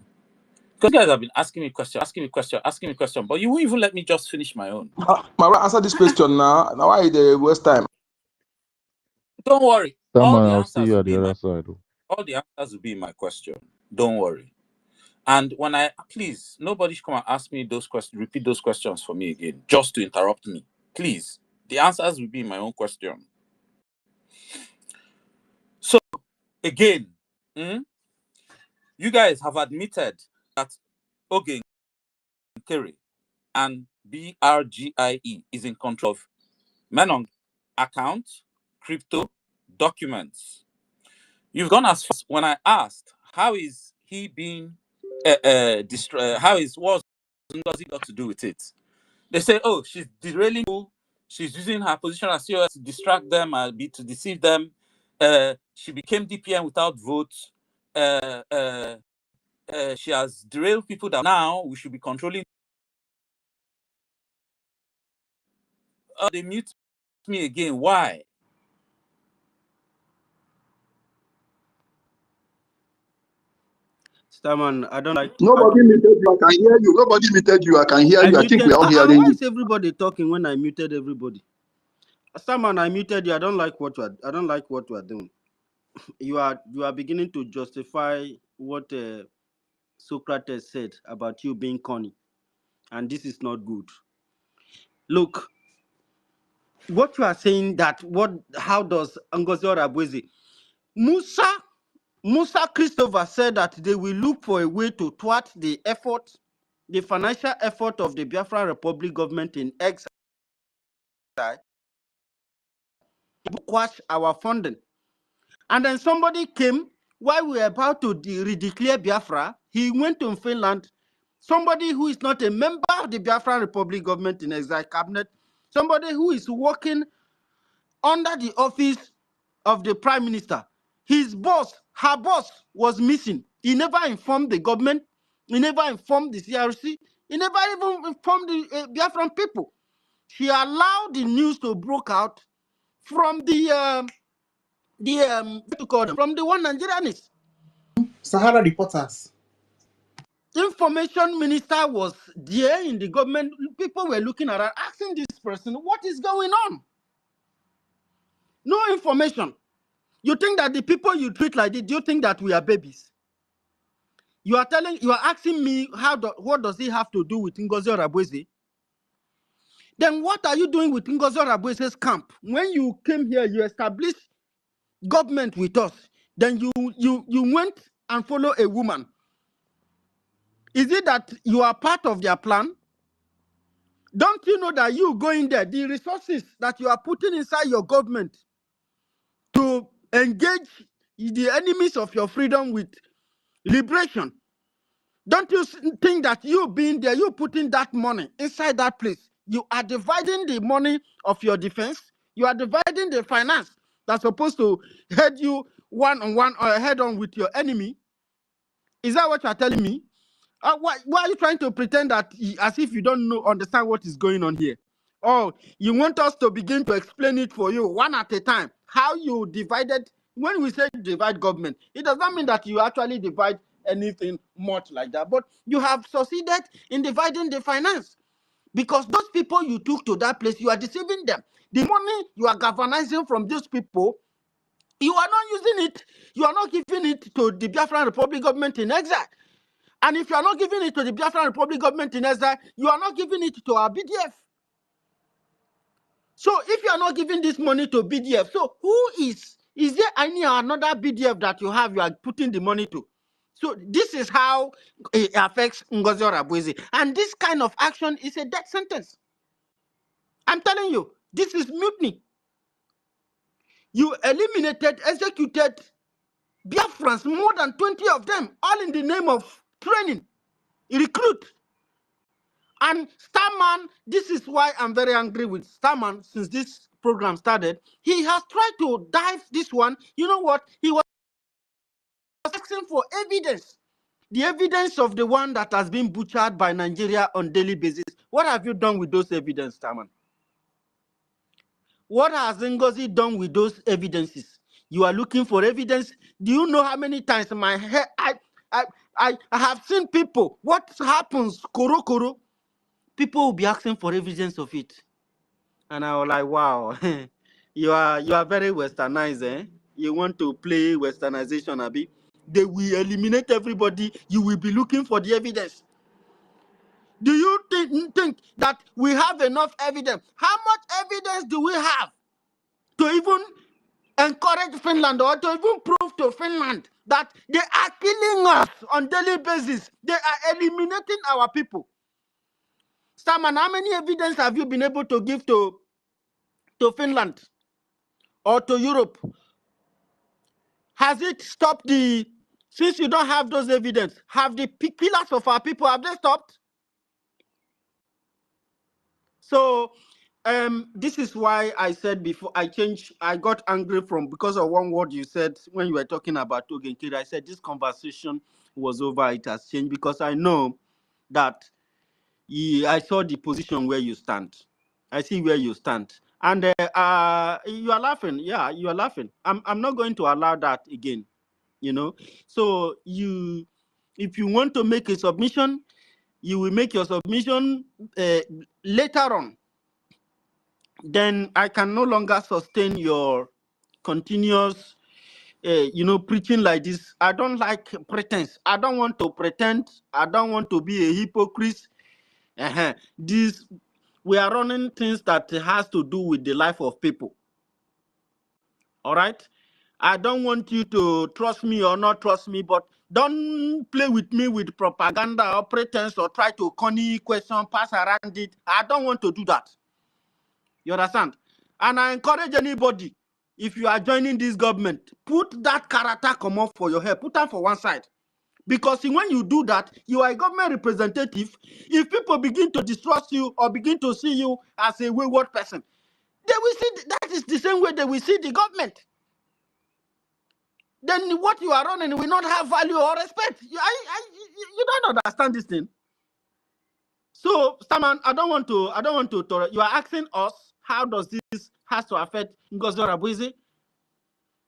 Because you guys have been asking me question, but you won't even let me just finish my own. Mara, answer this question now. Now why the waste time? Don't worry. Starman, I'll see you at the other side. All the answers will be in my question. Don't worry. And when please, nobody should come and ask me those questions, repeat those questions for me again, just to interrupt me. Please. The answers will be in my own question. So, again, you guys have admitted that Oge Nkere and BRGIE is in control of Menong account, crypto, documents. You've gone as far as when I asked, how is he being what's NGOZI got to do with it? They say, oh, she's derailing people. She's using her position as CEO to distract them and to deceive them. She became DPM without votes. She has derailed people that now we should be controlling. They mute me again. Why? Starman, I don't like. Nobody muted you. I can hear you. Nobody muted you. I can hear you. I think we muted. are all hearing Why you. is everybody talking when I muted everybody? Starman, I muted you. I don't like what you are doing. You are beginning to justify what Socrates said about you being corny, and this is not good. Look, what you are saying how does Ngozi Orabweze Musa Christopher said that they will look for a way to thwart the financial effort of the Biafran Republic government in exile to quash our funding. And then somebody came while we were about to redeclare Biafra. He went to Finland. Somebody who is not a member of the Biafran Republic government in exile cabinet, somebody who is working under the office of the prime minister. Her boss was missing. He never informed the government. He never informed the CRC. He never even informed the Biafran people. She allowed the news to break out from the from the one Nigerians. Sahara reporters. Information minister was there in the government. People were looking around, asking this person, what is going on? No information. You think that the people you treat like this, do you think that we are babies? You are asking me what does it have to do with Ngozi Orabweze? Then what are you doing with Ngozi Orabweze's camp? When you came here, you established government with us. Then you went and follow a woman. Is it that you are part of their plan? Don't you know that you going there, the resources that you are putting inside your government to engage the enemies of your freedom with liberation? Don't you think that you being there, you putting that money inside that place, you are dividing the money of your defense, you are dividing the finance that's supposed to head you one-on-one or head-on with your enemy? Is that what you are telling me? Why are you trying to pretend that as if you don't understand what is going on here? Oh, you want us to begin to explain it for you one at a time. How you divided, when we say divide government, it does not mean that you actually divide anything much like that, but you have succeeded in dividing the finance. Because those people you took to that place, you are deceiving them. The money you are galvanizing from those people, you are not using it, you are not giving it to the Biafran Republic government in exile. And if you are not giving it to the Biafran Republic government in exile, you are not giving it to our BDF. So if you are not giving this money to BDF, so who is there any another BDF that you are putting the money to? So this is how it affects Ngozi Orabweze. And this kind of action is a death sentence. I'm telling you, this is mutiny. You executed Biafrans, more than 20 of them, all in the name of training, recruit. And Starman, this is why I'm very angry with Starman since this program started. He has tried to dive this one. You know what? He was asking for evidence. The evidence of the one that has been butchered by Nigeria on daily basis. What have you done with those evidence, Starman? What has Ngozi done with those evidences? You are looking for evidence. Do you know how many times in my head I have seen people? What happens, Koro? People will be asking for evidence of it. And I was like, wow, you are very westernized, eh? You want to play westernization, Abi? They will eliminate everybody. You will be looking for the evidence. Do you think that we have enough evidence? How much evidence do we have to even encourage Finland or to even prove to Finland that they are killing us on daily basis? They are eliminating our people. Starman, how many evidence have you been able to give to Finland or to Europe? Has it stopped the, since you don't have those evidence, have the killers of our people, have they stopped? So this is why I said before I got angry because of one word you said when you were talking about Ogenkiri. I said this conversation was over, it has changed, because I know that I saw the position where you stand. I see where you stand. And you are laughing. Yeah, you are laughing. I'm not going to allow that again. So if you want to make a submission, you will make your submission later on. Then I can no longer sustain your continuous preaching like this. I don't like pretense. I don't want to pretend. I don't want to be a hypocrite. We are running things that has to do with the life of people. All right? I don't want you to trust me or not trust me, but don't play with me with propaganda or pretense or try to corny question, pass around it. I don't want to do that. You understand? And I encourage anybody, if you are joining this government, put that character come off for your head. Put that for one side. Because when you do that, you are a government representative. If people begin to distrust you or begin to see you as a wayward person, they will see that is the same way they will see the government. Then what you are running will not have value or respect. You don't understand this thing. So, Staman, I don't want to. You are asking us, how does this has to affect Ngozi Rabuizi?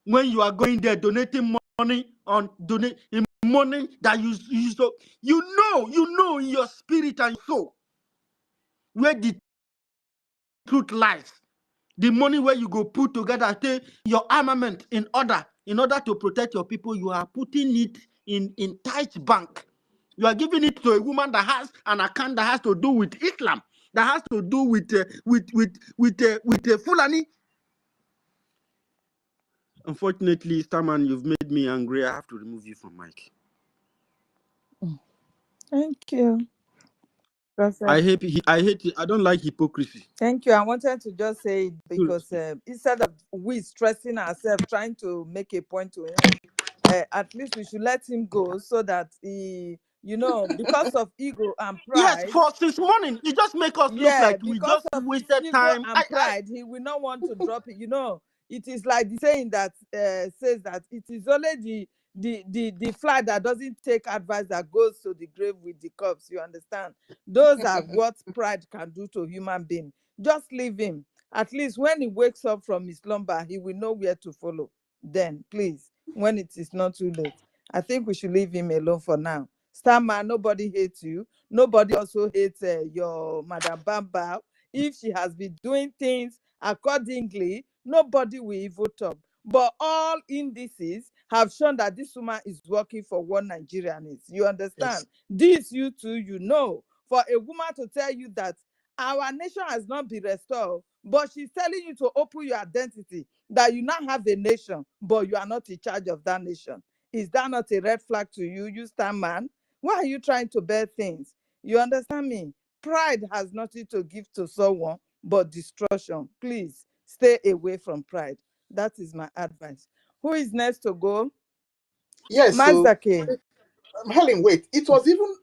When you are going there donating money money that you know in your spirit and soul where the truth lies. The money where you go put together, take your armament in order to protect your people, you are putting it in tight bank. You are giving it to a woman that has an account that has to do with Islam, that has to do with Fulani. Unfortunately, Starman, you've made me angry. I have to remove you from mic. Thank you. I hate it. I don't like hypocrisy. Thank you. I wanted to just say it because instead of we stressing ourselves trying to make a point to him, at least we should let him go so that he, because of ego and Yes, pride. for since morning, it just make us look like we just wasted time. And pride, he will not want to drop it. It is like the saying that says that it is only the fly that doesn't take advice that goes to the grave with the corpse. You understand? Those are what pride can do to a human being. Just leave him. At least when he wakes up from his slumber, he will know where to follow. Then, please, when it is not too late, I think we should leave him alone for now. Starman, nobody hates you. Nobody also hates your Madam Bamba. If she has been doing things accordingly, nobody will even talk. But all indices have shown that this woman is working for what Nigerian is. You understand? Yes. This you too, for a woman to tell you that our nation has not been restored, but she's telling you to open your identity, that you now have a nation, but you are not in charge of that nation. Is that not a red flag to you, you Starman? Why are you trying to bear things? You understand me? Pride has nothing to give to someone but destruction. Please stay away from pride. That is my advice. Who is next to go? Yes, Mazake. so Helen, wait. It was even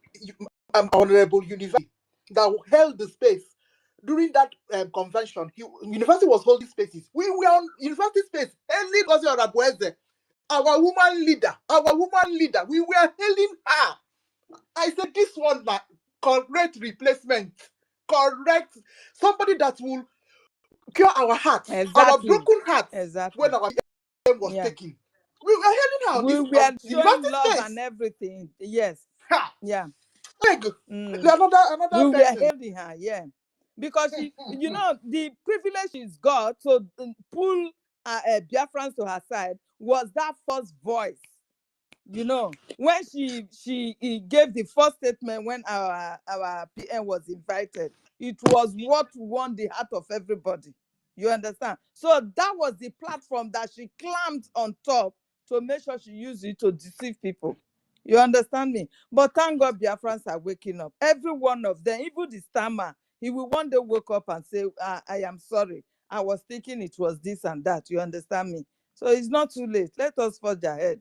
Honorable University that held the space during that convention. University was holding spaces. We were on university space. Hailing Ngozi Orabueze, our woman leader. We were hailing her. I said, this one, correct replacement, correct somebody that will cure our hearts, our broken hearts. When our PM was taken, we were hailing her. We were showing love and everything. Yes. Ha. Yeah. Another we person. were hailing her, yeah. Because she, the privilege she's got to pull Biafrans to her side was that first voice You know, when she gave the first statement when our PM was invited, it was what won the heart of everybody. You understand? So that was the platform that she climbed on top to make sure she used it to deceive people. You understand me? But thank God Biafrans are waking up. Every one of them, even the stammer, he will one day wake up and say, I am sorry. I was thinking it was this and that. You understand me? So it's not too late. Let us forge ahead.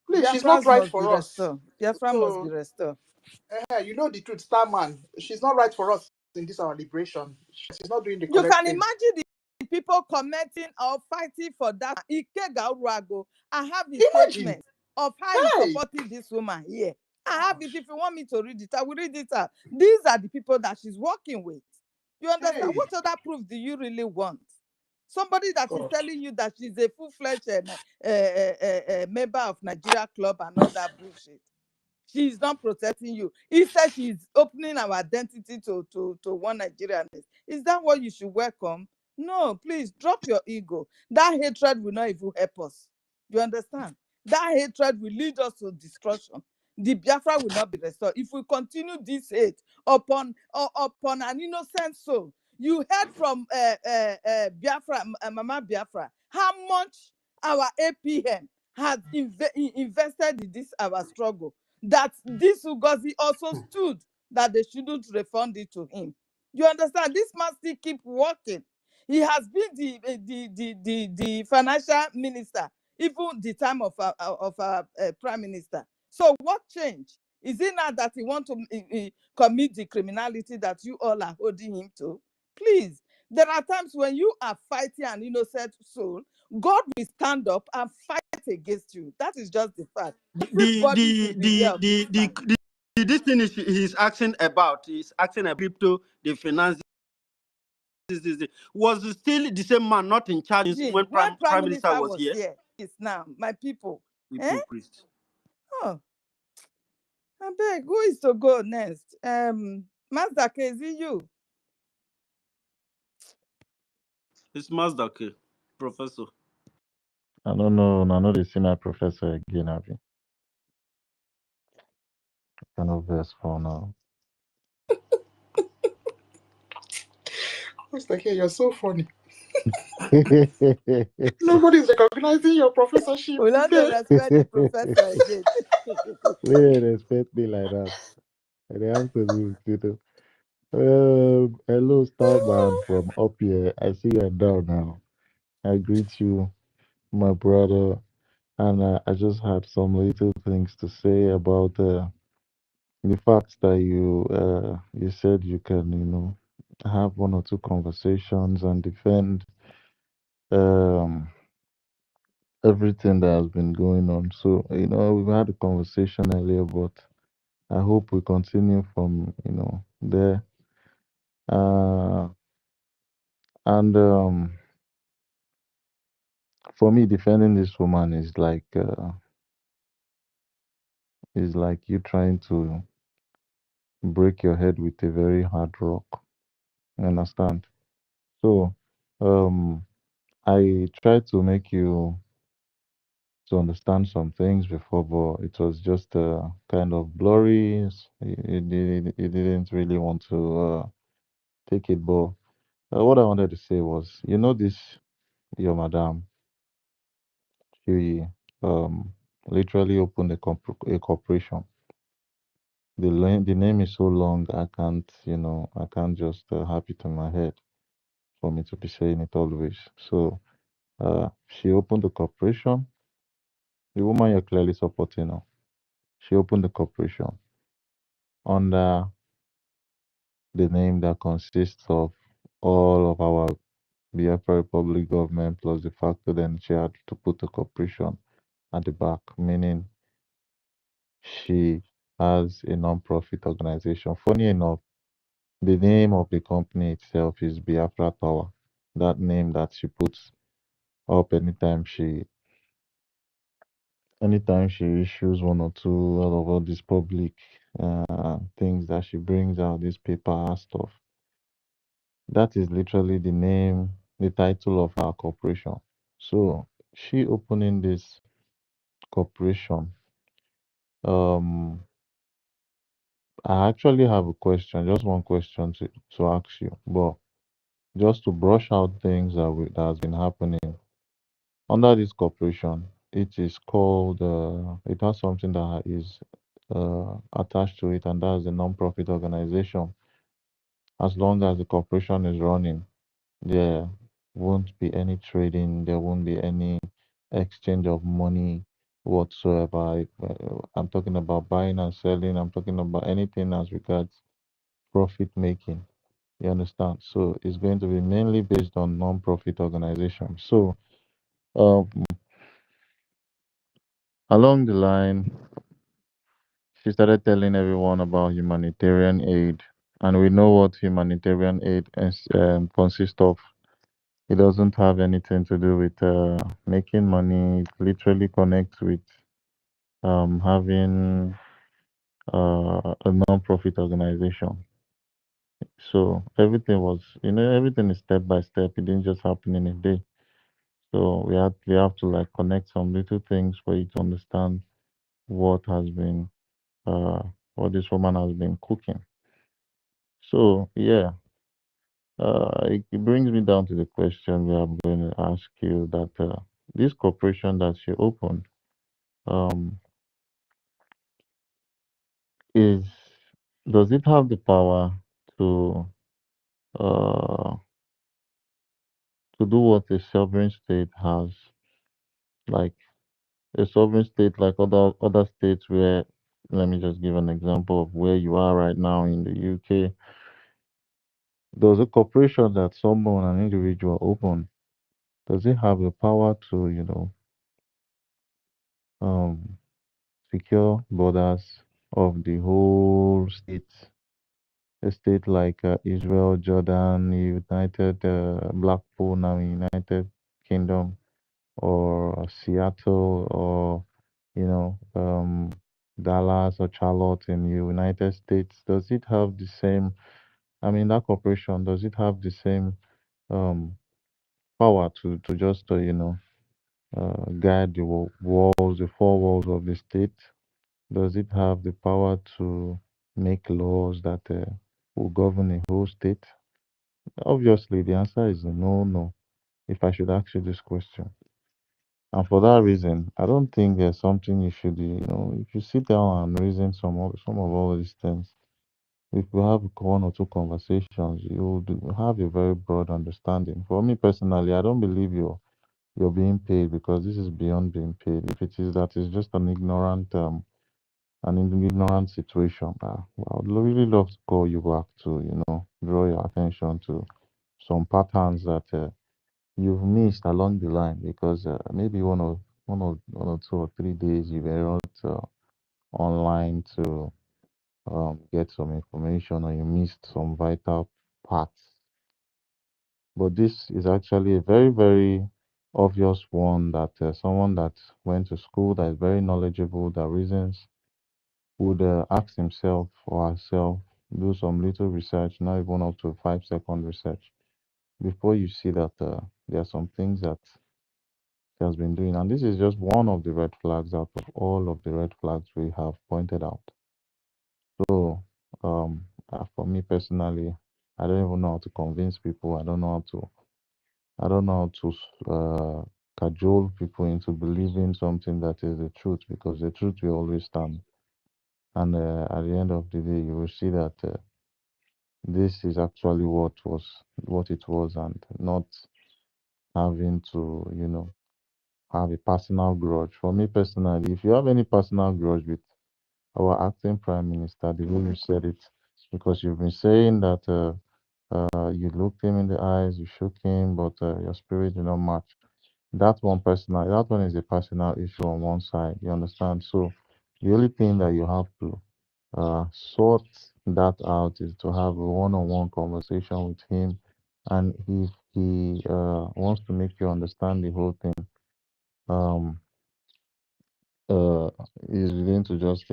Please, she's not Biafrans right must be for us. restored. Biafra must be So, restored. you know the truth, Starman. She's not right for us in this our liberation. She's not doing the You correct can thing. imagine the people commenting or fighting for that. Ike, I have the Imagine. statement of how he's Hey, supporting this woman here. I have it. gosh. If you want me to read it, I will read it out. These are the people that she's working with. You understand? Hey, What other proof do you really want? Somebody that is God. telling you that she's a full-fledged member of Nigeria Club and all that bullshit. She's not protecting you. Instead, she's opening our identity to one Nigerianness. Is that what you should welcome? No, please drop your ego. That hatred will not even help us. You understand? That hatred will lead us to destruction. The Biafra will not be restored. If we continue this hate upon an innocent soul, you heard from Biafra, Mama Biafra, how much our APM has invested in this our struggle, that this Ugozi also stood that they shouldn't refund it to him. You understand? This man still keep working. He has been the financial minister, even the time of our prime minister. So what changed? Is it now that he want to commit the criminality that you all are holding him to? Please, there are times when you are fighting an innocent soul, God will stand up and fight against you. That is just the fact. Everybody should be aware of this fact. This thing he's asking about. He's asking about crypto, the finances. Was still the same man not in charge when When prime prime minister minister was was here? here, it's now my people. Eh? Hypocrite. Oh, I beg. Who is to go next? Master K, is it you? It's Mazdake, professor. I don't know. I know they see my professor again, Abby. Kind of verse for now. Mr. K, you're so funny. Nobody's recognizing your professorship We not to today. respect the professor again. We didn't expect me like that. They have to do, hello, Starman from up here. I see you're down now. I greet you, my brother. And I just had some little things to say about the fact that you said you can, have one or two conversations and defend um, everything that has been going on. So, we've had a conversation earlier, but I hope we continue from, there. Uh, and for me, defending this woman is like you trying to break your head with a very hard rock. You understand? So, I tried to make you to understand some things before, but it was just kind of blurry. You didn't really want to take it. But what I wanted to say was, this your madam, she literally opened a corporation. The name is so long, I can't just have it in my head for me to be saying it always. So she opened the corporation. The woman you're clearly supporting now. She opened the corporation under the name that consists of all of our Biafra Republic government plus the fact that then she had to put the corporation at the back, meaning she has a non-profit organization. Funny enough, the name of the company itself is Biafra Tower. That name that she puts up anytime she issues one or two out of all these public things that she brings out, this paper stuff. That is literally the name, the title of our corporation. So she opening this corporation Um, I actually have a question, just one question to ask you, but just to brush out things that has been happening under this corporation. It is called. It has something that is attached to it, and that's a non-profit organization. As long as the corporation is running, there won't be any trading. There won't be any exchange of money whatsoever. I'm talking about buying and selling. I'm talking about anything as regards profit making. You understand? So it's going to be mainly based on non-profit organizations. So um, along the line, she started telling everyone about humanitarian aid, and we know what humanitarian aid consists of. It doesn't have anything to do with making money. It literally connects with having a non-profit organization. So everything was, everything is step by step. It didn't just happen in a day. So we have to like connect some little things for you to understand what has been uh what this woman has been cooking. So yeah, it brings me down to the question we are going to ask you that this corporation that she opened um is does it have the power to uh to do what a sovereign state has, like a sovereign state like other states where, let me just give an example of where you are right now in the UK. Does a corporation that someone, an individual open, does it have the power to, um, secure borders of the whole state? A state like Israel, Jordan, United, Blackpool, now United Kingdom, or Seattle, or Dallas or Charlotte in the United States. Does it have the same? I mean, that corporation, does it have the same um, power to just guide the walls, the four walls of the state? Does it have the power to make laws that will govern a whole state? Obviously, the answer is no, no. If I should ask you this question, and for that reason, I don't think there's something you should, if you sit down and reason some of all these things. If we have one or two conversations, you will have a very broad understanding. For me personally, I don't believe you're being paid, because this is beyond being paid. If it is that, it's just an ignorant situation. I would really love to call you back to, draw your attention to some patterns that you've missed along the line, because maybe one or 2 or 3 days you were not online to get some information, or you missed some vital parts. But this is actually a very, very obvious one that someone that went to school, that is very knowledgeable, that reasons, would ask himself or herself, do some little research, not even up to 5 second research, before you see that there are some things that she has been doing. And this is just one of the red flags out of all of the red flags we have pointed out. So, for me personally, I don't even know how to convince people. I don't know how to cajole people into believing something that is the truth, because the truth will always stand. And at the end of the day, you will see that this is actually what it was, and not having to, have a personal grudge. For me personally, if you have any personal grudge with our acting prime minister, the way you said it, because you've been saying that you looked him in the eyes, you shook him, but your spirit did not match. That one is a personal issue on one side. You understand? So the only thing that you have to sort that out is to have a one-on-one conversation with him, and if he wants to make you understand the whole thing, um, uh, is going to just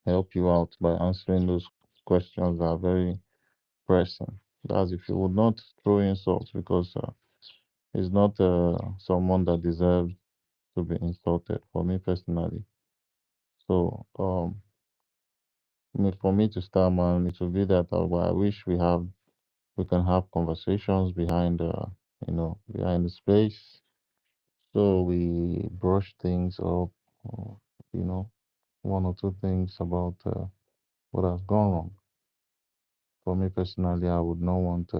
help you out by answering those questions that are very pressing. That's if you would not throw insults, because he's not someone that deserves to be insulted, for me personally. So for me to start, man, it will be that I wish we can have conversations behind behind the space, so we brush things up, or, one or two things about what has gone wrong. For me personally, I would not want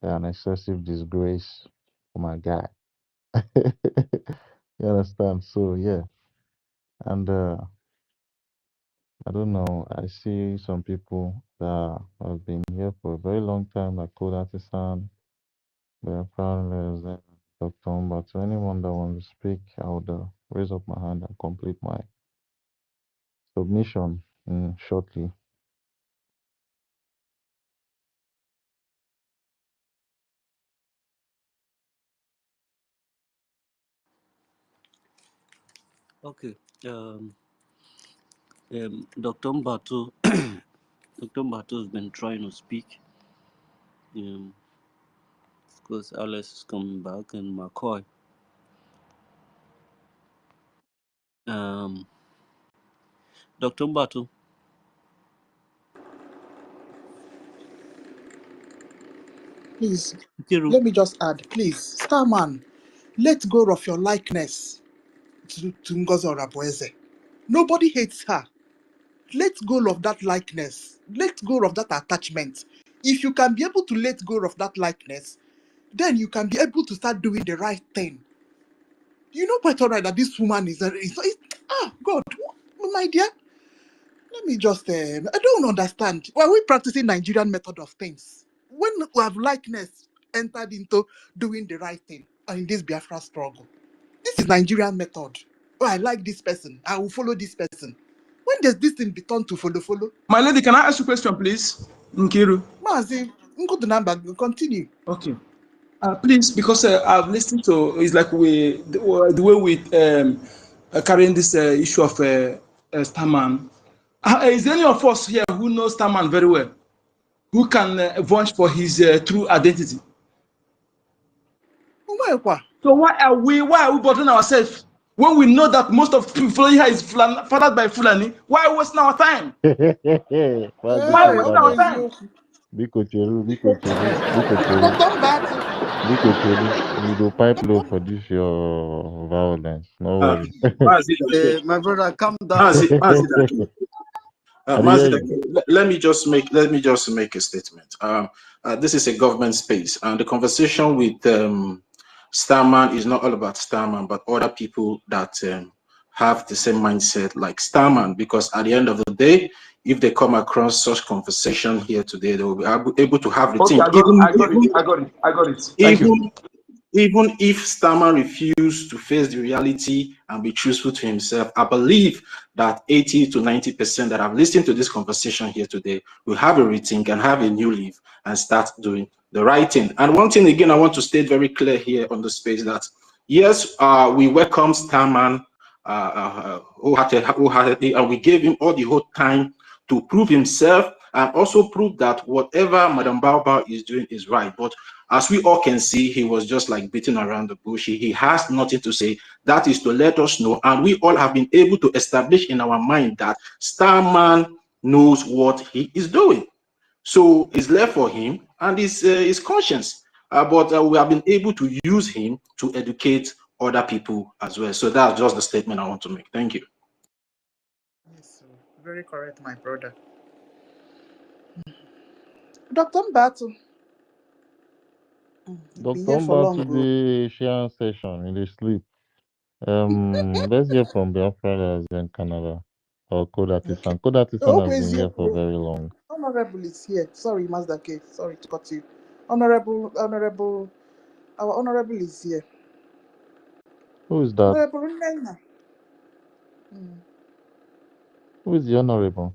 an excessive disgrace for my guy. You understand? So yeah, and I don't know. I see some people that have been here for a very long time, like Code Artisan, Biafrans, Dr. But to anyone that wants to speak, I would raise up my hand and complete my submission shortly. Okay. Dr. Mbato, Dr. Mbato has been trying to speak. Of course, Alice is coming back and McCoy. Dr. Mbato. Please, Kiru. let me just add, please, Starman, let go of your likeness to Ngozi Orabueze. Nobody hates her. Let go of that likeness. Let go of that attachment. If you can be able to let go of that likeness, then you can be able to start doing the right thing. You know quite all right that this woman God, my dear. Let me just, I don't understand. Why are we practicing Nigerian method of things? When we have likeness entered into doing the right thing in this Biafra struggle, this is Nigerian method. Oh, I like this person. I will follow this person. When does this thing be turned to follow? My lady, can I ask you a question, please? Nkiru. Mazi, go to number, continue. Okay. Please, because I've listened to, it's like the way we carrying this issue of Starman. Is there any of us here who knows Starman very well, who can vouch for his true identity? So why are we bothering ourselves when we know that most of people here is fathered by Fulani? Why wasting our time? Why Hey, wasting okay, our Brother. time? you. Biko Chelu. Dr. Mbatu. Biko Chelu. We do pipe low for this your violence. No worry. Mazi Dake, My brother, calm down. Mazi Dake, I hear Mazi you. Dake, let me just make a statement. This is a government space, and the conversation with Starman is not all about Starman, but other people that have the same mindset like Starman. Because at the end of the day, if they come across such conversation here today, they will be able to have the Okay, thing. I got it. Thank you. Even if Starmer refused to face the reality and be truthful to himself, I believe that 80 to 90% that have listened to this conversation here today will have a rethink and have a new leaf and start doing the right thing. And one thing again, I want to state very clear here on the space that yes, we welcome Starman wholeheartedly, and we gave him all the whole time to prove himself and also prove that whatever Madam Baobab is doing is right. But as we all can see, he was just like beating around the bush. He has nothing to say. That is to let us know. And we all have been able to establish in our mind that Starman knows what he is doing. So it's left for him and his conscience. But we have been able to use him to educate other people as well. So that's just the statement I want to make. Thank you. Yes, sir. Very correct, my brother. Dr. Mbatu. You've been Dr. here for Mba long, ago. today share session in the sleep. Let's hear from Biafra in Canada or Code Okay. Artisan. Code Artisan Oh, has been is here you. for very long. Honorable is here. Sorry, Mazda K. Sorry to cut you. Honorable, our honorable is here. Who is that? Honorable Nena. Who is the honorable?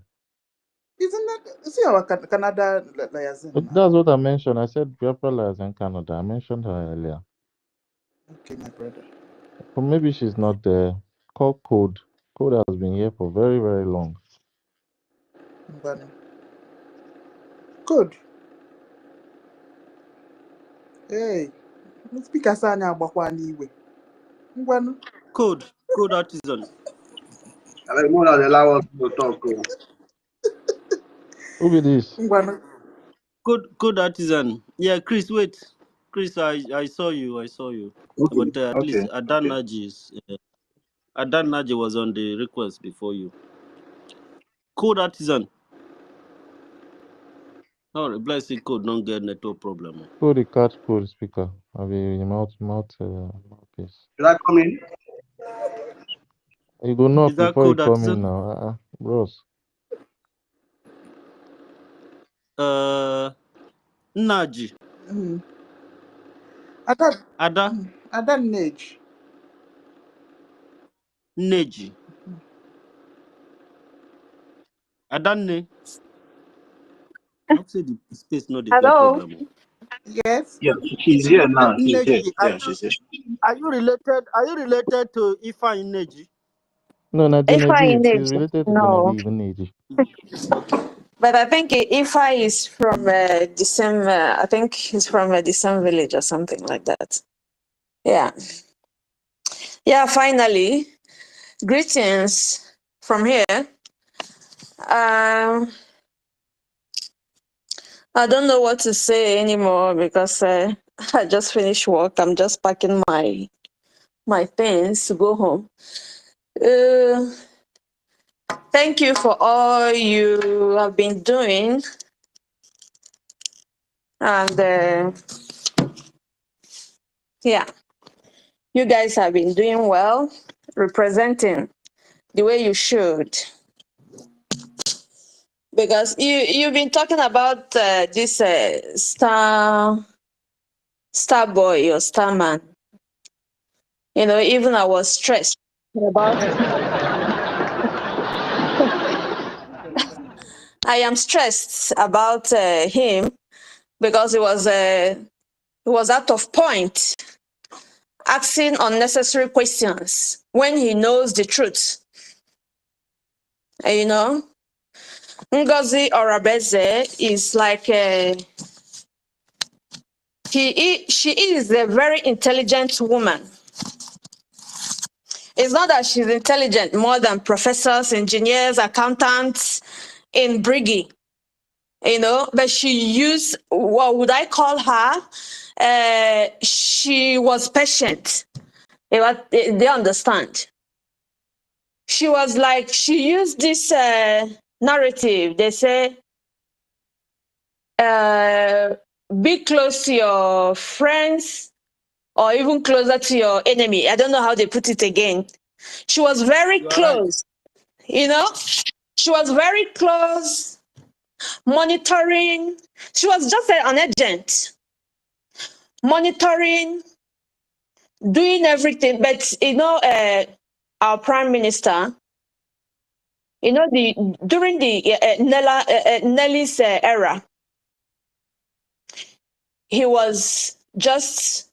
Isn't that, see our Canada liaison now? That's what I mentioned. I said Biafra is in Canada. I mentioned her earlier. Okay, my brother. But maybe she's not there. Call Code. Code has been here for very, very long. Mbano. Good. Hey, speaker Sanya Agbakwa Niwe. Mbano. Code artisan. I like more than allow us to talk. Who be this? Good artisan. Yeah, Chris, wait. Chris, I saw you. I saw you. Okay, But at okay, least Adan okay. Naji Adan Naji was on the request before you. Code artisan. Oh, blessing code don't get network problem. Who the catch code speaker? I be mouthpiece. Should I come in? You go Is knock that before you code come in artisan? now. Bros. Naji. Ada Adan Nage. Neji. Adanne. Not say the space not the get Hello. problem. Yes. Yeah, she's here now. She's here. Neji, Yeah, she's here. are you related? Are you related to Ifa Neji? No, na Genevieve. She's EFIK-IBIBIO. related to No. Genevieve Nneji. But I think EFI is from the same, I think he's from the same village or something like that. Yeah. Yeah, finally. Greetings from here. I don't know what to say anymore because I just finished work. I'm just packing my things to go home. Thank you for all you have been doing. And yeah, you guys have been doing well, representing the way you should. Because you've been talking about this star boy or star man. You know, even I was stressed about. I am stressed about him because he was out of point, asking unnecessary questions when he knows the truth. You know, Ngozi Orabeze is like she is a very intelligent woman. It's not that she's intelligent more than professors, engineers, accountants in BRGIE, you know, but she used, what would I call her? She was patient. They understand. She was like, she used this narrative. They say, be close to your friends or even closer to your enemy. I don't know how they put it again. She was very You are right. close, you know? She was very close, monitoring. She was just an agent, monitoring, doing everything. But, you know, our prime minister, you know, during the Nelly's era, he was just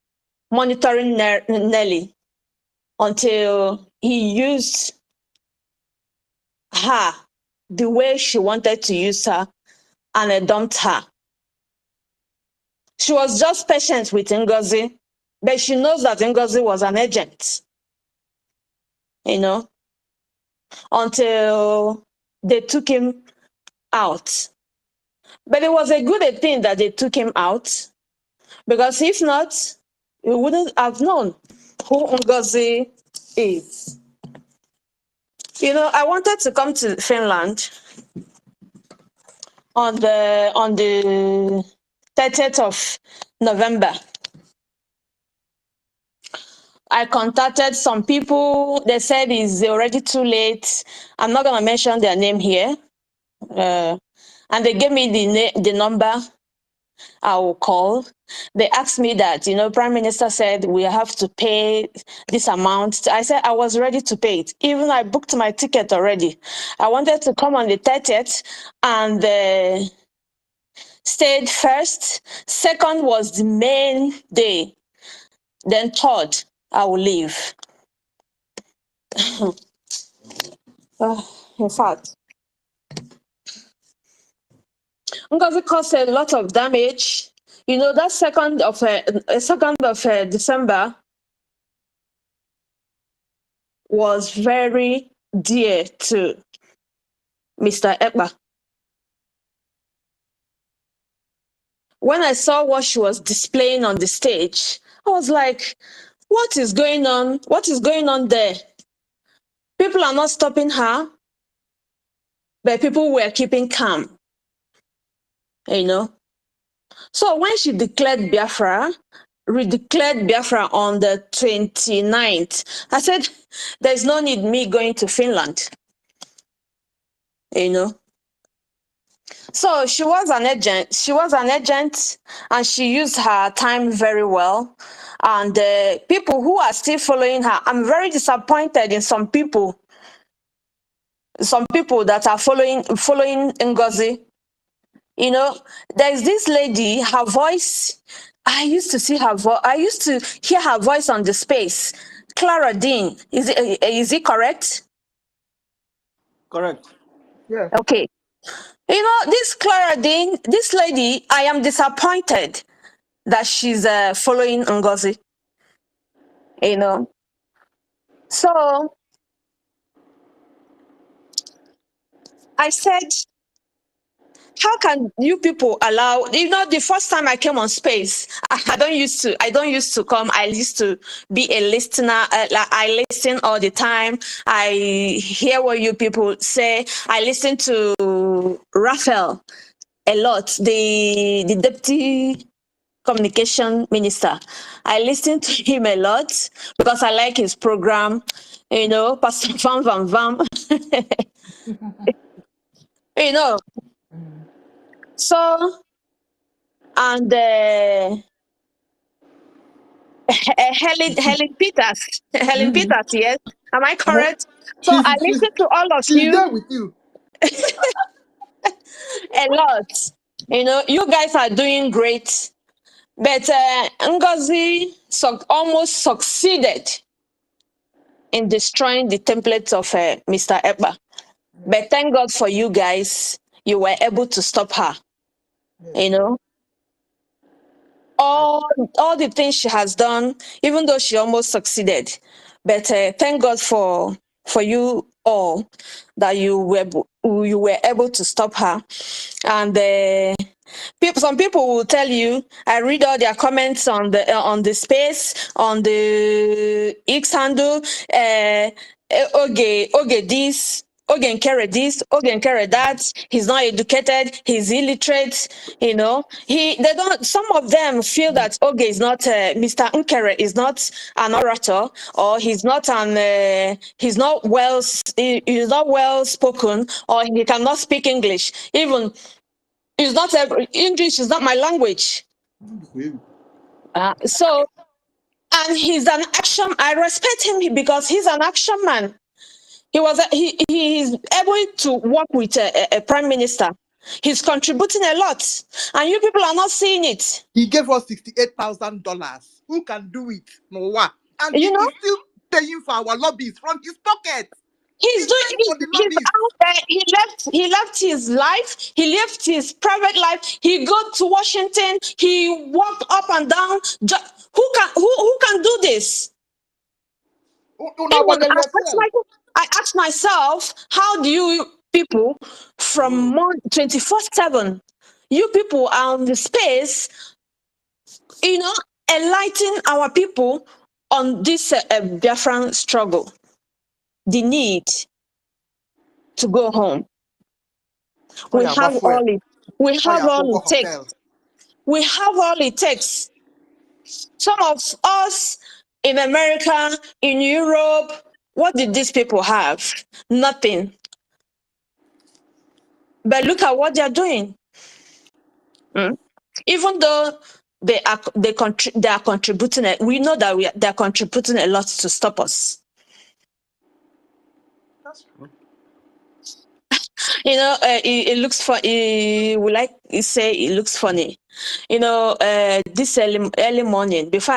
monitoring Nelly until he used her the way she wanted to use her and dumped her. She was just patient with Ngozi, but she knows that Ngozi was an agent, you know, until they took him out. But it was a good thing that they took him out, because if not, we wouldn't have known who Ngozi is. You know, I wanted to come to Finland on the 30th of November. I contacted some people. They said it's already too late. I'm not going to mention their name here. And they gave me the number I will call. They asked me that, you know, Prime Minister said we have to pay this amount. I said I was ready to pay it. Even I booked my ticket already. I wanted to come on the 30th and stayed first. Second was the main day. Then third, I will leave. In fact, Ngozi caused a lot of damage. You know, that 2nd of December was very, dear to Mr. Ekpa. When I saw what she was displaying on the stage, I was like, what is going on? What is going on there? People are not stopping her, but people were keeping calm, you know. So when she declared Biafra, redeclared Biafra on the 29th, I said, there's no need me going to Finland, you know. So she was an agent. She was an agent, and she used her time very well. And people who are still following her, I'm very disappointed in some people that are following NGOZI. You know, there's this lady, her voice, I used to see her voice, I used to hear her voice on the space. Clara Dean, is it correct? Correct. Yeah. Okay. You know, this Clara Dean, this lady, I am disappointed that she's following NGOZI, you know. So I said, how can you people allow, you know, the first time I came on space, I don't used to come. I used to be a listener. Like I listen all the time. I hear what you people say. I listen to Raphael a lot, the deputy communication minister. I listen to him a lot because I like his program, you know, Pastor Vam Vam Vam. You know, so, and Helen Peters, Helen Mhm. Peters, yes, am I Uh-huh. correct? So I listen to all of She's you there with you. a lot. You know, you guys are doing great, but Ngozi almost succeeded in destroying the template of Mr. Eba. But thank God for you guys, you were able to stop her. Yes. You know, I, all the things she has done, even though she almost succeeded. But thank God for you all that you were able to stop her. And some people will tell you. I read all their comments on the space, on the X handle. Okay, this. Ogen carry this, Ogen carry that. He's not educated, he's illiterate, you know. They don't, some of them feel that Oge is not, Mr. Nkere is not an orator, or he's not he's not well spoken, or he cannot speak English. Even, English is not my language. So, and he's an action, I respect him because he's an action man. He is able to work with a prime minister. He's contributing a lot, and you people are not seeing it. he gave us $68,000. Who can do it? No one. And he You know, is still paying for our lobbies from his pocket. he's He's doing. paying for the He's lobbies. out there. He left his life. He left his private life. He go to Washington. He walked up and down. Who can do this? Una Even gbanyere yourself. I ask myself, how do you people from 24/7, you people are on the space, you know, enlighten our people on this Biafran struggle, the need to go home. Oh, We yeah, have fuel. all it. We Oh, have yeah, all go it takes. hotel. We have all it takes. Some of us in America, in Europe, what did these people have? Nothing. But look at what they're doing. Mm. Even though they are contributing, we know that they're contributing a lot to stop us. That's true. You know, it looks funny. We like you say it looks funny. You know, this early morning before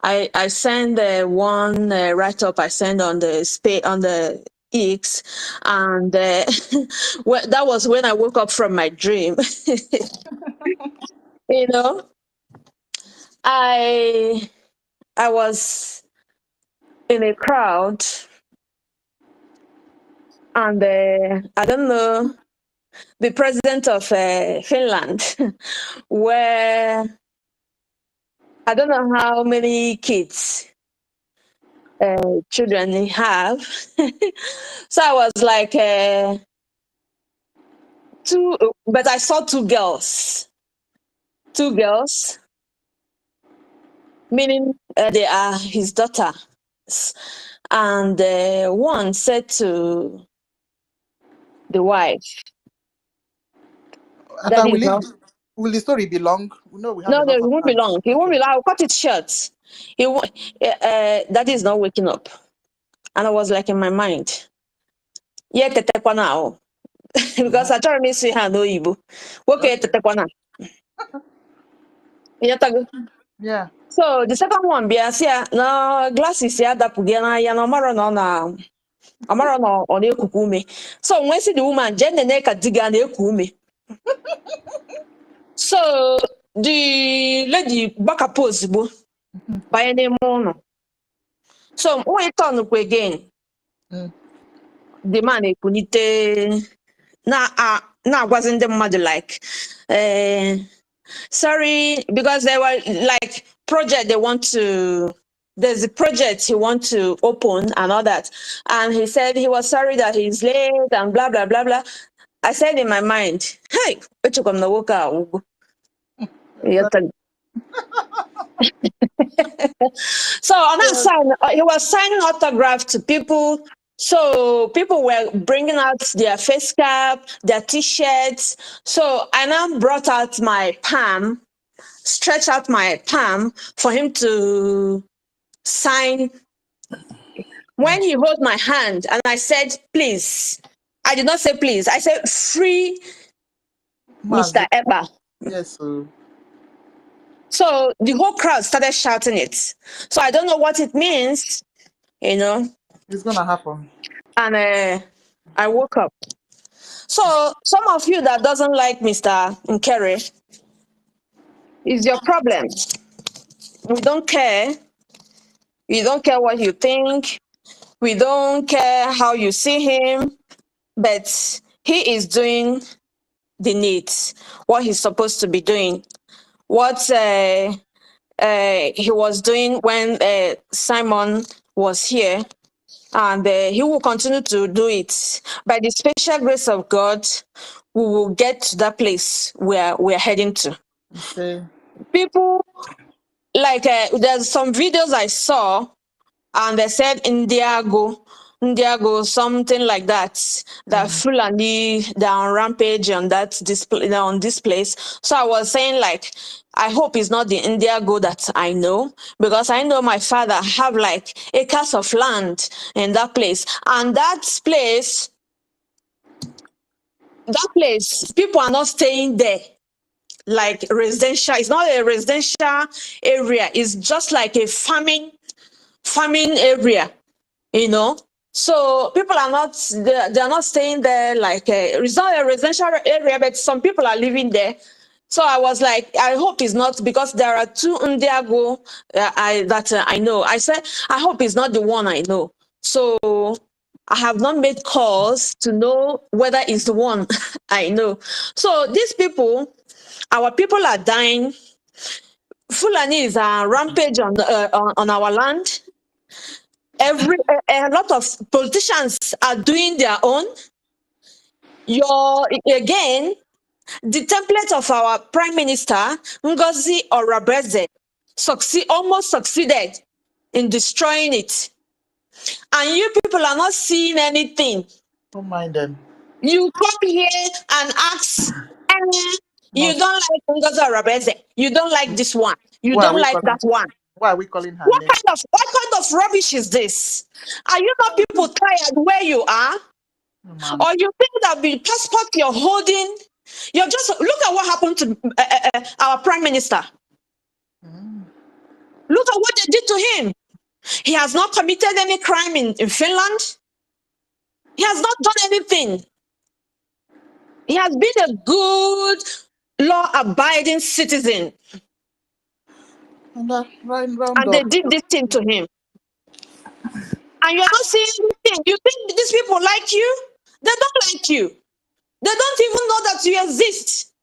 I send one write up I send on the X, and that was when I woke up from my dream. You know, I was in a crowd And I don't know, the president of Finland, where I don't know how many kids, children he have. So I was like, but I saw two girls, meaning they are his daughters. And one said to the wife, And that I is not, will the story be long? No, we have no, enough it of won't be time. long. It won't Okay. be long. I'll cut it short. It won't, that is not waking up. And I was like in my mind, yeah, tetekwa now. Because I try to see her no Igbo. Okay, Okay. tetekwa now. Yeah, Yeah. so the second one, Biasia, no glasses, yeah, that Pugana, Yanomara, no, Amara, no, on Ekukume. So when see the woman, Jen and Eka Digan Ekume. So the lady back a pose by any mono. So when it turn up again, Mm. the man Ekunite now wasn't the mother like sorry, because they were like project they want to, there's a project he want to open and all that. And he said he was sorry that he's late and blah blah blah blah. I said in my mind, hey, what you come to work out? So on that side, he was signing autograph to people. So people were bringing out their face cap, their t-shirts. So I now brought out my palm, stretched out my palm for him to sign. When he held my hand and I said, please, I did not say please. I said, free Mr. Mazi. Eba. Yes. So the whole crowd started shouting it. So I don't know what it means, you know. It's gonna happen. And I woke up. So some of you that doesn't like Mr. Nkere is your problem. We don't care. We don't care what you think. We don't care how you see him. But he is doing the needs, what he's supposed to be doing. What he was doing when Simon was here. And he will continue to do it. By the special grace of God, we will get to that place where we're heading to. Okay. People, like, there's some videos I saw, and they said Indiago, something like that, that Fulani, they're on rampage on that display, on this place. So I was saying, like, I hope it's not the Indiago that I know, because I know my father have like acres of land in that place. And that place, people are not staying there like residential. It's not a residential area. It's just like a farming area, you know. So people are not, they're not staying there like it's not a residential area, but some people are living there. So I was like, I hope it's not, because there are two Ndiago I know. I said, I hope it's not the one I know. So I have not made calls to know whether it's the one I know. So these people, our people are dying. Fulani is a rampage on our land. A lot of politicians are doing their own. Again, the template of our Prime Minister, NGOZI or Rabeze, almost succeeded in destroying it. And you people are not seeing anything. Don't mind them. You come here and ask, you No. don't like NGOZI or Rabeze. You don't like this one. You Why are don't we like calling? that one. Why are we calling her What name? kind of rubbish is this? Are you not people tired where you are? Oh, man. Or you think that the passport you're holding, you're just, look at what happened to our prime minister. Look at what they did to him. He has not committed any crime in Finland. He has not done anything. He has been a good, law-abiding citizen. And round And up. they did this thing to him. And you're not seeing anything. You think these people like you? They don't like you. They don't even know that you exist.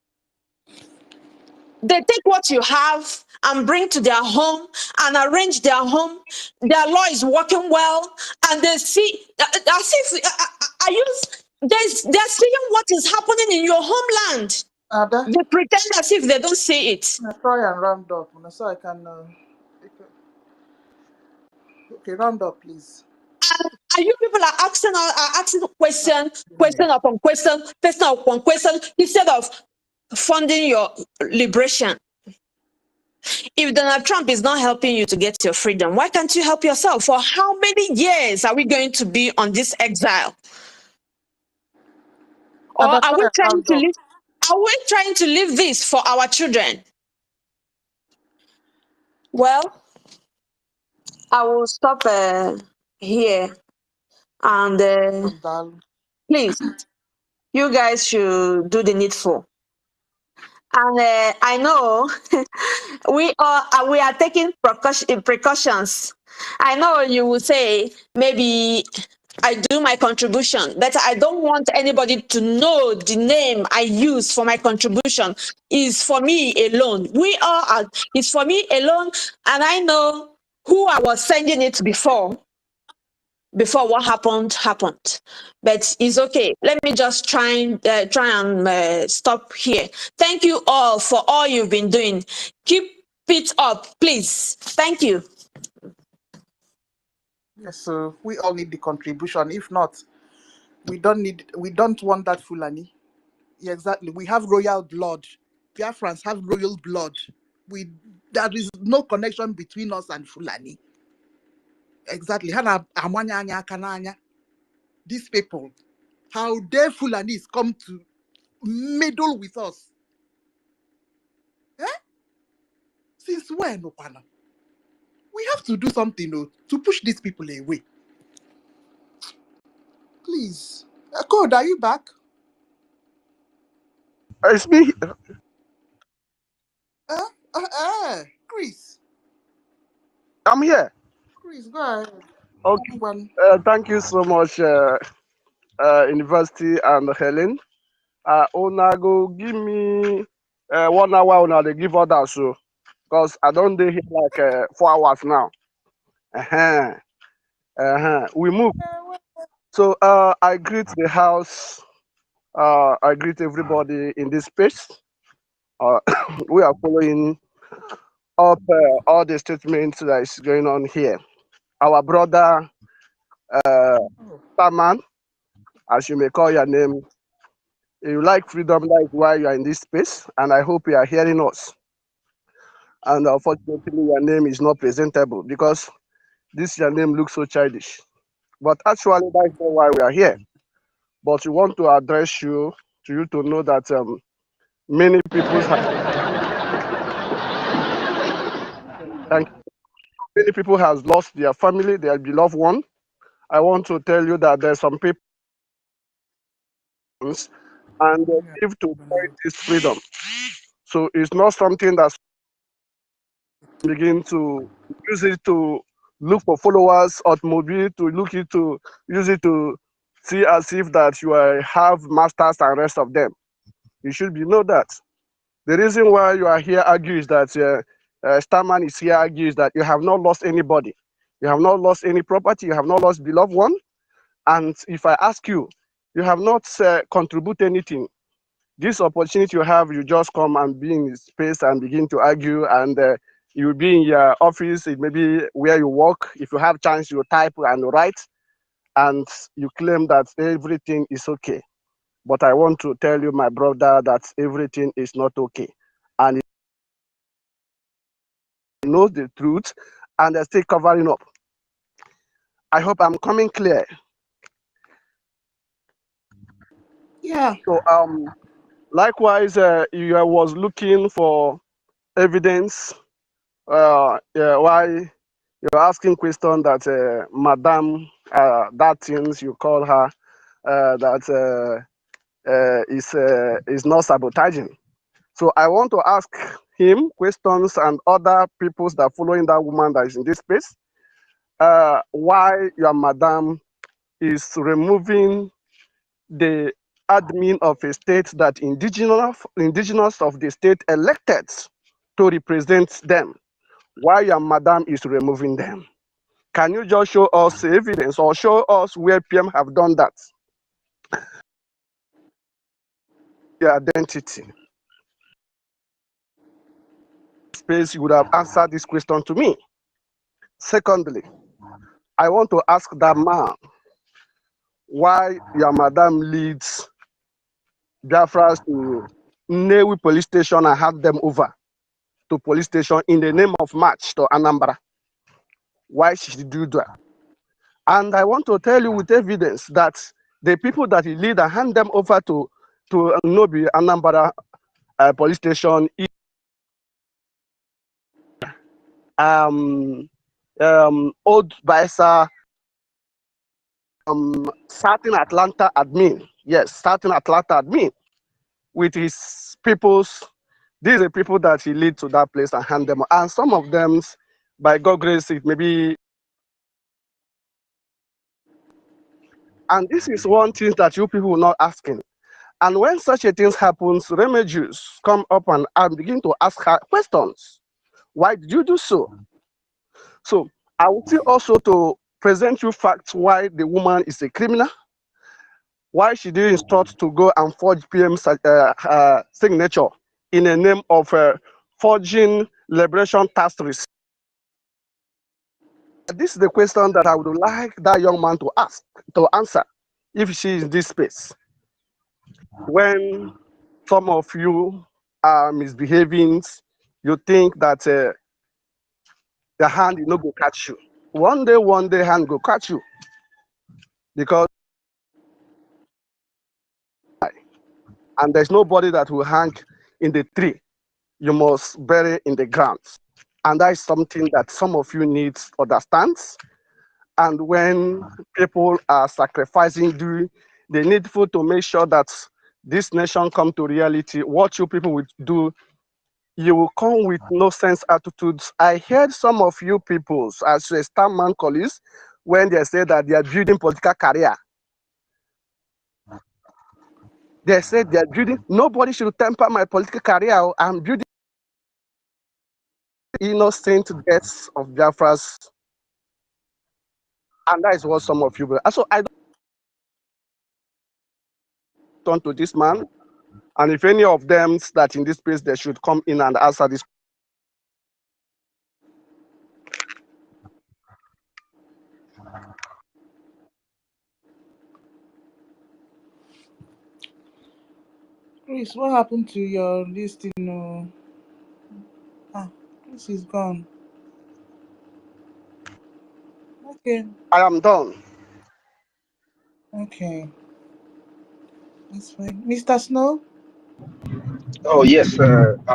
They take what you have and bring to their home and arrange their home. Their law is working well, and they see as if they're seeing what is happening in your homeland. Ada, They pretend as if they don't see it. I try and round up so I can. Okay, round up, please. And you people are asking question upon question upon question, instead of funding your liberation. If Donald Trump is not helping you to get your freedom, why can't you help yourself? For how many years are we going to be on this exile? Or Ada, are try we and trying round to up. live? Are we trying to leave this for our children? Well, I will stop here, and please, you guys should do the needful. And I know we are taking precautions. I know you will say maybe I do my contribution, but I don't want anybody to know the name I use for my contribution is for me alone. We all are, it's for me alone, and I know who I was sending it before what happened. But it's okay. Let me just try and stop here. Thank you all for all you've been doing. Keep it up, please. Thank you. Yes, so we all need the contribution. If not, we don't want that Fulani. Yeah, exactly. We have royal blood. Biafrans have royal blood. There is no connection between us and Fulani. Exactly. Hana amanya anya kananya. These people, how dare Fulanis come to meddle with us? Eh? Since when, Opana? We have to do something to push these people away. Please. Code, are you back? It's me. Chris. I'm here. Chris, go ahead. Okay. Thank you so much, University and Helen. Una go give me 1 hour. Una they give others so, because I don't dey here like 4 hours now. We move. So I greet the house. I greet everybody in this space. We are following up all the statements that is going on here. Our brother Taman, as you may call your name, you like freedom, that is why you are in this space, and I hope you are hearing us. And unfortunately, your name is not presentable because your name looks so childish. But actually, that's not why we are here. But we want to address you, to you to know that many people has lost their family, their beloved one. I want to tell you that there's some people and they live to fight this freedom. So it's not something that's begin to use it to look for followers or maybe to use it to see as if that you have masters and rest of them. You should know that. The reason why you are here argues that Starman is here argues that you have not lost anybody. You have not lost any property. You have not lost beloved one. And if I ask you, you have not contributed anything. This opportunity you have, you just come and be in space and begin to argue, and you'll be in your office, it may be where you work. If you have chance, you type and write, and you claim that everything is okay. But I want to tell you, my brother, that everything is not okay. And he knows the truth, and they're still covering up. I hope I'm coming clear. Yeah. So likewise, you was looking for evidence. Why you're asking question that Madam, that things you call her, that is not sabotaging. So I want to ask him questions and other peoples that are following that woman that is in this space. Why your Madam is removing the admin of a state that indigenous of the state elected to represent them, why your madam is removing them? Can you just show us evidence or show us where PM have done that? The identity. Space, you would have answered this question to me. Secondly, I want to ask that man why your madam leads Biafrans to Nnewi police station and hand them over to police station in the name of march to Anambra. Why should she do that? And I want to tell you with evidence that the people that he lead and hand them over to Nobi Anambra police station, Old Baisa, certain Atlanta admin, yes, certain Atlanta admin with his peoples. These are people that he lead to that place and hand them, and some of them, by God grace, it may be. And this is one thing that you people will not asking. And when such a thing happens, Remedios come up and begin to ask her questions. Why did you do so? So I will still also to present you facts why the woman is a criminal, why she did instruct to go and forge PM's signature in the name of forging liberation task receipt. This is the question that I would like that young man to ask, to answer, if she is in this space. When some of you are misbehaving, you think that the hand is not going to catch you. One day hand go catch you, because and there's nobody that will hang in the tree. You must bury in the ground. And that is something that some of you need to understand. And when people are sacrificing, they needful to make sure that this nation come to reality. What you people will do, you will come with no sense attitudes. I heard some of you people, as a Starman colleagues, when they say that they are building political career. They said they are building, nobody should temper my political career. I'm building innocent deaths of Biafras. And that is what some of you will. So I don't turn to this man. And if any of them that in this space, they should come in and answer this. Chris, what happened to your listing? Chris is gone. Okay. I am done. Okay. That's fine. Mr. Snow? Oh, yes.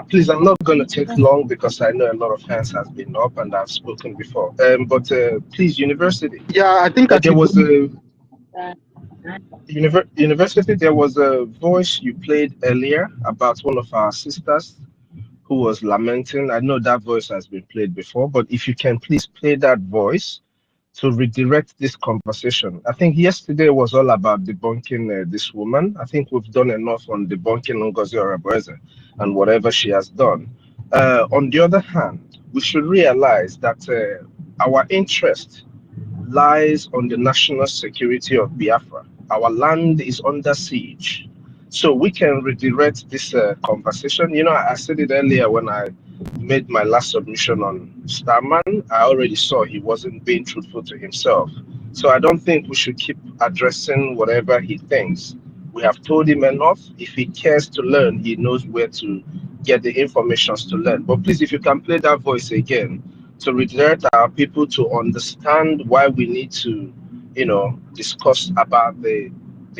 Please, I'm not going to take long because I know a lot of hands has been up and I've spoken before. But please, university. Yeah, I think There was a university. There was a voice you played earlier about one of our sisters who was lamenting. I know that voice has been played before, but if you can please play that voice to redirect this conversation. I think yesterday was all about debunking this woman. I think we've done enough on debunking NGOZI or and whatever she has done. On the other hand, we should realize that our interest lies on the national security of Biafra. Our land is under siege. So we can redirect this conversation. You know, I said it earlier when I made my last submission on Starman. I already saw he wasn't being truthful to himself. So I don't think we should keep addressing whatever he thinks. We have told him enough. If he cares to learn, he knows where to get the information to learn. But please, if you can play that voice again, to redirect our people to understand why we need to, discuss about the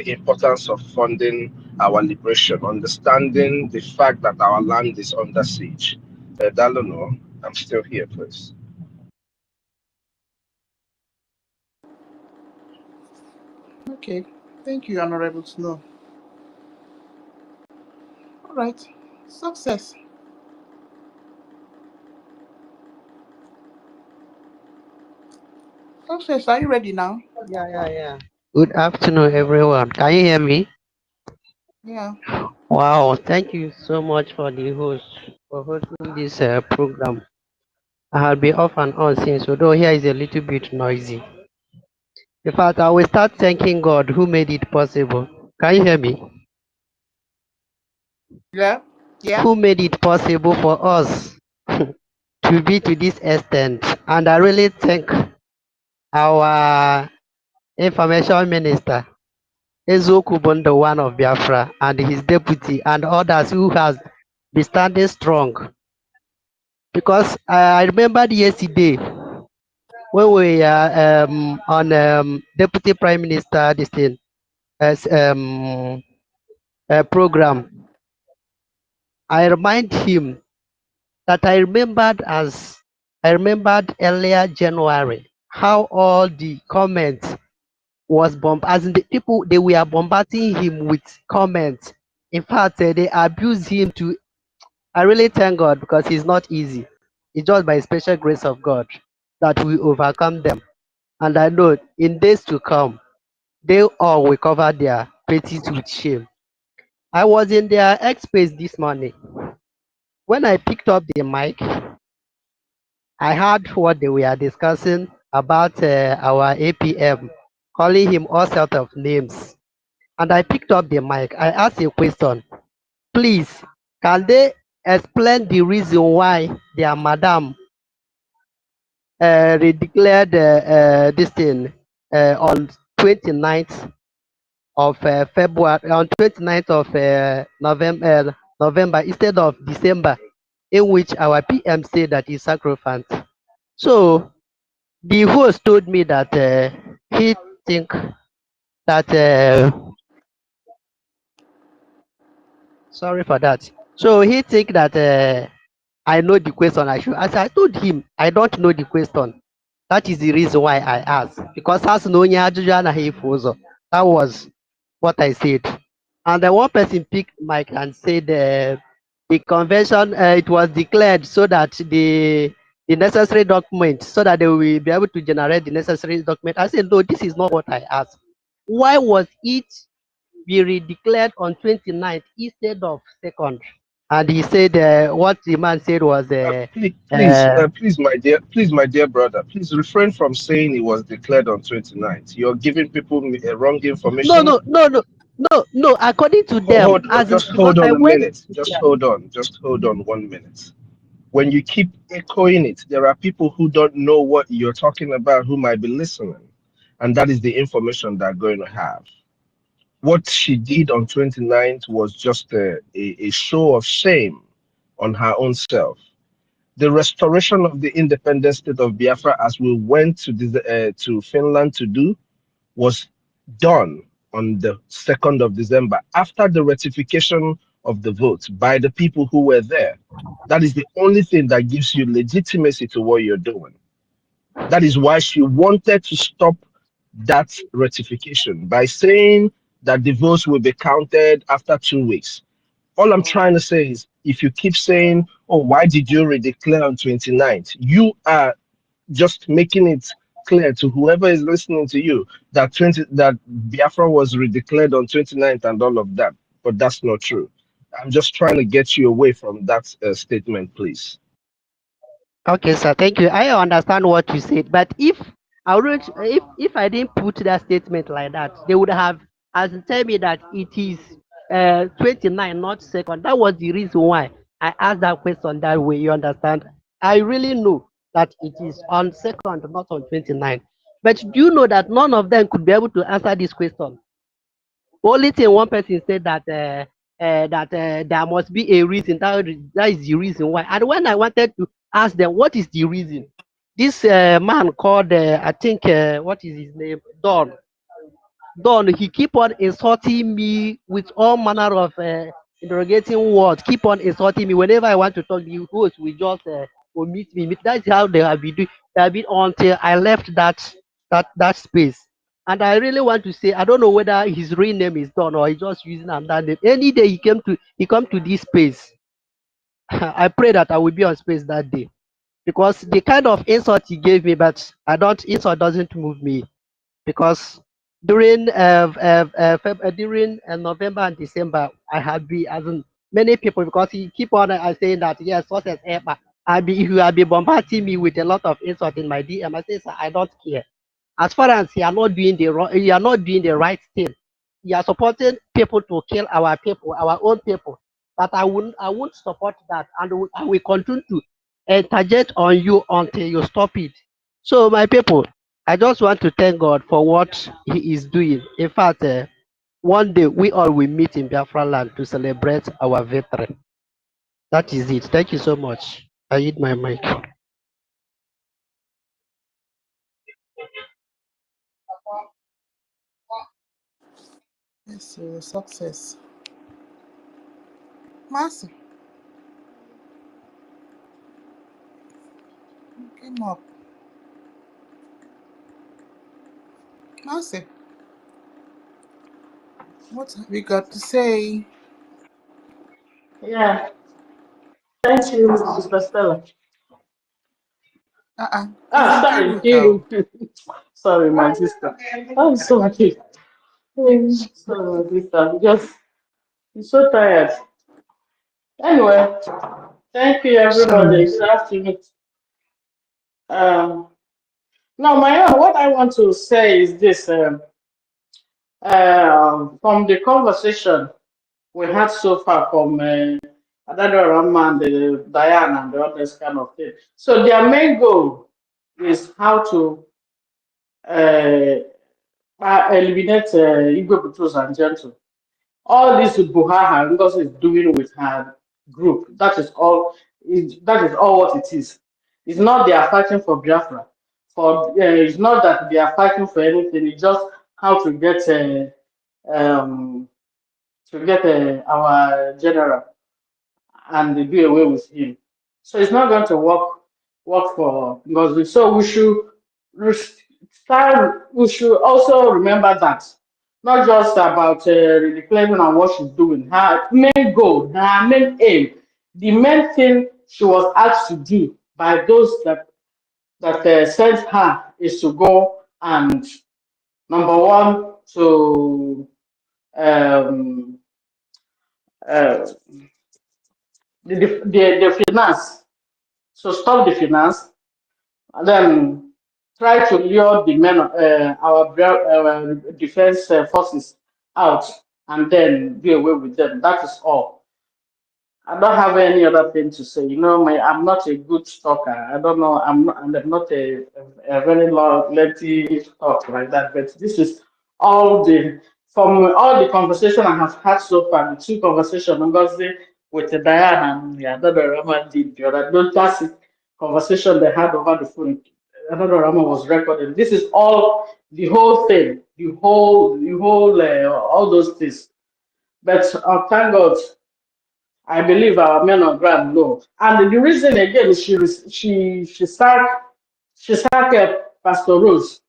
importance of funding our liberation, understanding the fact that our land is under siege. Dalono, I'm still here, please. Okay. Thank you, Honorable Snow. All right. Success. Success, are you ready now? Yeah. Good afternoon, everyone. Can you hear me? Yeah. Wow, thank you so much for the host for hosting this program. I have been off and on since, although here is a little bit noisy. In fact, I will start thanking God who made it possible. Can you hear me? Yeah. Yeah. Who made it possible for us to be to this extent? And I really thank our information minister, Ezoku Bondo, one of Biafra, and his deputy, and others who has been standing strong. Because I remembered yesterday when we are on Deputy Prime Minister this thing as program. I remind him that I remembered earlier January how all the comments was as in the people they were bombarding him with comments. In fact, they abused him to. I really thank God because it's not easy. It's just by special grace of God that we overcome them. And I know in days to come, they all will cover their faces with shame. I was in their X space this morning. When I picked up the mic, I heard what they were discussing about our APM, calling him all sorts of names. And I picked up the mic. I asked a question. Please, can they explain the reason why their madam declared this thing on 29th of February, on 29th of November instead of December, in which our PM said that he sacrificed. So the host told me that he think that sorry for that. So he think that I know the question I should answer. I told him I don't know the question. That is the reason why I asked. Because as no that was what I said. And then one person picked mic and said the convention it was declared so that the necessary document so that they will be able to generate the necessary document. I said no, this is not what I asked. Why was it be redeclared on 29th instead of 2nd? And he said what the man said was Please, my dear brother, please refrain from saying it was declared on 29th. You're giving people wrong no information. no no no no no according to them as in Just because hold I on a went minute. Just hold on 1 minute. When you keep echoing it, there are people who don't know what you're talking about who might be listening. And that is the information they're going to have. What she did on 29th was just a show of shame on her own self. The restoration of the independent state of Biafra, as we went to Finland to do, was done on the 2nd of December after the ratification of the vote by the people who were there. That is the only thing that gives you legitimacy to what you're doing. That is why she wanted to stop that ratification by saying that the votes will be counted after 2 weeks. All I'm trying to say is if you keep saying, oh, why did you redeclare on 29th? You are just making it clear to whoever is listening to you that that Biafra was redeclared on 29th and all of that. But that's not true. I'm just trying to get you away from that statement, please. okay, sir. Thank you. I understand what you said, but if I wouldn't, if I didn't put that statement like that, they would have as tell me that it is 29, not 2nd. That was the reason why I asked that question that way. You understand? I really know that it is on 2nd, not on 29. But do you know that none of them could be able to answer this question? Only thing one person said that there must be a reason. That is the reason why. And when I wanted to ask them what is the reason, this man called I think what is his name, Don. He keep on insulting me with all manner of interrogating words. Keep on insulting me whenever I want to talk. The host will just omit me. That's how they have been doing. They have been until I left that space. And I really want to say I don't know whether his real name is Don or he's just using another name. Any day he come to this space, I pray that I will be on space that day because the kind of insult he gave me, but I don't insult doesn't move me because during November and December, I have been as in many people because he keep on saying that yes, success ever. You have been bombarding me with a lot of insult in my DM. I say, sir, I don't care. As far as you are not doing the wrong, you are not doing the right thing. You are supporting people to kill our people, our own people. But I won't support that, and I will continue to interject on you until you stop it. So, my people, I just want to thank God for what He is doing. In fact, one day we all will meet in Biafra land to celebrate our victory. That is it. Thank you so much. I hit my mic. Yes, success. Mercy, came up. Mercy, what have you got to say? Yeah, thank you, Sister Stella. It's Sorry, empirical. you. Sorry, my sister. I'm sorry. Sorry, my sister. I'm so tired. Anyway, thank you, everybody. Sorry. Good afternoon. Um, now, my own, what I want to say is this. From the conversation we had so far from Adado Rahman, the Diane, and the others kind of thing. So their main goal is how to uh, eliminate Igbo Patrols and Gentle. All this Buhaha because is doing with her group. That is all. That is all what it is. It's not they are fighting for Biafra. It's not that they are fighting for anything. It's just how um, to get our general and do away with him. So it's not going to work for NGOZI. So we should also remember that not just about reclaiming and what she's doing. Her main goal, her main aim, the main thing she was asked to do by those that sent her is to go and number one to um, uh, the finance. So stop the finance, and then try to lure the men, our defense forces out, and then do away with them. That is all. I don't have any other thing to say. You know, I'm not a good talker. I don't know. I'm not a very long, lengthy talk like that. But this is all the from all the conversation I have had so far. The two conversations, Ngozi with Diana and the other Rama did the other. That's it. Conversation they had over the phone. Another Rama was recorded. This is all the whole thing, all those things. But thank God. I believe our men on ground know. And the reason again is she sacked Pastor Rose.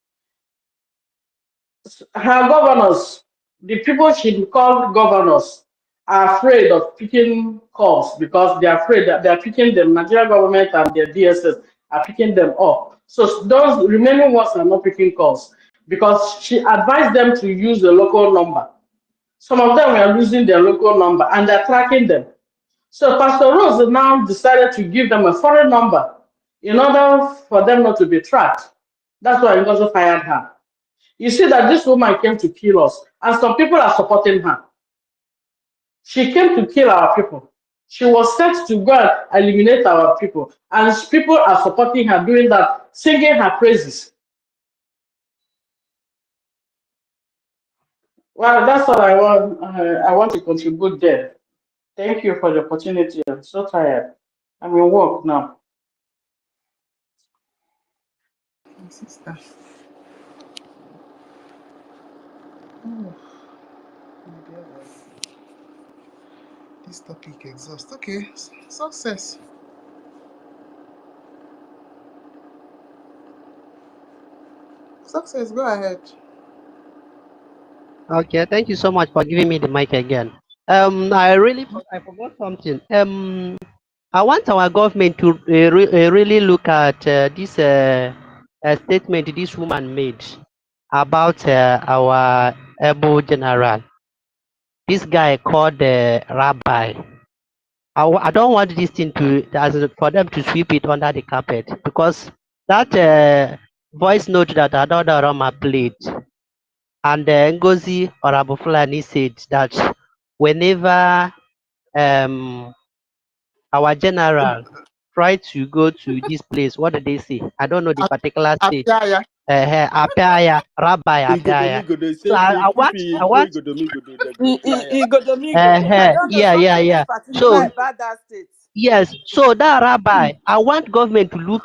Her governors, the people she called governors, are afraid of picking calls because they are afraid that they are picking them. Nigerian government and their DSS are picking them up. So those remaining ones are not picking calls because she advised them to use the local number. Some of them were losing their local number and they're tracking them. So Pastor Rose now decided to give them a foreign number in order for them not to be tracked. That's why he also fired her. You see that this woman came to kill us, and some people are supporting her. She came to kill our people. She was sent to go and eliminate our people, and people are supporting her doing that, singing her praises. Well, that's all I want. I want to contribute there. Thank you for the opportunity. I'm so tired. I'm in work now. My sister. Oh, this topic exhaust. Okay, success. Success, go ahead. Okay, thank you so much for giving me the mic again. I forgot something. I want our government to really look at this statement this woman made about our able general. This guy called the rabbi. I don't want this thing for them to sweep it under the carpet, because that voice note that Adada Rama played, and NGOZI or Abu Fulani said that whenever our general try to go to this place, what did they say? I don't know the particular state. Apiaya. Apiaya, Rabbi Apiaya. Igodomigodo, So say I if want, Igodomigodo, they go fire. Igodomigodo. I don't know, yeah, something yeah. is particular So about that state. yes, so that rabbi, I want government to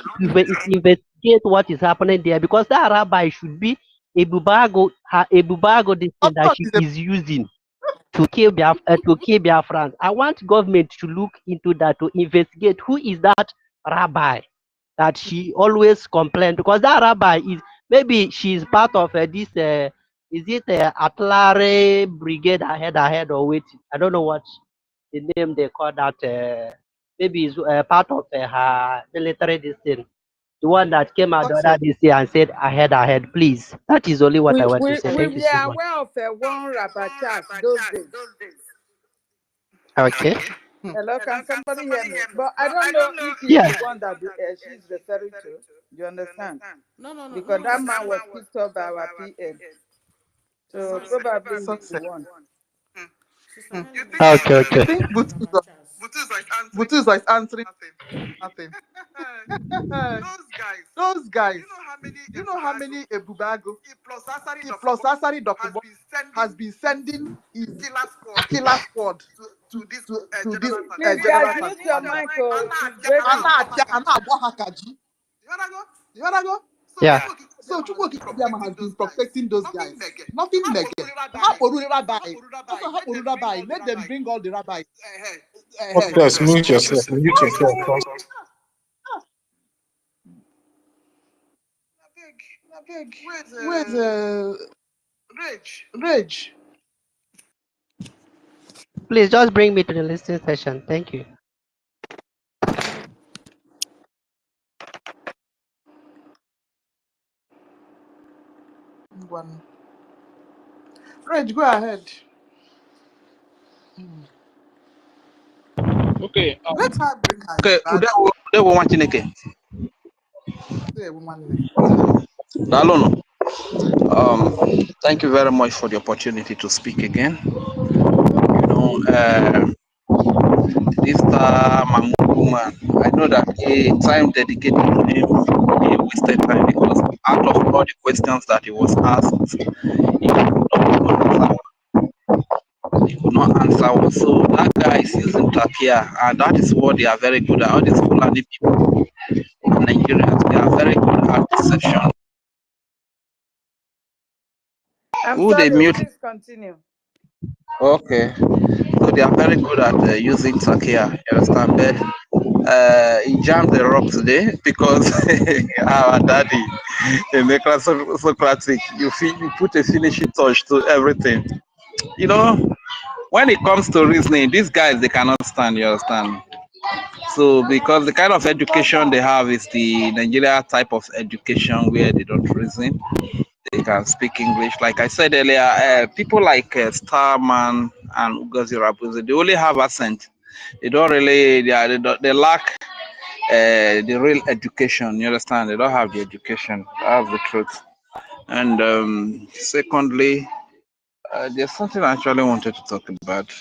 investigate what is happening there, because that rabbi should be a bubago this thing Of that course, she it's a is using to kill Biafrans. I want government to look into that, to investigate who is that rabbi that she always complain, because that rabbi is, maybe she's part of this is it artillery brigade ahead or wait, I don't know what the name they call that, maybe it's part of her military this thing, the one that came out the other success. this year and said ahead, please. That is only what I want to say. We Thank you were so much. aware of one Rabachas those days. Okay. Hello, can somebody hear me? But I don't know if he's Yeah. the one that she's referring to. You understand? No. Because that man was picked up by our PM. So probably he's the Success. one. You Okay. think Butu is like answering nothing. Those guys, you know how many Ebubago plus Asari Dokubo has been sending his killer squad to this Please, guys, general mute your transmission. mic. Oh, it's breaking. Anna Wahakaji. You wanna go? Yeah. So Chukwu Okikabiyama has been protecting those guys. Nothing negative. How Oru Rabbi? Also, how Oru Rabbi? Let them bring all the rabbis. Just mute yourself. Mute yourself. Where's Rage? Please just bring me to the listening session. Thank you. One. Rage, go ahead. Okay. Let her bring her Okay. bag. Ude wo want Chineke. Say, woman. Dalono. Thank you very much for the opportunity to speak again. You know, this Mahmoud man, I know that a time dedicated to him, he wasted time, because out of all the questions that he was asked, he could not answer one. So that guy is using Takia, and that is what they are very good at. All these Fulani people in Nigeria, they are very good at deception. I'm Who they sorry, mute? please continue. Okay, so they are very good at using Takia. You understand? But he jammed the rock today because our daddy, Emeka Socratic, you put a finishing touch to everything. You know, when it comes to reasoning, these guys they cannot stand. You understand? So because the kind of education they have is the Nigeria type of education where they don't reason, they can speak English. Like I said earlier, people like Starman and Ugozi Rabuzi, they only have accent. They don't really, they lack the real education. You understand? They don't have the education. That's the truth. And secondly, there's something I actually wanted to talk about.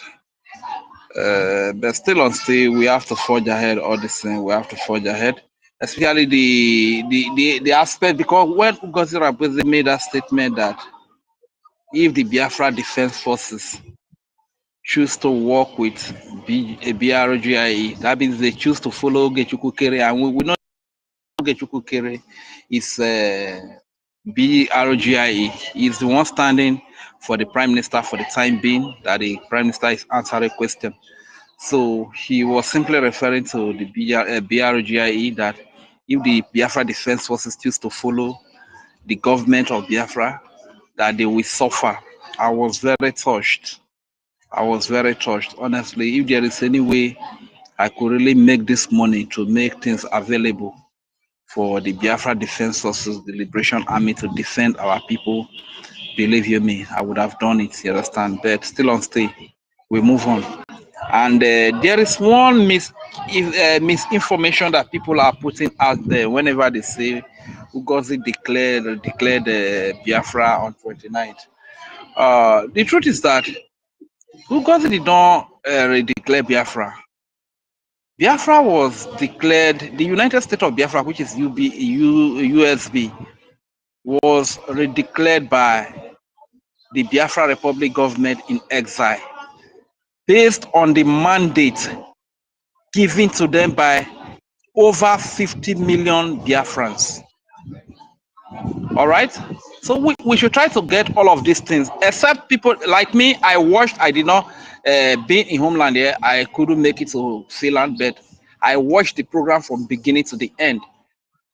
But still, we have to forge ahead. All this thing, we have to forge ahead. Especially the aspect, because when Ugozi Rabuzi made that statement that if the Biafra Defense Forces choose to work with BRGIE, that means they choose to follow Ogechukwu Kere, and we know Ogechukwu Kere is BRGIE. He's the one standing for the Prime Minister for the time being, that the Prime Minister is answering a question. So he was simply referring to the BRGIE, that if the Biafra Defense Forces choose to follow the government of Biafra, that they will suffer. I was very touched. Honestly, if there is any way I could really make this money to make things available for the Biafra Defense Forces, the Liberation Army, to defend our people. Believe you me, I would have done it, you understand? But still on stay, we move on. And there is one misinformation that people are putting out there whenever they say Ugozi declared Biafra on 29th. The truth is that Ugozi did not declare Biafra. Biafra was declared, the United States of Biafra, which is USB, was redeclared by the Biafra Republic government in exile based on the mandate given to them by over 50 million Biafrans. All right? So we should try to get all of these things, except people like me. I did not be in Homeland here. I couldn't make it to Finland, but I watched the program from beginning to the end.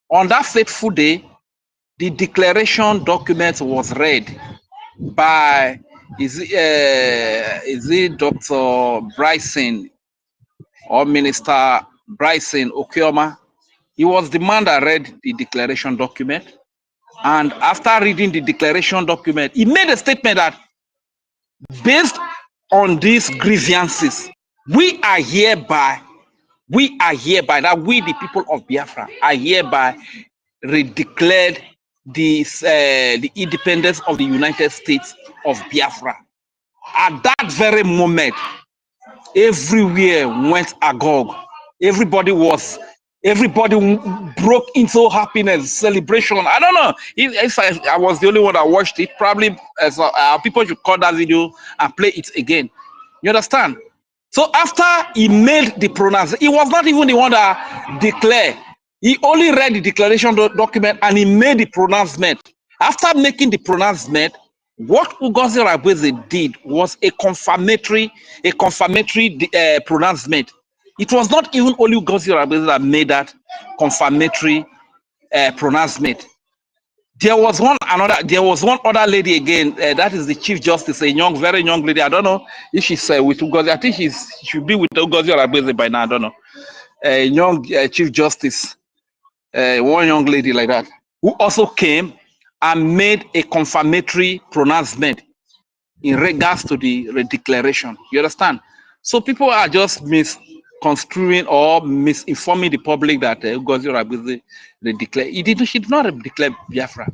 On that fateful day, the declaration document was read by, is it Dr. Bryson or Minister Bryson Okioma? He was the man that read the declaration document. And after reading the declaration document, he made a statement that based on these grievances, we are hereby, that we, the people of Biafra, are hereby redeclared the independence of the United States of Biafra. At that very moment, everywhere went agog. Everybody broke into happiness, celebration. I don't know if I was the only one that watched it. Probably people should call that video and play it again. You understand? So after he made the pronouncement, he was not even the one that declared. He only read the declaration document and he made the pronouncement. After making the pronouncement, what Ugozi Rabweze did was a confirmatory pronouncement. It was not even only Ugozi Rabweze that made that confirmatory pronouncement. There was one other lady again. That is the Chief Justice, a very young lady. I don't know if she's with Ugozi. I think she should be with Ugozi Rabweze by now. I don't know. A young Chief Justice, one young lady like that, who also came and made a confirmatory pronouncement in regards to the redeclaration. You understand? So people are just misconstruing or misinforming the public that Ugozi Rabweze redeclared. She did not redeclare Biafra.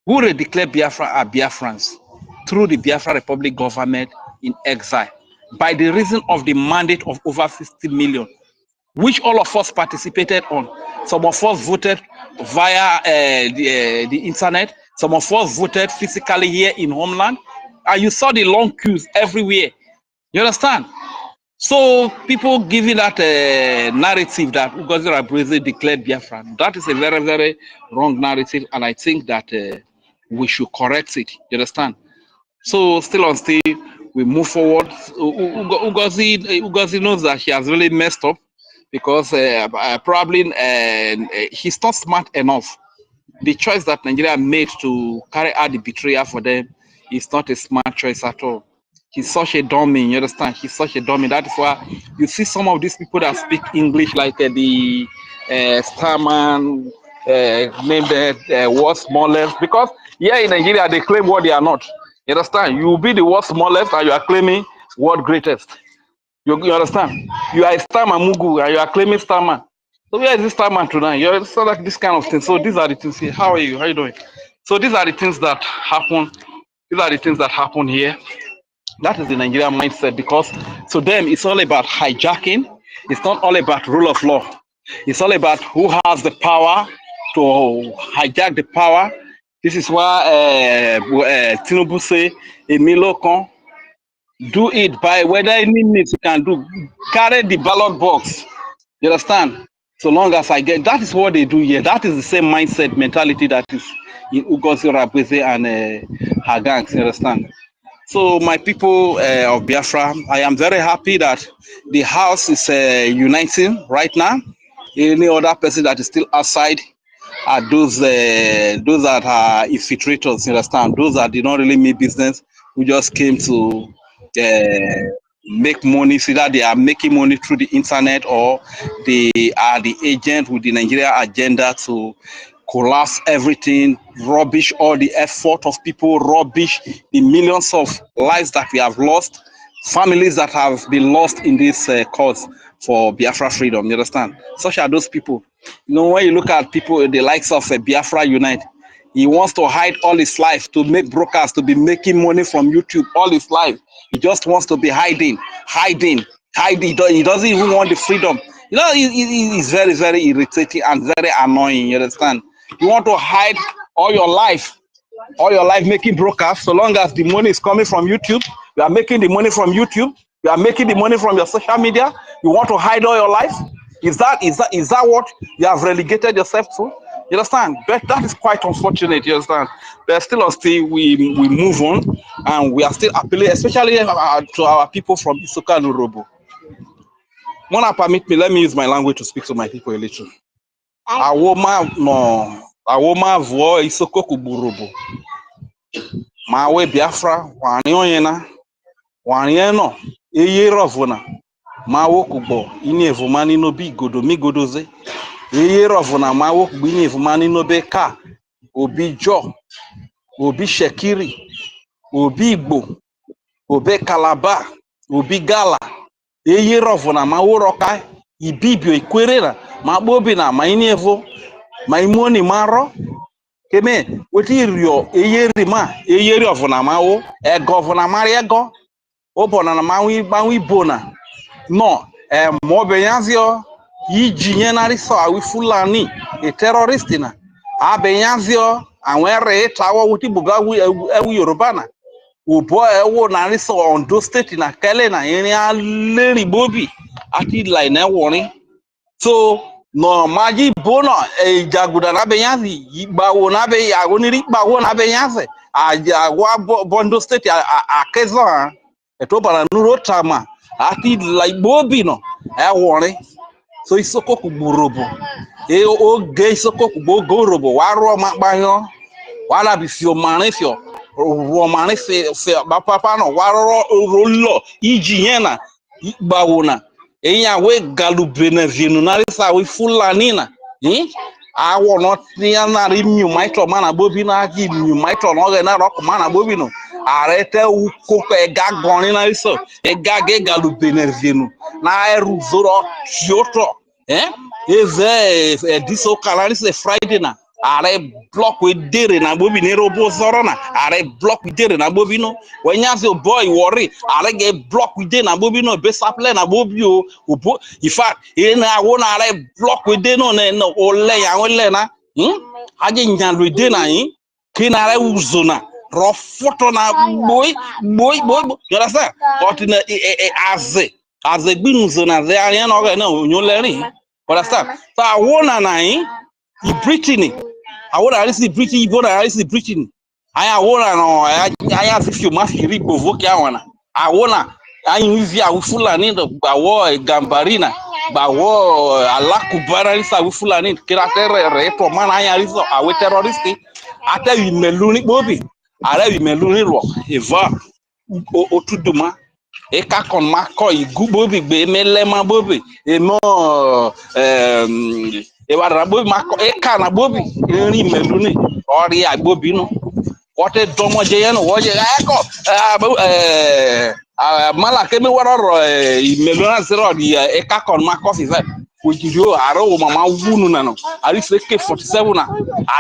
Who redeclared Biafra are Biafrans through the Biafra Republic government in exile by the reason of the mandate of over 50 million, which all of us participated on. Some of us voted via the internet. Some of us voted physically here in Homeland. And you saw the long queues everywhere. You understand? So people giving that narrative that Ugozi Rabweze declared Biafra, that is a very, very wrong narrative. And I think that we should correct it. You understand? So still on stage, we move forward. Ugozi knows that she has really messed up because probably he's not smart enough. The choice that Nigeria made to carry out the betrayal for them is not a smart choice at all. He's such a dummy, you understand? He's such a dummy. That is why you see some of these people that speak English, like the Starman, named world smallest, because here in Nigeria they claim what they are not. You understand? You will be the world smallest and you are claiming world greatest. You understand? You are a Starman Mugu and you are claiming Starman. So where is this Starman tonight? You understand, like this kind of thing. So these are the things here. How are you? How are you doing? So these are the things that happen. These are the things that happen here. That is the Nigerian mindset, because to them it's all about hijacking. It's not all about rule of law. It's all about who has the power to hijack the power. This is why Tinubu say, Emilio Con, do it by whether any means you can do. Carry the ballot box. You understand? So long as I get, that is what they do here. That is the same mindset mentality that is in Ugozi Rabweze and her gangs. You understand? So my people of Biafra, I am very happy that the house is uniting right now. Any other person that is still outside are those that are infiltrators, you understand? Those that did not really mean business, who just came to make money, see that they are making money through the internet, or they are the agent with the Nigeria agenda to collapse everything, rubbish all the effort of people, rubbish the millions of lives that we have lost, families that have been lost in this cause for Biafra freedom. You understand? Such are those people. You know, when you look at people, the likes of Biafra Unite, he wants to hide all his life to make brokers, to be making money from YouTube all his life. He just wants to be hiding. He doesn't even want the freedom. You know, he's very, very irritating and very annoying. You understand? You want to hide all your life making brokers. So long as the money is coming from YouTube, you are making the money from YouTube. You are making the money from your social media. You want to hide all your life. Is that what you have relegated yourself to? You understand? But that is quite unfortunate. You understand? But still, we move on, and we are still appealing, especially to our people from Isoka and Urobo. Wanna permit me? Let me use my language to speak to my people a little. Awoma vo Isoko kuburobo. Mawe Biafra wanyonyena wanyeno eyerovuna. Mawo kubo ini evumani no bi godo mi godoze. Eyerovuna mawo kubo ini evumani no be ka. Obi Jo, Obi Shekiri, Obi Igbo, Obi Kalaba, Obi Gala, Eye Rovona, Maworokai, Ibibio, Iquerera, Mabobina, Mainevo, Maimoni Maro, Keme, what you, Eye Rima, Eye Rovona Mao, a governor Mariago, Obona Maui Bona, no, Mobeyanzio, Yi Jinari saw we Fulani, a terroristina. Abenyazio anwere tawo wuti buga ewu Yorubana ubo ewo na riso Ondo state na kele na yin aleri bobi ati line ewoni so no maji bono jaguda na benyazi igbawo na be yago ni igbawo na benyaze ajagwa Bondo state akezo eto bara nuro tama ati like bobi no ewoni so Isoko kuburobo oge Isoko kubo robo waro makbayo wala bisio manefio ro manefe papa no waro rolo iji yena gbawona eyan we galubene vinu na risa we fulani na awo no na ri mi maito mana bobi na gi mi maito no ge na rock mana bobi no arete uko ega goni na riso ega ge galubene vinu na eru zoro kyoto eze diso kalari se Friday na are block we dere na bobi ne robo zoro na are block we dere na bobi no wenya se boy worry are get block we dere na bobi no be saple na bobi o in fact na wo na are block we dere no na ole ya ole na aje nyan we dere na yin kina are uzona ro photo na boy you understand but na as gbinu zona ze are na oge na onyo lerin understand so I wanna na yin Brittany. I want to see Brittany. You want to see Brittany. I want to know. I have if you must read provoke. I want to. I use ya Fulani the bawo Gambarina. Bawo Alakubara is a Fulani. Kiratere repo man. I is a terrorist. Ata you meluni bobi. Ara you meluni lo. Eva otuduma. Eka kon mako igubobi be melema bobi. Emo ewa rabobi mako eka na bobi eri meluni ori agbobi no wote domo je yen wo je eko mala kemi waroro meluna zero di eka kon mako fi ojirio aro mama wunu na no ari fake 47 na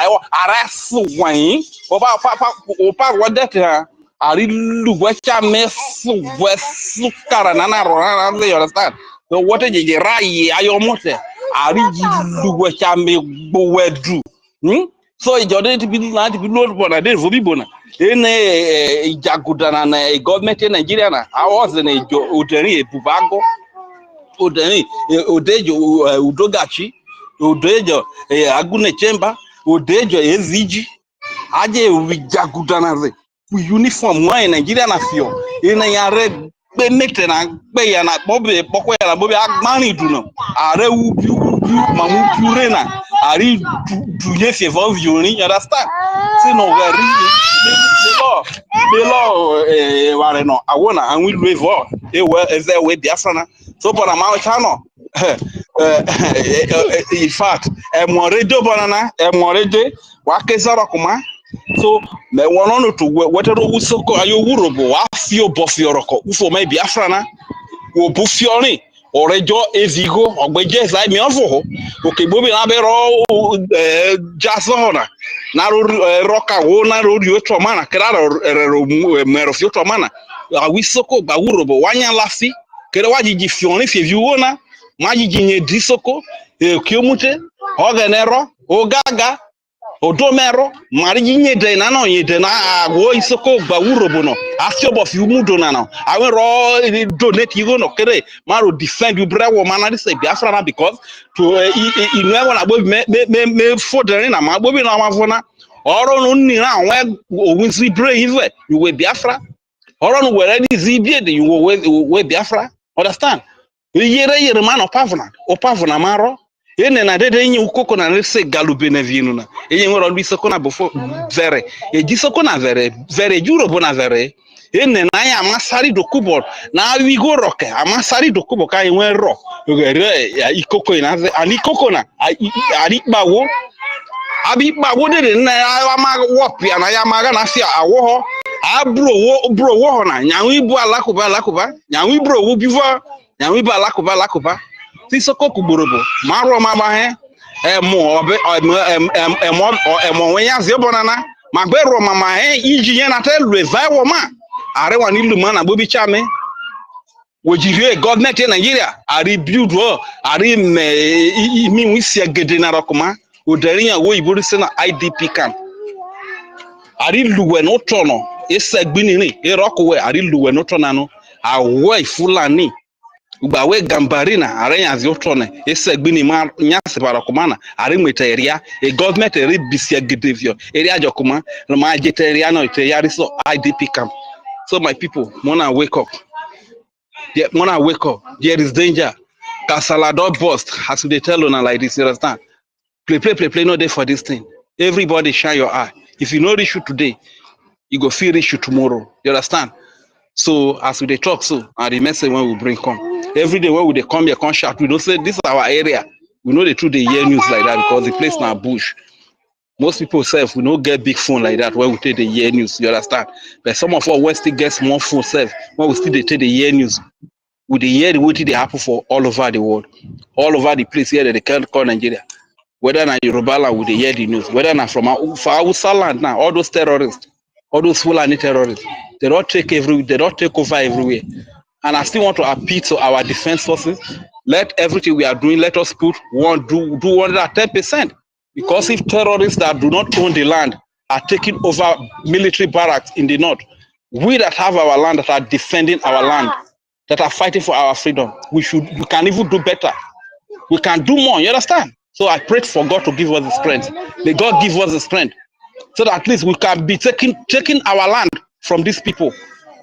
ayo arasu wan opa wodet ha ari lugwacha mesu wesu kara na ro na you understand so wote je rai ayo mote ari luwe chambe gbowedu so ijode ti bi load bona dey for bibona ene ijaguda na government in Nigeria na awoze na ijo oderi ebubago oderi odejo udogachi odejo agune chemba odejo eziji aje ijaguda na ze uniform wa in Nigeria na fio ene yare be mete na be ya na bobe poko ya na bobe agmani du no are ubi mamu pure na Ari do you see for you understand? See no very the law ware no awona and we live for e well is there way Biafra so for my channel in fact e mo radio banana e mo radio wa kesara kuma so me wono no to wetero wusoko ayo wurobo wa fio bofioroko ufo mai Biafra na wo bufiori orejo ezigo ogbeje sai mi ofo oke gbobi na be ro jaso hona na roka wo na ro ri oto mana kra ro mero fi oto mana awisoko gba wurobo wanya lafi kere wajiji fioni fi viwo na majiji nye disoko ki omute ogenero ogaga odomero mariji nye de na no nye de na wo isoko gba wurobo no afiobo fi umudo na no awero donate you no kere maro defend you brother woman na say Biafra na because to inwe na gbo me fodere na ma gbo bi na amafo na oro no ni na awon owunsi bre ive you we Biafra oro no we ready zibie de you we Biafra understand yere man opavuna maro ene na dede nyi ukoko na nse galube na vienu na enye nwere olu isoko na before vere ejisoko na vere juro bona vere ene na ya amasari dokubo na wigo roke amasari dokubo ka enwe ro ikoko na ani ikoko na ari bawo abi bawo de na ama wop ya na ya maga na fia awo bro wo na nyanwu ibu alakuba nyanwu bro wo bivo nyanwu ibu alakuba sisoko kugborobo maro mama he emo wenya zebonana magbero mama he iji ye na tell revival ma arewa ni luma na bobi chame wojire government in Nigeria ari build wo ari mi wisi agede na rokuma odariyan wo ibori se na IDP camp ari luwe no tono esagbini ni erokowe ari luwe no tonano awe fulani ugbawe gambarina arenya ziotone esagbini ma nyase barakomana ari meteria e government eri bisia gedevio eri ajokuma no ma jeteria no te yari so IDP camp. So my people mona wake up there is danger Casalado bust as they tell on like this, you understand? Play no day for this thing. Everybody shine your eye. If you know reach you today, you go feel reach you tomorrow, you understand? So as we they talk so, and the message when we bring come. Every day when we they come here, come shout, we don't say this is our area. We know the truth they hear news like that because the place now bush. Most people self we don't get big phone like that when we take the year news, you understand? But some of us when still get small phone self, when we still they take the year news, we they hear what they happen for all over the world, all over the place here that they can't call Nigeria. Whether na Yoruba land we they hear the news, whether na from Hausa land now, all those terrorists, all those Fulani terrorists, they don't take over everywhere. And I still want to appeal to our defense forces. Let everything we are doing, let us do 110%. Because if terrorists that do not own the land are taking over military barracks in the north, we that have our land, that are defending our land, that are fighting for our freedom, we can even do better. We can do more, you understand? So I pray for God to give us the strength. May God give us the strength so that at least we can be taking our land from these people.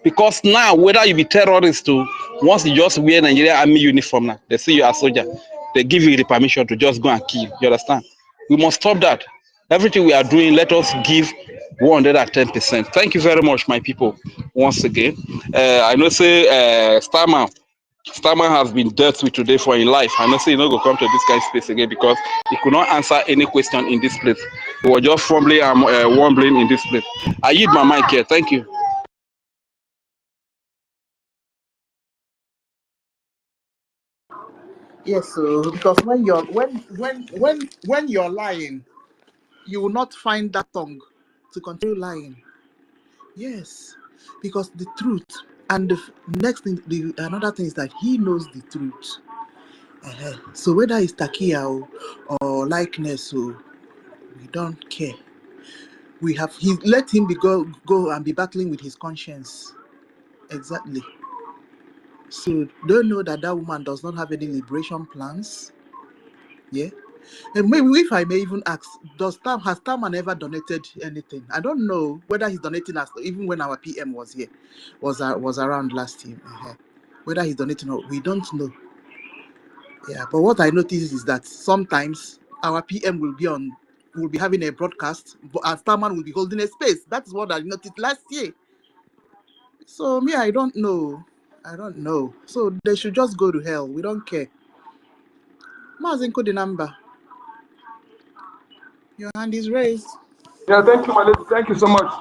Because now, whether you be terrorist to, once you just wear Nigeria army uniform now, they see you as soldier, they give you the permission to just go and kill. You understand? We must stop that. Everything we are doing, let us give 110%. Thank you very much, my people. Once again, I know say Starman has been dealt with today for in life. I know say he not go come to this kind of space again because he could not answer any question in this place. He was just fumbling and wumbling in this place. I yield my mic here. Thank you. Yes, so because when you're lying, you will not find that tongue to continue lying. Yes, because the truth and the next thing, another thing is that he knows the truth. So whether it's Takia or likeness, we don't care. He let him go and be battling with his conscience. Exactly. So don't know that woman does not have any liberation plans. Yeah. And maybe if I may even ask, has Taman ever donated anything? I don't know whether he's donating us even when our PM was here, was around last year. Whether he's donating or we don't know. Yeah, but what I notice is that sometimes our PM will be having a broadcast, but our Starman will be holding a space. That's what I noticed last year. So me, I don't know. I don't know. So they should just go to hell. We don't care. Mazenko the number. Your hand is raised. Yeah, thank you, my lady. Thank you so much.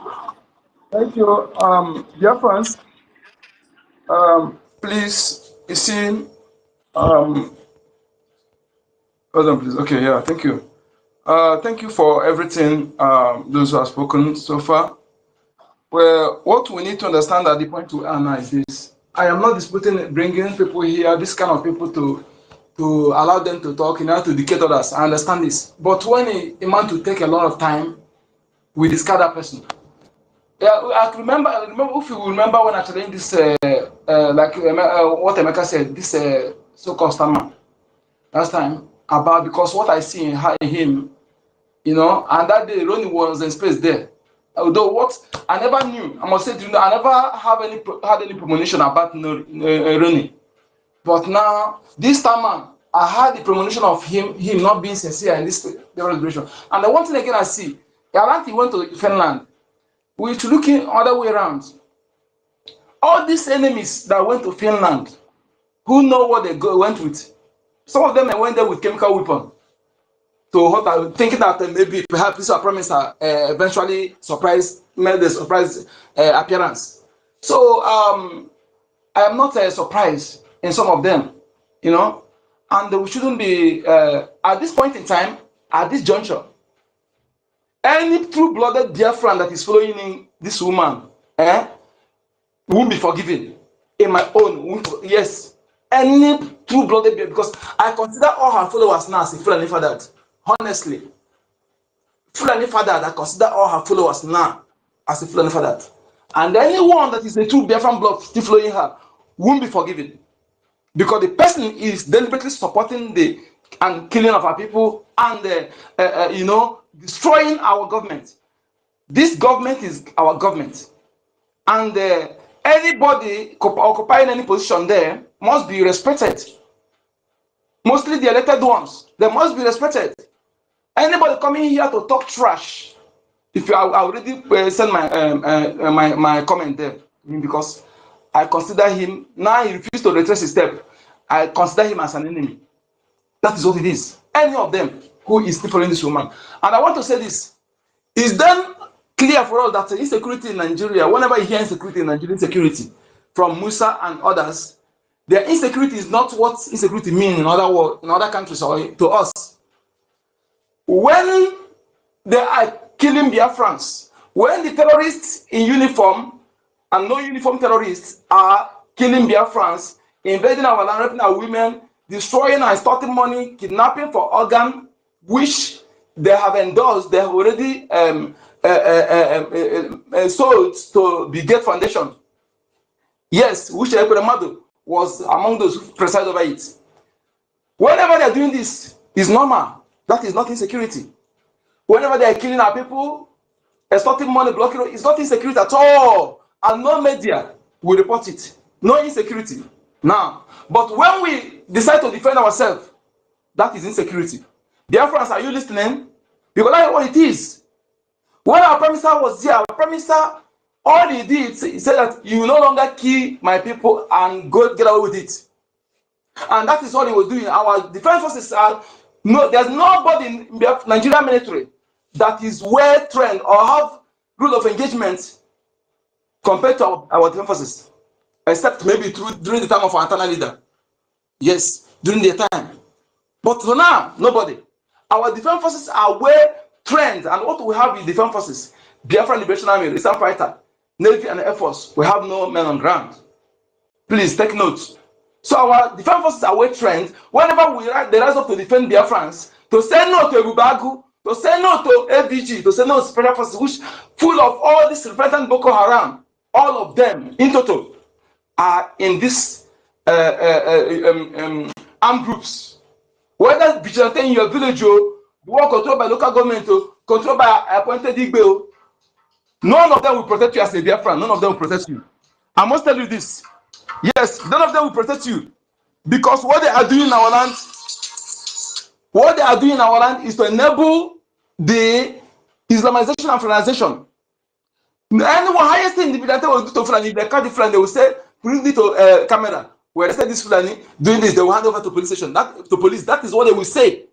Thank you. Biafrans, please, you see, hold on, please. Okay, yeah, thank you. Thank you for everything, those who have spoken so far. Well, what we need to understand at the point to Anna is this. I am not disputing bringing people here, this kind of people to allow them to talk in order to educate others. I understand this. But when a man to take a lot of time, we discard that person. Yeah, I remember if you remember when I challenged this, what Emeka said, this so-called stammer last time, about because what I see in him, you know, and that day Ronnie was in space there. Although what I never knew, I must say, I never had any premonition about Ronnie. But now, this time, I had the premonition of him not being sincere in this celebration. And the one thing again I see, Galanti went to Finland. We should look in other way around. All these enemies that went to Finland, who know what they went with? Some of them went there with chemical weapon. So thinking that maybe perhaps this promise eventually made the surprise appearance. So I am not surprised in some of them, you know, and we shouldn't be at this point in time, at this juncture. Any true-blooded Biafran that is following in this woman, won't be forgiven. In my own, yes, any true-blooded Biafran, because I consider all her followers now as a Fulani father. Honestly, Fulani father, I consider all her followers now as a Fulani father, and anyone that is a true Biafran blood still following her won't be forgiven, because the person is deliberately supporting and killing of our people and you know, destroying our government. This government is our government, and anybody occupying any position there must be respected. Mostly the elected ones, they must be respected. Anybody coming here to talk trash, if you, I already send my comment there, because I consider him, now he refused to retrace his step. I consider him as an enemy. That is what it is. Any of them who is still following this woman. And I want to say this. Is then clear for all that insecurity in Nigeria, whenever you hear insecurity in Nigeria, insecurity from Musa and others, their insecurity is not what insecurity means in other countries or to us. When they are killing Biafrans, when the terrorists in uniform and non-uniform terrorists are killing Biafrans, invading our land, raping our women, destroying and extorting money, kidnapping for organ, which they have endorsed, they have already sold to the Gate Foundation. Yes, which Ekweremadu was among those who preside over it. Whenever they are doing this, is normal. That is not insecurity. Whenever they are killing our people, extorting money, blocking, it's not insecurity at all. And no media will report it. No insecurity. Now, but when we decide to defend ourselves, that is insecurity. Biafrans, are you listening? Because that's what it is. When our Prime Minister was here, our Prime Minister, all he did, he said that you will no longer kill my people and go get away with it. And that is what he was doing. Our defense forces are, there's nobody in the Nigerian military that is well trained or have rule of engagement compared to our defense forces, except maybe during the time of our internal leader. Yes, during their time. But for now, nobody. Our defense forces are well trained, and what we have in defense forces, Biafra Liberation Army, Eastern Fighter, Navy, and Air Force, we have no men on ground. Please take note. So our defense forces are well trained. Whenever they rise up to defend Biafrans, to say no to Ebubagu, to say no to ABG, to say no to special forces, which full of all this repentant Boko Haram, all of them in total are in this armed groups. Whether vigilante in your village, the one controlled by local government, controlled by appointed Igbo, none of them will protect you as a Biafran. None of them will protect you. I must tell you this. Yes, none of them will protect you. Because what they are doing in our land, What they are doing in our land is to enable the Islamization and Fulanization. Anyone highest thing the Vigilante will do to Fulani, if they catch the Fulani, they will say, bring it to camera. Where they say this Fulani doing this, they will hand over to police station. To police. That is what they will say.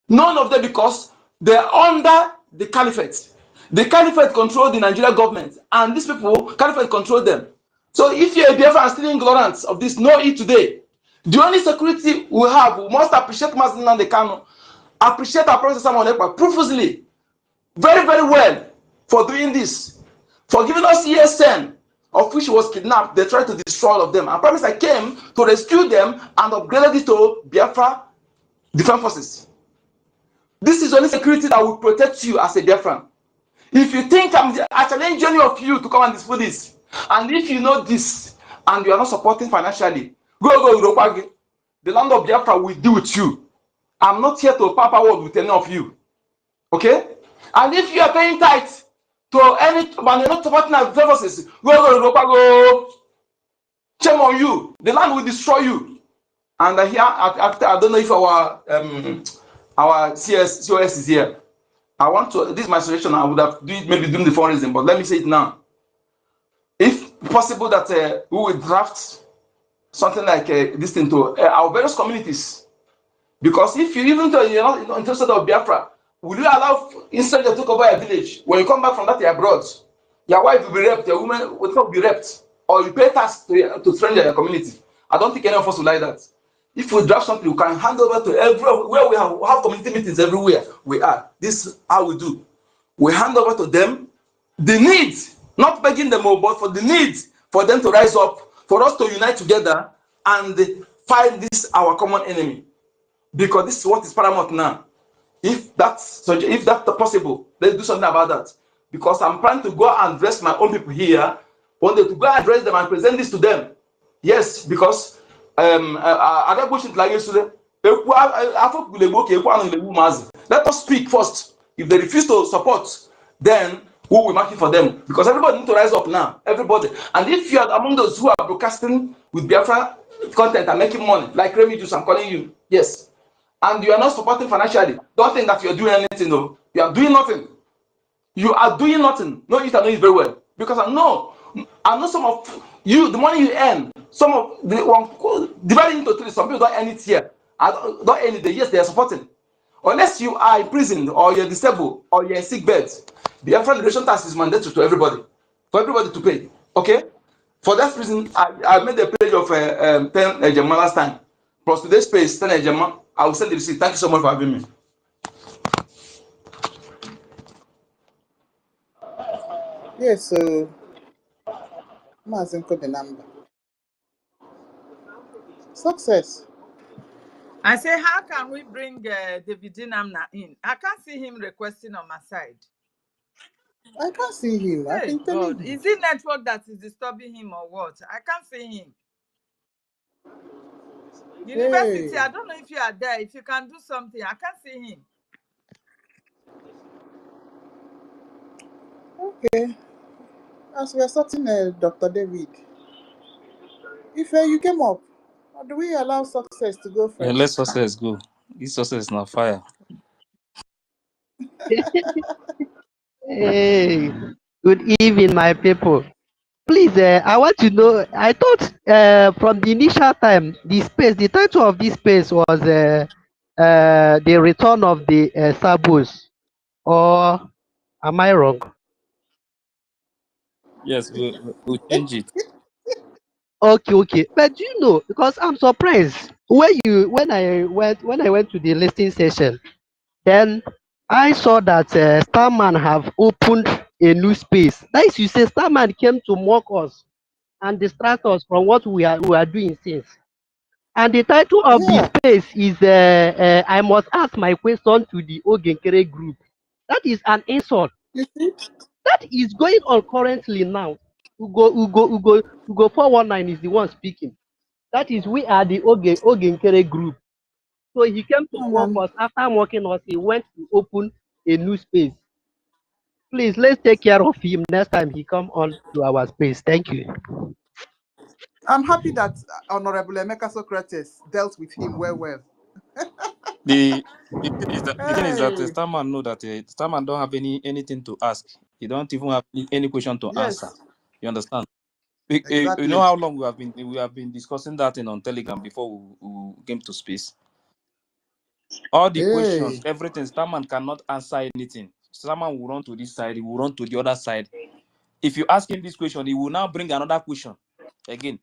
None of them, because they are under the caliphate. The caliphate control the Nigerian government, and these people, caliphate control them. So if you're a Biafran and still ignorant of this, know it today. The only security we have, we must appreciate Mazin and the Kano, appreciate our Professor Samuel Ekpa profusely, very, very well, for doing this, for giving us ESN, of which was kidnapped. They tried to destroy all of them. I promise I came to rescue them and upgraded it to Biafra Defense Forces. This is only security that will protect you as a Biafran. If you think I challenge any of you to come and display this, and if you know this and you are not supporting financially, go. The land of Biafra will deal with you. I'm not here to papa word with any of you. Okay? And if you are paying tithe to any, but you're not supporting our services, go. Shame on you. The land will destroy you. And here, after I don't know if our COS is here. I want to, this is my suggestion. I would have maybe during the fundraising, but let me say it now. If possible, that we will draft something like this thing to our various communities. Because if you even though you're not interested of Biafra, will you allow instead to take over a village? When you come back from that, you're abroad, your wife will be raped, your woman will not be raped, or you pay tax to stranger your community. I don't think any of us will like that. If we draft something, we can hand over to everywhere we have community meetings everywhere we are. This is how we do. We hand over to them the needs, not begging them, but for the needs for them to rise up, for us to unite together and fight this our common enemy. Because this is what is paramount now. If that's possible, let's do something about that. Because I'm planning to go and address my own people here, one day to go and address them and present this to them. Yes, because I got bullshit like yesterday. Let us speak first. If they refuse to support, then who will mark it for them? Because everybody needs to rise up now. Everybody. And if you are among those who are broadcasting with Biafra content and making money, like Remy Juice, I'm calling you. Yes. And you are not supporting financially, don't think that you are doing anything. No, you are doing nothing. You are doing nothing. No, you know it very well. Because I know some of you, the money you earn, some of the one divided into three, some people don't earn it here. I don't earn it there. Yes, they are supporting. Unless you are imprisoned or you're disabled or you're in sick bed, the Biafran liberation tax is mandatory to everybody, for everybody to pay. Okay? For that reason, I made a pledge of 10 Ejema last time. Plus today's page, 10 Ejema. I will send the receipt. Thank you so much for having me. Yes, so Mazinko the number. Success. I say, how can we bring David Namna in? I can't see him requesting on my side. I can't see him. I've Hey, been telling God. you. Is it network that is disturbing him or what? I can't see him. University, Hey. I don't know if you are there. If you can do something, I can't see him. Okay. As we are sorting Dr. David, if you came up, or do we allow Success to go Yeah, let first? success go. This success is not fire. Hey, good evening, my people. Please, I want to know. I thought from the initial time, the title of this space was the return of the Sabos. Or am I wrong? Yes, we'll change it. Okay. But you know, because I'm surprised when I went to the listening session, then I saw that Starman have opened a new space. That is, you say Starman came to mock us and distract us from what we are doing since. And the title of the Yeah. space is I must ask my question to the Ogenkere group. That is an insult. You see? That is going on currently now. Ugo 419 is the one speaking. That is, we are the Ogenkere group. So he came to mock us. After mocking us, he went to open a new space. Please, let's take care of him next time he come on to our space. Thank you. I'm happy that Honorable Emeka Socrates dealt with him well. The thing is that Hey, Starman know that Starman don't have anything to ask. He don't even have any question to answer. yes, You understand? You know Exactly. how long we have been discussing that thing on Telegram before we came to space. All the questions, Hey, everything, Starman cannot answer anything. Starman will run to this side, he will run to the other side. If you ask him this question, he will now bring another question again.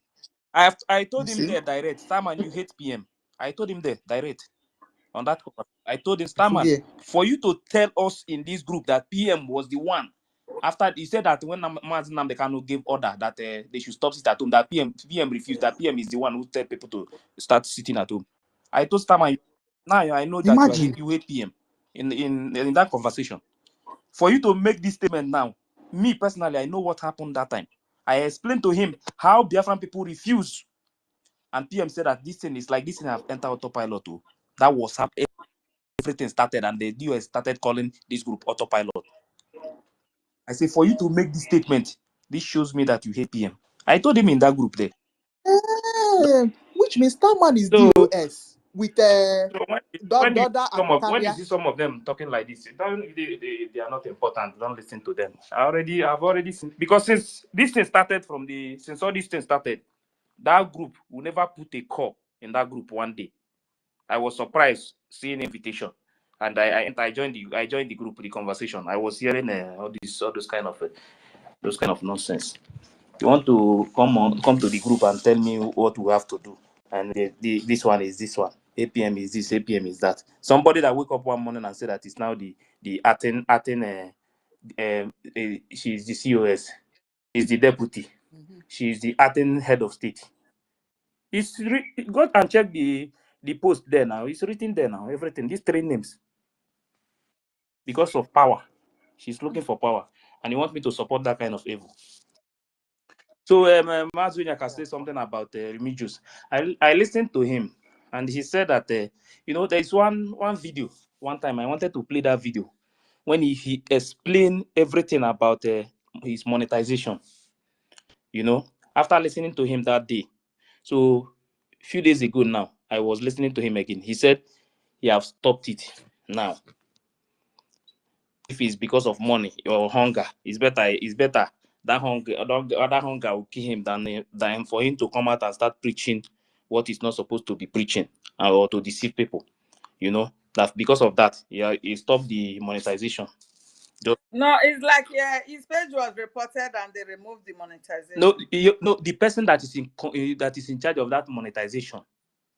I you told him see? there direct, Starman, you hate PM. I told him there direct on that conversation. I told him, Full Starman, year. for you to tell us in this group that PM was the one. After he said that when Mazin Namdekano gave order that they should stop sitting at home, that PM refused, that PM is the one who tell people to start sitting at home. I told Starman, now I know that Imagine. you hate PM in that conversation. For you to make this statement now, me personally, I know what happened that time. I explained to him how Biafran people refuse, and PM said that this thing is like this thing have entered autopilot too. That was how everything started, and the US started calling this group autopilot. I say, for you to make this statement, this shows me that you hate PM. I told him in that group there. Which means that man is So, DOS with so Doda and when you Otalia. see some of them talking like this, they are not important. Don't listen to them. I've already seen, because since this thing started since all this thing started, that group will never put a call in that group one day. I was surprised seeing invitation, and I joined the group, the conversation. I was hearing all those kind of nonsense. You want to come to the group and tell me what we have to do, and this one is this one. APM is this, APM is that. Somebody that wake up one morning and say that it's now the Aten she's the COS, is the deputy, she's the Aten head of state. Go and check the post there now. It's written there now. Everything. These three names, because of power. She's looking for power, and you want me to support that kind of evil. So, Mazunya can say something about Remigius. I listened to him, and he said that there is one video. One time, I wanted to play that video when he explained everything about his monetization. After listening to him that day. So, a few days ago now, I was listening to him again. He said he have stopped it now. If it's because of money or hunger, it's better that hunger will kill him than for him to come out and start preaching what he's not supposed to be preaching, or to deceive people. That because of that, he stopped the monetization. no, it's like his page was reported and they removed the No, monetization. the person that is in charge of that monetization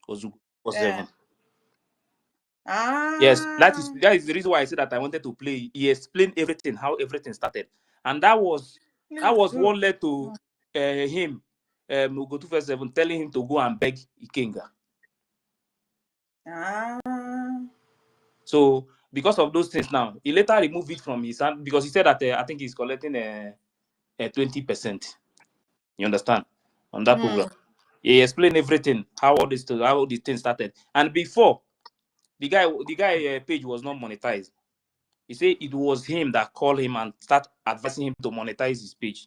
was Yeah. 7. Yes, that is Ah, the reason why I said that I wanted to play. He explained everything, how everything started, and that was please do. what led to him, go to first 7, telling him to go and beg Ikenga. Ah. So because of those things, now he later removed it from his hand, because he said that I think he's collecting 20%. You understand? On that program, he explained everything, how the thing started, and before the guy page was not monetized. He said it was him that called him and start advising him to monetize his page.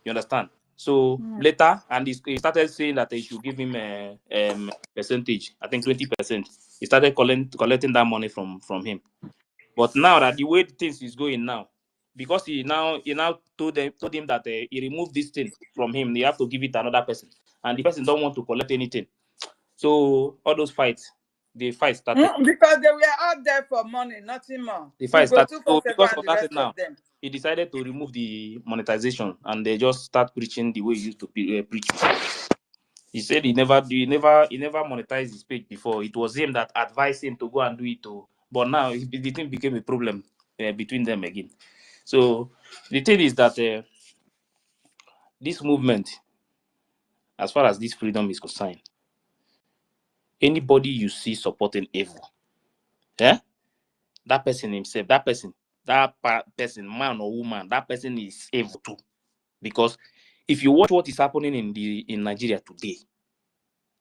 You understand? So later, and he started saying that they should give him a percentage. I think 20%. He started collecting that money from him. But now that the way things is going now, because he now told him that he removed this thing from him, they have to give it to another person, and the person don't want to collect anything. So all those fights, the fight started. Because they were out there for money, nothing more. The fight Go started. to So for because and of the that rest now, of them. he decided to remove the monetization, and they just start preaching the way he used to preach. He said he never monetized his page before. It was him that advised him to go and do it too. But now the thing became a problem between them again. So the thing is that this movement, as far as this freedom is concerned, anybody you see supporting evil, that person himself, person, man or woman, that person is evil too. Because if you watch what is happening in Nigeria today,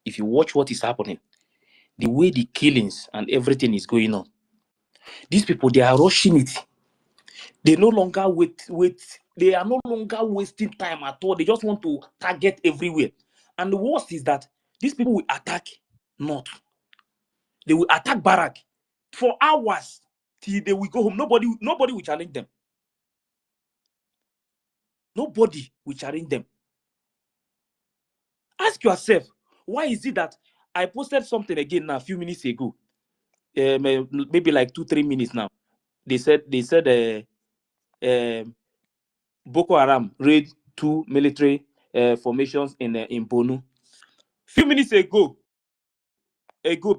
if you watch what is happening, the way the killings and everything is going on, these people, they are rushing it. They no longer wait. They are no longer wasting time at all. They just want to target everywhere. And the worst is that these people will attack North. They will attack barrack for hours till they will go home. Nobody will challenge them. Nobody will challenge them. Ask yourself, why is it that I posted something again now a few minutes ago, maybe like 2-3 minutes now. They said Boko Haram raid 2 military formations in Bonu. Few minutes ago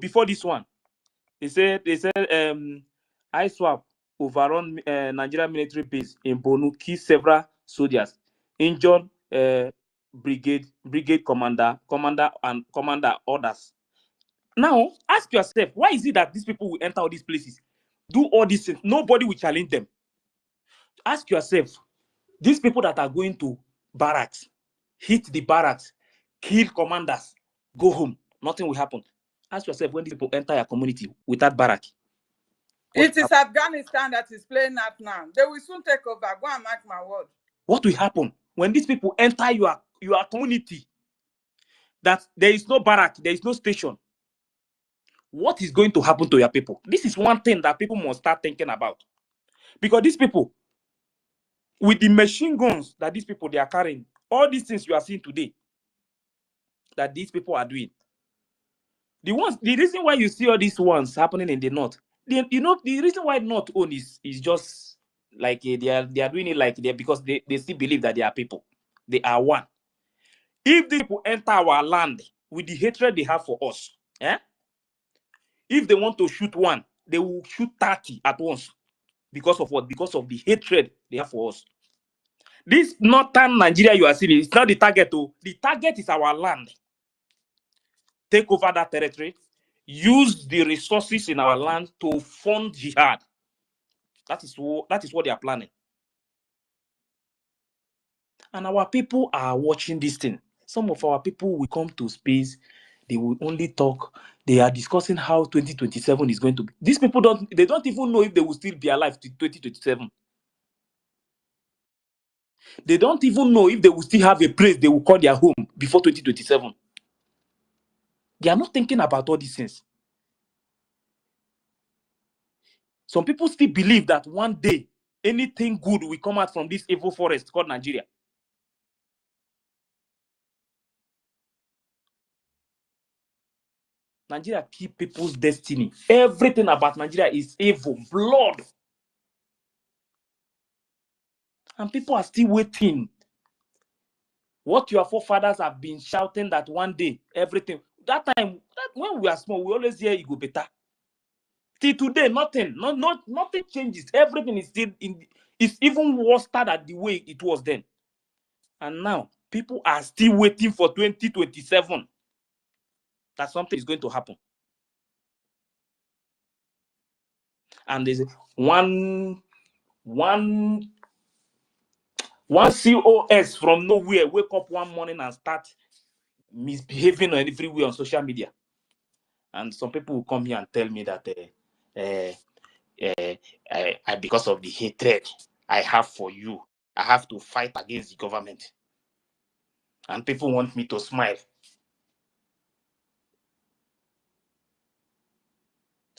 before this one, they said ISWAP overrun Nigerian military base in Bonu, killed several soldiers, injured brigade commander and commander others. Now ask yourself, why is it that these people will enter all these places, do all these things, nobody will challenge them? Ask yourself, these people that are going to barracks, hit the barracks, kill commanders, go home, nothing will happen. Ask yourself, when these people enter your community without barrack, it is Afghanistan that is playing up now. They will soon take over. Go and mark my word. What will happen when these people enter your community, that there is no barrack, there is no station? What is going to happen to your people? This is one thing that people must start thinking about. Because these people, with the machine guns that these people they are carrying, all these things you are seeing today, that these people are doing, the reason why you see all these ones happening in the north, the reason why North own is just like they are doing it like because they still believe that they are people, they are one. If these people enter our land with the hatred they have for us, if they want to shoot one, they will shoot 30 at once. Because of what? Because of the hatred they have for us. This northern Nigeria you are seeing, it's not the target. The target is our land. Take over that territory, use the resources in our land to fund jihad. That is what they are planning. And our people are watching this thing. Some of our people will come to space, they will only talk. They are discussing how 2027 is going to be. These people don't even know if they will still be alive to 2027. They don't even know if they will still have a place they will call their home before 2027. They are not thinking about all these things. Some people still believe that one day anything good will come out from this evil forest called Nigeria. Nigeria keep people's destiny. Everything about Nigeria is evil, blood. And people are still waiting. What your forefathers have been shouting that one day, everything. That time, when we are small, we always hear it go better. Till today, nothing changes. Everything is still it's even worse than the way it was then. And now, people are still waiting for 2027 that something is going to happen. And there's one COS from nowhere wake up one morning and start misbehaving on everywhere on social media. And some people will come here and tell me that because of the hatred I have for you, I have to fight against the government. And people want me to smile.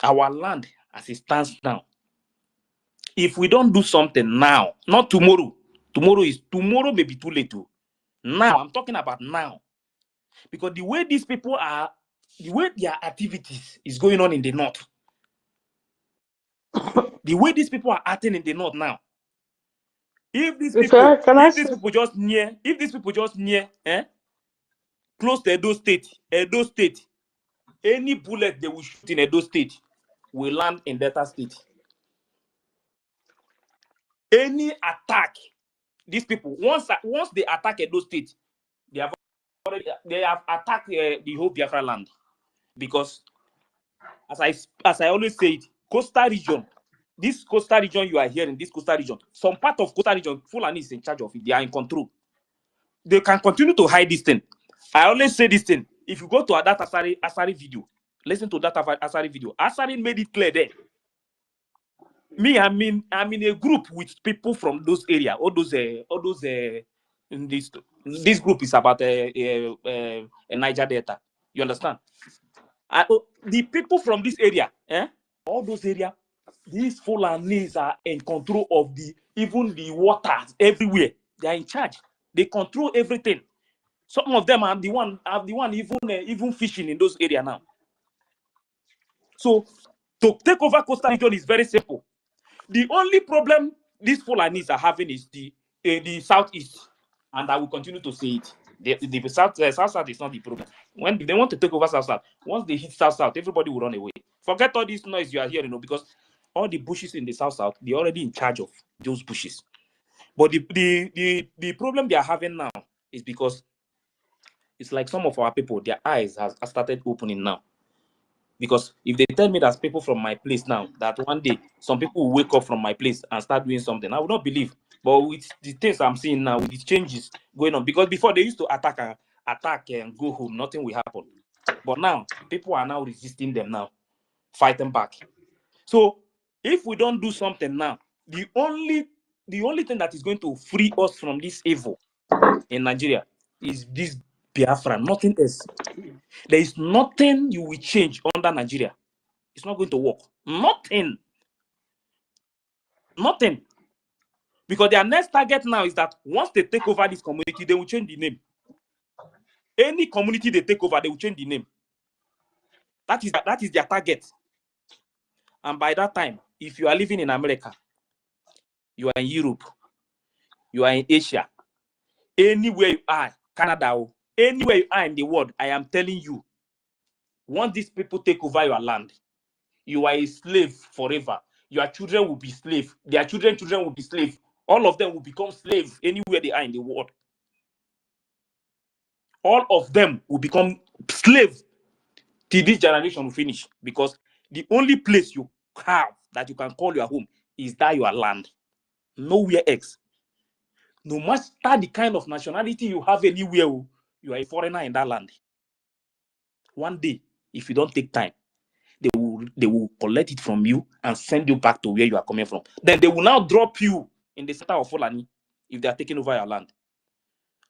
Our land, as it stands now, if we don't do something now, not tomorrow, tomorrow may be too late too. Now, I'm talking about now. Because the way these people are, the way their activities is going on in the north, the way these people are acting in the north now, if these people just near, close to Edo State, any bullet they will shoot in Edo State will land in Delta State. Any attack, these people, once they attack Edo State, they have attacked the whole Biafra land. Because as I always say it, coastal region, this coastal region you are hearing, this coastal region, some part of coastal region, Fulani is in charge of it. They are in control. They can continue to hide this thing. I always say this thing. If you go to that Asari video, listen to that Asari video. Asari made it clear there. Me, I'm in a group with people from those areas. All those in this group is about Niger Delta. You understand? The people from this area, all those areas, these Fulanis are in control of even the waters everywhere. They are in charge. They control everything. Some of them are the one even fishing in those areas now. So to take over coastal region is very simple. The only problem these Fulanis are having is the southeast, and I will continue to say it. The south is not the problem. When they want to take over south, once they hit south, everybody will run away. Forget all this noise you are hearing, because all the bushes in the south, they're already in charge of those bushes. But the problem they are having now is because it's like some of our people, their eyes have started opening now. Because if they tell me that people from my place now, that one day some people will wake up from my place and start doing something, I would not believe. But with the things I'm seeing now, with the changes going on, because before they used to attack and go home, nothing will happen. But now people are now resisting them now, fighting back. So if we don't do something now, the only thing that is going to free us from this evil in Nigeria is this Biafra, nothing else. There is nothing you will change under Nigeria. It's not going to work. Nothing. Because their next target now is that once they take over this community, they will change the name. Any community they take over, they will change the name. That is their target. And by that time, if you are living in America, you are in Europe, you are in Asia, anywhere you are, Canada, anywhere you are in the world, I am telling you, once these people take over your land, you are a slave forever. Your children will be slaves. Their children will be slaves. All of them will become slaves anywhere they are in the world. All of them will become slaves till this generation will finish. Because the only place you have that you can call your home is that your land. Nowhere else. No matter the kind of nationality you have anywhere, you are a foreigner in that land. One day, if you don't take time, they will collect it from you and send you back to where you are coming from. Then they will now drop you in the center of Fulani if they are taking over your land.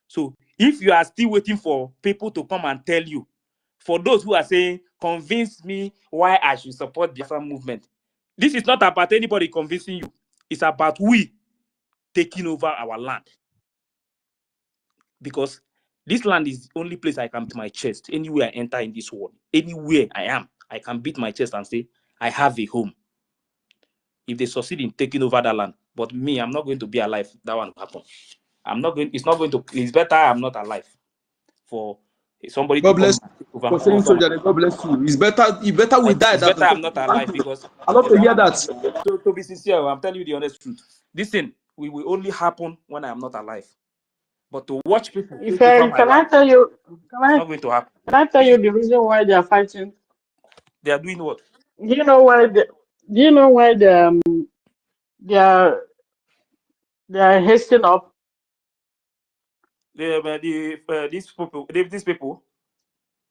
So if you are still waiting for people to come and tell you, for those who are saying, convince me why I should support the Biafra movement, this is not about anybody convincing you. It's about we taking over our land. Because this land is the only place I can beat my chest. Anywhere I enter in this world, anywhere I am, I can beat my chest and say, I have a home. If they succeed in taking over that land, but me, I'm not going to be alive. That one will happen. It's not going to. It's better I'm not alive for somebody God to come bless and you take over. for saying so, Jerry. God bless you. It's better we die It's than better to take I'm not it. alive, because I love to hear that. to be sincere, I'm telling you the honest truth. This thing will only happen when I am not alive. But to watch people If take over my can I land, tell you, it's not going to happen. can I tell you the reason why they are fighting? They are doing what? Do you know why they are hasting up? These people.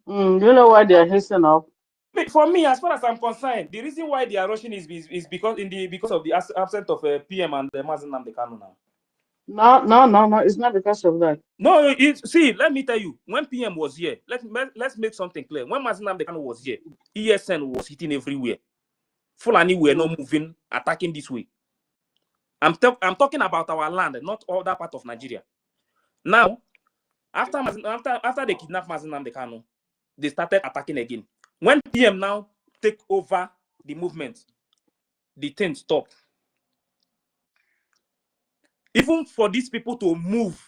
Do you know why they are hasting up? For me, as far as I'm concerned, the reason why they are rushing is because of the absence of PM and Mazen Namdekanu now. No, it's not because of that. No, see, let me tell you, when PM was here, let's make something clear. When Mazen Namdekanu was here, ESN was hitting everywhere. Fulani were not moving, attacking this way. I'm talking about our land, not all that part of Nigeria. Now, after they kidnapped Mazen Namdekanu, they started attacking again. When PM now take over the movement, the thing stopped. Even for these people to move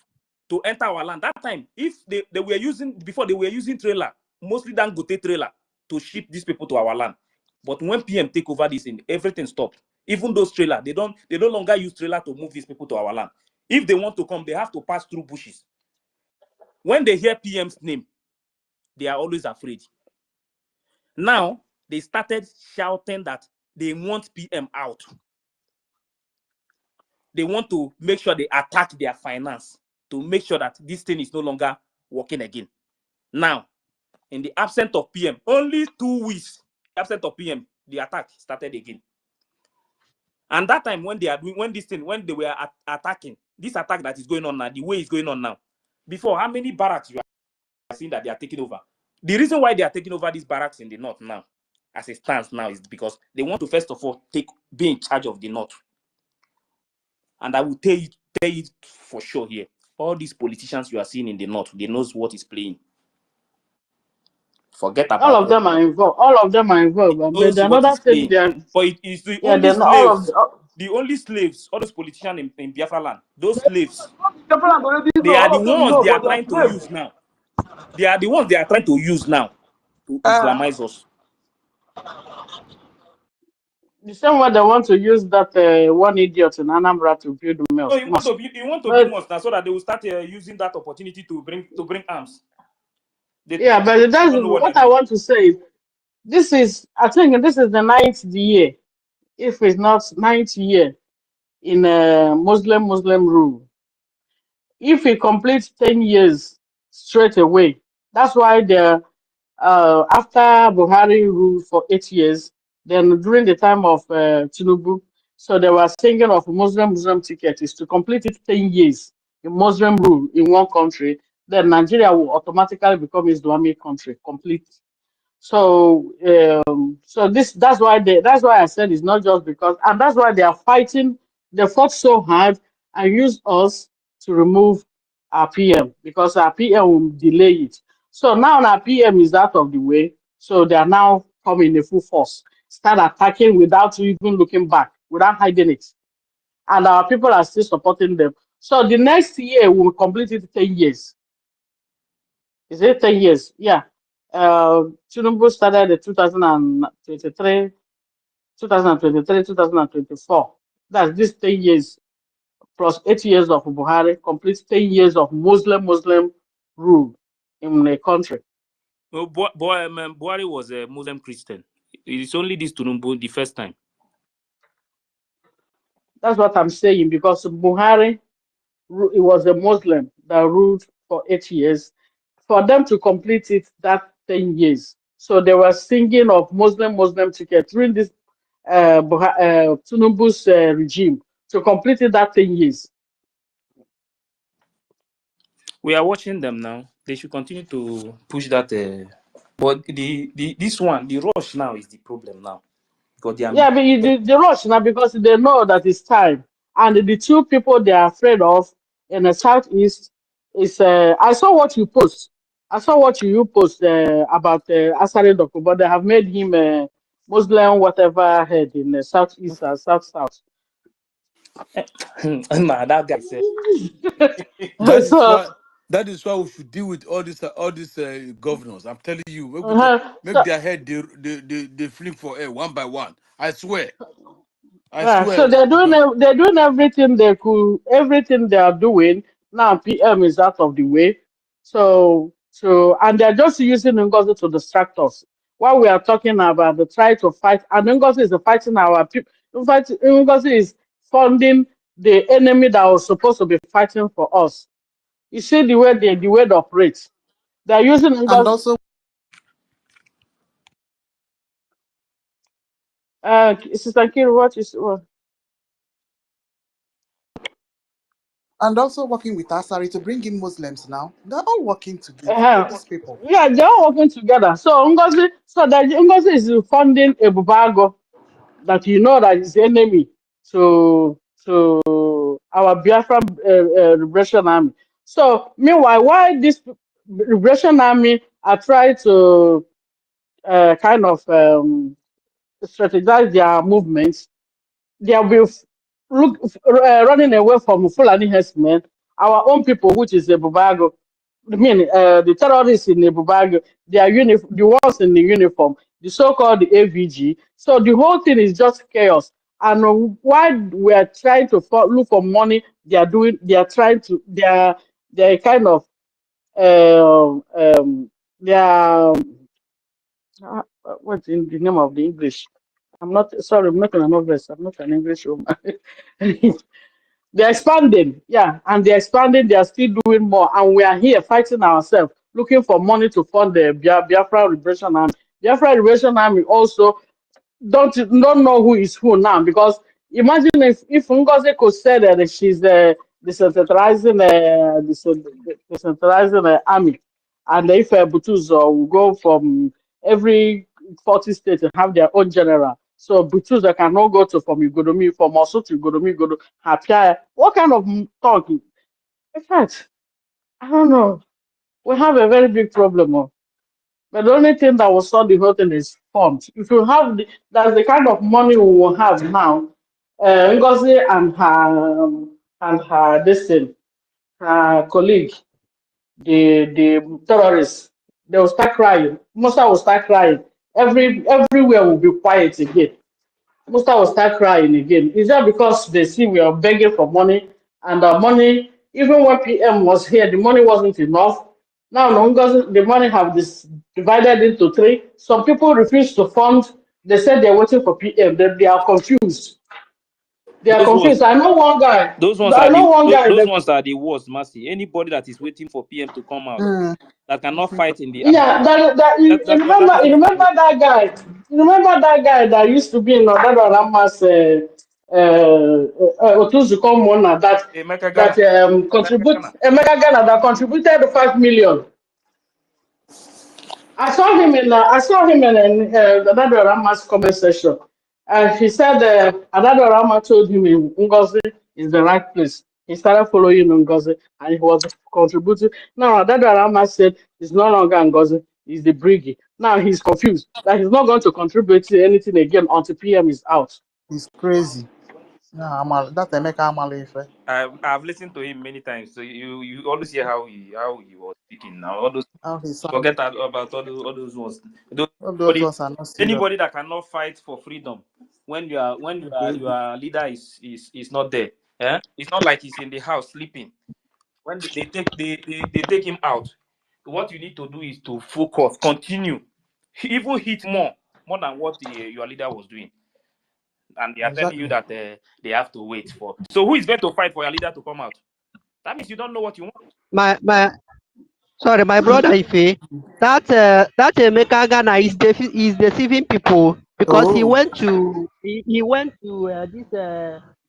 to enter our land, that time, if they were using trailer, mostly Dangote trailer, to ship these people to our land. But when PM take over this, everything stopped. Even those trailers, they no longer use trailer to move these people to our land. If they want to come, they have to pass through bushes. When they hear PM's name, they are always afraid. Now, they started shouting that they want PM out. They want to make sure they attack their finance to make sure that this thing is no longer working again. Now, in the absence of PM, only 2 weeks absent of PM, the attack started again. And that time when they were attacking, this attack that is going on now, the way it's going on now, before, how many barracks you are seeing that they are taking over? The reason why they are taking over these barracks in the north now, as it stands now, is because they want to first of all be in charge of the north. And I will tell you for sure here, all these politicians you are seeing in the north, they knows what is playing. Forget about all of them are involved. All of them are involved. But the what another is thing, playing. they are, But it is the yeah, only then all of slaves, the only slaves, all those politicians in Biafra land, those slaves, Biafran already know. they are All the of them ones know, they are but they are trying to slaves. use now. They are the ones they are trying to use now to Islamize us. the same way they want to use that one idiot in Anambra to build the So mosque. you want to build But mosque now so that they will start using that opportunity to bring arms. They yeah, but that's don't know what they're what I doing. want to say. I think this is the 9th year, if it's not 9th year in Muslim rule. If we complete 10 years straight away, that's why the after Buhari ruled for 8 years, then during the time of Tinubu, so they were thinking of Muslim ticket is to complete it 10 years in Muslim rule in one country, then Nigeria will automatically become Islamic country complete. So that's why I said it's not just because, and that's why they are fighting. They fought so hard and used us to remove our PM because our PM will delay it. So now our PM is out of the way, so they are now coming in full force, start attacking without even looking back, without hiding it, and our people are still supporting them. So the next year we will complete it 10 years. Is it 10 years? Yeah. Tinubu started in 2024. That's this 10 years plus 8 years of Buhari, complete 10 years of Muslim rule in the country. No, Buhari was a Muslim Christian. It's only this Tinubu the first time. That's what I'm saying, because Buhari, it was a Muslim that ruled for 8 years. For them to complete it, that 10 years. So they were singing of Muslim ticket during this Tinubu's regime to complete it that 10 years. We are watching them now. They should continue to push that. But this one, the rush now is the problem now. Because they are Yeah, but the rush now because they know that it's time. And the two people they are afraid of in the southeast is I saw what you post. I saw what you post about Asari Doku, but they have made him a Muslim whatever head in the southeast and south. nah, that guy said. That is So, why we should deal with all these governors. I'm telling you, make so their head they flip for air one by one. I swear. I yeah, swear so to God. they're doing everything they could, everything they are doing. Now PM is out of the way. And they're just using Ngozi to distract us. While we are talking about the try to fight, and Ngozi is fighting our people. In fact, Ngozi is funding the enemy that was supposed to be fighting for us. You see the way they operate. They're using And Ngozi. also Sister Kiri, what is what? working with Asari to bring in Muslims now. They're all working together, Uh, these people. yeah, they're all working together. So Ngozi is funding a Bubago that you know that is the enemy to our Biafra Liberation Army. So meanwhile, why this Liberation Army are trying to kind of strategize their movements, they will be running away from Fulani herdsmen, our own people, which is the Bubago. I mean, the terrorists in the Bubago, they are the ones in the uniform, the so-called AVG. So the whole thing is just chaos. And while we are trying to look for money, they're kind of, they are, what's in the name of the English? I'm not sorry, I'm not an novelist. I'm not an English woman. They're expanding, yeah, and they're expanding. They are still doing more, and we are here fighting ourselves, looking for money to fund the Biafra Liberation Army. Biafra Liberation Army also don't know who is who now, because imagine if Ngozi could say that she's the decentralizing army, And if Butus will go from every 40 states and have their own general. So Butus cannot go to from Ugodomi, from also to Ugodomi, go to Hapia. What kind of talk? In fact, I don't know. We have a very big problem. But the only thing that will solve the whole thing is funds. If you have that's the kind of money we will have now. Ngozi and her this thing, her colleague, the terrorists, they will start crying. Musa will start crying. Everywhere will be quiet again. Musa will start crying again. Is that because they see we are begging for money and the money, even when PM was here, the money wasn't enough. Now the money have this divided into three. Some people refuse to fund. They said they're waiting for PM. They are confused. They are Those ones, confused. I know one guy. those ones I are know the one guy those that ones are the worst, Mercy. Anybody that is waiting for PM to come out that cannot fight in the army, yeah, you that remember person you is remember that guy. You remember that guy that used to be in Odado Rama's Otuzuko Mona Emeka that Ghana. Emeka contribute Ghana. Emeka Ghana that contributed 5 million. I saw him in Odado Rama's comment section, and he said Odado Rama told him Ngozi is the right place. He started following Ngozi, and he was contributing. Now Odado Rama said it's no longer Ngozi, it's the BRGIE. Now he's confused that he's not going to contribute to anything again until PM is out. It's crazy. Yeah, that's Emeka Amalefe. I've listened to him many times. So you always hear how he was speaking. Now all those How he sound. forget about all those ones. All those Anybody, ones are not serious. anybody that cannot fight for freedom when your leader is not there. Eh? It's not like he's in the house sleeping. When they take him out, what you need to do is to focus, continue, even hit more than what your leader was doing. And they are telling you Exactly. that they have to wait for. So who is going to fight for your leader to come out? That means you don't know what you want. My brother Ife, that Emeka Ghana is deceiving people because he Oh. went to this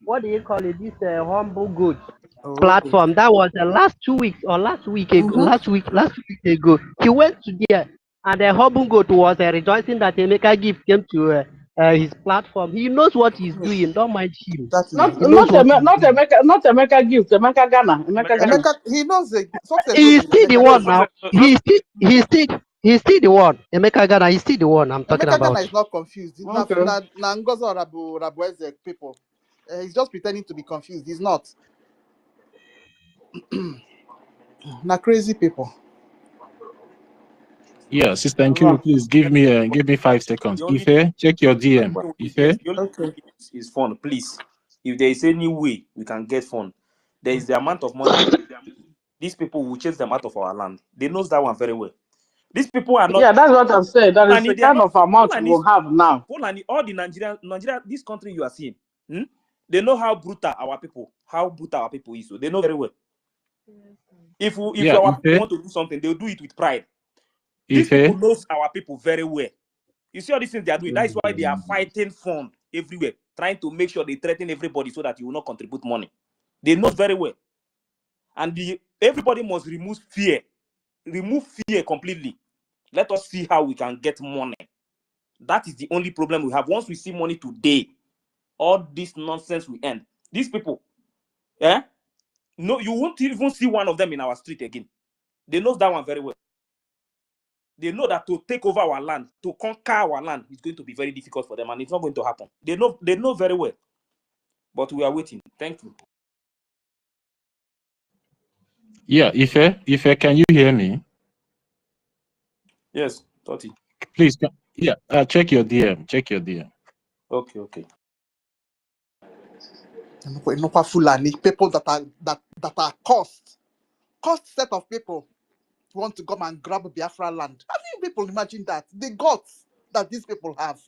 what do you call it, this humble good Oh. platform. That was last 2 weeks or last week ago. He went to there, and the humble good was rejoicing that Emeka gift came to his platform. He knows what he's doing. Don't mind him. Exactly. Not He knows not what he's Eme- not doing. Emeka not Emeka gift Emeka Ghana Emeka Emeka Ghana. Ghana. Emeka, he knows the success no He's be still the Emeka one Ghana. now. He's still the one. Emeka Ghana, he's still the one I'm talking Emeka Ghana about. is not confused. Okay. Na Ngozi or Rabu Eze people. He's just pretending to be confused. He's not. Na crazy people. Yeah, Sister Nkiru, Allah. please give me 5 seconds. The only Ife, check your the only DM. thing Ife, the only Okay. thing is fun. Please, if there is any way we can get fun, there is the amount of money. These people will chase them out of our land. They knows that one very well. These people are not Yeah, that's what I'm saying. That is Fulani. the They are kind not of amount we Fulani. will have now. Fulani. All the Nigeria, this country you are seeing. They know how brutal our people is. So they know very well. If yeah, our people Ife, want to do something, they'll do it with pride. These people Ife. knows our people very well. You see all these things they are doing. That is why they are fighting fund everywhere, trying to make sure they threaten everybody so that you will not contribute money. They know very well. And everybody must remove fear completely. Let us see how we can get money. That is the only problem we have. Once we see money today, all this nonsense will end. These people, no, you won't even see one of them in our street again. They know that one very well. They know that to take over our land, to conquer our land, is going to be very difficult for them, and it's not going to happen. They know very well. But we are waiting. Thank you. Yeah, Ife, can you hear me? Yes, 30. Please, check your DM. Check your DM. Okay. Enough Fulani people that are cost set of people want to come and grab Biafra land. Have you people imagine that? The guts that these people have.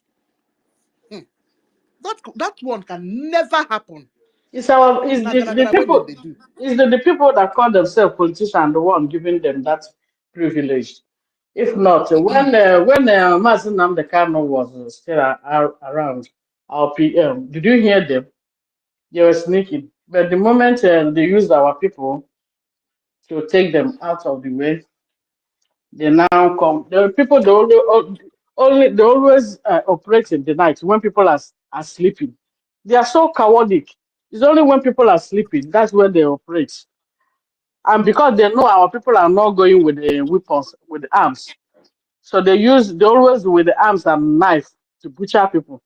That one can never happen. It's our is Now, the when people they do. is the people that call themselves politicians the one giving them that privilege. If not, when Mazen Namdekano was still around our PM, did you hear them? They were sneaking. But the moment they used our people to take them out of the way, They now come. The people they always operate in the night when people are sleeping. They are so chaotic. It's only when people are sleeping that's when they operate. And because they know our people are not going with the weapons, with the arms, so they always with the arms and knife to butcher people.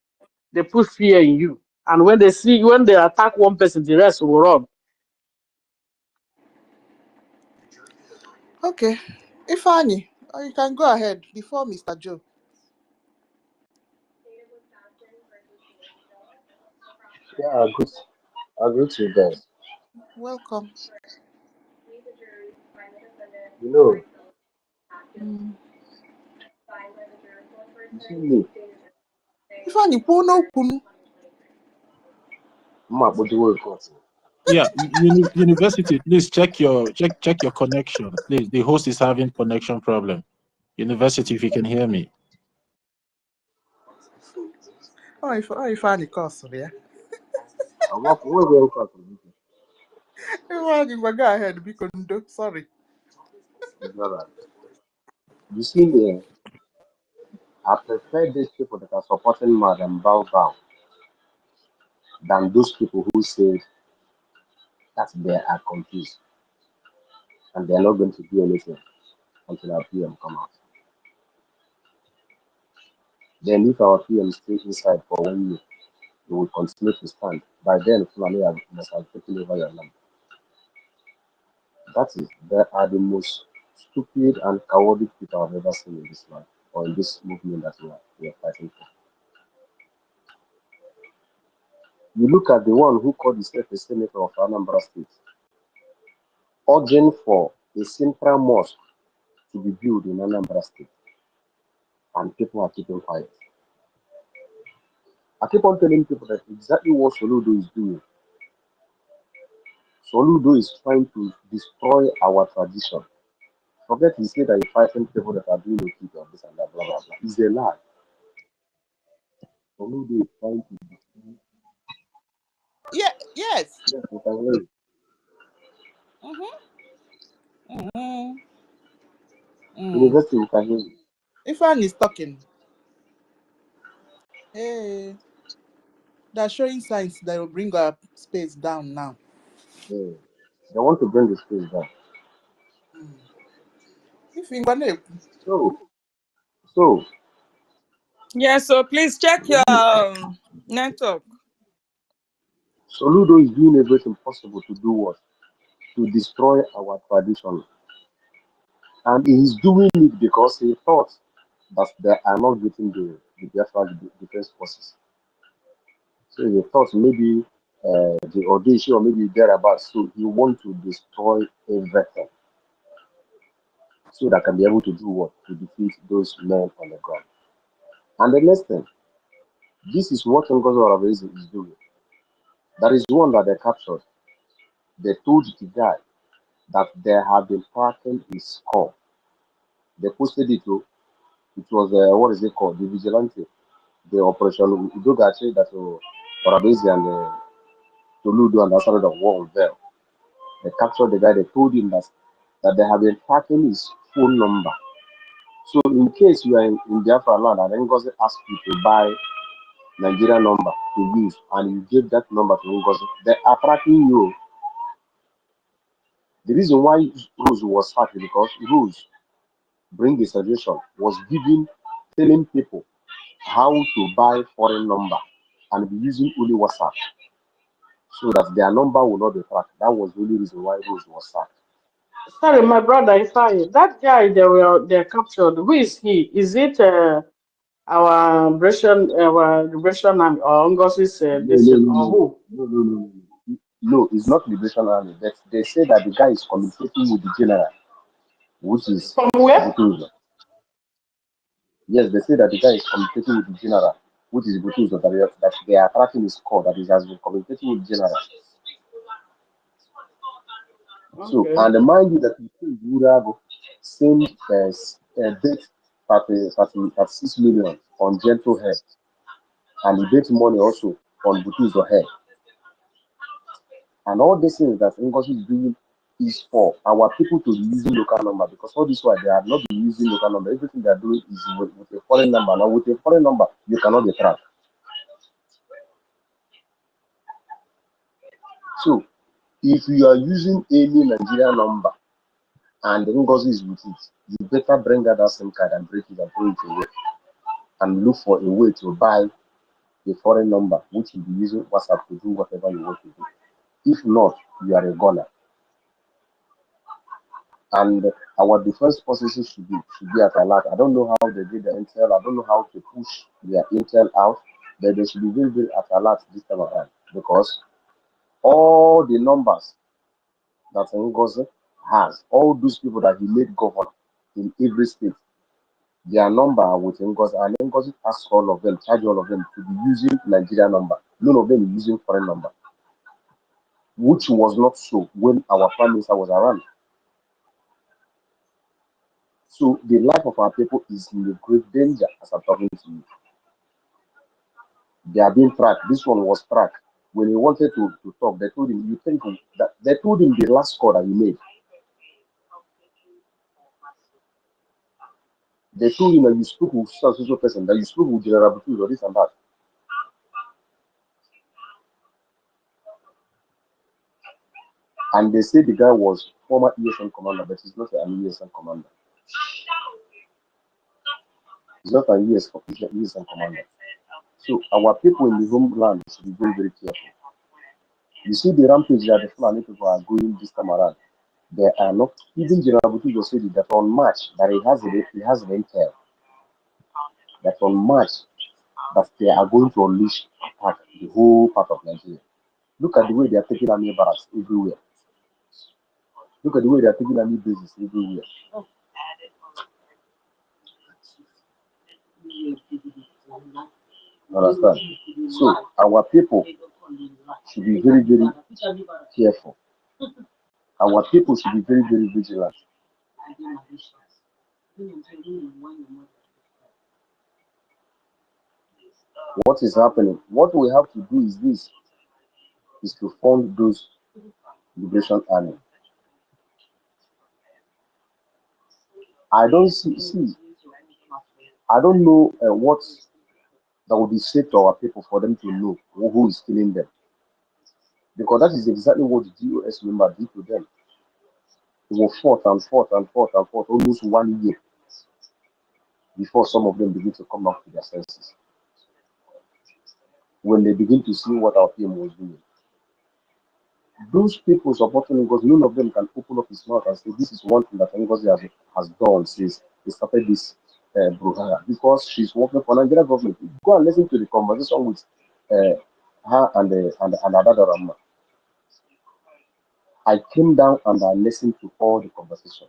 They put fear in you, and when they attack one person, the rest will run. Okay. Ifani, you can go ahead before Mr. Joe. Yeah, I agree to you guys. Welcome. You know, Mm. you see me, Ifani, no kunu. I'm not putting work on. Yeah, university, please check your connection. Please, the host is having connection problem. University, if you can hear me. Ifani course, yeah. I'm not work on. Ifani, go ahead, because sorry. It's not right. You see me, I prefer these people that are supporting Madam Bao Bao than those people who say that they are confused and they're not going to do anything until our PM come out. Then if our PM stay inside for 1 year, we will continue to stand. By then, Fulani must have taken over your land. That is, they are the most stupid and cowardly people I've ever seen in this life or in this movement that we are fighting for. You look at the one who called himself a senator of Anambra State, urging for a central mosque to be built in Anambra State, and people are keeping quiet. I keep on telling people that exactly what Soludo is doing. Soludo is trying to destroy our tradition. Forget he said that he's fighting people that are doing okay or this and that, blah, blah, blah. It's a lie. Soludo is trying to destroy. Yeah, yes. Yes, we can hear you. University, we can hear you. Ifani is talking. Hey, they're showing signs that will bring our space down now. Yeah. They want to bring the space down. If you want to, So, Yeah, so please check your network. Soludo is doing everything possible to do what? To destroy our tradition. And he is doing it because he thought that they are not getting the Biafra defense forces. So he thought maybe the audition or maybe thereabouts. So he want to destroy everything so that can be able to do what? To defeat those men on the ground. And the next thing, this is what NGOZI is doing. That is one that they captured. They told the guy that they have been tracking his call. They posted it to, it was, what is it called? The vigilante. The operation Udogachi that Orabezi and Toludo and the side of war unveiled. They captured the guy, they told him that they have been tracking his phone number. So in case you are in Biafra land and Ngozi asks you to buy Nigeria number to use and you give that number to Ngozi, they are tracking you. The reason why Rose was sacked is because Rose, bring a suggestion, was telling people how to buy foreign number and be using only WhatsApp so that their number will not be tracked. That was the only reason why Rose was sacked. Sorry, my brother, Ifai, that guy they captured. Who is he? Is it our Russian army or Ngosi's No, this no, thing, no, or no, who? no, no, no, no. No, it's not Liberation Army. They say that the guy is communicating with the general, which is From where? Butuzo. Yes, they say that the guy is communicating with the general, which is Butuzo, that they are tracking his call, that he has been communicating with the general. So, Okay. and mind you that Burago sent bet 36 million on Gentle Head, and he bet money also on Butuzo Head. And all these things that Ngozi is doing is for our people to be using local number, because all this while they are not be using local number. Everything they are doing is with a foreign number. Now with a foreign number, you cannot be tracked. So if you are using any Nigerian number and the NGOZI is with it, you better bring out that SIM card and break it and throw it away and look for a way to buy a foreign number which will be using WhatsApp to do whatever you want to do. If not, you are a goner. And our defense forces should be at alert. I don't know how they did the intel. I don't know how to push their intel out, but they should be very, very at alert this time around, because all the numbers that NGOZI has, all those people that he made governor in every state, their number with NGOZI, and NGOZI asks all of them, charge all of them to be using Nigeria number. None of them is using foreign number, which was not so when our prime minister was around. So the life of our people is in a great danger as I'm talking to you. They are being tracked. This one was tracked. When he wanted to talk, they told him, you think that they told him the last call that he made. They told him that you spoke with social person, that you spoke with General Butu or this and that. And they said the guy was former ESN commander, but he's not an ESN commander. He's not an ESN commander. So our people in the homeland should be very, very careful. You see the rampage that the Fulani people are going this time around. They are not, even General Butu said that on March, that he has the intel, that on March, that they are going to unleash attack the whole part of Nigeria. Look at the way they are taking army barracks everywhere. Look at the way they are taking army bases everywhere. Understand? So our people should be very, very careful. Our people should be very, very vigilant. What is happening? What we have to do is this: is to fund those liberation army. I don't see. I don't know what that will be said to our people for them to know who is killing them, because that is exactly what the GOS member did to them. They were fought and fought and fought and fought almost 1 year before some of them begin to come back to their senses. When they begin to see what our PM was doing, those people supporting him, because none of them can open up his mouth and say this is one thing that NGOZI has done since he started this brouhaha, because she's working for Nigeria government. Go and listen to the conversation with her and Adada Rama. I came down and I listened to all the conversation.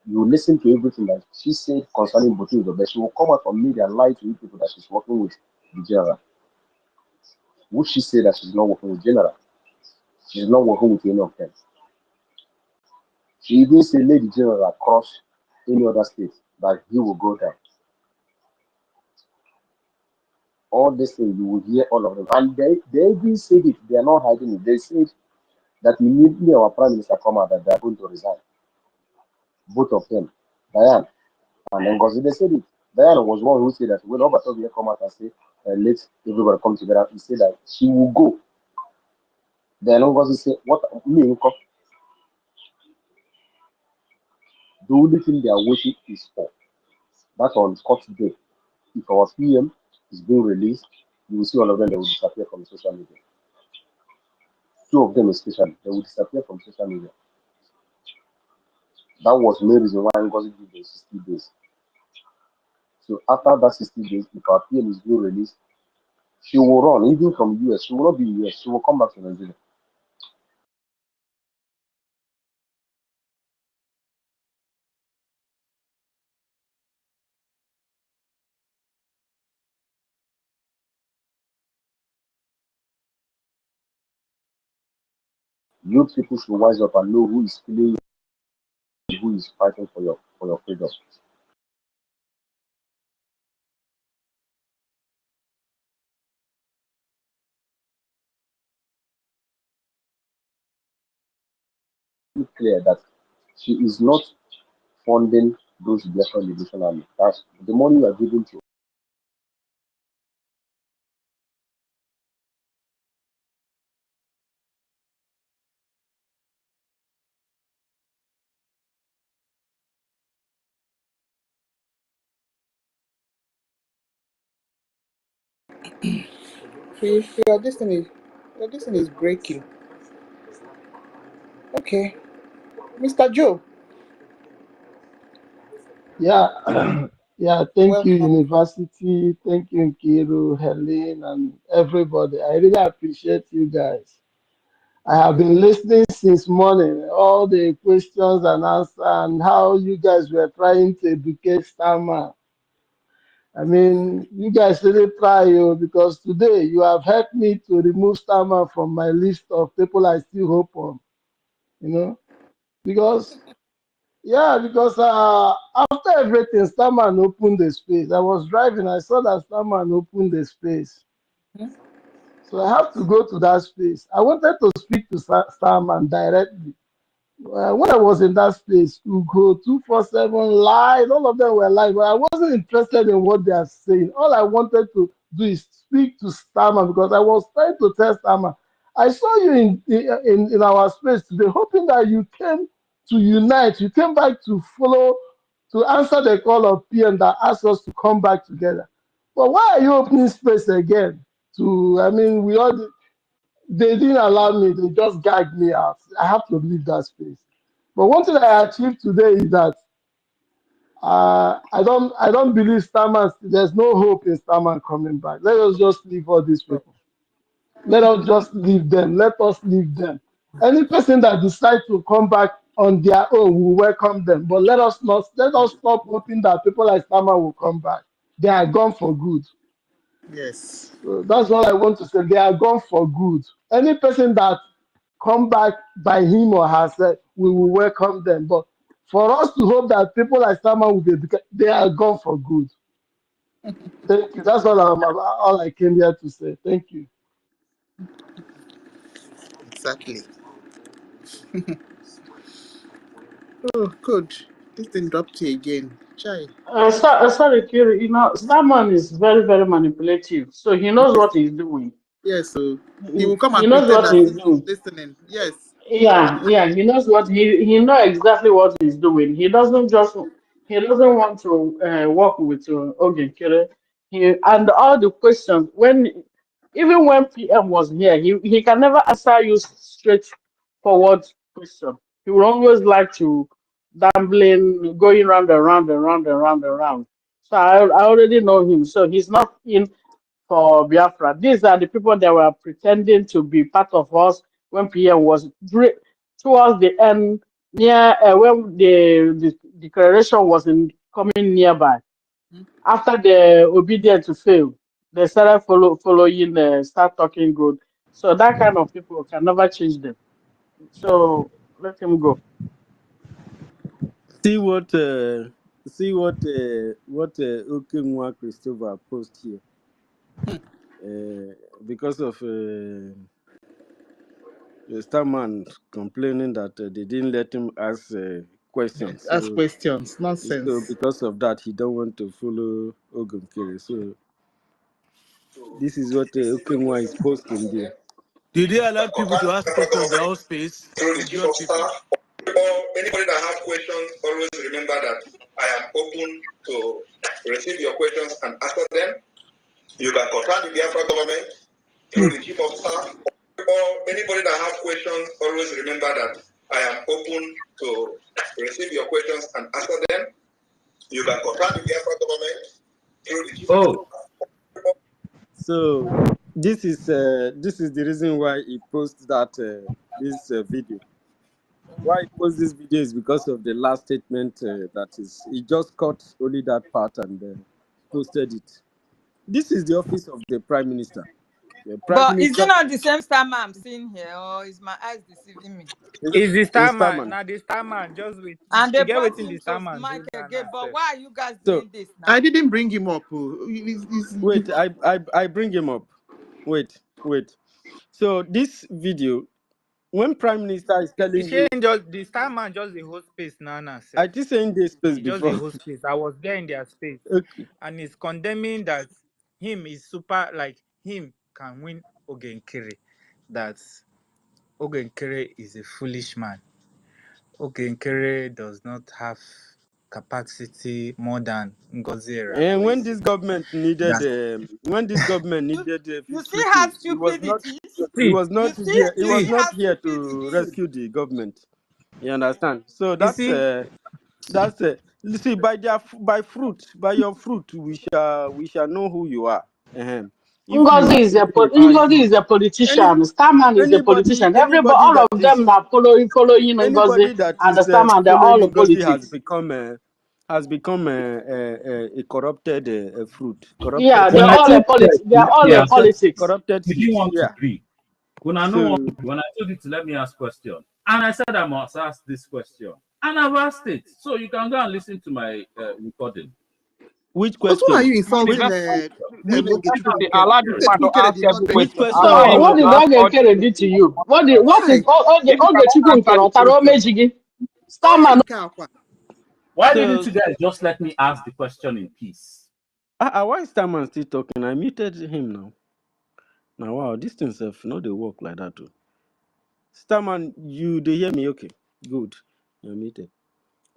You listen to everything that she said concerning Butu, but she will come out on media and lie to you people that she's working with the general. Would she say that she's not working with general? She's not working with any of them. She even said, Lady General across any other state that he will go down. All this thing, you will hear all of them. And they even said it, they are not hiding it. They said that immediately our Prime Minister come out that they are going to resign. Both of them, Diane and Ngozi, they said it. Diane was one who said that when Obatovia come out and say, let everybody come together, he said that she will go. Then Ngozi said, what me? The only thing they are waiting is for that on court day. If our PM is being released, you will see all of them, they will disappear from social media. Two of them especially, they will disappear from social media. That was the main reason why Ngozi did the 60 days. So after that 60 days, if our PM is being released, she will run, even from US. She will not be in US, she will come back to Nigeria. You people should wise up and know who is killing you, who is fighting for your freedom. clear that she is not funding those Biafra Liberation Army. That's the money you are giving to. This thing is breaking. Okay, Mr. Joe. Yeah, yeah, thank you, Welcome. University. Thank you, Nkiru, Helen, and everybody. I really appreciate you guys. I have been listening since morning, all the questions and answers, and how you guys were trying to educate Starman. I mean, you guys really try, because today you have helped me to remove Starman from my list of people I still hope on, because yeah, because after everything, Starman opened the space. I was driving, I saw that Starman opened the space. So I have to go to that space. I wanted to speak to Starman directly. When I was in that space, Ugo 247 live, all of them were live, but I wasn't interested in what they are saying. All I wanted to do is speak to Starman because I was trying to tell Starman. I saw you in our space today, hoping that you came to unite, you came back to follow, to answer the call of PM that asked us to come back together. But why are you opening space again? We all, they didn't allow me, they just gagged me out. I have to leave that space. But one thing I achieved today is that I don't believe Starman, there's no hope in Starman coming back. Let us just leave all these people. Let us just leave them. Let us leave them. Any person that decides to come back on their own, we welcome them. But let us stop hoping that people like Starman will come back. They are gone for good. Yes. So that's all I want to say. They are gone for good. Any person that come back by him or herself, we will welcome them. But for us to hope that people like Sama will be, they are gone for good. Thank you. That's all I came here to say. Thank you. Exactly. Oh, good. This thing dropped you again. Chai. Sorry, Kiri, Starman is very, very manipulative. So he knows what he's doing. Yes, so he will come He and knows pretend what that he's he's doing. listening. Yes. Yeah, he knows what he know exactly what he's doing. He doesn't want to work with Ogen Kere. And all the questions even when PM was here, he can never answer you straightforward question. He will always like to going round and round and round and round and round. So I already know him. So he's not in for Biafra. These are the people that were pretending to be part of us when PM was towards the end, near when the declaration was coming nearby. After the obedience to fail, they started following, start talking good. So that kind of people can never change them. So let him go. See what Okenwa Christopher post here. Because of the Starman complaining that they didn't let him ask questions. Ask questions. So Nonsense. because of that, he don't want to follow Ogunkiri. So this is what Okenwa is posting there. Did they allow people to ask questions on their own space? Through the chief Idiot of people. staff, anybody that have questions, always remember that I am open to receive your questions and answer them. You can contact the Biafra government through the chief of staff, anybody that have questions, always remember that I am open to receive your questions and answer them. You can contact the Biafra government through the chief of staff. So this is the reason why he posts that this video. Why he posts this video is because of the last statement that is. He just cut only that part and posted it. This is the office of the Prime Minister. The Prime But is it Minister not the same Starman I'm seeing here, or is my eyes deceiving me? Is the is Starman. Starman. Now the Starman, just wait. And they You get brought waiting him the to Starman Mike do down again. But herself. why are you guys So doing this I now? didn't bring him up. wait, I bring him up. Wait. So this video when Prime Minister is You telling you, saying just the star man just the whole space now, sir. I just saying this space He just the before. whole space. I was there in their space, Okay. and he's condemning that him is super like him can win Ogenkere. That Ogenkere is a foolish man. Ogenkere does not have capacity more than NGOZI era And for when his. this government needed, That You see 50 how things, stupid it is? he see was You not see, here. He you was see see not how here stupid it to is? rescue the government. You understand? So you see. that's you see, by fruit, by your fruit, we shall know who you are. Ahem. If Ngozi is a you are Ngozi is a any politician. Starman is a politician. Everybody, anybody all that of them is are following Ngozi anybody that and the is Starman. They're all following in Ngozi politics. has become a corrupted fruit, Yeah, corrupted they're When I all seed, a told you guys They're all yesterday, a I said politics. corrupted you seed. didn't want to Yeah. agree. When I know So when I told you to let me ask question, and I said I must ask this question, and I've asked it, so you can go and listen to my recording. which Because why are question? you insulting Which Ogechi University, Kunkere? allow this man to Kunkere ask did not every do which question. anything. question Allow are So you him what to did ask all Ogenkere do to you? What is Why? Ogechi Kunkere Otaro Mejigi? Why Starman. nke akwa? Why didn't so you guys just let me ask the question in peace? why is that man still talking? I muted him now. Now wow, this thing self no they work like that too. Starman, you they hear me? Okay, good. You're muted.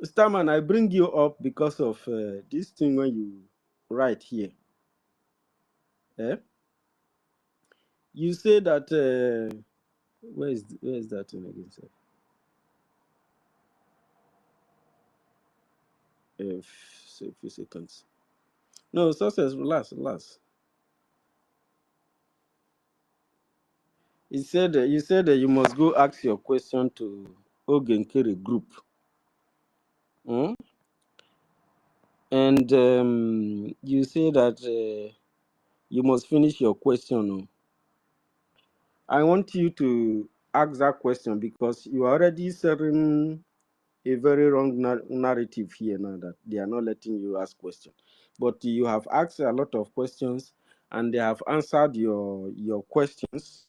Starman, I bring you up because of this thing when you write here. Eh? You say that where is that thing again, sir? Say a few seconds. No, success. Last. You said you must go ask your question to Ogenkere group. Hmm? And you say that you must finish your question. Oh. I want you to ask that question because you are already selling a very wrong narrative here now that they are not letting you ask questions. But you have asked a lot of questions and they have answered your questions.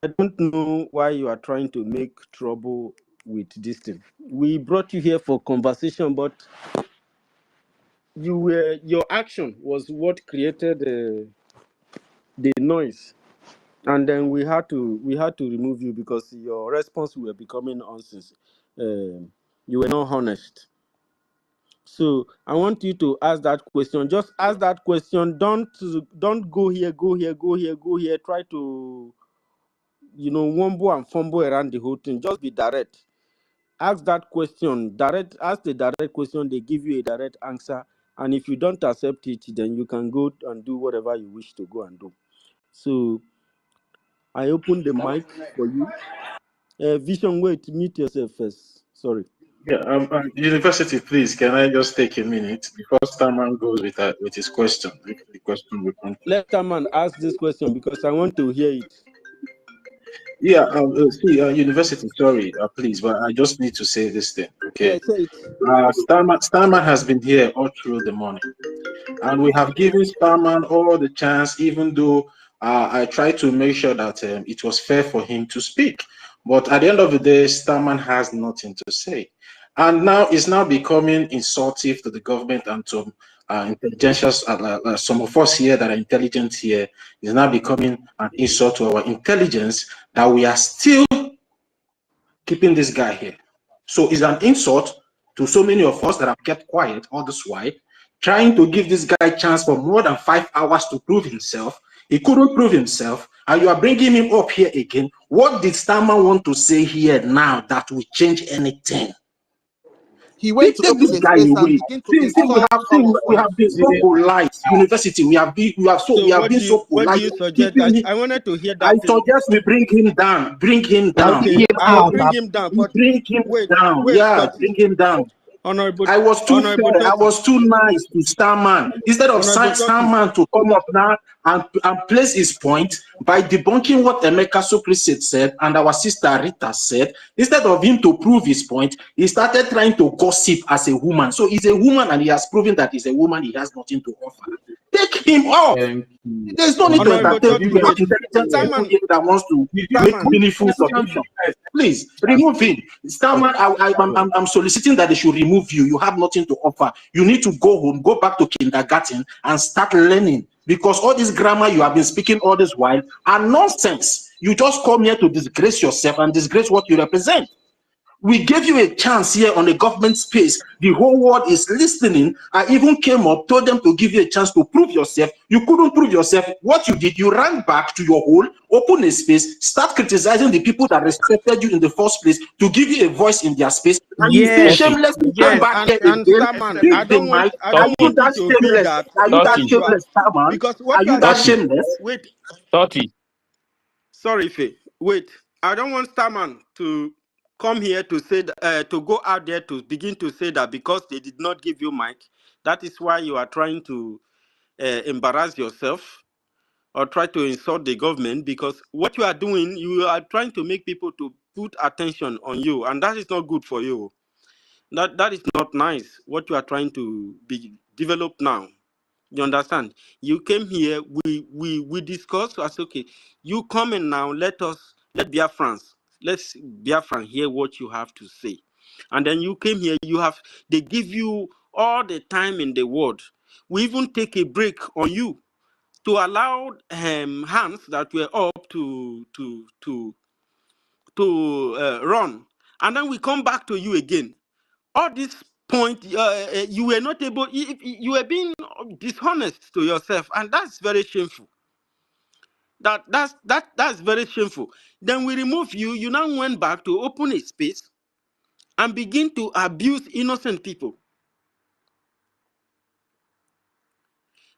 I don't know why you are trying to make trouble with this thing. We brought you here for conversation, but your action was what created the noise, and then we had to remove you because your response were becoming nonsense. You were not honest. So I want you to ask that question. Just ask that question. Don't go here, go here, go here, go here. Try to wumble and fumble around the whole thing. Just be direct. Ask that question. Ask the direct question. They give you a direct answer. And if you don't accept it, then you can go and do whatever you wish to go and do. So I open the mic for you. Vision, wait, mute yourself first. Sorry. Yeah, University, please, can I just take a minute before Starman goes with his question? The question will come. Let someone ask this question because I want to hear it. Yeah, University, sorry, please, but I just need to say this thing, Yeah, okay? say it. Starman has been here all through the morning, and we have given Starman all the chance, even though I tried to make sure that it was fair for him to speak. But at the end of the day, Starman has nothing to say. And now it's now becoming insultive to the government and to intelligential, some of us here that are intelligent here, is now becoming an insult to our intelligence that we are still keeping this guy here. So it's an insult to so many of us that have kept quiet all this while, trying to give this guy a chance for more than 5 hours to prove himself. He couldn't prove himself, and you are bringing him up here again. What did Starman want to say here now that will change anything? He Take went to this open a guy space and away. begin to insult See, all of we us. have been so polite. University, we have So been so what do polite. you suggest? Keeping him. I wanted to hear I that thing. suggest we bring him down. Bring him down. Bring Okay, him I will out. bring him down. We But bring him down. Yeah, but bring him down. honorable I was too honorable fair. I Totti, was too nice to Starman. Instead of honorable Totti. Starman to come up now and place his point by debunking what Emeka Sokrisit said and our sister Rita said, instead of him to prove his point, he started trying to gossip as a woman. So he's a woman and he has proven that he's a woman. He has nothing to offer. Take him off. Thank you. There's no need to Honorable entertain Honorable, Church, you know, wait. intelligent people Starman, here that wants to make Starman, meaningful question submission. first. Please That's remove him. Starman, I'm soliciting that they should remove you. You have nothing to offer. You need to go home, go back to kindergarten, and start learning. Because all this grammar you have been speaking all this while are nonsense. You just come here to disgrace yourself and disgrace what you represent. We gave you a chance here on the government space. The whole world is listening. I even came up, told them to give you a chance to prove yourself. You couldn't prove yourself. What you did, you ran back to your hole, open a space, start criticizing the people that respected you in the first place to give you a voice in their space. And you still Yes, Thirty. shamelessly come yes. back here and again, Starman, pick the mic. I Are don't you Thirty. want that it to be shameless? that Are you that 30. you are, shameless, Starman? because Are what you you are that Thirty. doing. shameless? Wait, 30. sorry, Faye. Wait, I don't want Starman to come here to say to go out there to begin to say that because they did not give you mic, that is why you are trying to embarrass yourself or try to insult the government. Because what you are doing, you are trying to make people to put attention on you, and that is not good for you. That is not nice. What you are trying to be developed now. You understand? You came here, we discussed. I said, okay, you come in now, let Biafran hear what you have to say. And then you came here, they give you all the time in the world. We even take a break on you to allow hands that were up to run. And then we come back to you again. All this point, you were not able, you were being dishonest to yourself, and that's very shameful. That's very shameful. Then we remove you. You now went back to open a space and begin to abuse innocent people.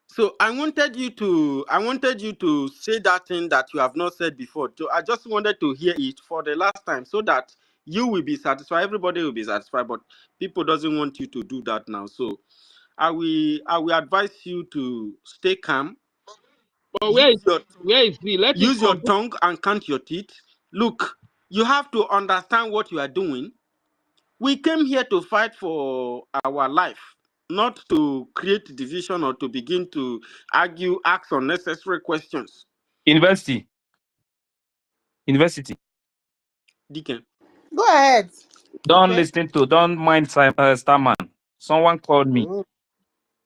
So I wanted you to say that thing that you have not said before. So I just wanted to hear it for the last time so that you will be satisfied. Everybody will be satisfied, but people doesn't want you to do that now. So I will advise you to stay calm. But where is he? Let him Use your come. tongue and count your teeth. Look, you have to understand what you are doing. We came here to fight for our life, not to create division or to begin to argue, ask unnecessary questions. University. Deacon. Go ahead. Okay. Don't mind Starman. Someone called me. Oh.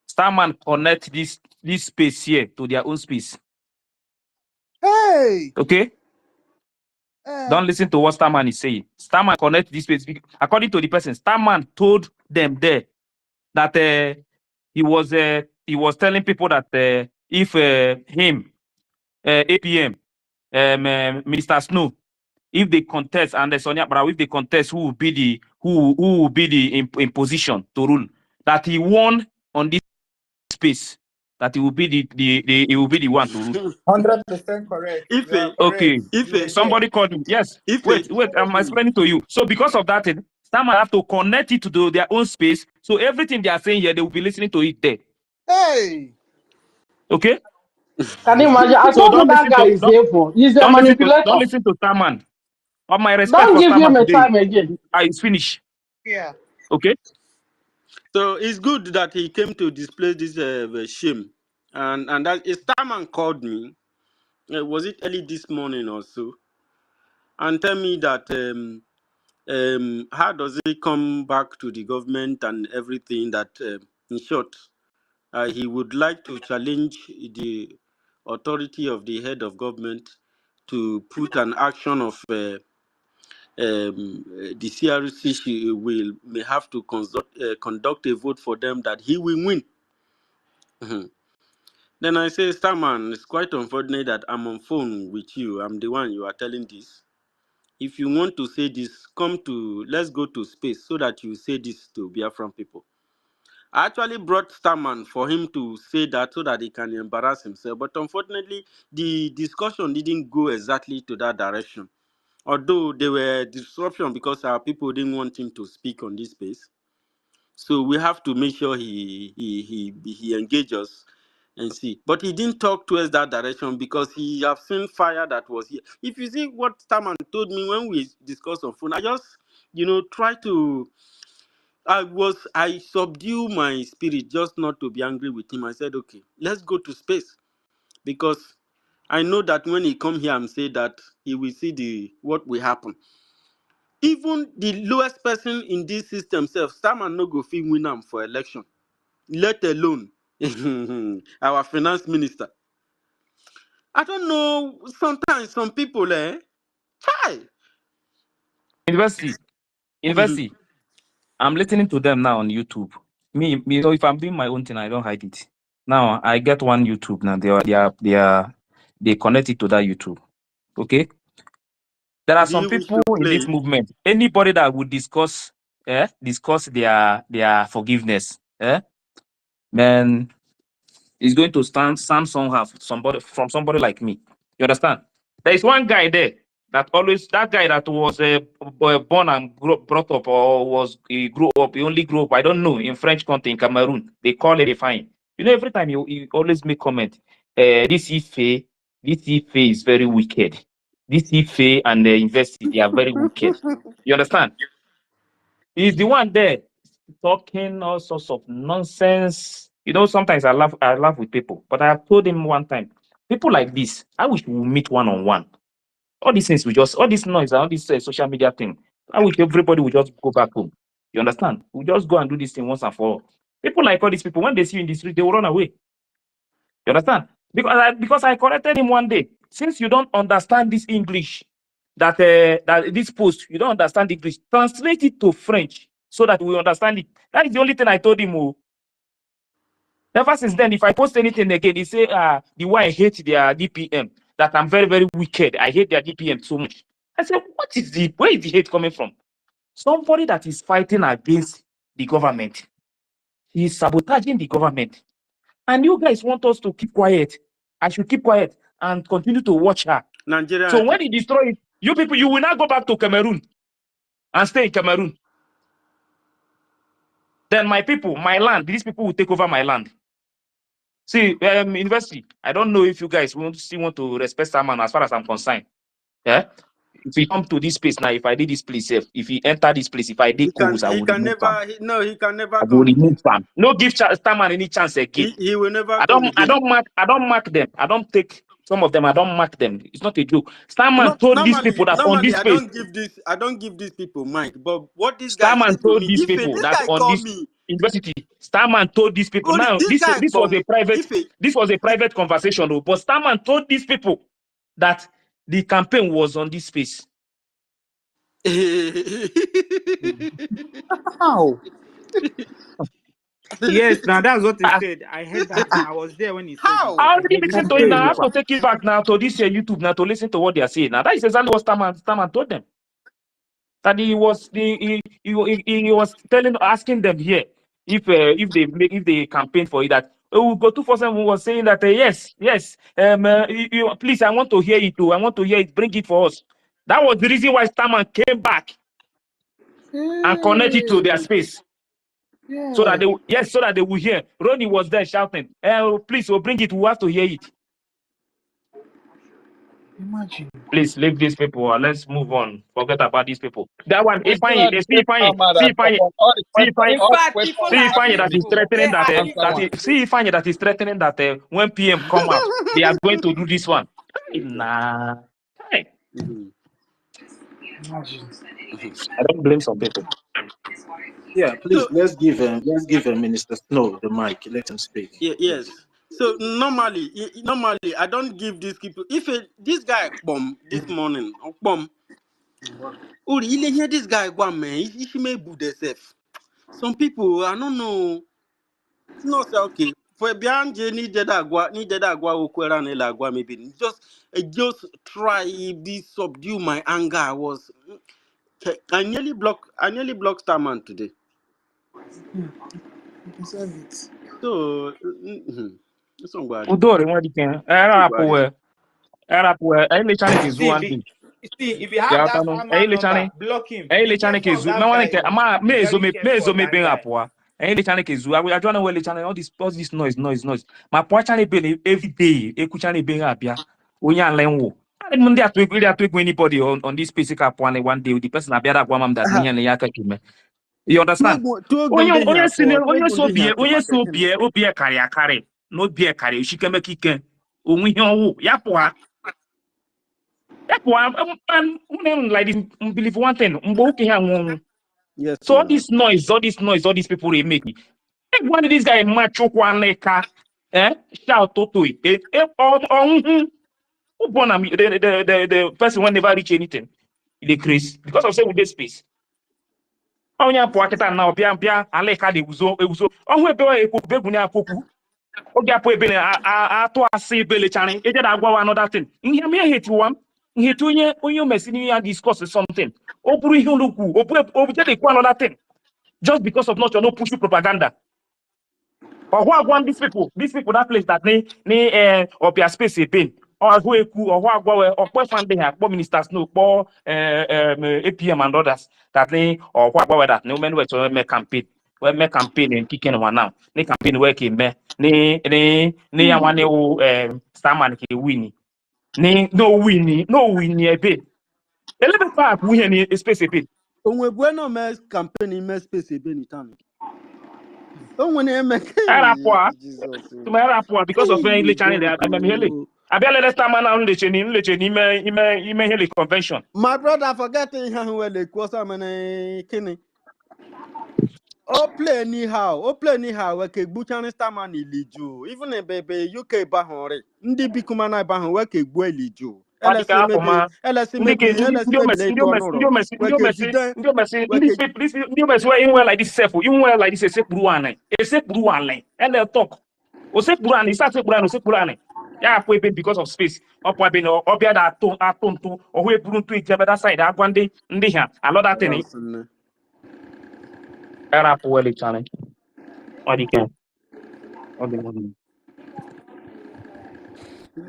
Starman connect this space here to their own space. Hey. Okay? Don't listen to what Starman is saying. Starman connect this space. According to the person, Starman told them there that he was telling people that if him, APM, Mr. Snow, if they contest and Sonia Brau, if they contest, who will be the in position to rule, that he won on this space, that he will be he will be the one to rule. 100% correct. You are Ife, correct. Okay. You were Ife, there. Somebody called him. Yes. Ife. Wait. I'm explaining to you. So because of that, Stammer have to connect it to their own space. So everything they are saying here, they will be listening to it there. Hey. Okay. Can you imagine? I So told you that guy is evil. He's a manipulator. don't listen to Starman. Of my respect Don't for give him Starman a today, time again. it's finished. Yeah. Okay. So it's good that he came to display this shame. And that a Starman called me. Was it early this morning or so? And tell me that how does he come back to the government and everything that, in short, he would like to challenge the authority of the head of government to put an action of the CRC may have to conduct a vote for them that he will win. Mhm. Then I say, Starman, it's quite unfortunate that I'm on phone with you. I'm the one you are telling this. If you want to say this, let's go to space so that you say this to Biafran people. I actually brought Starman for him to say that so that he can embarrass himself. But unfortunately, the discussion didn't go exactly to that direction. Although there were disruption because our people didn't want him to speak on this space. So we have to make sure he engages and see. But he didn't talk towards that direction because he have seen fire that was here. If you see what Starman told me when we discussed on phone, I just, try to I subdue my spirit just not to be angry with him. I said, okay, let's go to space, because I know that when he come here and say that, he will see what will happen. Even the lowest person in this system self, Starman no go fit win am for election, let alone our finance minister. I don't know. Sometimes some people, hi. University. I'm listening to them now on YouTube. Me, so if I'm doing my own thing, I don't hide it. Now I get one YouTube now. They connect it to that YouTube. Okay. There are Do some you wish people to in play this it? movement. Anybody that would discuss their forgiveness, man, is going to stand somehow from somebody like me. You understand? There is one guy there that was born and brought up, or he grew up. He only grew up, I don't know, in French country in Cameroon. They call it fine. You know, every time you always make comment. This Ife is very wicked. This Ife and the university, they are very wicked. You understand? He's the one there talking all sorts of nonsense. You know, sometimes I laugh with people, but I have told him one time, people like this, I wish we will meet one-on-one. All these things all this noise, all this social media thing, I wish everybody would just go back home. You understand? We just go and do this thing once and for all. People like all these people, when they see you in the street, they will run away. You understand? Because I corrected him one day. Since you don't understand this English, that this post, you don't understand English, translate it to French so that we understand it. That is the only thing I told him. Oh. Ever since then, if I post anything again, he say, the way I hate their DPM, that I'm very, very wicked. I hate their DPM so much. I said, where is the hate coming from? Somebody that is fighting against the government. He is sabotaging the government. And you guys want us to keep quiet. I should keep quiet and continue to watch her. Nigeria. So when he destroys it, you people, you will not go back to Cameroon and stay in Cameroon. Then my people, my land, these people will take over my land. See, university, I don't know if you guys still want to respect someone as far as I'm concerned. Yeah? If he come to this place now, if I did this place, if he enter this place, if I did calls, I will remove him. He can never I come will again. remove him. No give Starman any chance again. He will never I come don't again. mark them. I don't take some of them. I don't mark them. It's not a joke. Starman told these people that on this I page. don't give these people mic. But what this guy Starman said to told me, these if people this that guy on call this me, university, Starman told these people. Now this guy this was a private conversation, though. But Starman told these people that the campaign was on this space. How? Yes, now that's what he said. I heard that. I was there when he said it. I I already heard listened it. to it now. I have to take it back now to this YouTube now to listen to what they are saying. Now that is exactly what Starman told them. That he was asking them here if they campaign for it, that Go 247 was saying that yes, please, I want to hear it too. I want to hear it. Bring it for us. That was the reason why Starman came back and connected to their space. So that they will hear. Ronnie was there shouting, please, we'll bring it. We have to hear it. Imagine. Please leave these people. Let's move on. Forget about these people. That one, We if still I have the same farmer that upon In all the fact, questions people we are ask that is him, people. They threatening are answer one. that is threatening that when PM come out, they are going to do this one. Nah, hey, Imagine. I don't blame some people. Yeah, please So let's give Minister Snow the mic. Let him speak, yes. please. So normally, I don't give these people. If this guy bomb this morning, bomb. Oh, you hear this guy go man? He may boot themselves. Some people, I don't know. It's not say okay. For BRGIE needed agua okwera na agua maybe. Just try this subdue my anger. I nearly blocked Starman today. Deserve it. So it's on guard. Udori what can any channel is See, one thing. if you have that farmer number, block him. Be careful of that guy. Be very careful of that guy. I don't know where the channel all this noise. My poor channel be every day. Channel be apia. Onya lenwo. Monday at anybody on this basic app one day the person appear that one that me and yaka kime. You understand? Onye si obie karị akarị na obie karị oshikemeke ike onwe ihe ọwụ ya pụa like this believe one thing mgbe oke ha nwụrụ. So all this noise all these people they make one of these guy match neka shout toto the person will never reach anything. They crazy because of say with this space. Onye apụ akịta na ọbịa mpịa aleka dị uzo ọhụ ebe wa ekwu begwu na akwoku oge apụ ebe na atụ asị ebe lechara eje da agwa another thing ihe me hate one hate onye mesini ya discuss something o buru ihe olukwu o je dey kwa another thing just because of not your no push propaganda or who agwa these people that place that ni ọbịa space ebe ọhụ ekwu ọhụ agwa we ọkpọ fande ha akpọ ministers no kpọ APM and others that or what about that no men were to make campaign in kicking one now ni campaign work in me ni one starman ki win ni no win a bit a little part we any space a bit onwe bueno me campaign me space a bit ni time onwe na make Jesus to my rapport because of any channel there I'm hele abia starman na nleche ni ime hele convention. My brother forgetting how well they was kini. Oh play anyhow. We ke buchani starman iliju. Even in baby UK bahore. Ndi bikumana bahon we ke gbo iliju. LSM like this self. Even well like this a sekburuane. A sekburuane. And talk. O sekburuane. Isa sekburuane. Yeah, because of space. Upwa been or obia that atonto or we put to each other side. I one day, ndiha. A lot of things. Era poorly challenge. What you can.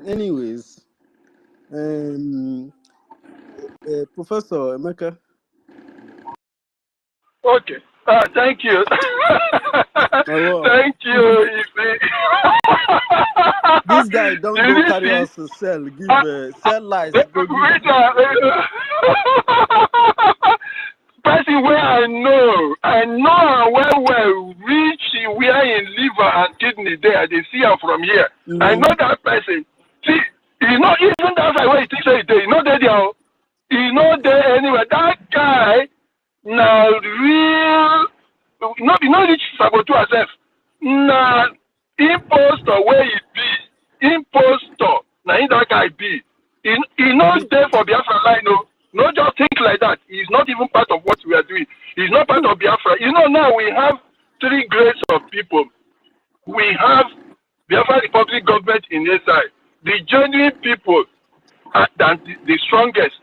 Anyways, Professor Emeka. Okay. Thank you. Thank you. This guy don't go carry us to sell. Give sell lies. Person where I know well reach where in liver and kidney there. They see her from here. I know that person. See, you know even that's like what he say there. You know they there. You know there anyway. That guy now real. You know reach saboteur herself. Now impostor where he be. Impostor. Now that guy be. He knows there for Biafra line. No, just think like that. He's not even part of what we are doing. He's not part of Biafra. You know, now we have three grades of people. We have Biafra Republic government in this side. The genuine people are the strongest,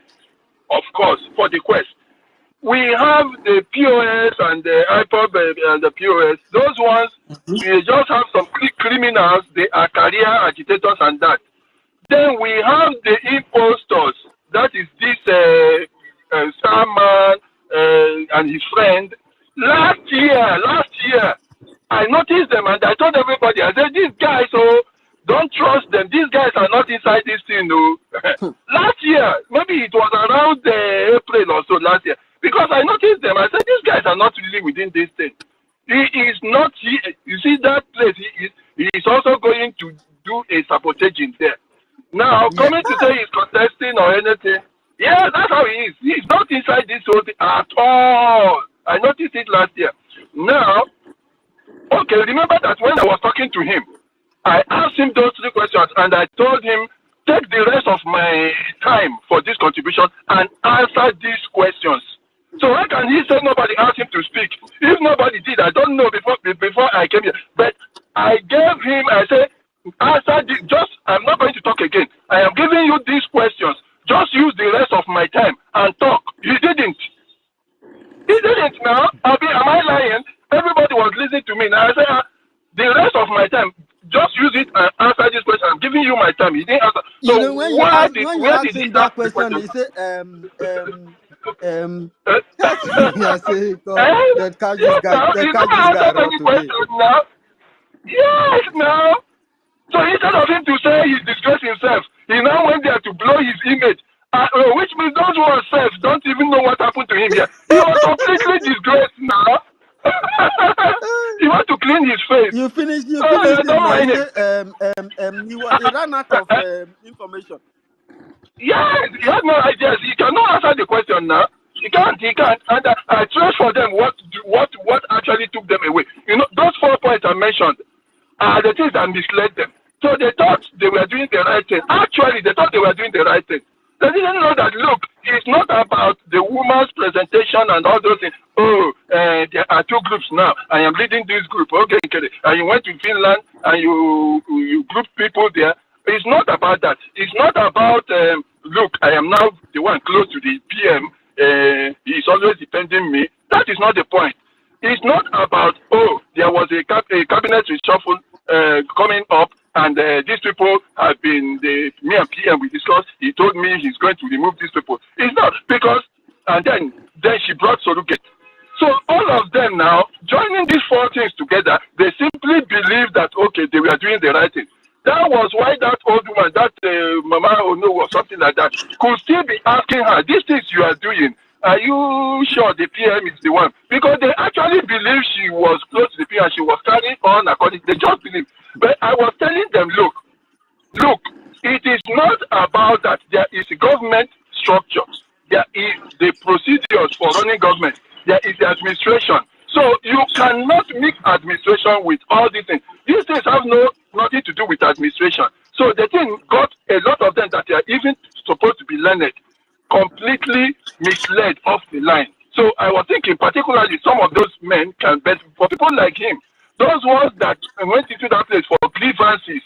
of course, for the quest. We have the POS and the IPOB and the POS. Those ones, we just have some criminals. They are career agitators and that. Then we have the impostors. That is this Starman and his friend. Last year, I noticed them and I told everybody, I said, these guys, don't trust them. These guys are not inside this thing, Last year, maybe it was around April or so last year, because I noticed them. I said, these guys are not really within this thing. He is not, you see that place, he is also going to do a sabotage in there. Now, coming to say he's contesting or anything, yeah, that's how he is. He's not inside this whole thing at all. I noticed it last year. Now, okay, remember that when I was talking to him, I asked him those three questions and I told him, take the rest of my time for this contribution and answer these questions. So how can he say nobody asked him to speak? If nobody did, I don't know before I came here. But I gave him, I said, answer this, I'm not going to talk again. I am giving you these questions. Just use the rest of my time and talk. He didn't. Now. Am I lying? Everybody was listening to me. Now I said, the rest of my time, just use it and answer this question. I'm giving you my time. He didn't answer. So you know, when you ask him that question, he said, I say, that catch this guy around today. Now. Yes, now. So instead of him to say he's disgraced himself, he now went there to blow his image, which means those who are self don't even know what happened to him here. He was completely disgraced now. listen don't now. He mind him. said he ran out of information. Yes, he has no ideas. He cannot answer the question now. He can't. And I trace for them what actually took them away. You know, those 4 points I mentioned are the things that misled them. So they thought they were doing the right thing. Actually, they thought they were doing the right thing. They didn't know that, look, it's not about the woman's presentation and all those things. Oh, there are 2 groups now. I am leading this group. Okay. And you went to Finland and you grouped people there. It's not about that. It's not about, look, I am now the one close to the PM. He's always defending me. That is not the point. It's not about, oh, there was a cabinet reshuffle coming up, and these people have been, me and PM, we discussed, he told me he's going to remove these people. It's not, because, and then she brought Surrogate. So all of them now, joining these 4 things together, they simply believe that, okay, they were doing the right thing. That was why that old woman, that Mama Ono or something like that, could still be asking her, these things you are doing, are you sure the PM is the one? Because they actually believe she was close to the PM, she was carrying on according, they just believe. But I was telling them, look, it is not about that there is a government structure. There is the procedures for running government. There is the administration. So you cannot mix administration with all these things. These things have nothing to do with administration. So the thing got a lot of them that they are even supposed to be learned completely misled off the line. So I was thinking particularly some of those men can bet for people like him, those ones that went into that place for grievances,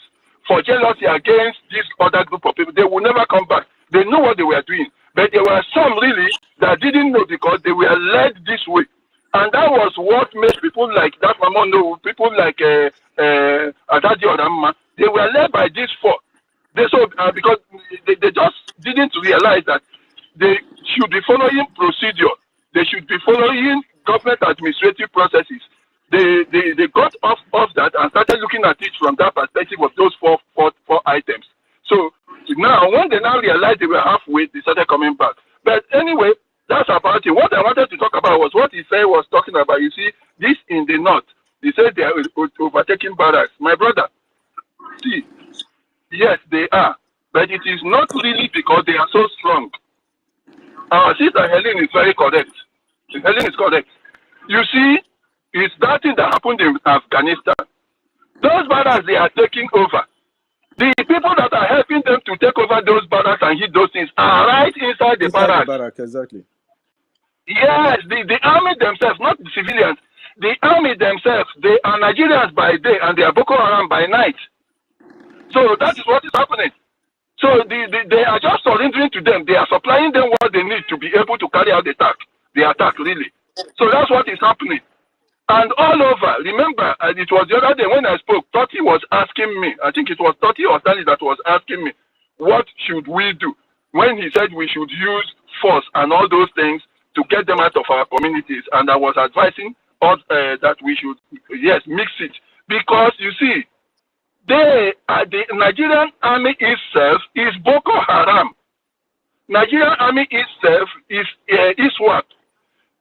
for jealousy against this other group of people, they will never come back. They know what they were doing. But there were some really that didn't know because they were led this way. And that was what made people like that Mama know, people like Adadi Odamma, they were led by these 4. Because they just didn't realize that they should be following procedure. They should be following government administrative processes. They got off that and started looking at it from that perspective of those four items. So now, when they now realized they were halfway, they started coming back. But anyway, that's about it. What I wanted to talk about was what he said was talking about. You see, this in the north, he said they are overtaking barracks. My brother, see, yes, they are. But it is not really because they are so strong. Our sister Helen is very correct. Helen is correct. You see, it's that thing that happened in Afghanistan. Those barracks they are taking over. The people that are helping them to take over those barracks and hit those things are right inside the barracks. The barrack, exactly. Yes, the army themselves, not the civilians. The army themselves, they are Nigerians by day and they are Boko Haram by night. So that is what is happening. So they are just surrendering to them. They are supplying them what they need to be able to carry out the attack really. So that's what is happening. And all over, remember, it was the other day when I spoke, Totti was asking me, I think it was Totti or Stanley that was asking me, what should we do? When he said we should use force and all those things to get them out of our communities. And I was advising us that we should, yes, mix it. Because you see, the Nigerian army itself is Boko Haram. Nigerian army itself is what?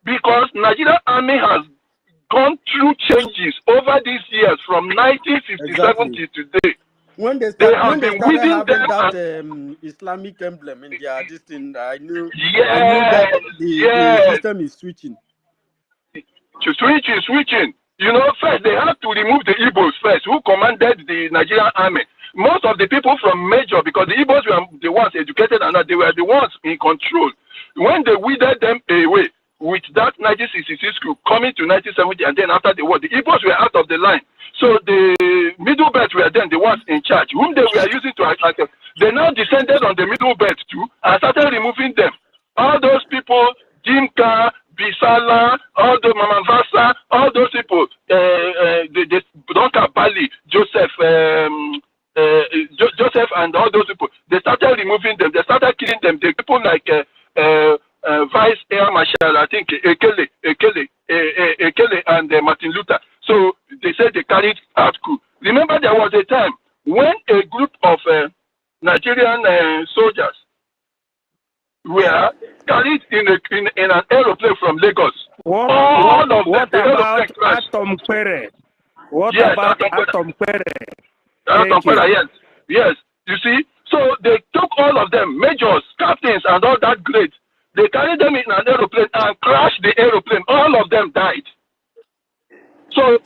Because Nigerian army has gone through changes over these years from 1957 to today. When they started having that Islamic emblem in their this thing, I knew that the system is switching. Switching. You know, first they have to remove the Igbos first, who commanded the Nigerian army. Most of the people from Major, because the Igbos were the ones educated and they were the ones in control. When they weeded them away with that 1966 coup coming to 1970, and then after the war, the Igbos were out of the line. So the middle belt were then the ones in charge, whom they were using to attack. They now descended on the middle belt too and started removing them. All those people, Jimka, Bisala, all the Mamavasa, all those people, the Donka Bali, Joseph and all those people, they started removing them. They started killing them. The people like Vice Air Marshal, I think, Ekele, and Martin Luther. So they said they carried out coup. Remember, there was a time when a group of Nigerian soldiers were carried in an aeroplane from Lagos. What about Atom Pere? What Yes, about Atom Pere? yes. Yes. You see, so they took all of them, majors, captains, and all that grade. They carried them in an aeroplane and crashed the aeroplane. All of them died. So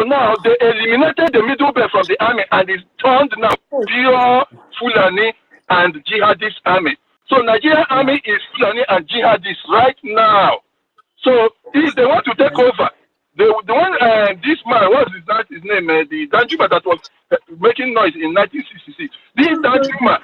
now they eliminated the middle belt from the army and it's turned now pure Fulani and jihadist army. So Nigerian army is Fulani and jihadist right now. So if they want to take over, the one this man, what's his name? The Danjuma that was making noise in 1966. This Danjuma,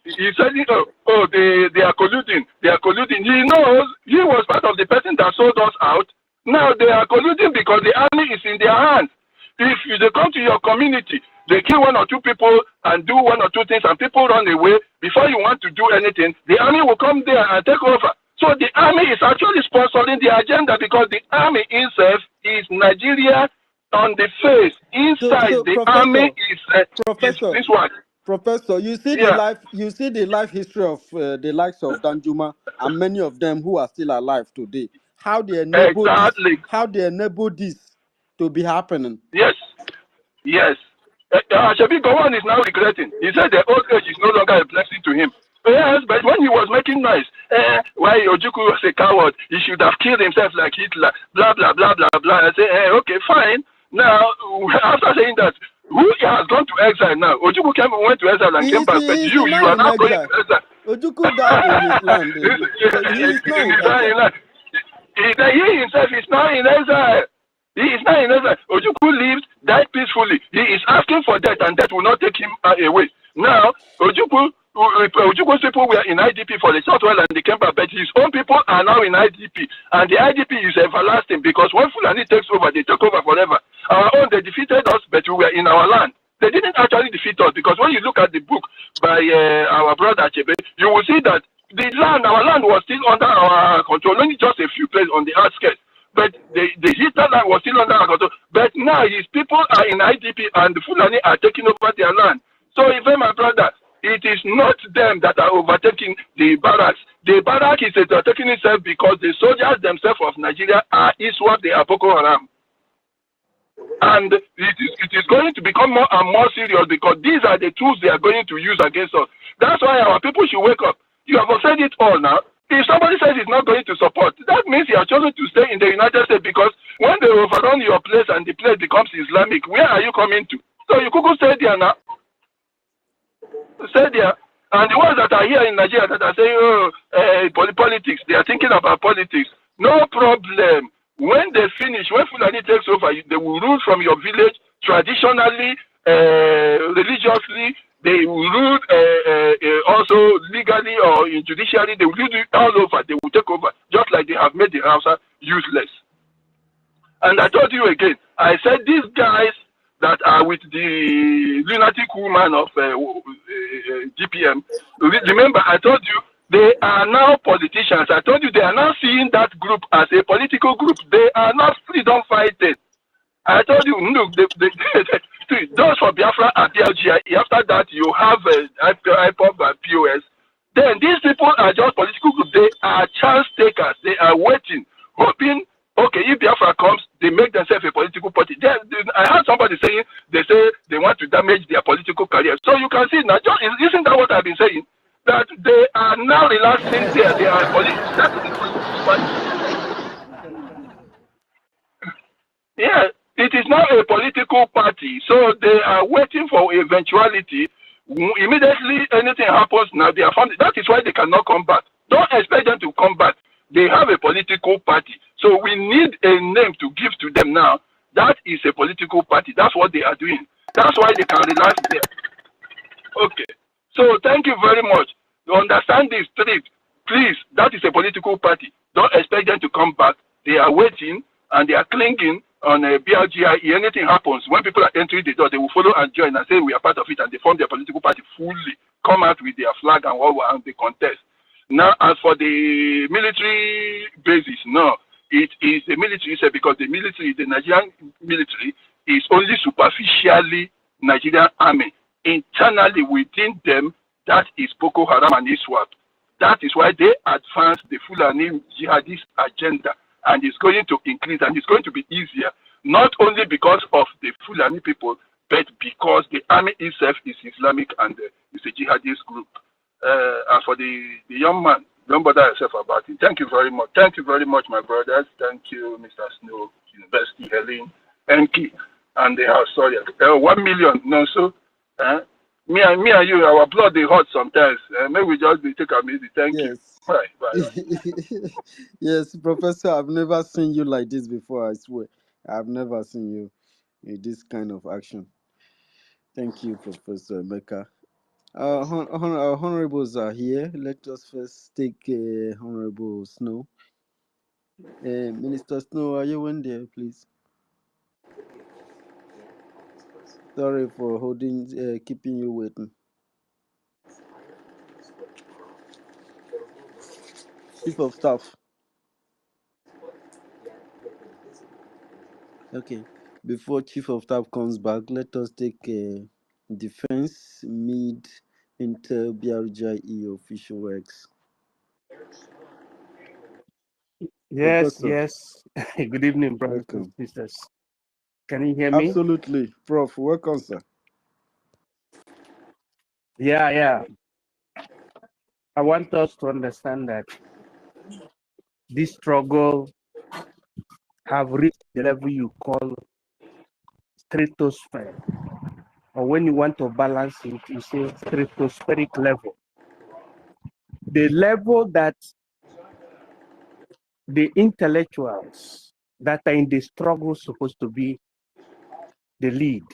he said, they are colluding. They are colluding. He knows he was part of the person that sold us out. Now they are colluding because the army is in their hands. If they come to your community, they kill one or two people and do one or two things, and people run away. Before you want to do anything, the army will come there and take over. So the army is actually sponsoring the agenda because the army itself is Nigeria on the face. Inside the army is this one. Professor, you see the life history of the likes of Danjuma and many of them who are still alive today. How they enable this to be happening. Yes. Shabi Gowon is now regretting. He said the old age is no longer a blessing to him. Yes, but when he was making noise, why Ojukwu was a coward, he should have killed himself like Hitler, blah, blah, blah, blah, blah. I say, okay, fine. Now, after saying that, who has gone to exile now? Ojukwu went to exile and came back, but you are not going to exile. Ojukwu died in his land. He himself is now in exile. He is now in exile. Ojukwu lived, died peacefully. He is asking for death, and death will not take him away. Now, Ojukwu Ojukwu people were in IDP for a short while and they came back, but his own people are now in IDP. And the IDP is everlasting because when Fulani takes over, they take over forever. Our own, they defeated us, but we were in our land. They didn't actually defeat us because when you look at the book by our brother Achebe, you will see that our land was still under our control, only just a few places on the outskirts. But the Hitler land was still under our control. But now his people are in IDP and the Fulani are taking over their land. So if my brother, it is not them that are overtaking the barracks. The barrack is overtaking itself because the soldiers themselves of Nigeria are ISWAP, they are Boko Haram. And it is going to become more and more serious because these are the tools they are going to use against us. That's why our people should wake up. You have said it all now. If somebody says he's not going to support, that means he has chosen to stay in the United States because when they overrun your place and the place becomes Islamic, where are you coming to? So you could stay there now. Stay there. And the ones that are here in Nigeria that are saying, politics, they are thinking about politics. No problem. When they finish, when Fulani takes over, they will rule from your village traditionally, religiously. They will rule also legally or judicially. They will do it all over. They will take over, just like they have made the Hausa useless. And I told you again, I said these guys that are with the lunatic woman of GPM, remember I told you, they are now politicians. I told you they are now seeing that group as a political group. They are not freedom fighters. I told you, look, those for Biafra and BRGIE. After that, you have IKOM and POS. Then these people are just political groups. They are chance takers. They are waiting, hoping, okay, if Biafra comes, they make themselves a political party. I heard somebody saying, they say they want to damage their political career. So you can see now, just, isn't that what I've been saying? That they are now relaxing there. They are yeah, it is now a political party. So they are waiting for eventuality. Immediately anything happens now, they are found. That is why they cannot come back. Don't expect them to come back. They have a political party. So we need a name to give to them now. That is a political party. That's what they are doing. That's why they can relax there. Okay. So thank you very much. To understand this, please, that is a political party. Don't expect them to come back. They are waiting and they are clinging on a BRGIE. Anything happens, when people are entering the door, they will follow and join and say we are part of it, and they form their political party fully, come out with their flag and all, and they contest. Now, as for the military basis, no, it is the military, because the military, the Nigerian military, is only superficially Nigerian army. Internally within them, that is Boko Haram and ISWAP. That is why they advance the Fulani jihadist agenda, and it's going to increase, and it's going to be easier. not only because of the Fulani people, but because the army itself is Islamic and it's a jihadist group. And for the young man, don't bother yourself about it. Thank you very much. Thank you very much, my brothers. Thank you, Mr. Snow, University, Helen, Enki, and the house. Sorry, 1 million. No, so me and you, our blood they hot sometimes. Maybe we just take a minute. Thank you. Yes. Bye. Bye. Yes, Professor, I've never seen you like this before, I swear. I've never seen you in this kind of action. Thank you, Professor Emeka. Our honorables are here. Let us first take Honorable Snow. Minister Snow, are you in there, please? Sorry for keeping you waiting. Chief of Staff. Okay. Before Chief of Staff comes back, let us take Defense, Mid, Intel, BRGIE official works. Yes, Professor. yes. Good evening, brothers and Welcome. sisters. Can you hear me? Absolutely. Prof, welcome, sir. Yeah. I want us to understand that this struggle have reached the level you call stratosphere. Or when you want to balance it, you say stratospheric level. The level that the intellectuals that are in the struggle supposed to be the lead.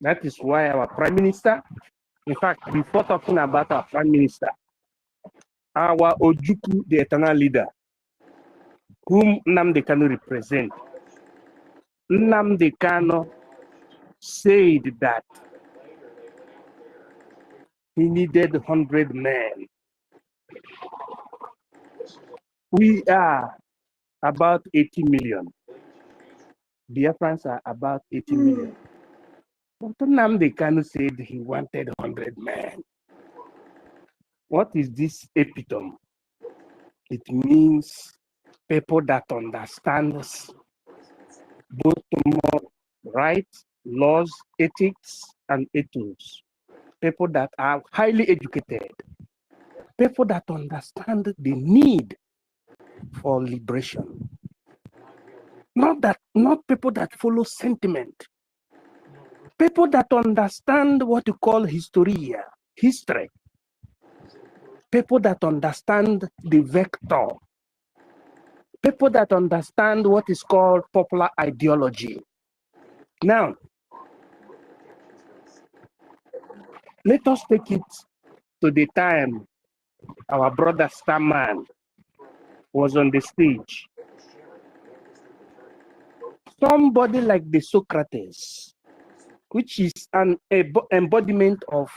That is why our Prime Minister, in fact, before talking about our Prime Minister, our Ojukwu, the eternal leader, whom Nnamdi Kanu represent, Nnamdi Kanu said that he needed 100 men. We are about 80 million. Biafrans are about 80 million. But Nnamdi Kanu said he wanted 100 men. What is this epitome? It means people that understands both moral rights, laws, ethics, and ethos. People that are highly educated. People that understand the need for liberation. Not people that follow sentiment. People that understand what you call history. People that understand the vector. People that understand what is called popular ideology. Now, let us take it to the time our brother Starman was on the stage. Somebody like the Socrates, which is an embodiment of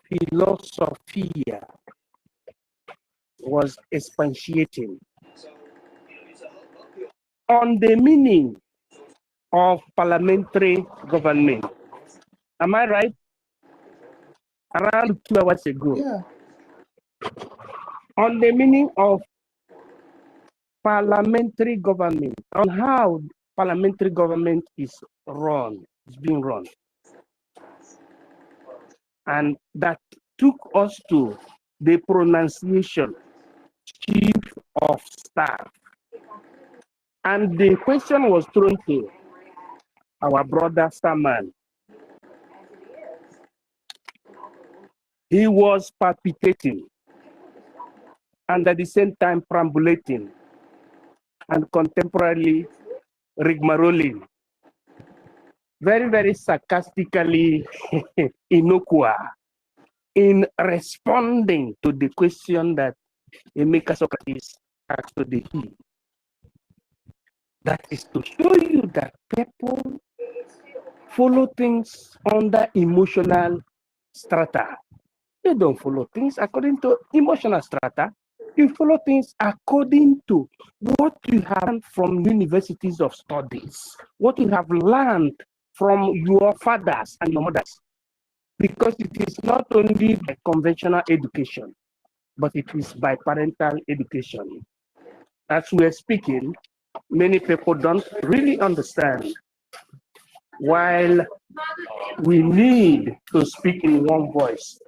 philosophy, was expatiating on the meaning of parliamentary government. Am I right? Around 2 hours ago. Yeah. On the meaning of parliamentary government, on how parliamentary government is being run. And that took us to the pronunciation, Chief of Staff. And the question was thrown to our brother Saman. He was palpitating and at the same time perambulating and contemporarily rigmaroling. Very, very sarcastically innocua in responding to the question that Emeka Socrates asked to the he. That is to show you that people follow things under emotional strata. You don't follow things according to emotional strata. You follow things according to what you have learned from universities of studies, what you have learned from your fathers and your mothers. Because it is not only by conventional education, but it is by parental education. As we are speaking, many people don't really understand. While we need to speak in one voice,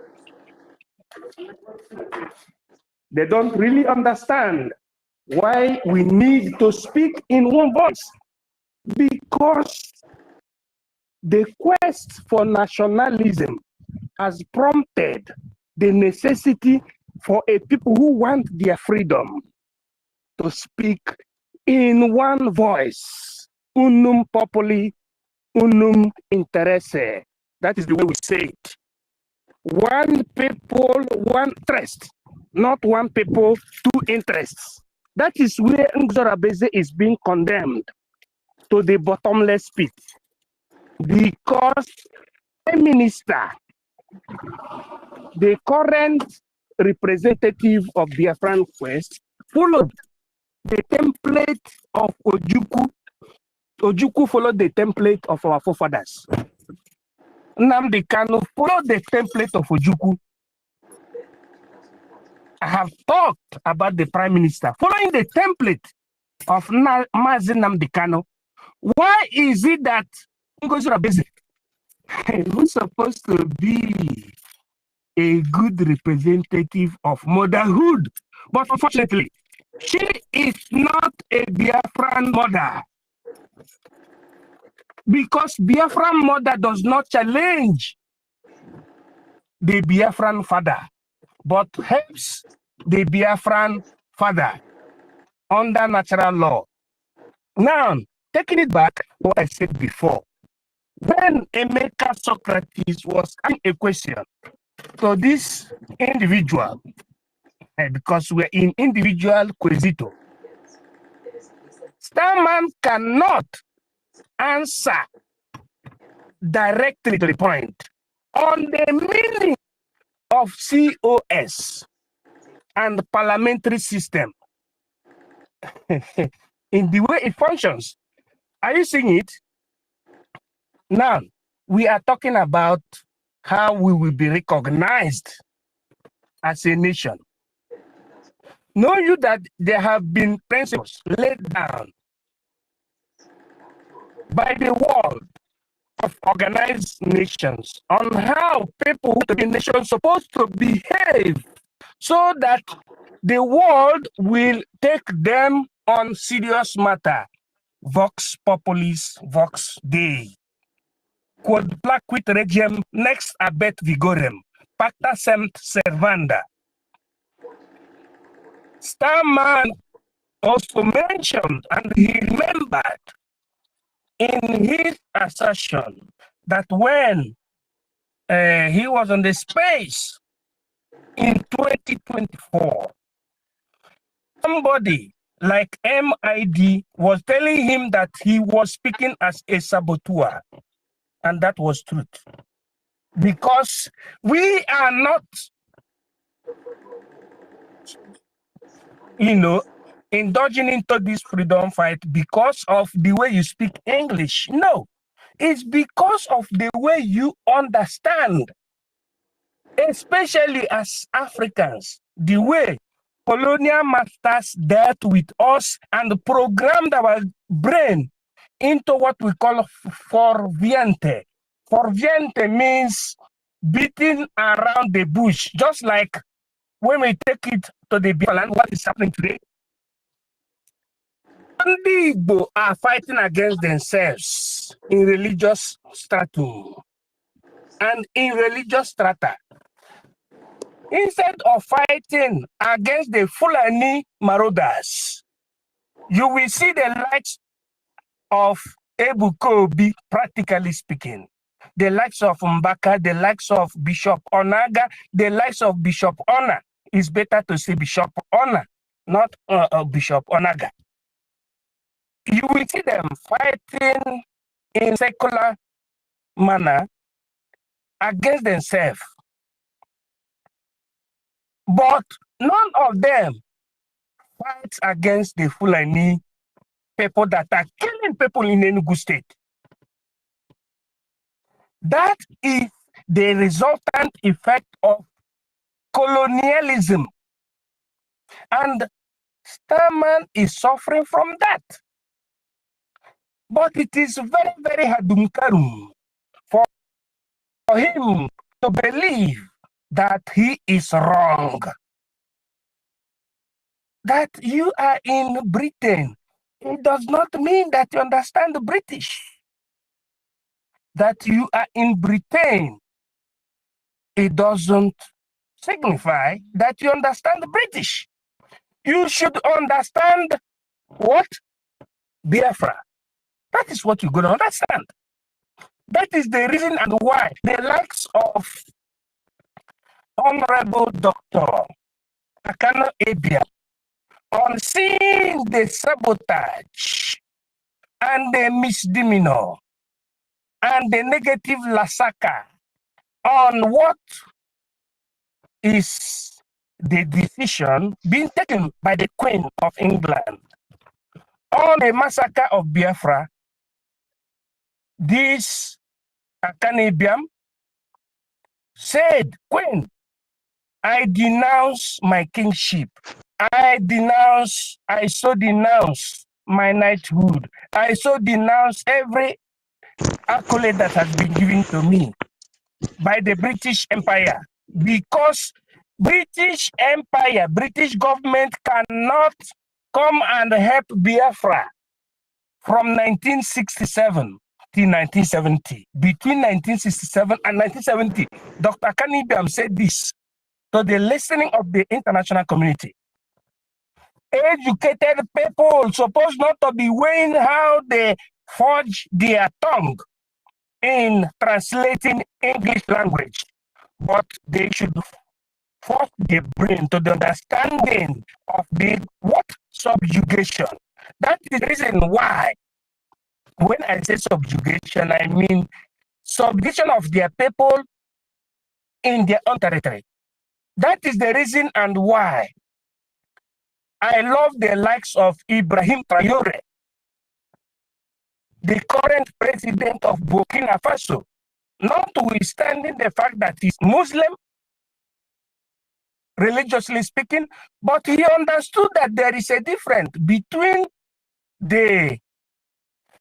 they don't really understand why we need to speak in one voice. Because the quest for nationalism has prompted the necessity for a people who want their freedom to speak in one voice. Unum populi, unum interesse. That is the way we say it. One people, one interest. Not one people, two interests. That is where NGOZI is being condemned to the bottomless pit. Because Prime Minister, the current representative of Biafran Quest, followed the template of Ojukwu. Ojukwu followed the template of our forefathers. Nnamdi Kanu followed the template of Ojukwu. I have talked about the Prime Minister following the template of Mazi Nnamdi Kanu. Why is it that NGOZI, who's supposed to be a good representative of motherhood, but unfortunately, she is not a Biafran mother, because Biafran mother does not challenge the Biafran father, but helps the Biafran father under natural law. Now, taking it back, what I said before, when Emeka Socrates was asking a question to this individual, because we're in individual quesito, Starman cannot answer directly to the point on the meaning of COS and parliamentary system in the way it functions. Are you seeing it? Now, we are talking about how we will be recognized as a nation. Know you that there have been principles laid down by the world of organized nations on how people who the nation are supposed to behave so that the world will take them on serious matter. Vox populis, vox dei. Quod placuit regem next abet vigorem. Pacta semt servanda. Starman also mentioned, and he remembered in his assertion that when he was on the space in 2024, somebody like MID was telling him that he was speaking as a saboteur, and that was truth. Because we are not, indulging into this freedom fight because of the way you speak English. No, it's because of the way you understand, especially as Africans, the way colonial masters dealt with us and programmed our brain into what we call forviente. Forviente means beating around the bush, just like when we take it to the Biafra land, what is happening today? The Igbo are fighting against themselves in religious stratum and in religious strata. Instead of fighting against the Fulani marauders, you will see the likes of Ebukobi, practically speaking, the likes of Mbaka, the likes of Bishop Onaga, the likes of Bishop Ona. It's better to say Bishop Ona, not Bishop Onaga. You will see them fighting in secular manner against themselves. But none of them fights against the Fulani people that are killing people in Enugu State. That is the resultant effect of colonialism. And Starman is suffering from that. But it is very, very hadumkarum for him to believe that he is wrong. That you are in Britain, it does not mean that you understand the British. That you are in Britain, it doesn't signify that you understand the British. You should understand what? Biafra. That is what you're going to understand. That is the reason and why the likes of Honorable Dr. Akano Ebiam, on seeing the sabotage and the misdemeanor and the negative lasaka on what is the decision being taken by the Queen of England on the massacre of Biafra, this Akano Ebiam said, Queen, I denounce my kingship. I so denounce my knighthood. I so denounce every accolade that has been given to me by the British Empire, because British Empire, British government cannot come and help Biafra from 1967 till 1970. Between 1967 and 1970, Dr. Akano Ebiam said this to the listening of the international community. Educated people supposed not to be weighing how they forge their tongue in translating English language, but they should force their brain to the understanding of the what? Subjugation. That is the reason why when I say subjugation, I mean subjugation of their people in their own territory. That is the reason and why I love the likes of Ibrahim Traore, the current president of Burkina Faso, notwithstanding the fact that he's Muslim, religiously speaking, but he understood that there is a difference between the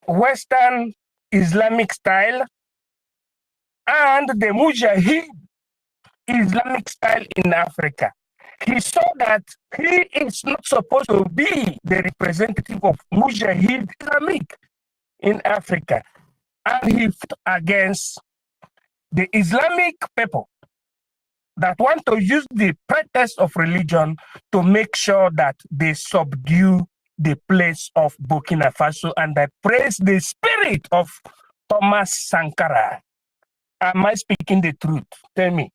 Western Islamic style and the Mujahid Islamic style in Africa. He saw that he is not supposed to be the representative of Mujahid Islamic in Africa. And he fought against the Islamic people that want to use the pretext of religion to make sure that they subdue the place of Burkina Faso. And I praise the spirit of Thomas Sankara. Am I speaking the truth? Tell me.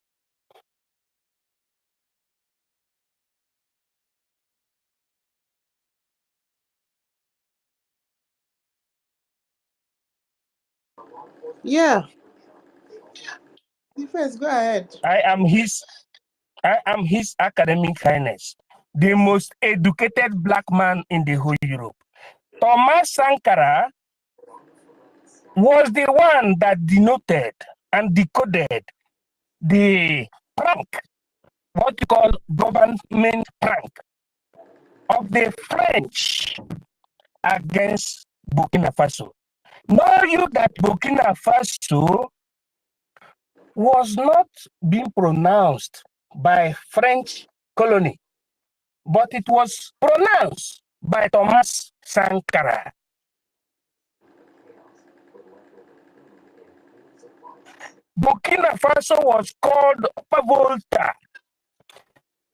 Yeah. First, go ahead. I am his academic highness, the most educated black man in the whole Europe. Thomas Sankara was the one that denoted and decoded the prank, what you call government prank of the French against Burkina Faso. Know you that Burkina Faso was not being pronounced by French colony, but it was pronounced by Thomas Sankara. Burkina Faso was called Upper Volta.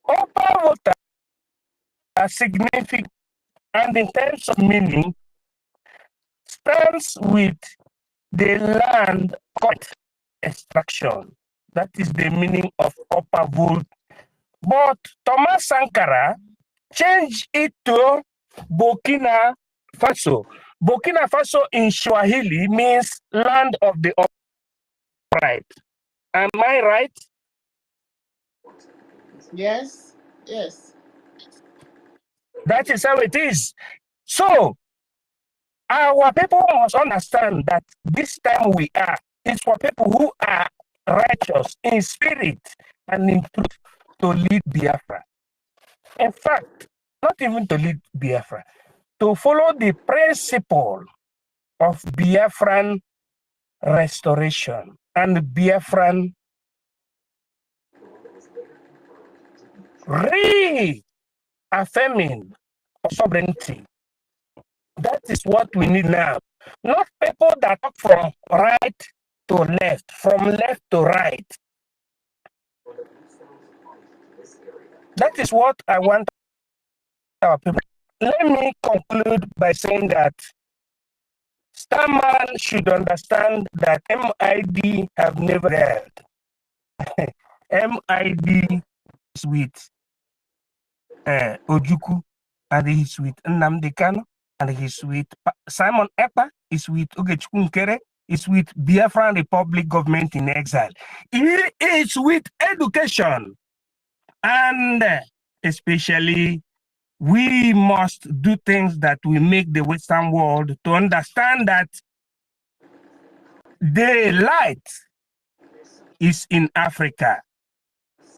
Upper Volta is significant and in terms of meaning stands with the land of extraction. That is the meaning of Upper Volta. But Thomas Sankara changed it to Burkina Faso. Burkina Faso in Swahili means land of the upright. Am I right? Yes, yes. That is how it is. So, our people must understand that this time we are is for people who are righteous in spirit and in truth to lead Biafra. In fact, not even to lead Biafra, to follow the principle of Biafran restoration and Biafran reaffirming of sovereignty. That is what we need now. Not people that talk from right to left, from left to right. That is what I want our people. Let me conclude by saying that Starman should understand that MID have never heard. MID is with Ojuku, and he's with Nnamdi Kanu, and he's with Simon Ekpa, is with Ogechukwu Nkere, is with Biafran Republic government in exile. He is with education, and especially we must do things that will make the Western world to understand that the light is in Africa.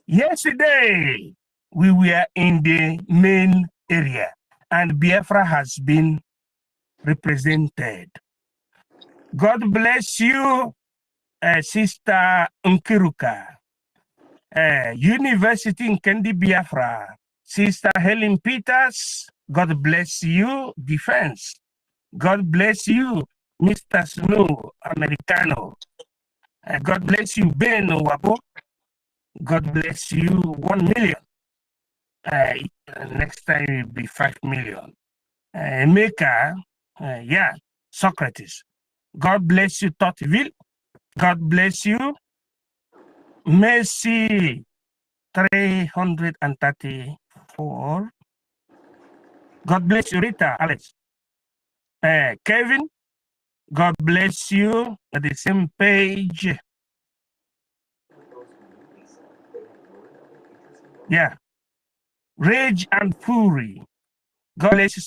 Yesterday, we were in the main area, and Biafra has been represented. God bless you, Sister Nkiruka. University in Kendi Biafra. Sister Helen Peters, God bless you, Defense. God bless you, Mr. Snow, Americano. God bless you, Ben Wabo. God bless you, 1 million. Next time it will be 5 million. Emeka, yeah, Socrates. God bless you, Totville. God bless you. Mercy, 334. God bless you, Rita, Alex. Kevin, God bless you. At the same page. Yeah. Rage and Fury. God bless you,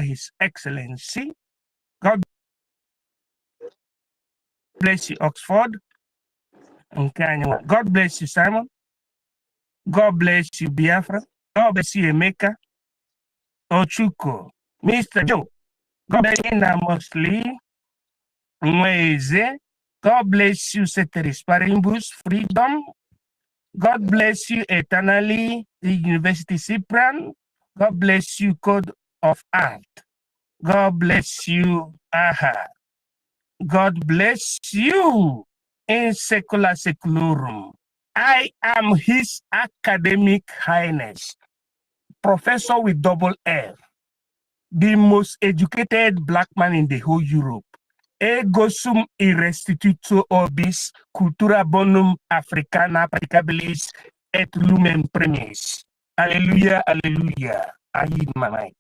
His Excellency. God bless you, Oxford. God bless you, Simon. God bless you, Biafra. God bless you, Emeka. Ochuko. Mr. Joe. God bless you, Namosli. Mweze. God bless you, Ceteris Parimbus. Freedom. God bless you eternally, the University Cyprian. God bless you, Code of Art. God bless you, Aha. God bless you, in Secula Secularum. I am His Academic Highness, Professor with double F, the most educated black man in the whole Europe. Ego sum irrestituto orbis, cultura bonum africana praticabilis et lumen premis. Hallelujah, hallelujah. I heed my mic.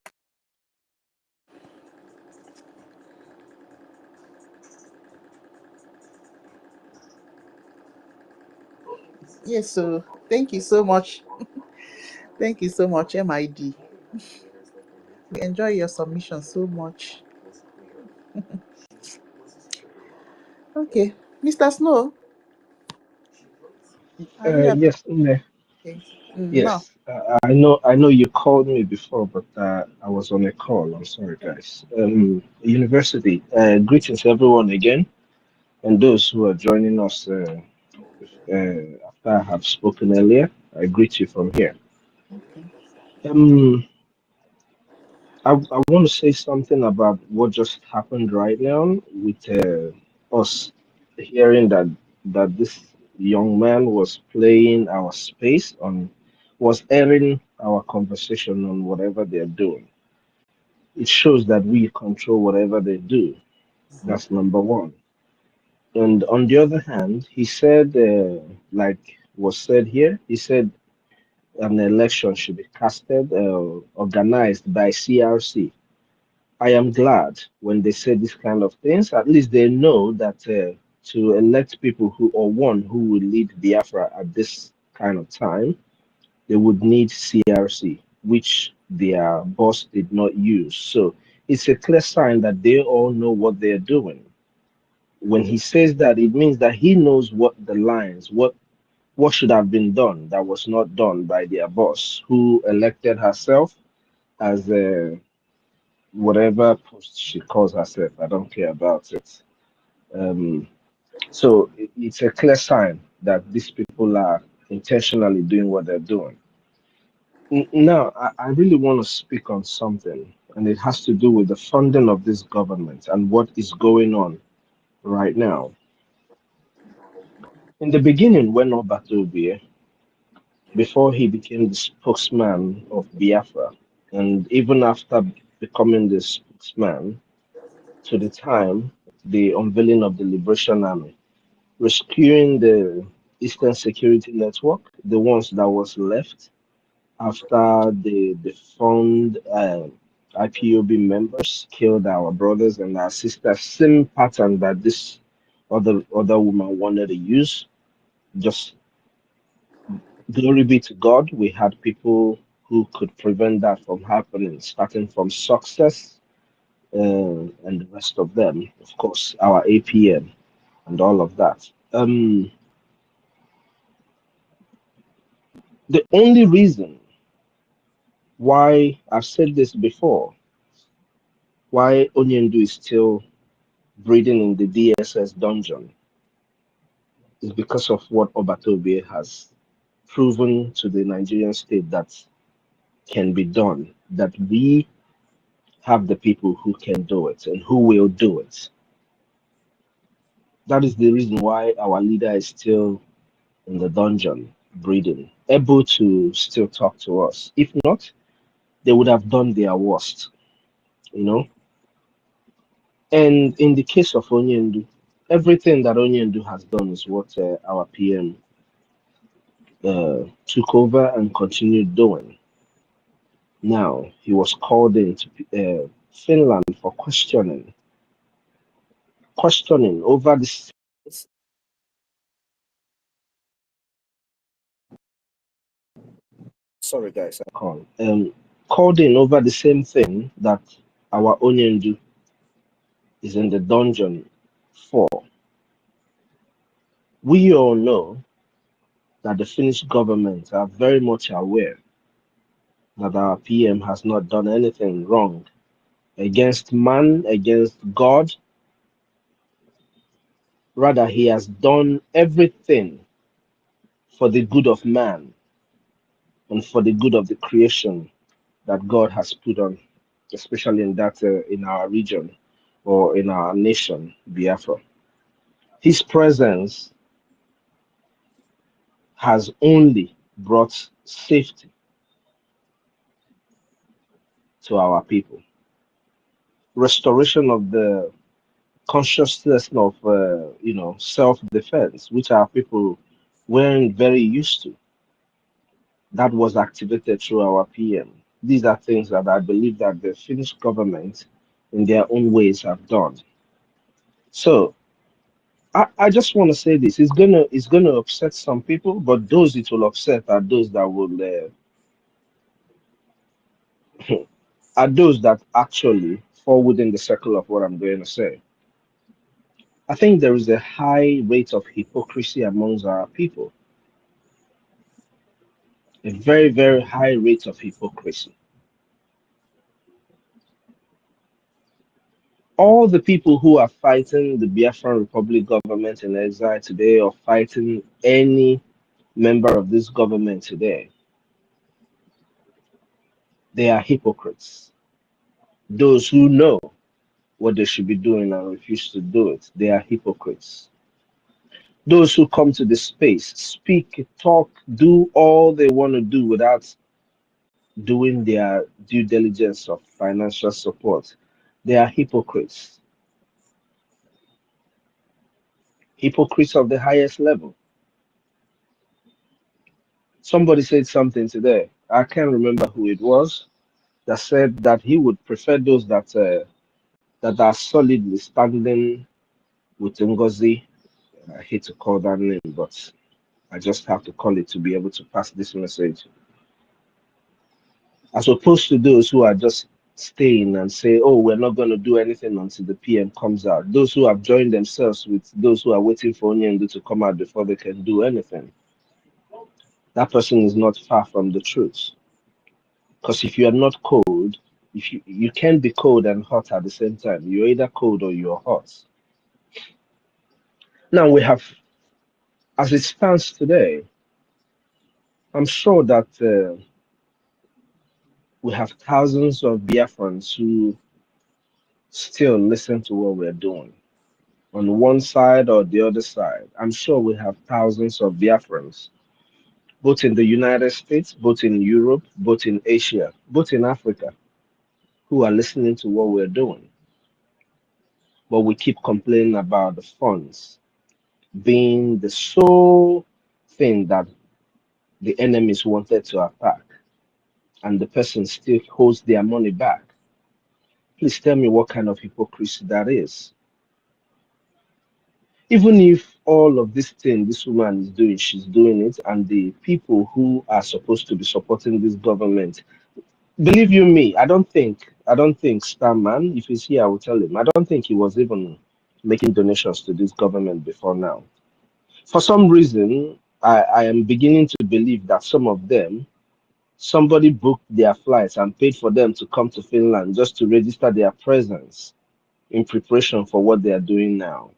Yes, so thank you so much. Thank you so much, MID. We enjoy your submission so much. Okay, Mr. Snow, are you Yes, Nne. okay? No. Yes. I know you called me before, but I was on a call. I'm sorry, guys. University. Greetings, everyone, again, and those who are joining us after I have spoken earlier. I greet you from here. I want to say something about what just happened right now with us hearing that this young man was playing our space was airing our conversation on whatever they're doing. It shows that we control whatever they do. That's number one. And on the other hand, he said, like was said here, he said an election should be casted, organized by CRC. I am glad when they say these kind of things. At least they know that to elect people who, or one who will lead Biafra at this kind of time, they would need CRC, which their boss did not use. So it's a clear sign that they all know what they're doing. When he says that, it means that he knows what the lines, what should have been done that was not done by their boss, who elected herself as whatever post she calls herself. I don't care about it. Um, so it's a clear sign that these people are intentionally doing what they're doing. Now, I really want to speak on something, and it has to do with the funding of this government and what is going on right now. In the beginning, when Obatobi, before he became the spokesman of Biafra, and even after becoming the spokesman, to the time the unveiling of the Liberation Army, rescuing the Eastern Security Network, the ones that was left after the fund IPOB members killed our brothers and our sisters, same pattern that this other woman wanted to use. Just glory be to God, we had people who could prevent that from happening, starting from Success and the rest of them. Of course, our APM and all of that. The only reason why I've said this before, why Onyendu is still breeding in the DSS dungeon is because of what Obatobe has proven to the Nigerian state that can be done, that we have the people who can do it and who will do it. That is the reason why our leader is still in the dungeon breeding, able to still talk to us. If not, they would have done their worst, you know. And in the case of Onyendu, everything that Onyendu has done is what our PM took over and continued doing. Now, he was called into Finland for questioning over this. Sorry, guys, I called. Called in over the same thing that our Onyendu is in the dungeon for. We all know that the Finnish government are very much aware that our PM has not done anything wrong against man, against God. Rather, he has done everything for the good of man and for the good of the creation that God has put on, especially in that in our region or in our nation, Biafra. His presence has only brought safety to our people, restoration of the consciousness of self-defense, which our people weren't very used to. That was activated through our PM. These are things that I believe that the Finnish government, in their own ways, have done. So I just want to say this: it's gonna upset some people, but those it will upset are those that will are those that actually fall within the circle of what I'm going to say. I think there is a high rate of hypocrisy amongst our people, a very, very high rate of hypocrisy. All the people who are fighting the Biafran Republic government in exile today or fighting any member of this government today, they are hypocrites. Those who know what they should be doing and refuse to do it, they are hypocrites. Those who come to the space, speak, talk, do all they want to do without doing their due diligence of financial support, they are hypocrites. Hypocrites of the highest level. Somebody said something today. I can't remember who it was that said that he would prefer those that are solidly standing with NGOZI. I hate to call that name, but I just have to call it to be able to pass this message. As opposed to those who are just staying and say, oh, we're not going to do anything until the PM comes out. Those who have joined themselves with those who are waiting for Onyendu to come out before they can do anything. That person is not far from the truth. Because if you are not cold, If you can't be cold and hot at the same time, you're either cold or you're hot. Now we have, as it stands today, I'm sure that we have thousands of Biafrans who still listen to what we're doing on one side or the other side. I'm sure we have thousands of Biafrans, both in the United States, both in Europe, both in Asia, both in Africa, who are listening to what we're doing. But we keep complaining about the funds being the sole thing that the enemies wanted to attack, and the person still holds their money back. Please tell me what kind of hypocrisy that is. Even if all of this thing this woman is doing, she's doing it, and the people who are supposed to be supporting this government, believe you me, I don't think Starman, if he's here, I will tell him. I don't think he was even making donations to this government before now. For some reason, I am beginning to believe that some of them, somebody booked their flights and paid for them to come to Finland just to register their presence in preparation for what they are doing now,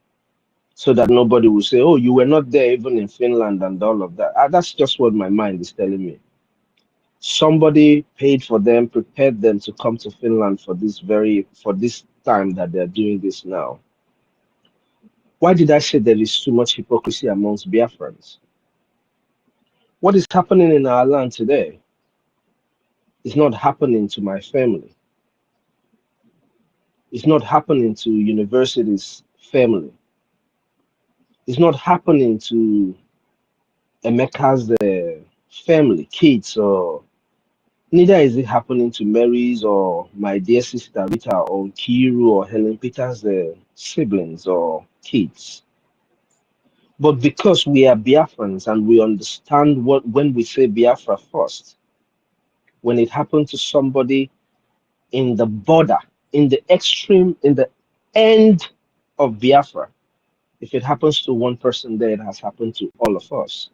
so that nobody will say, oh, you were not there even in Finland and all of that. That's just what my mind is telling me. Somebody paid for them, prepared them to come to Finland for this time that they're doing this now. Why did I say there is too much hypocrisy amongst Biafrans? What is happening in our land today is not happening to my family. It's not happening to university's family. It's not happening to Emeka's family, kids, or neither is it happening to Mary's or my dear sister Rita or Kiru or Helen Peter's siblings or kids. But because we are Biafrans and we understand what when we say Biafra first, when it happened to somebody in the border, in the extreme, in the end of Biafra, if it happens to one person there, it has happened to all of us.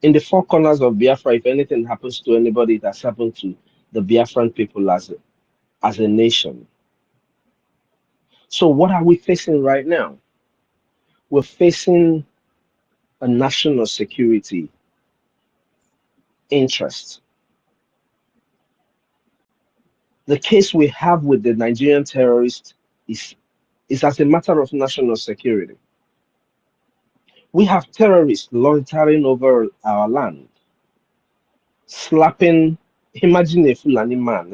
In the four corners of Biafra, if anything happens to anybody, it has happened to the Biafran people as a nation. So what are we facing right now? We're facing a national security interest. The case we have with the Nigerian terrorists is as a matter of national security. We have terrorists loitering over our land, slapping. Imagine a Fulani man,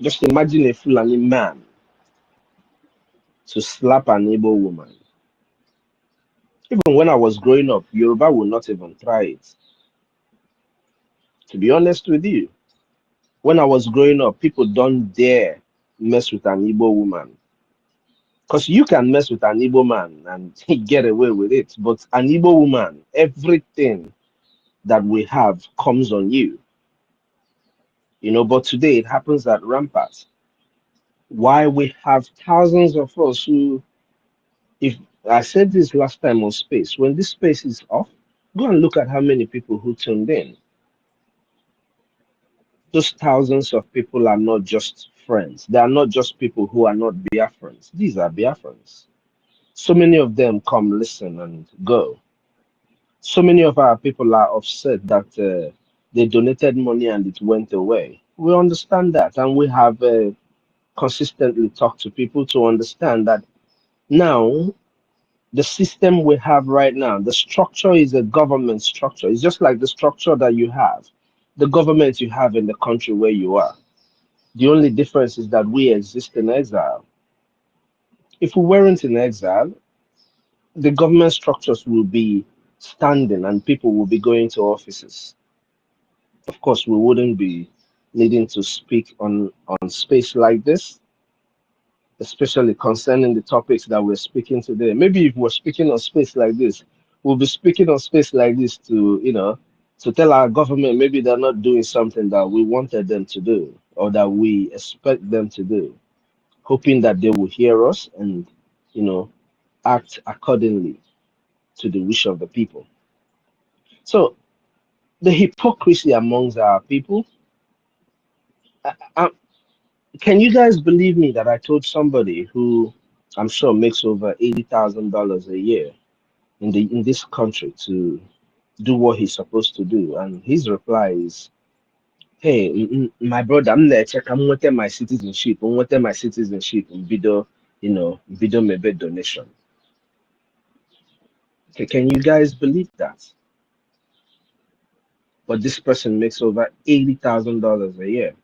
just imagine a Fulani man to slap an Igbo woman. Even when I was growing up, Yoruba would not even try it. To be honest with you, when I was growing up, people don't dare mess with an Igbo woman. Because you can mess with an Igbo man and get away with it. But an Igbo woman, everything that we have comes on you. But today it happens at rampart. Why we have thousands of us who, if I said this last time on Space, when this space is off, go and look at how many people who tuned in. Those thousands of people are not just friends. They are not just people who are not Biafrans. These are Biafrans. So many of them come, listen, and go. So many of our people are upset that they donated money and it went away. We understand that, and we have consistently talked to people to understand that now the system we have right now, the structure is a government structure. It's just like the structure that you have, the government you have in the country where you are. The only difference is that we exist in exile. If we weren't in exile, the government structures will be standing and people will be going to offices. Of course, we wouldn't be needing to speak on space like this, especially concerning the topics that we're speaking today. Maybe if we're speaking on space like this, we'll be speaking on space like this to tell our government maybe they're not doing something that we wanted them to do or that we expect them to do, hoping that they will hear us and, act accordingly to the wish of the people. So the hypocrisy amongst our people. I, can you guys believe me that I told somebody who I'm sure makes over $80,000 a year in this country to do what he's supposed to do, and his reply is, "Hey, my brother, I'm there. Check. I'm with my citizenship. I'm with my citizenship in video, video maybe donation." Okay, can you guys believe that? But this person makes over $80,000 a year.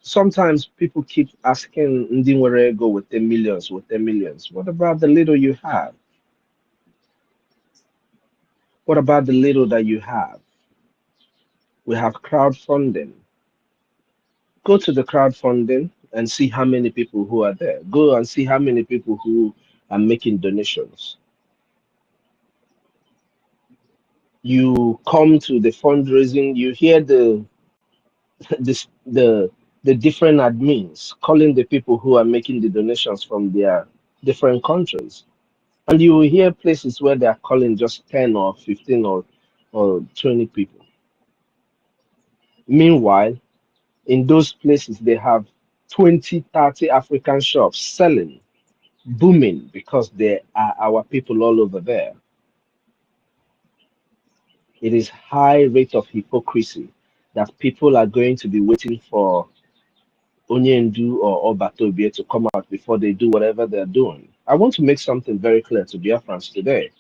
Sometimes people keep asking Ndi nwere go with the millions, with the millions. What about the little you have? What about the little that you have? We have crowdfunding. Go to the crowdfunding and see how many people who are there. Go and see how many people who are making donations. You come to the fundraising, you hear this the different admins calling the people who are making the donations from their different countries. And you will hear places where they are calling just 10 or 15 or 20 people. Meanwhile, in those places, they have 20, 30 African shops selling, booming, because there are our people all over there. It is high rate of hypocrisy that people are going to be waiting for Onyendu or Obatobie to come out before they do whatever they're doing. I want to make something very clear to Biafrans today.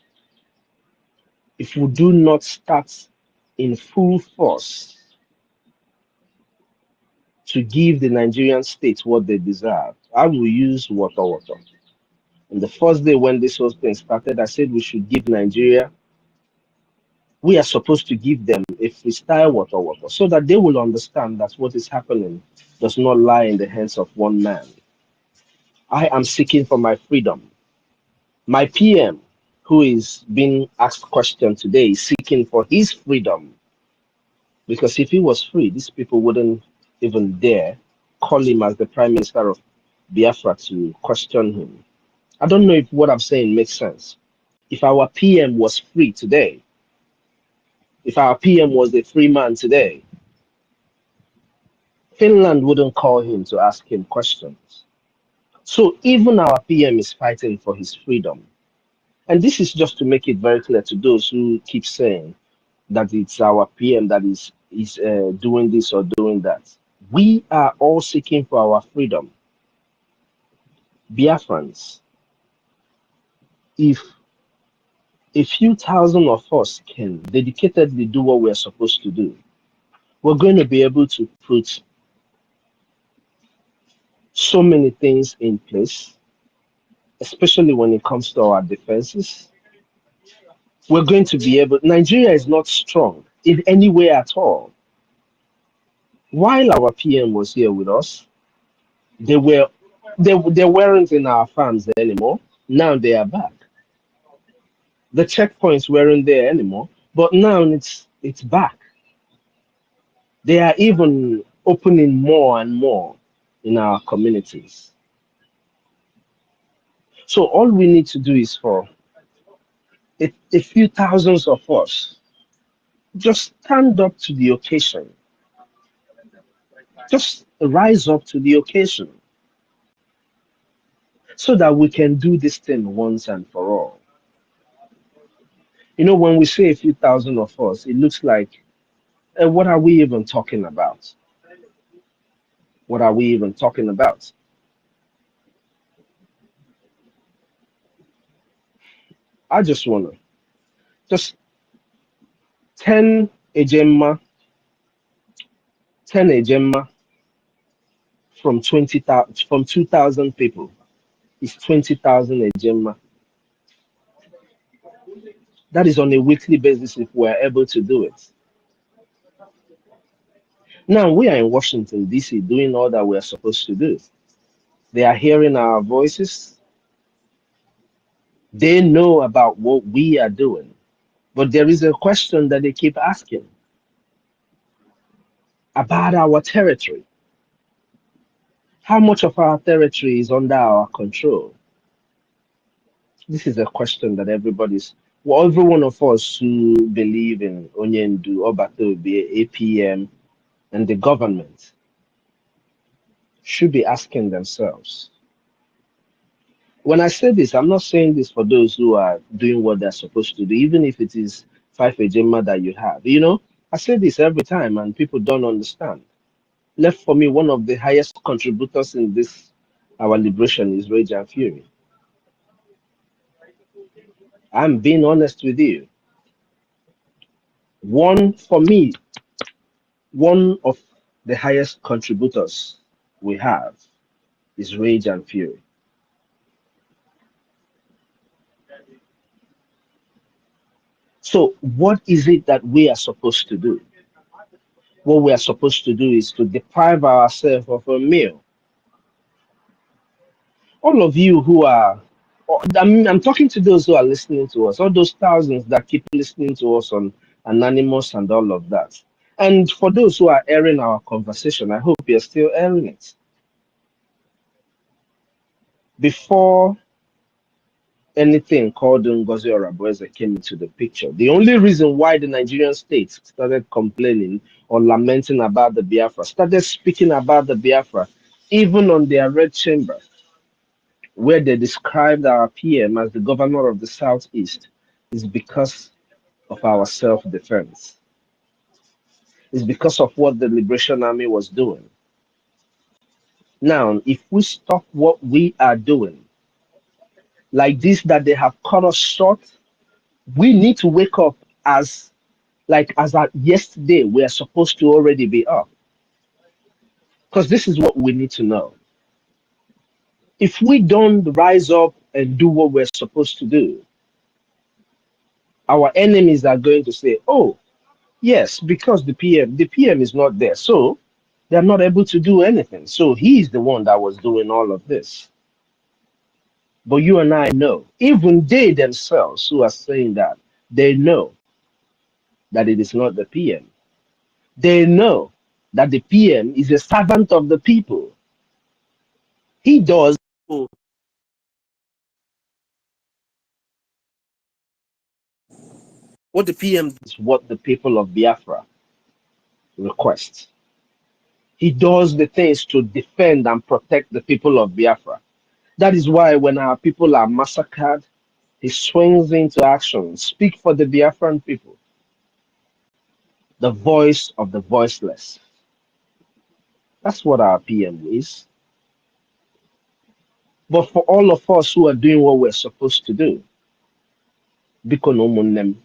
If we do not start in full force to give the Nigerian state what they deserve, I will use water. And the first day when this whole thing started, I said we should give Nigeria, we are supposed to give them a freestyle water so that they will understand that what is happening does not lie in the hands of one man. I am seeking for my freedom. My PM, who is being asked question today, is seeking for his freedom. Because if he was free, these people wouldn't even dare call him as the Prime Minister of Biafra to question him. I don't know if what I'm saying makes sense. If our PM was free today, if our PM was a free man today, Finland wouldn't call him to ask him questions. So even our PM is fighting for his freedom. And this is just to make it very clear to those who keep saying that it's our PM that is doing this or doing that. We are all seeking for our freedom. Biafrans, if a few thousand of us can dedicatedly do what we're supposed to do, we're going to be able to put so many things in place, especially when it comes to our defenses. We're going to be able, Nigeria is not strong in any way at all. While our PM was here with us, they weren't in our farms anymore. Now they are back. The checkpoints weren't there anymore, but now it's back. They are even opening more and more in our communities. So all we need to do is for a few thousands of us just stand up to the occasion. Just rise up to the occasion so that we can do this thing once and for all. When we say a few thousand of us, it looks like, what are we even talking about? What are we even talking about? I just want to, just 10 Ejemma, 10 Ejemma from 20,000, from 2,000 people is 20,000 Ejemma. That is on a weekly basis if we're able to do it. Now we are in Washington, D.C. doing all that we're supposed to do. They are hearing our voices. They know about what we are doing. But there is a question that they keep asking about our territory. How much of our territory is under our control? This is a question that everybody's Well, every one of us who believe in Onyendu, Obatobe, APM, and the government should be asking themselves. When I say this, I'm not saying this for those who are doing what they're supposed to do, even if it is 5 agenda that you have. You know, I say this every time and people don't understand. Left for me, one of the highest contributors in this, our liberation, is Rage and Fury. I'm being honest with you. For me, one of the highest contributors we have is Rage and Fury. So what is it that we are supposed to do? What we are supposed to do is to deprive ourselves of a meal. All of you who are, I'm talking to those who are listening to us, all those thousands that keep listening to us on Anonymous and all of that. And for those who are airing our conversation, I hope you're still airing it. Before anything called NGOZI or Abueze came into the picture, the only reason why the Nigerian state started complaining or lamenting about the Biafra, started speaking about the Biafra, even on their red chamber, where they described our PM as the governor of the Southeast, is because of our self-defense. It's because of what the Liberation Army was doing. Now, if we stop what we are doing, like this, that they have cut us short, we need to wake up as at yesterday, we are supposed to already be up. Because this is what we need to know. If we don't rise up and do what we're supposed to do, our enemies are going to say, oh, yes, because the PM is not there. So they're not able to do anything. So he's the one that was doing all of this. But you and I know, even they themselves who are saying that, they know that it is not the PM. They know that the PM is a servant of the people. He does what the PM is, what the people of Biafra request. He does the things to defend and protect the people of Biafra. That is why when our people are massacred, he swings into action. Speak for the Biafran people, the voice of the voiceless. That's what our PM is. But for all of us who are doing what we're supposed to do, biko na ụmụnne m,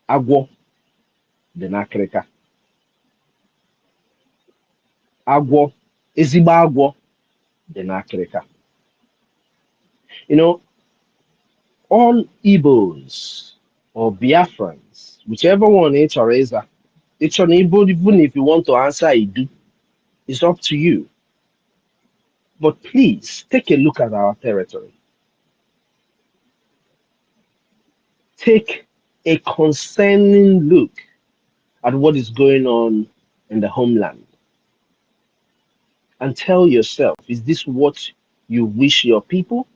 agwọ dị n'akịrịka. Agwọ, ezigbo agwọ dị n'akịrịka. You know, all Igbos or Biafrans, whichever one is, even if you want to answer Idu, it's up to you. But please take a look at our territory. Take a concerning look at what is going on in the homeland and tell yourself, is this what you wish your people?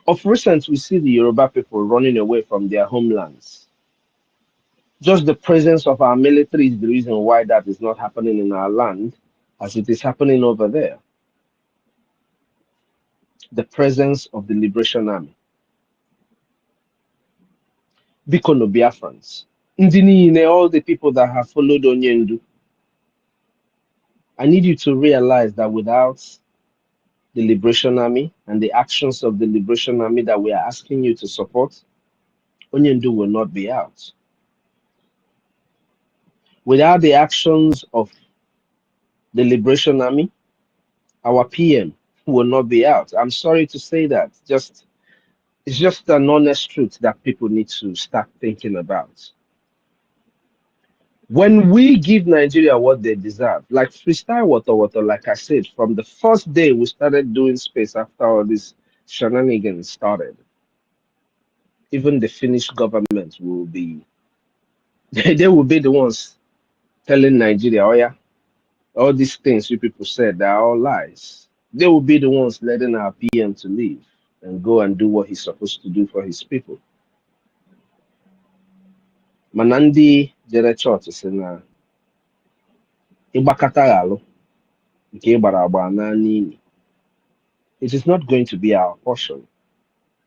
Of recent, we see the Yoruba people running away from their homelands. Just the presence of our military is the reason why that is not happening in our land as it is happening over there. The presence of the Liberation Army. Bikono Biafrans. Ndini, all the people that have followed Onyendu. I need you to realize that without the Liberation Army and the actions of the Liberation Army that we are asking you to support, Onyendu will not be out. Without the actions of the Liberation Army, our PM will not be out. I'm sorry to say that. It's just an honest truth that people need to start thinking about. When we give Nigeria what they deserve, like freestyle water, like I said, from the first day we started doing space after all this shenanigans started, even the Finnish government will be, they will be the ones telling Nigeria, oh yeah, all these things you people said, they're all lies. They will be the ones letting our PM to leave. and go and do what he's supposed to do for his people. Manandi jere church sị na ịgbakọta ghalụ nke ịgbara agba na n'ili. It is not going to be our portion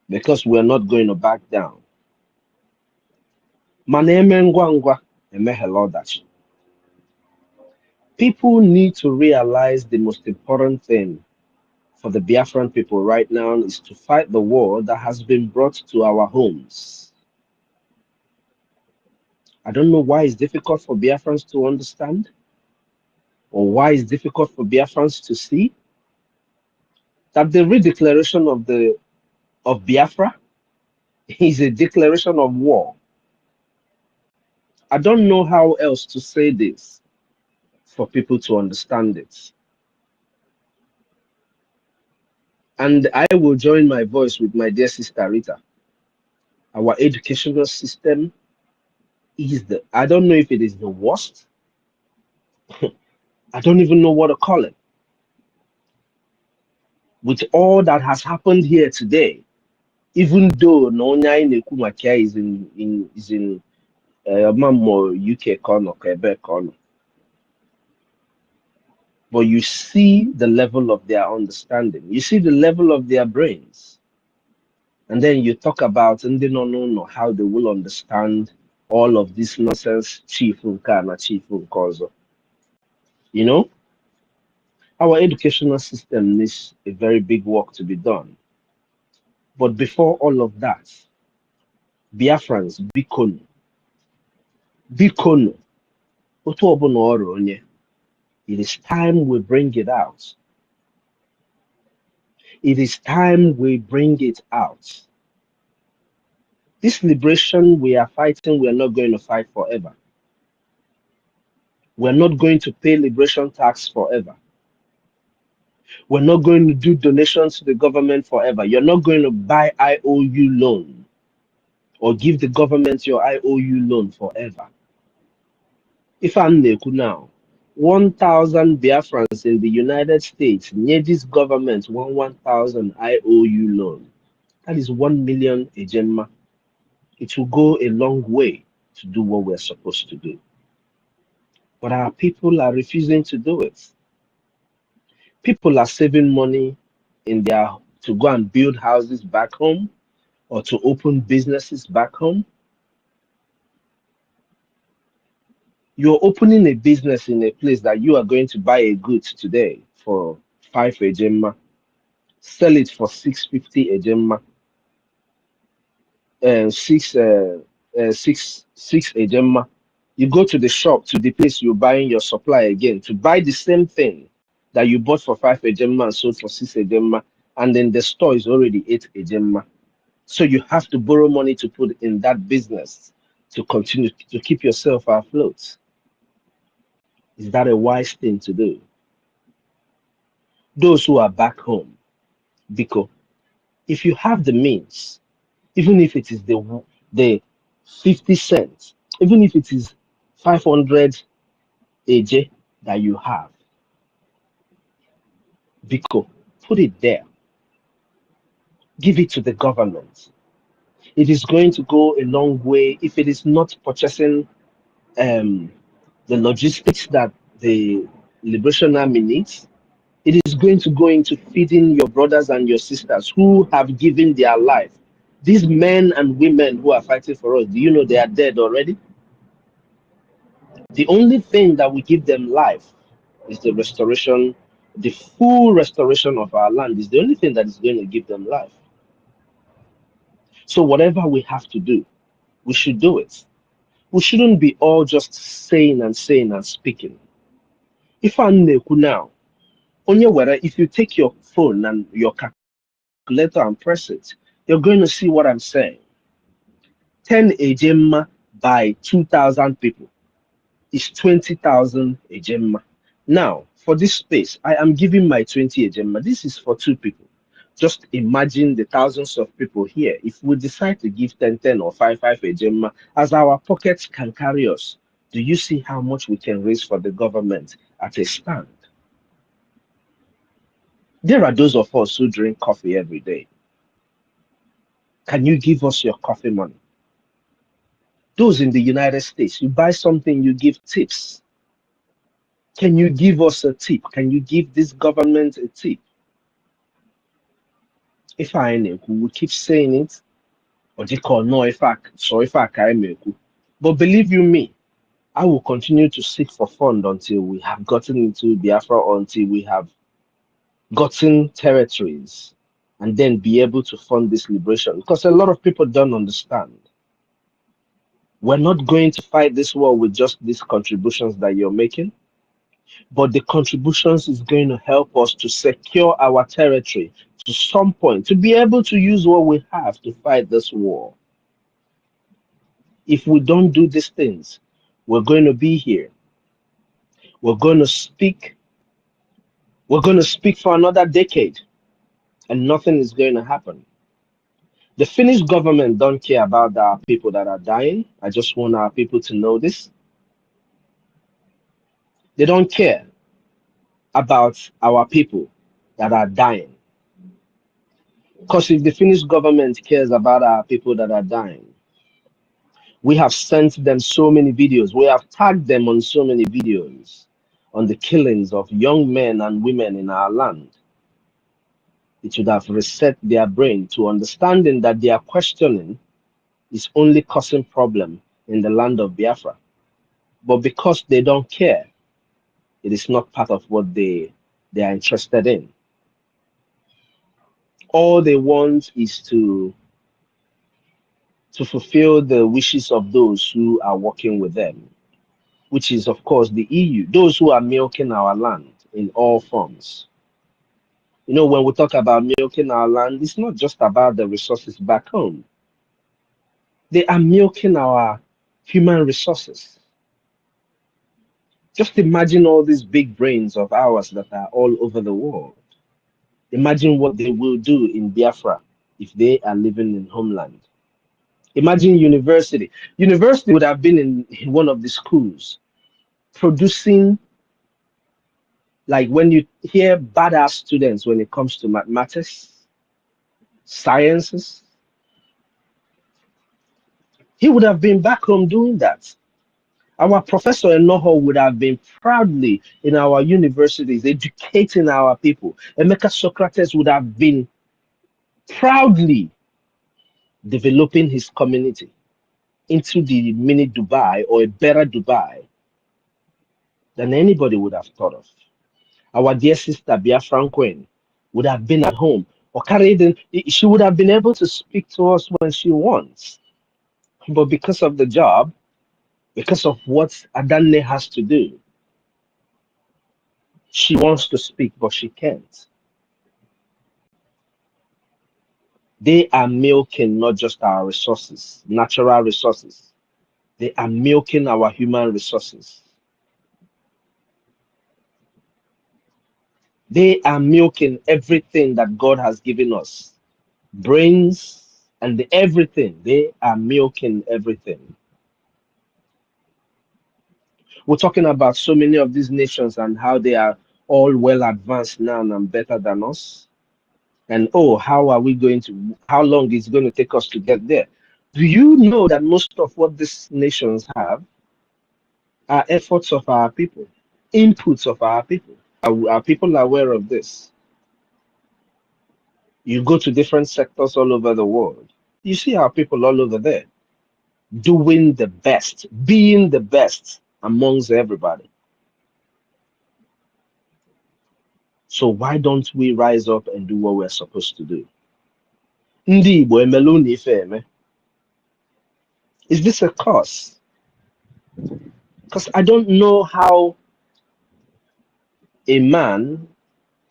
because we are not going to back down. Mana eme ngwa ngwa emeghela ọdachi. People need to realize the most important thing for the Biafran people right now is to fight the war that has been brought to our homes. I don't know why it's difficult for Biafrans to understand or why it's difficult for Biafrans to see that the redeclaration of Biafra is a declaration of war. I don't know how else to say this for people to understand it. And I will join my voice with my dear sister Rita. Our educational system is I don't know if it is the worst. I don't even know what to call it. With all that has happened here today, even though Nonya Nekumakia is in UK corner, Quebec corner, but you see the level of their understanding, you see the level of their brains, and then you talk about and they don't know how they will understand all of this nonsense. Chief Nkana, Chief Nkozo. You know, our educational system needs a very big work to be done. But before all of that, Biafrans, Bikono, Otu Obono Oro Onye, it is time we bring it out. It is time we bring it out. This liberation we are fighting, we are not going to fight forever. We're not going to pay liberation tax forever. We're not going to do donations to the government forever. You're not going to buy IOU loan or give the government your IOU loan forever. If I'm Neku now, 1,000 Biafrans in the United States near this government 1,000 IOU loan. That is 1 million ejemma. It will go a long way to do what we're supposed to do. But our people are refusing to do it. People are saving money to go and build houses back home or to open businesses back home. You're opening a business in a place that you are going to buy a goods today for 5 ejemma, sell it for 650 ejemma, and 6 ejemma. You go to the shop, to the place you're buying your supply again to buy the same thing that you bought for 5 ejemma and sold for 6 ejemma, and then the store is already 8 ejemma. So you have to borrow money to put in that business to continue to keep yourself afloat. Is that a wise thing to do? Those who are back home, because if you have the means, even if it is the 50 cents, even if it is 500 AJ that you have, Biko, put it there. Give it to the government. It is going to go a long way if it is not purchasing the logistics that the Liberation Army needs. It is going to go into feeding your brothers and your sisters who have given their life. These men and women who are fighting for us, do you know they are dead already? The only thing that will give them life is the restoration, the full restoration of our land is the only thing that is going to give them life. So whatever we have to do, we should do it. We shouldn't be all just saying and speaking. If I'm now, if you take your phone and your calculator and press it, you're going to see what I'm saying. 10 ejemma by 2,000 people is 20,000 ejemma. Now, for this space, I am giving my 20 ejemma. This is for 2 people. Just imagine the thousands of people here. If we decide to give 10 or 5 ejemma, as our pockets can carry us, do you see how much we can raise for the government at a stand? There are those of us who drink coffee every day. Can you give us your coffee money? Those in the United States, you buy something, you give tips. Can you give us a tip? Can you give this government a tip? If I know, we will keep saying it, or they call no if I can make. But believe you me, I will continue to seek for fund until we have gotten into Biafra, or until we have gotten territories, and then be able to fund this liberation. Because a lot of people don't understand. We're not going to fight this war with just these contributions that you're making, but the contributions is going to help us to secure our territory to some point, to be able to use what we have to fight this war. If we don't do these things, we're going to be here. We're going to speak for another decade, and nothing is going to happen. The Finnish government don't care about our people that are dying. I just want our people to know this. They don't care about our people that are dying. Because if the Finnish government cares about our people that are dying, we have sent them so many videos. We have tagged them on so many videos on the killings of young men and women in our land. It should have reset their brain to understanding that their questioning is only causing problem in the land of Biafra. But because they don't care, it is not part of what they are interested in. All they want is to fulfill the wishes of those who are working with them, which is, of course, the EU, those who are milking our land in all forms. You know, when we talk about milking our land, it's not just about the resources back home. They are milking our human resources. Just imagine all these big brains of ours that are all over the world. Imagine what they will do in Biafra if they are living in homeland. Imagine university. University would have been in one of the schools producing, like when you hear badass students when it comes to mathematics, sciences, he would have been back home doing that. Our professor Enoho would have been proudly in our universities educating our people. Emeka Socrates would have been proudly developing his community into the mini Dubai or a better Dubai than anybody would have thought of. Our dear sister BIAFRACOIN would have been at home or carried in, she would have been able to speak to us when she wants. But because of the job, because of what Adanne has to do, she wants to speak, but she can't. They are milking not just our resources, natural resources. They are milking our human resources. They are milking everything that God has given us. Brains and everything. They are milking everything. We're talking about so many of these nations and how they are all well advanced now and better than us. And oh, how are we going to, how long is it going to take us to get there? Do you know that most of what these nations have are efforts of our people, inputs of our people? Are people aware of this? You go to different sectors all over the world, you see our people all over there doing the best, being the best amongst everybody. So why don't we rise up and do what we're supposed to do? Ndị Igbo emelu na ife eme. Is this a curse? Because I don't know how a man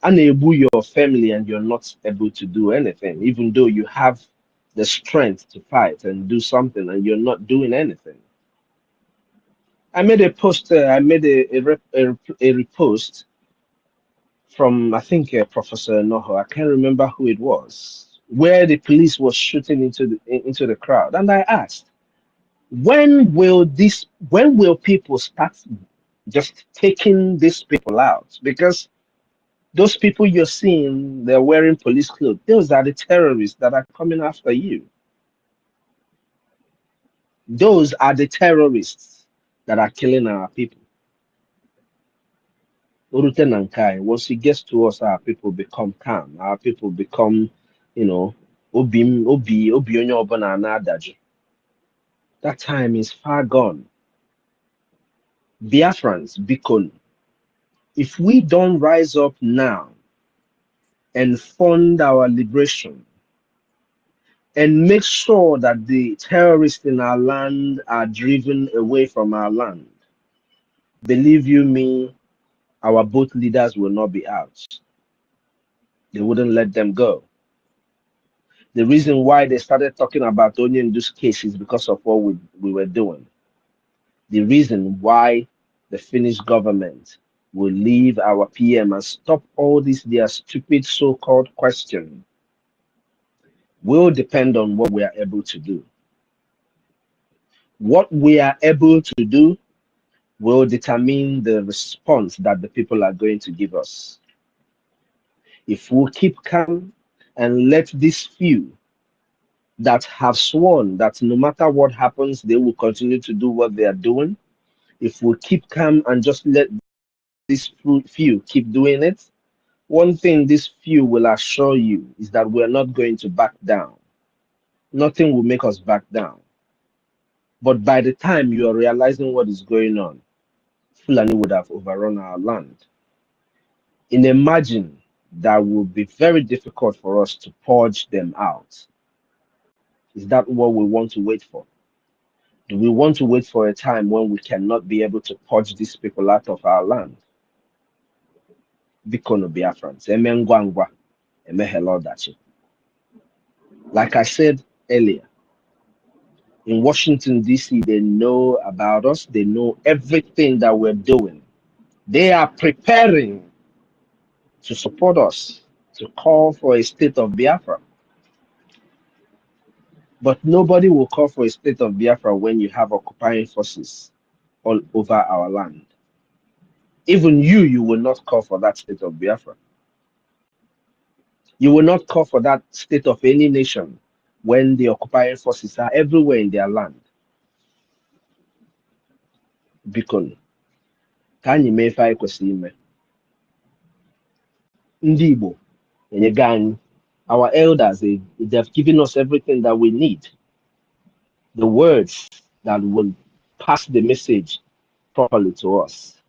enable your family and you're not able to do anything, even though you have the strength to fight and do something and you're not doing anything. I made a post, I made a repost from, I think, Professor Noho. I can't remember who it was, where the police was shooting into the crowd. And I asked, when will people start just taking these people out? Because those people you're seeing, they're wearing police clothes. Those are the terrorists that are coming after you. Those are the terrorists that are killing our people. Urute Nankai, once it gets to us, our people become calm. Our people become, obi onye ọbụla na-adajụ. That time is far gone. Biafrans, Bikon, if we don't rise up now and fund our liberation and make sure that the terrorists in our land are driven away from our land, believe you me, our boat leaders will not be out. They wouldn't let them go. The reason why they started talking about Onye in this case is because of what we were doing. The reason why the Finnish government will leave our PM and stop all their stupid so-called questions will depend on what we are able to do. What we are able to do will determine the response that the people are going to give us. If we keep calm and let these few that have sworn that no matter what happens, they will continue to do what they are doing, if we keep calm and just let these few keep doing it, one thing this few will assure you is that we're not going to back down. Nothing will make us back down. But by the time you are realizing what is going on, Fulani would have overrun our land. And imagine that will be very difficult for us to purge them out. Is that what we want to wait for? Do we want to wait for a time when we cannot be able to purge these people out of our land? Bikono Biafrans, Emengwangwa, Emehelodachi. Like I said earlier, in Washington, D.C., they know about us. They know everything that we're doing. They are preparing to support us, to call for a state of Biafra. But nobody will call for a state of Biafra when you have occupying forces all over our land. Even you will not call for that state of Biafra. You will not call for that state of any nation when the occupying forces are everywhere in their land. Because can you make five kwesịrị ndị Igbo enyego anyị, our elders, they've given us everything that we need. The words that will pass the message properly to us.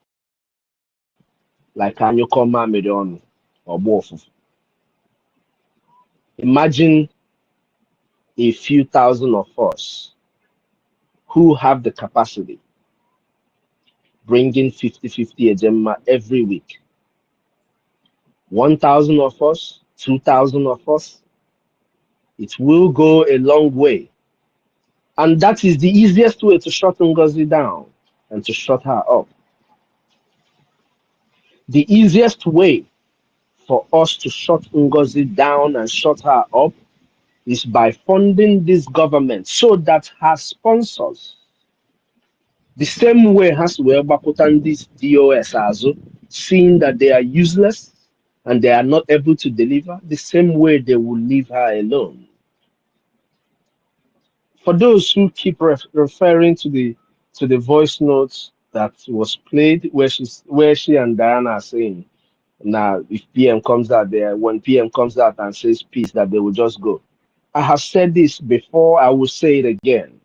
Like Anyokoma Medion or both. Imagine a few thousand of us who have the capacity bringing 50-50 agenda every week. 1,000 of us, 2,000 of us, it will go a long way. And that is the easiest way to shut NGOZI down and to shut her up. The easiest way for us to shut NGOZI down and shut her up is by funding this government so that her sponsors, the same way as we are these DOS also, seeing that they are useless and they are not able to deliver, the same way they will leave her alone. For those who keep referring to the voice notes that was played where she and Diana are saying, now if PM comes out there, when PM comes out and says peace, that they will just go. I have said this before, I will say it again.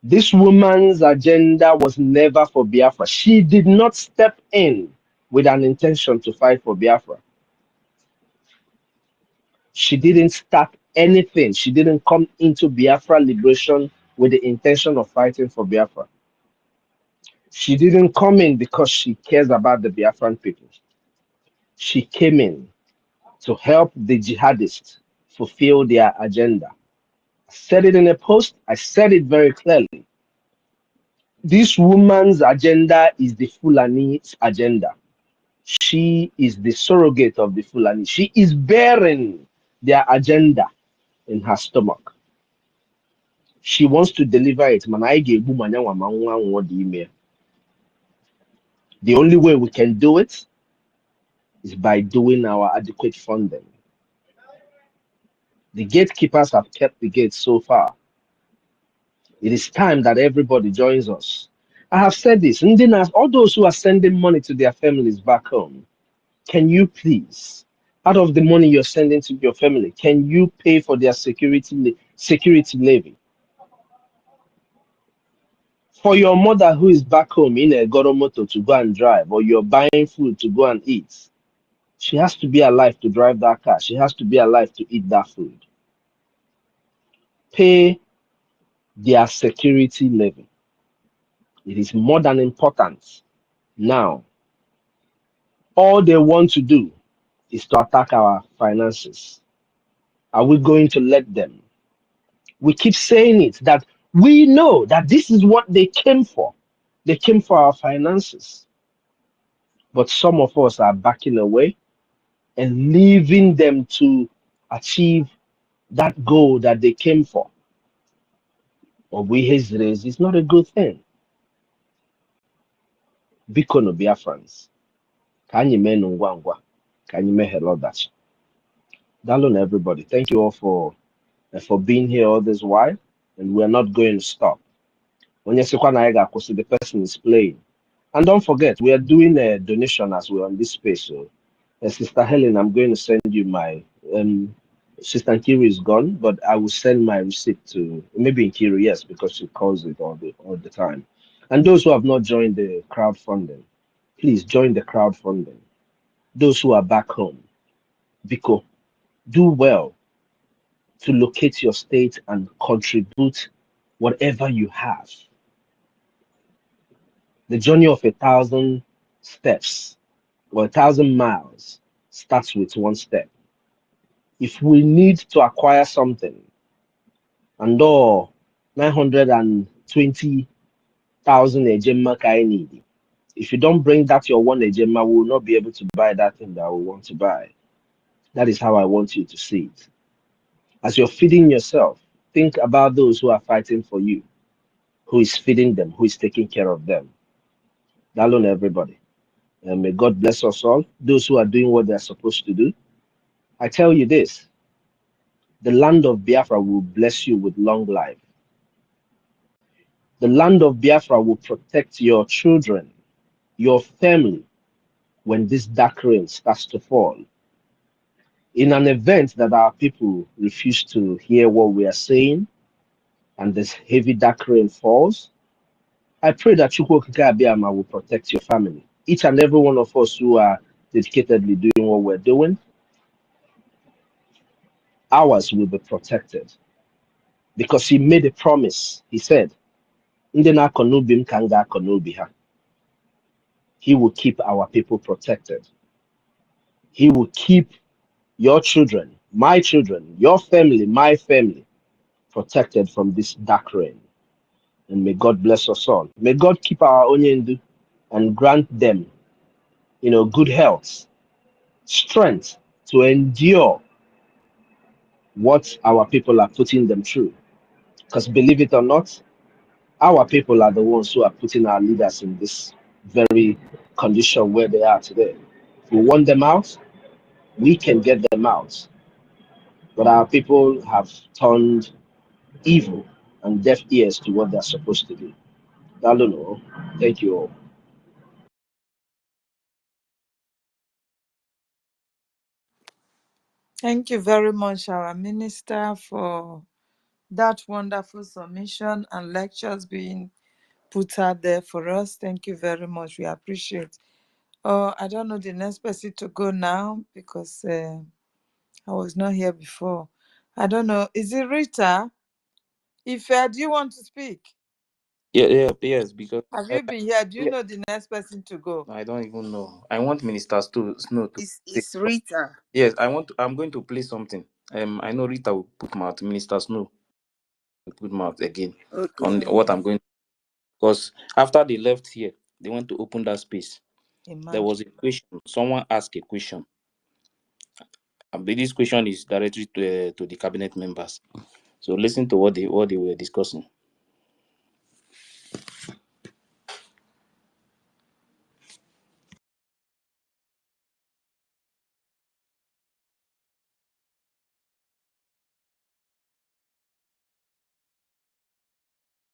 This woman's agenda was never for Biafra. She did not step in with an intention to fight for Biafra. She didn't start anything. She didn't come into Biafra liberation with the intention of fighting for Biafra. She didn't come in because she cares about the Biafran people. She came in to help the jihadists fulfill their agenda. I said it in a post. I said it very clearly. This woman's agenda is the Fulani's agenda. She is the surrogate of the Fulani. She is bearing their agenda in her stomach. She wants to deliver it. The only way we can do it is by doing our adequate funding. The gatekeepers have kept the gates so far. It is time that everybody joins us. I have said this, and then as all those who are sending money to their families back home, can you please, out of the money you're sending to your family, can you pay for their security levy? For your mother who is back home in a Goromoto to go and drive, or you're buying food to go and eat, she has to be alive to drive that car. She has to be alive to eat that food. Pay their security levy. It is more than important. Now, all they want to do is to attack our finances. Are we going to let them? We keep saying it that we know that this is what they came for. They came for our finances. But some of us are backing away and leaving them to achieve that goal that they came for. Or we his race is not a good thing. Biko no Biafrans. Ka anyị mee nụ ngwa ngwa. Ka anyị mee hello dachi. Daalụ everybody. Thank you all for being here all this while. And we're not going to stop. When you see the person is playing. And don't forget, we are doing a donation as we're on this space. So, Sister Helen, I'm going to send you my Sister Nkiri is gone, but I will send my receipt to maybe Nkiri, yes, because she calls it all the time. And those who have not joined the crowdfunding, please join the crowdfunding. Those who are back home, because do well to locate your state and contribute whatever you have. The journey of 1,000 steps or 1,000 miles starts with one step. If we need to acquire something, and all 920,000 ejema I need, if you don't bring that your one ejema, we will not be able to buy that thing that we want to buy. That is how I want you to see it. As you're feeding yourself, think about those who are fighting for you, who is feeding them, who is taking care of them. Dalon everybody. And may God bless us all, those who are doing what they're supposed to do. I tell you this, the land of Biafra will bless you with long life. The land of Biafra will protect your children, your family, when this dark rain starts to fall. In an event that our people refuse to hear what we are saying, and this heavy dark rain falls, I pray that Chukwokika Abiyama will protect your family. Each and every one of us who are dedicatedly doing what we're doing, ours will be protected. Because he made a promise. He said, he will keep our people protected. He will keep your children, my children, your family, my family, protected from this dark rain. And may God bless us all. May God keep our Onyendu and grant them, good health, strength to endure what our people are putting them through. Because believe it or not, our people are the ones who are putting our leaders in this very condition where they are today. If we want them out, we can get them out. But our people have turned evil and deaf ears to what they're supposed to do. I don't know. Thank you all. Thank you very much, our minister, for that wonderful submission and lectures being put out there for us. Thank you very much. We appreciate. I don't know the next person to go now because I was not here before. I don't know. Is it Rita? If do you want to speak? Yes, because Have you been here? Do you yeah, know the next person to go? I don't even know. I want Minister Snow to say. It's Rita. Yes, I'm going to play something. I know Rita will put mouth. Minister Snow will put mouth again Okay. on what I'm going. Because after they left here, they went to open that space. There Imagine. was a question. Someone asked a question. But this question is directly to the cabinet members. So listen to what they were discussing.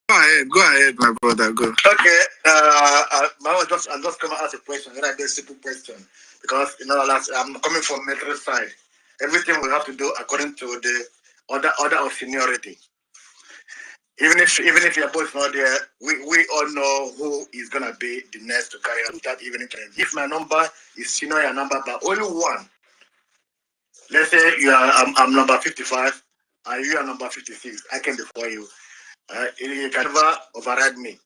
Go ahead, my brother. Go. Okay. I'm just going to ask a question. Very very simple question, because I'm coming from military side. Everything we have to do according to the order of seniority. Even if your boss is not there, we all know who is gonna be the next to carry out that even if my number is senior your number, but only one. Let's say I'm number 55 and you are number 56. I came before you. You can never override me.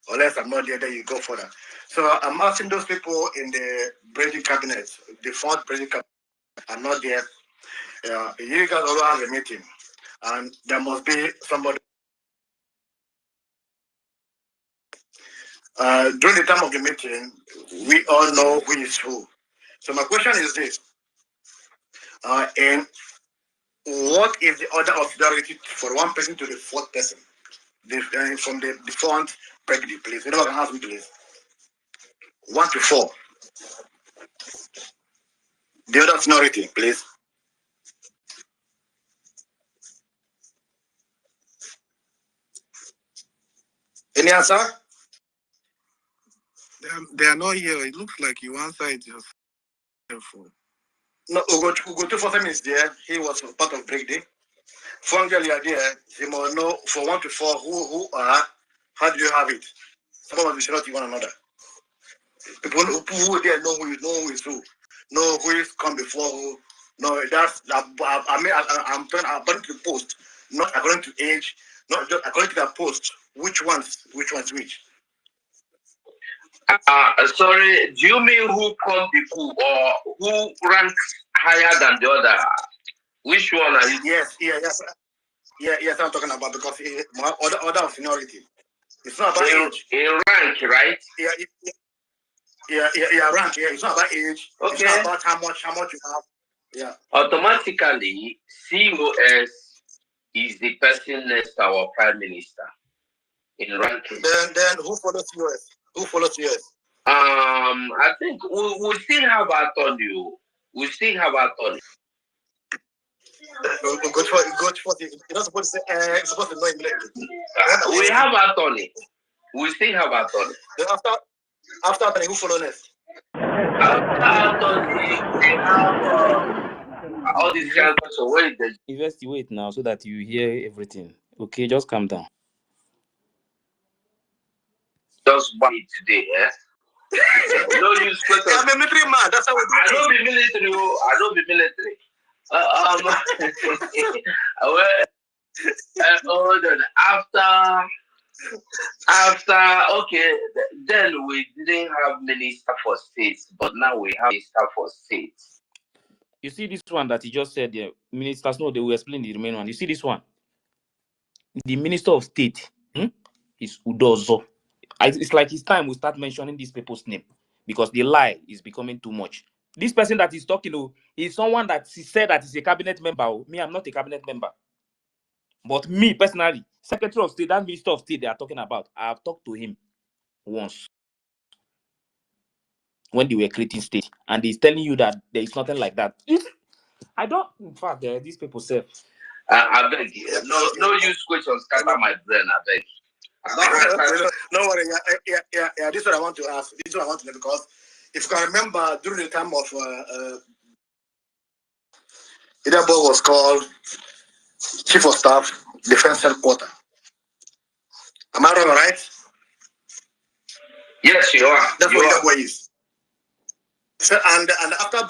Unless I'm not there, then you go further. So I'm asking those people in the BRGIE cabinet, the fourth BRGIE cabinet, I'm not there. You guys all have a meeting, and there must be somebody. During the time of the meeting, we all know who is who. So my question is this: and what is the order of priority for one person to the fourth person? From the front, BRGIE, please. Anyone can ask me, please. 1 to 4. The order of seniority, please. Any answer? They are not here. It looks like you answered yourself. No, Ugo 247 is there. He was part of BRGIE. Fungel, you are there. You must know for 1 to 4 who are. How do you have it? Some of us should not one another. People who there know who is who. Know who is come before who. No, that's I'm according to the post, not according to age, not just according to the post. Which one's which? Sorry, do you mean who come before or who ranks higher than the other? Which one are you? Yes, I'm talking about, because order of seniority. It's not about age. In rank, right? Rank. Yeah, it's not about age. Okay. It's not about how much you have. Yeah. Automatically, COS is the person next to our Prime Minister in ranking. Then who follows US? I think we still have attorney. We still have attorney. Good for you're not supposed to say you're supposed to know immediately. We have attorney. We still have attorney. Then after attorney, who follows next? After attorney, we have all these guys. So Wait now, so that you hear everything. Okay, just calm down. Just buy it today, eh? No use questions. I'm a military man. That's how we do it. I don't be military. I don't be military. Hold on. After okay, then we didn't have minister for states, but now we have minister for states. You see this one that he just said there, ministers know they will explain the remaining one. You see this one? The Minister of State is Udozo. It's like it's time we start mentioning these people's name, because the lie is becoming too much. This person that is talking is someone that said that he's a cabinet member. Me, I'm not a cabinet member. But me, personally, Secretary of State, that Minister of State they are talking about, I have talked to him once when they were creating state, and he's telling you that there is nothing like that. I don't, in fact, these people say. I beg you. No use questions scatter my brain, I beg. No worry. Yeah. This is what I want to ask. This is what I want to know, because if you can remember, during the time of Idabo was called Chief of Staff, Defense Headquarters. Am I wrong, right? Yes, you are. That's what Idabo is. So, and after